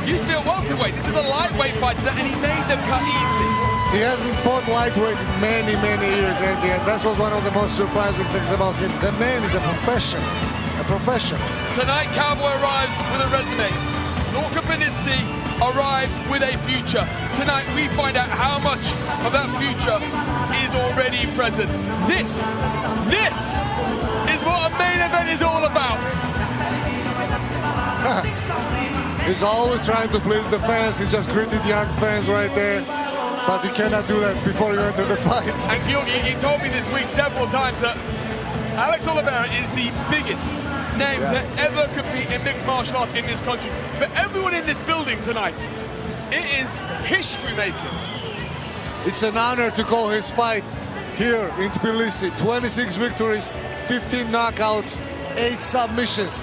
He used to be a welterweight. This is a lightweight fighter, and he made the cut easily. He hasn't fought lightweight in many, many years, Andy, and that was one of the most surprising things about him. The man is a professional. A professional. Tonight, Cowboy arrives with a resume. Rkena arrives with a future. Tonight we find out how much of that future is already present. This is what a main event is all about. He's always trying to please the fans. He just greeted young fans right there. But you cannot do that before you enter the fight. And Georgi, he told me this week several times that Alex Oliveira is the biggest name to ever compete in mixed martial arts in this country. For everyone in this building tonight, it is history-making. It's an honor to call his fight here in Tbilisi. 26 victories, 15 knockouts, 8 submissions.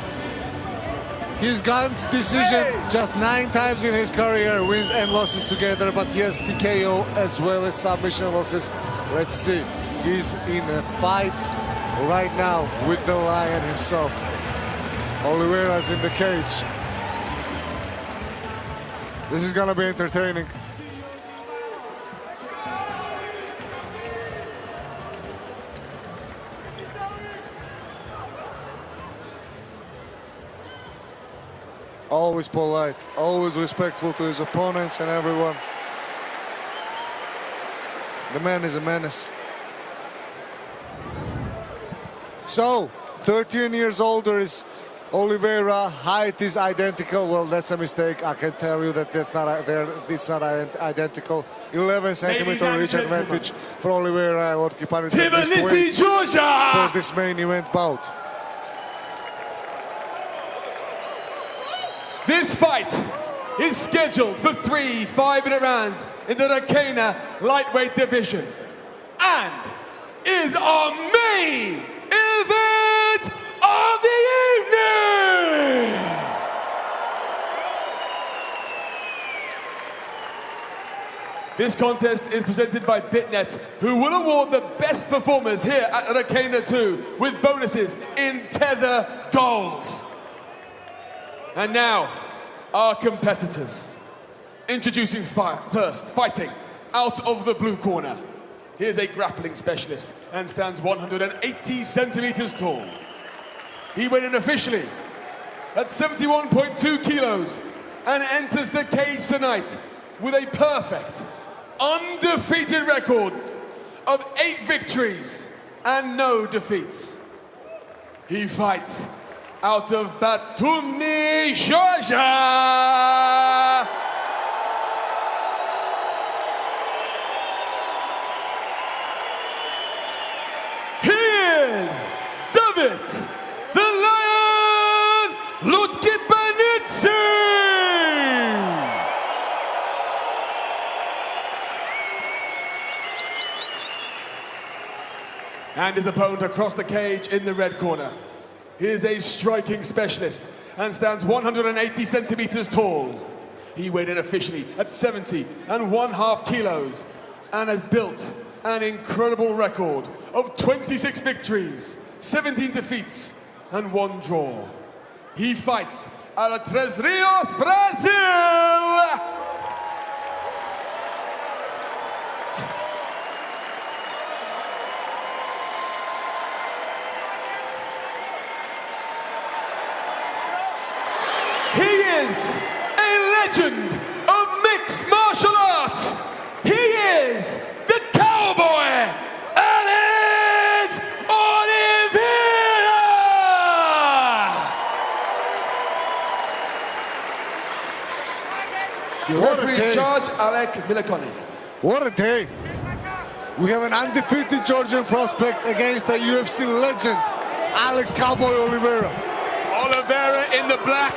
He's gone to decision just 9 times in his career, wins and losses together, but he has TKO as well as submission losses. Let's see. He's in a fight right now with the Lion himself. Oliveira's in the cage. This is gonna be entertaining. Always polite, always respectful to his opponents and everyone. The man is a menace. So, 13 years older is Oliveira. Height is identical. Well, that's a mistake. I can tell you that it's not identical. 11 centimeter reach advantage for Oliveira. Tbilisi, Georgia! For this main event bout. This fight is scheduled for 3 5-minute rounds in the Rkena lightweight division and is our main event of the evening! This contest is presented by BitNet, who will award the best performers here at Rkena 2 with bonuses in Tether Gold. And now, our competitors. Introducing first, fighting out of the blue corner. Here's a grappling specialist and stands 180 centimeters tall. He weighed in officially at 71.2 kilos and enters the cage tonight with a perfect, undefeated record of 8 victories and no defeats. He fights out of Batumi, Georgia. He is David, the Lion, Rkena. And his opponent across the cage in the red corner. He is a striking specialist and stands 180 centimeters tall. He weighed in officially at 70.5 kilos and has built an incredible record of 26 victories, 17 defeats, and 1 draw. He fights out of Três Rios, Brazil! A legend of mixed martial arts. He is the cowboy, Alex Oliveira. Your referee in charge, Alec Milakoni. What a day. We have an undefeated Georgian prospect against a UFC legend, Alex Cowboy Oliveira. Oliveira in the black.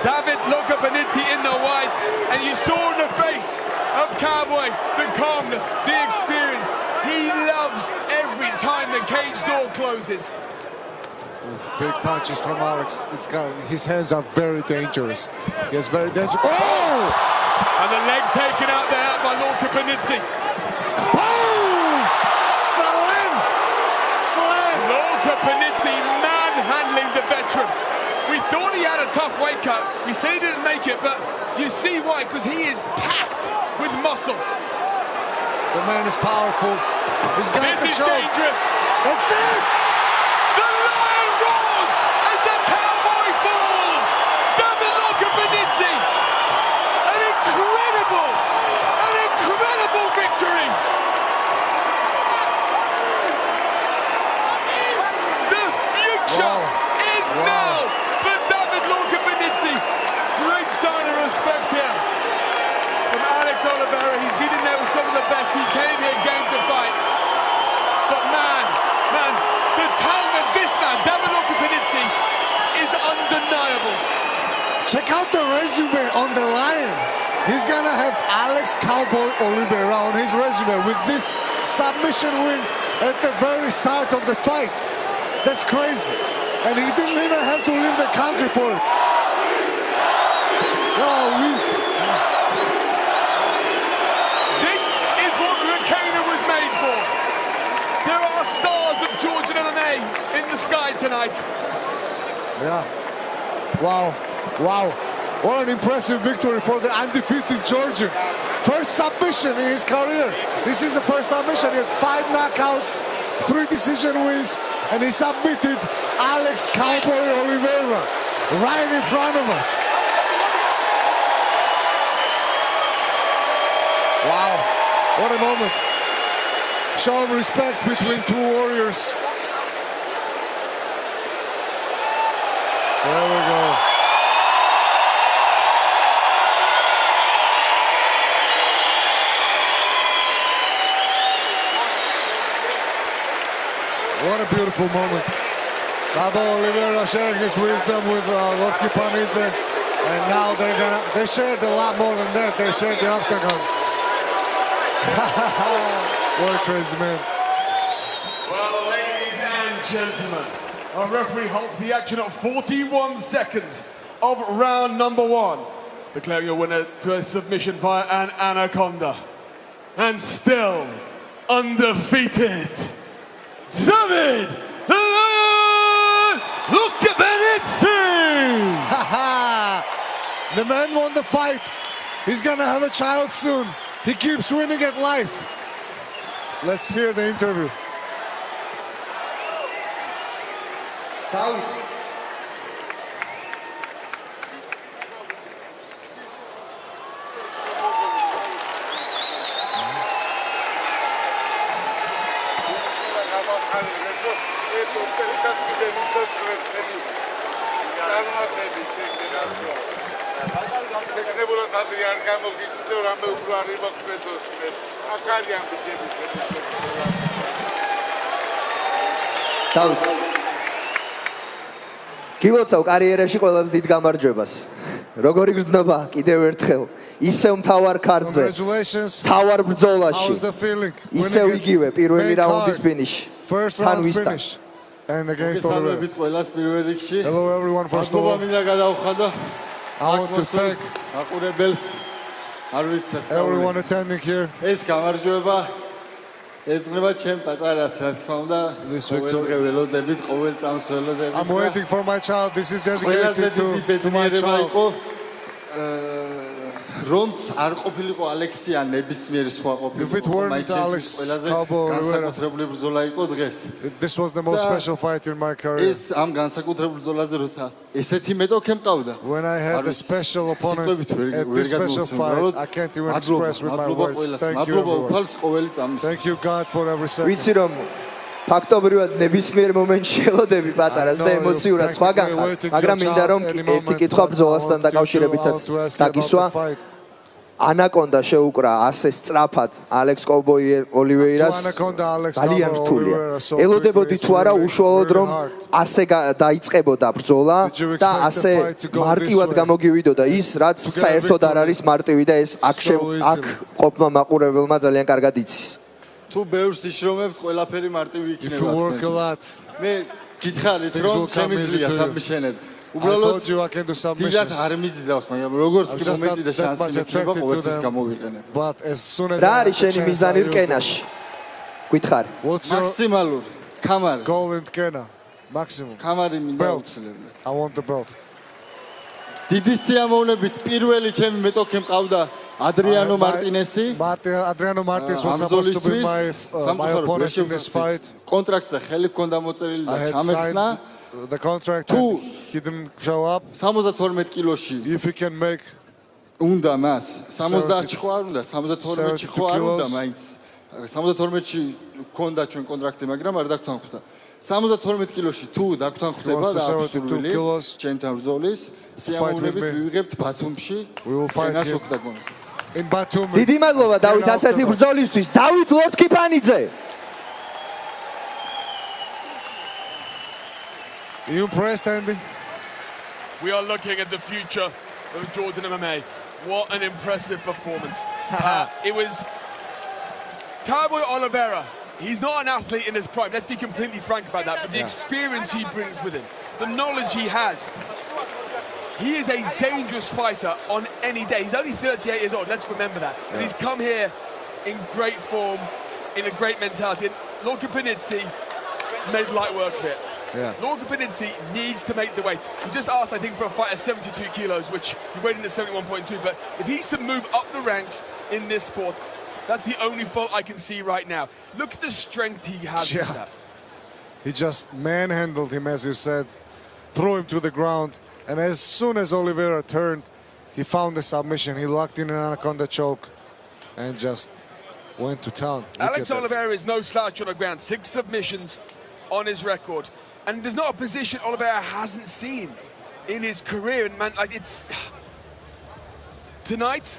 David Lokapanidze in the white, and you saw in the face of Cowboy the calmness, the experience. He loves every time the cage door closes. Big punches from Alex. His hands are very dangerous. He is very dangerous. Oh! And the leg taken out there by Lokapanidze. Boom! Slam! Slam! Lokapanidze manhandling the veteran. We thought he had a tough weight cut. We said he didn't make it, but you see why, because he is packed with muscle. The man is powerful. He's got the choke. Dangerous. That's it! The Lion roars as the Cowboy falls. David Lokapanidze. And gonna have Alex Cowboy Oliveira on his resume with this submission win at the very start of the fight. That's crazy. And he didn't even have to leave the country for it. This is what Rkena was made for. There are stars of Georgian MMA in the sky tonight. Yeah. Wow. Wow. What an impressive victory for the undefeated Georgian. First submission in his career. This is the first submission. He has 5 knockouts, 3 decision wins, and he submitted Alex Cowboy Oliveira right in front of us. Wow, what a moment. Show of respect between 2 warriors. There we go. What a beautiful moment. Cowboy Oliveira sharing his wisdom with Lord Kipanidze. And now they shared a lot more than that. They shared the octagon. What a crazy man. Well, ladies and gentlemen, our referee halts the action at 41 seconds of round number 1, declaring a winner to a submission via an anaconda. And still undefeated, David the Lion Lukebenici! The man won the fight. He's gonna have a child soon. He keeps winning at life. Let's hear the interview. გილოცავ კარიერაში ყველაზე დიდ გამარჯვებას. როგორი გრძნობა კიდევ ერთხელ. ისევ მთავარ ქარტზე. მთავარ ბრძოლაში. ისევ იგივე პირველი რაუნდის ფინიში. თან ვისთან. And against Oliveira. Hello everyone, first of all. I want to thank everyone attending here. ეს გამარჯვება ეძღვნება ჩემ პატარას, რა თქმა უნდა, ყოველდღე ველოდებით, ყოველ წამს ველოდებით. I'm waiting for my child. This is dedicated to my child. რომც არ ყოფილიყო ალექსია ნებისმიერი სხვა ყოფილიყო მაიჩის ყველაზე განსაკუთრებული ბრძოლა იყო დღეს. This was the most special fight in my career. ეს ამ განსაკუთრებულ ბრძოლაზე როცა ესეთი მეტოქე მყავდა. When I had a special opponent at this special fight, I can't even express with my words. Thank you everyone. Thank you God for every second. ვიცი რომ ფაქტობრივად ნებისმიერ მომენტში ელოდები პატარას და ემოციურად სხვაგან ხარ, მაგრამ მინდა რომ ერთი კითხვა ბრძოლასთან დაკავშირებითაც დაგისვა. ანაკონდა შეუკრა ასე სწრაფად ალექს კოვბოი ოლივეირას ძალიან რთულია. ელოდებოდი თუ არა უშუალოდ რომ ასე დაიწყებოდა ბრძოლა და ასე მარტივად გამოგივიდოდა ის, რაც საერთოდ არ არის მარტივი და ეს აქ ყოფმა მაყურებელმა ძალიან კარგად იცის. თუ ბევრს იშრომებთ, ყველაფერი მარტივი იქნება. მე გითხარით რომ შემიძლია საბმიშენები. უბრალოდ დიდად არ მიზიდავს, მაგრამ როგორც კი მომენტი და შანსი მექნება, ყოველთვის გამოვიყენებ. რა არის შენი მიზანი რკენაში? გითხარი. მაქსიმალური ქამარი. Goal in Rkena. Maximum. ქამარი მინდა უცლებლად. I want the belt. დიდი სიამოვნებით პირველი ჩემი მეტოქე მყავდა Adriano Martinez. Adriano Martinez was supposed to be my opponent in this fight. Კონტრაქტზე ხელი ჰქონდა მოწერილი და ჩამეხსნა. The contract he didn't show up. 72 კილოში. If he can make უნდა მას 70-ში ხო არ უნდა 72-ში ხო არ უნდა მაინც 72-ში ჰქონდა ჩვენ კონტრაქტი, მაგრამ არ დაგთანხმდა. 72 კილოში თუ დაგთანხმდება და აბსოლუტური ჩემთან ბრძოლის სიამოვნებით ვივიღებთ ბათუმში ენას ოქტაგონზე. In Batum. დიდი მადლობა დავით ასეთი ბრძოლისთვის. დავით ლორდ კიფანიძე. You impressed, Andy? We are looking at the future of Georgian MMA. What an impressive performance. It was Cowboy Oliveira. He's not an athlete in his prime, let's be completely frank about that, but the experience he brings with him, the knowledge he has, he is a dangerous fighter on any day. He's only 38 years old, let's remember that. And he's come here in great form, in a great mentality. And Lorca Panizzi made light work of it. Lorca Panizzi needs to make the weight. He just asked, I think, for a fight at 72 kilos, which he weighed in at 71.2. But if he's to move up the ranks in this sport, that's the only fault I can see right now. Look at the strength he has with that. He just manhandled him, as you said, threw him to the ground. And as soon as Oliveira turned, he found the submission. He locked in an anaconda choke and just went to town. Alex Oliveira is no slouch on the ground. 6 submissions on his record. And there's not a position Oliveira hasn't seen in his career. And man, like, it's... Tonight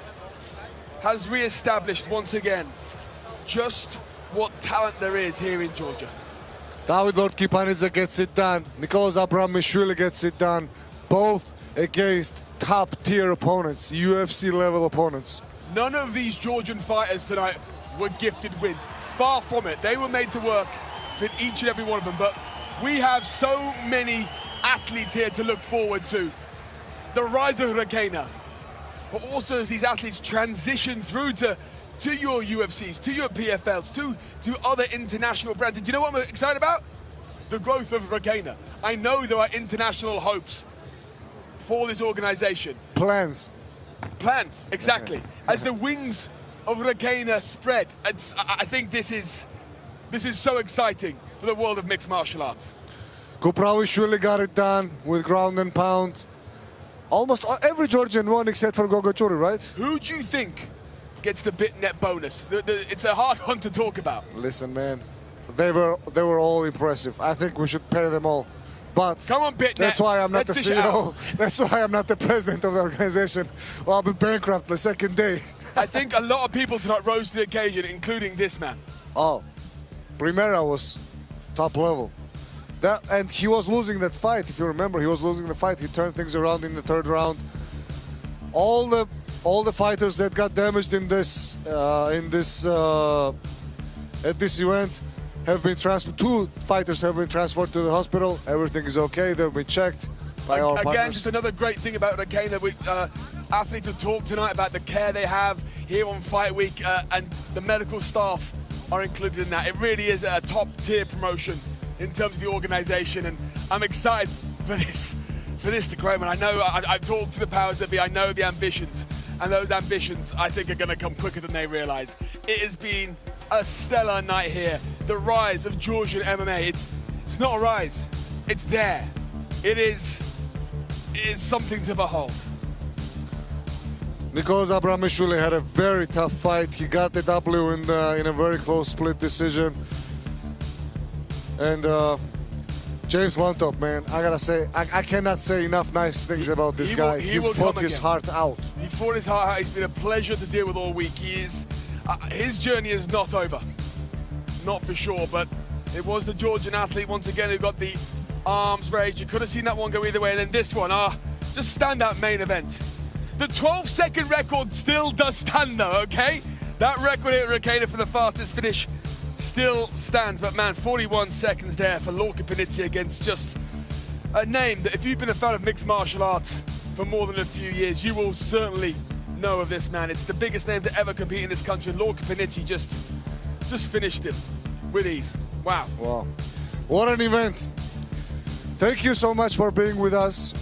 has re-established once again just what talent there is here in Georgia. David Lorca gets it done. Nicolas Abramishvili gets it done. Both against top-tier opponents, UFC-level opponents. None of these Georgian fighters tonight were gifted wins. Far from it. They were made to work for each and every one of them. But we have so many athletes here to look forward to. The rise of Rkena. But also as these athletes transition through to your UFCs, to your PFLs, to other international brands. And do you know what I'm excited about? The growth of Rkena. I know there are international hopes for this organization. Plans, exactly. As the wings of Rkena spread, I think this is so exciting for the world of mixed martial arts. Kupravishvili got it done with ground and pound. Almost every Georgian won except for Gogachuri, right? Who do you think gets the bit net bonus? It's a hard one to talk about. Listen, man, they were all impressive. I think we should pay them all. But come on, BitNet. That's why I'm not the CEO. That's why I'm not the president of the organization. Well, I'll be bankrupt the second day. I think a lot of people tonight rose to the occasion, including this man. Oh, Primera was top level. And he was losing that fight, if you remember. He was losing the fight. He turned things around in the 3rd round. All the fighters that got damaged in this at this event have been transferred. 2 fighters have been transferred to the hospital. Everything is okay. They've been checked by our partners. Again, just another great thing about Rkena. Athletes will talk tonight about the care they have here on Fight Week, and the medical staff are included in that. It really is a top-tier promotion in terms of the organization, and I'm excited for this to grow. And I know I've talked to the powers that be. I know the ambitions, and those ambitions I think are going to come quicker than they realize. It has been a stellar night here. The rise of Georgian MMA. It's not a rise. It's there. It is something to behold. Nicolas Abramishvili had a very tough fight. He got the W in a very close split decision. And James Lontop, man, I gotta say, I cannot say enough nice things about this guy. He fought his heart out. He fought his heart out. It's been a pleasure to deal with all week. His journey is not over, not for sure, but it was the Georgian athlete once again who got the arms raised. You could have seen that one go either way, and then this one, just standout main event. The 12-second record still does stand though, okay? That record here at Rkena for the fastest finish still stands, but man, 41 seconds there for Lorca Panizzi against just a name that if you've been a fan of mixed martial arts for more than a few years, you will certainly know of this man. It's the biggest name to ever compete in this country. Lorca Panizzi just finished him with ease. Wow. Wow. What an event. Thank you so much for being with us.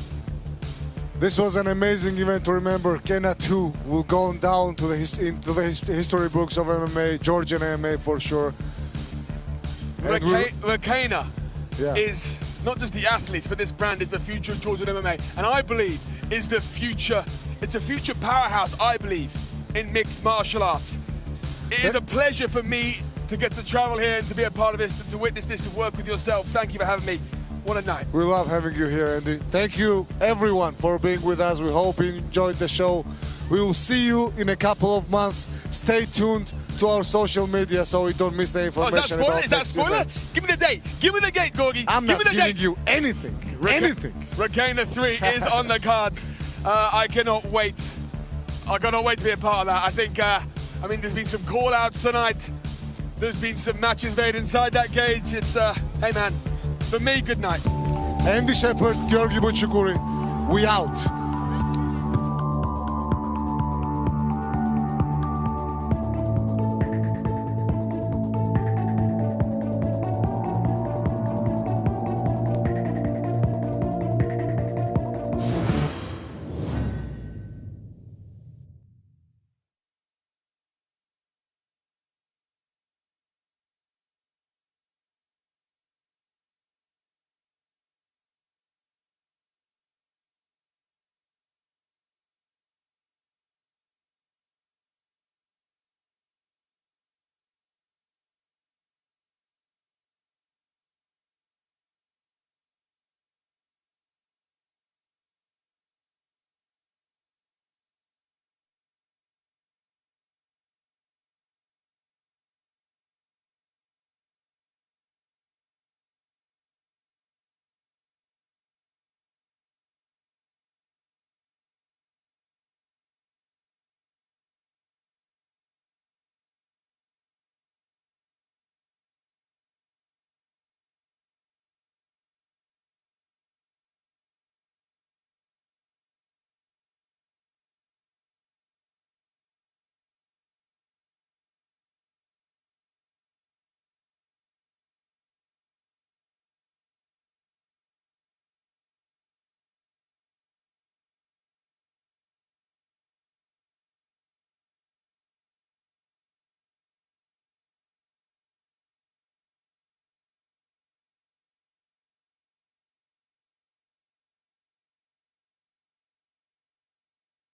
This was an amazing event to remember. Rkena 2 will go down into the history books of MMA, Georgian MMA for sure. Rkena is not just the athletes, but this brand is the future of Georgian MMA. And I believe is the future, it's a future powerhouse, I believe, in mixed martial arts. It is a pleasure for me to get to travel here and to be a part of this, to witness this, to work with yourself. Thank you for having me. What a night. We love having you here, Andy. Thank you, everyone, for being with us. We hope you enjoyed the show. We will see you in a couple of months. Stay tuned to our social media so you don't miss the information about Is that spoiler? Give me the date. Give me the date, Gorgie. I'm not giving you anything. Anything. Rkena 3 is on the cards. I cannot wait. I cannot wait to be a part of that. I think, I mean, there's been some call-outs tonight. There's been some matches made inside that cage. It's, hey man, for me, good night. Andy Shepherd, Georgi Buchukuri, we out.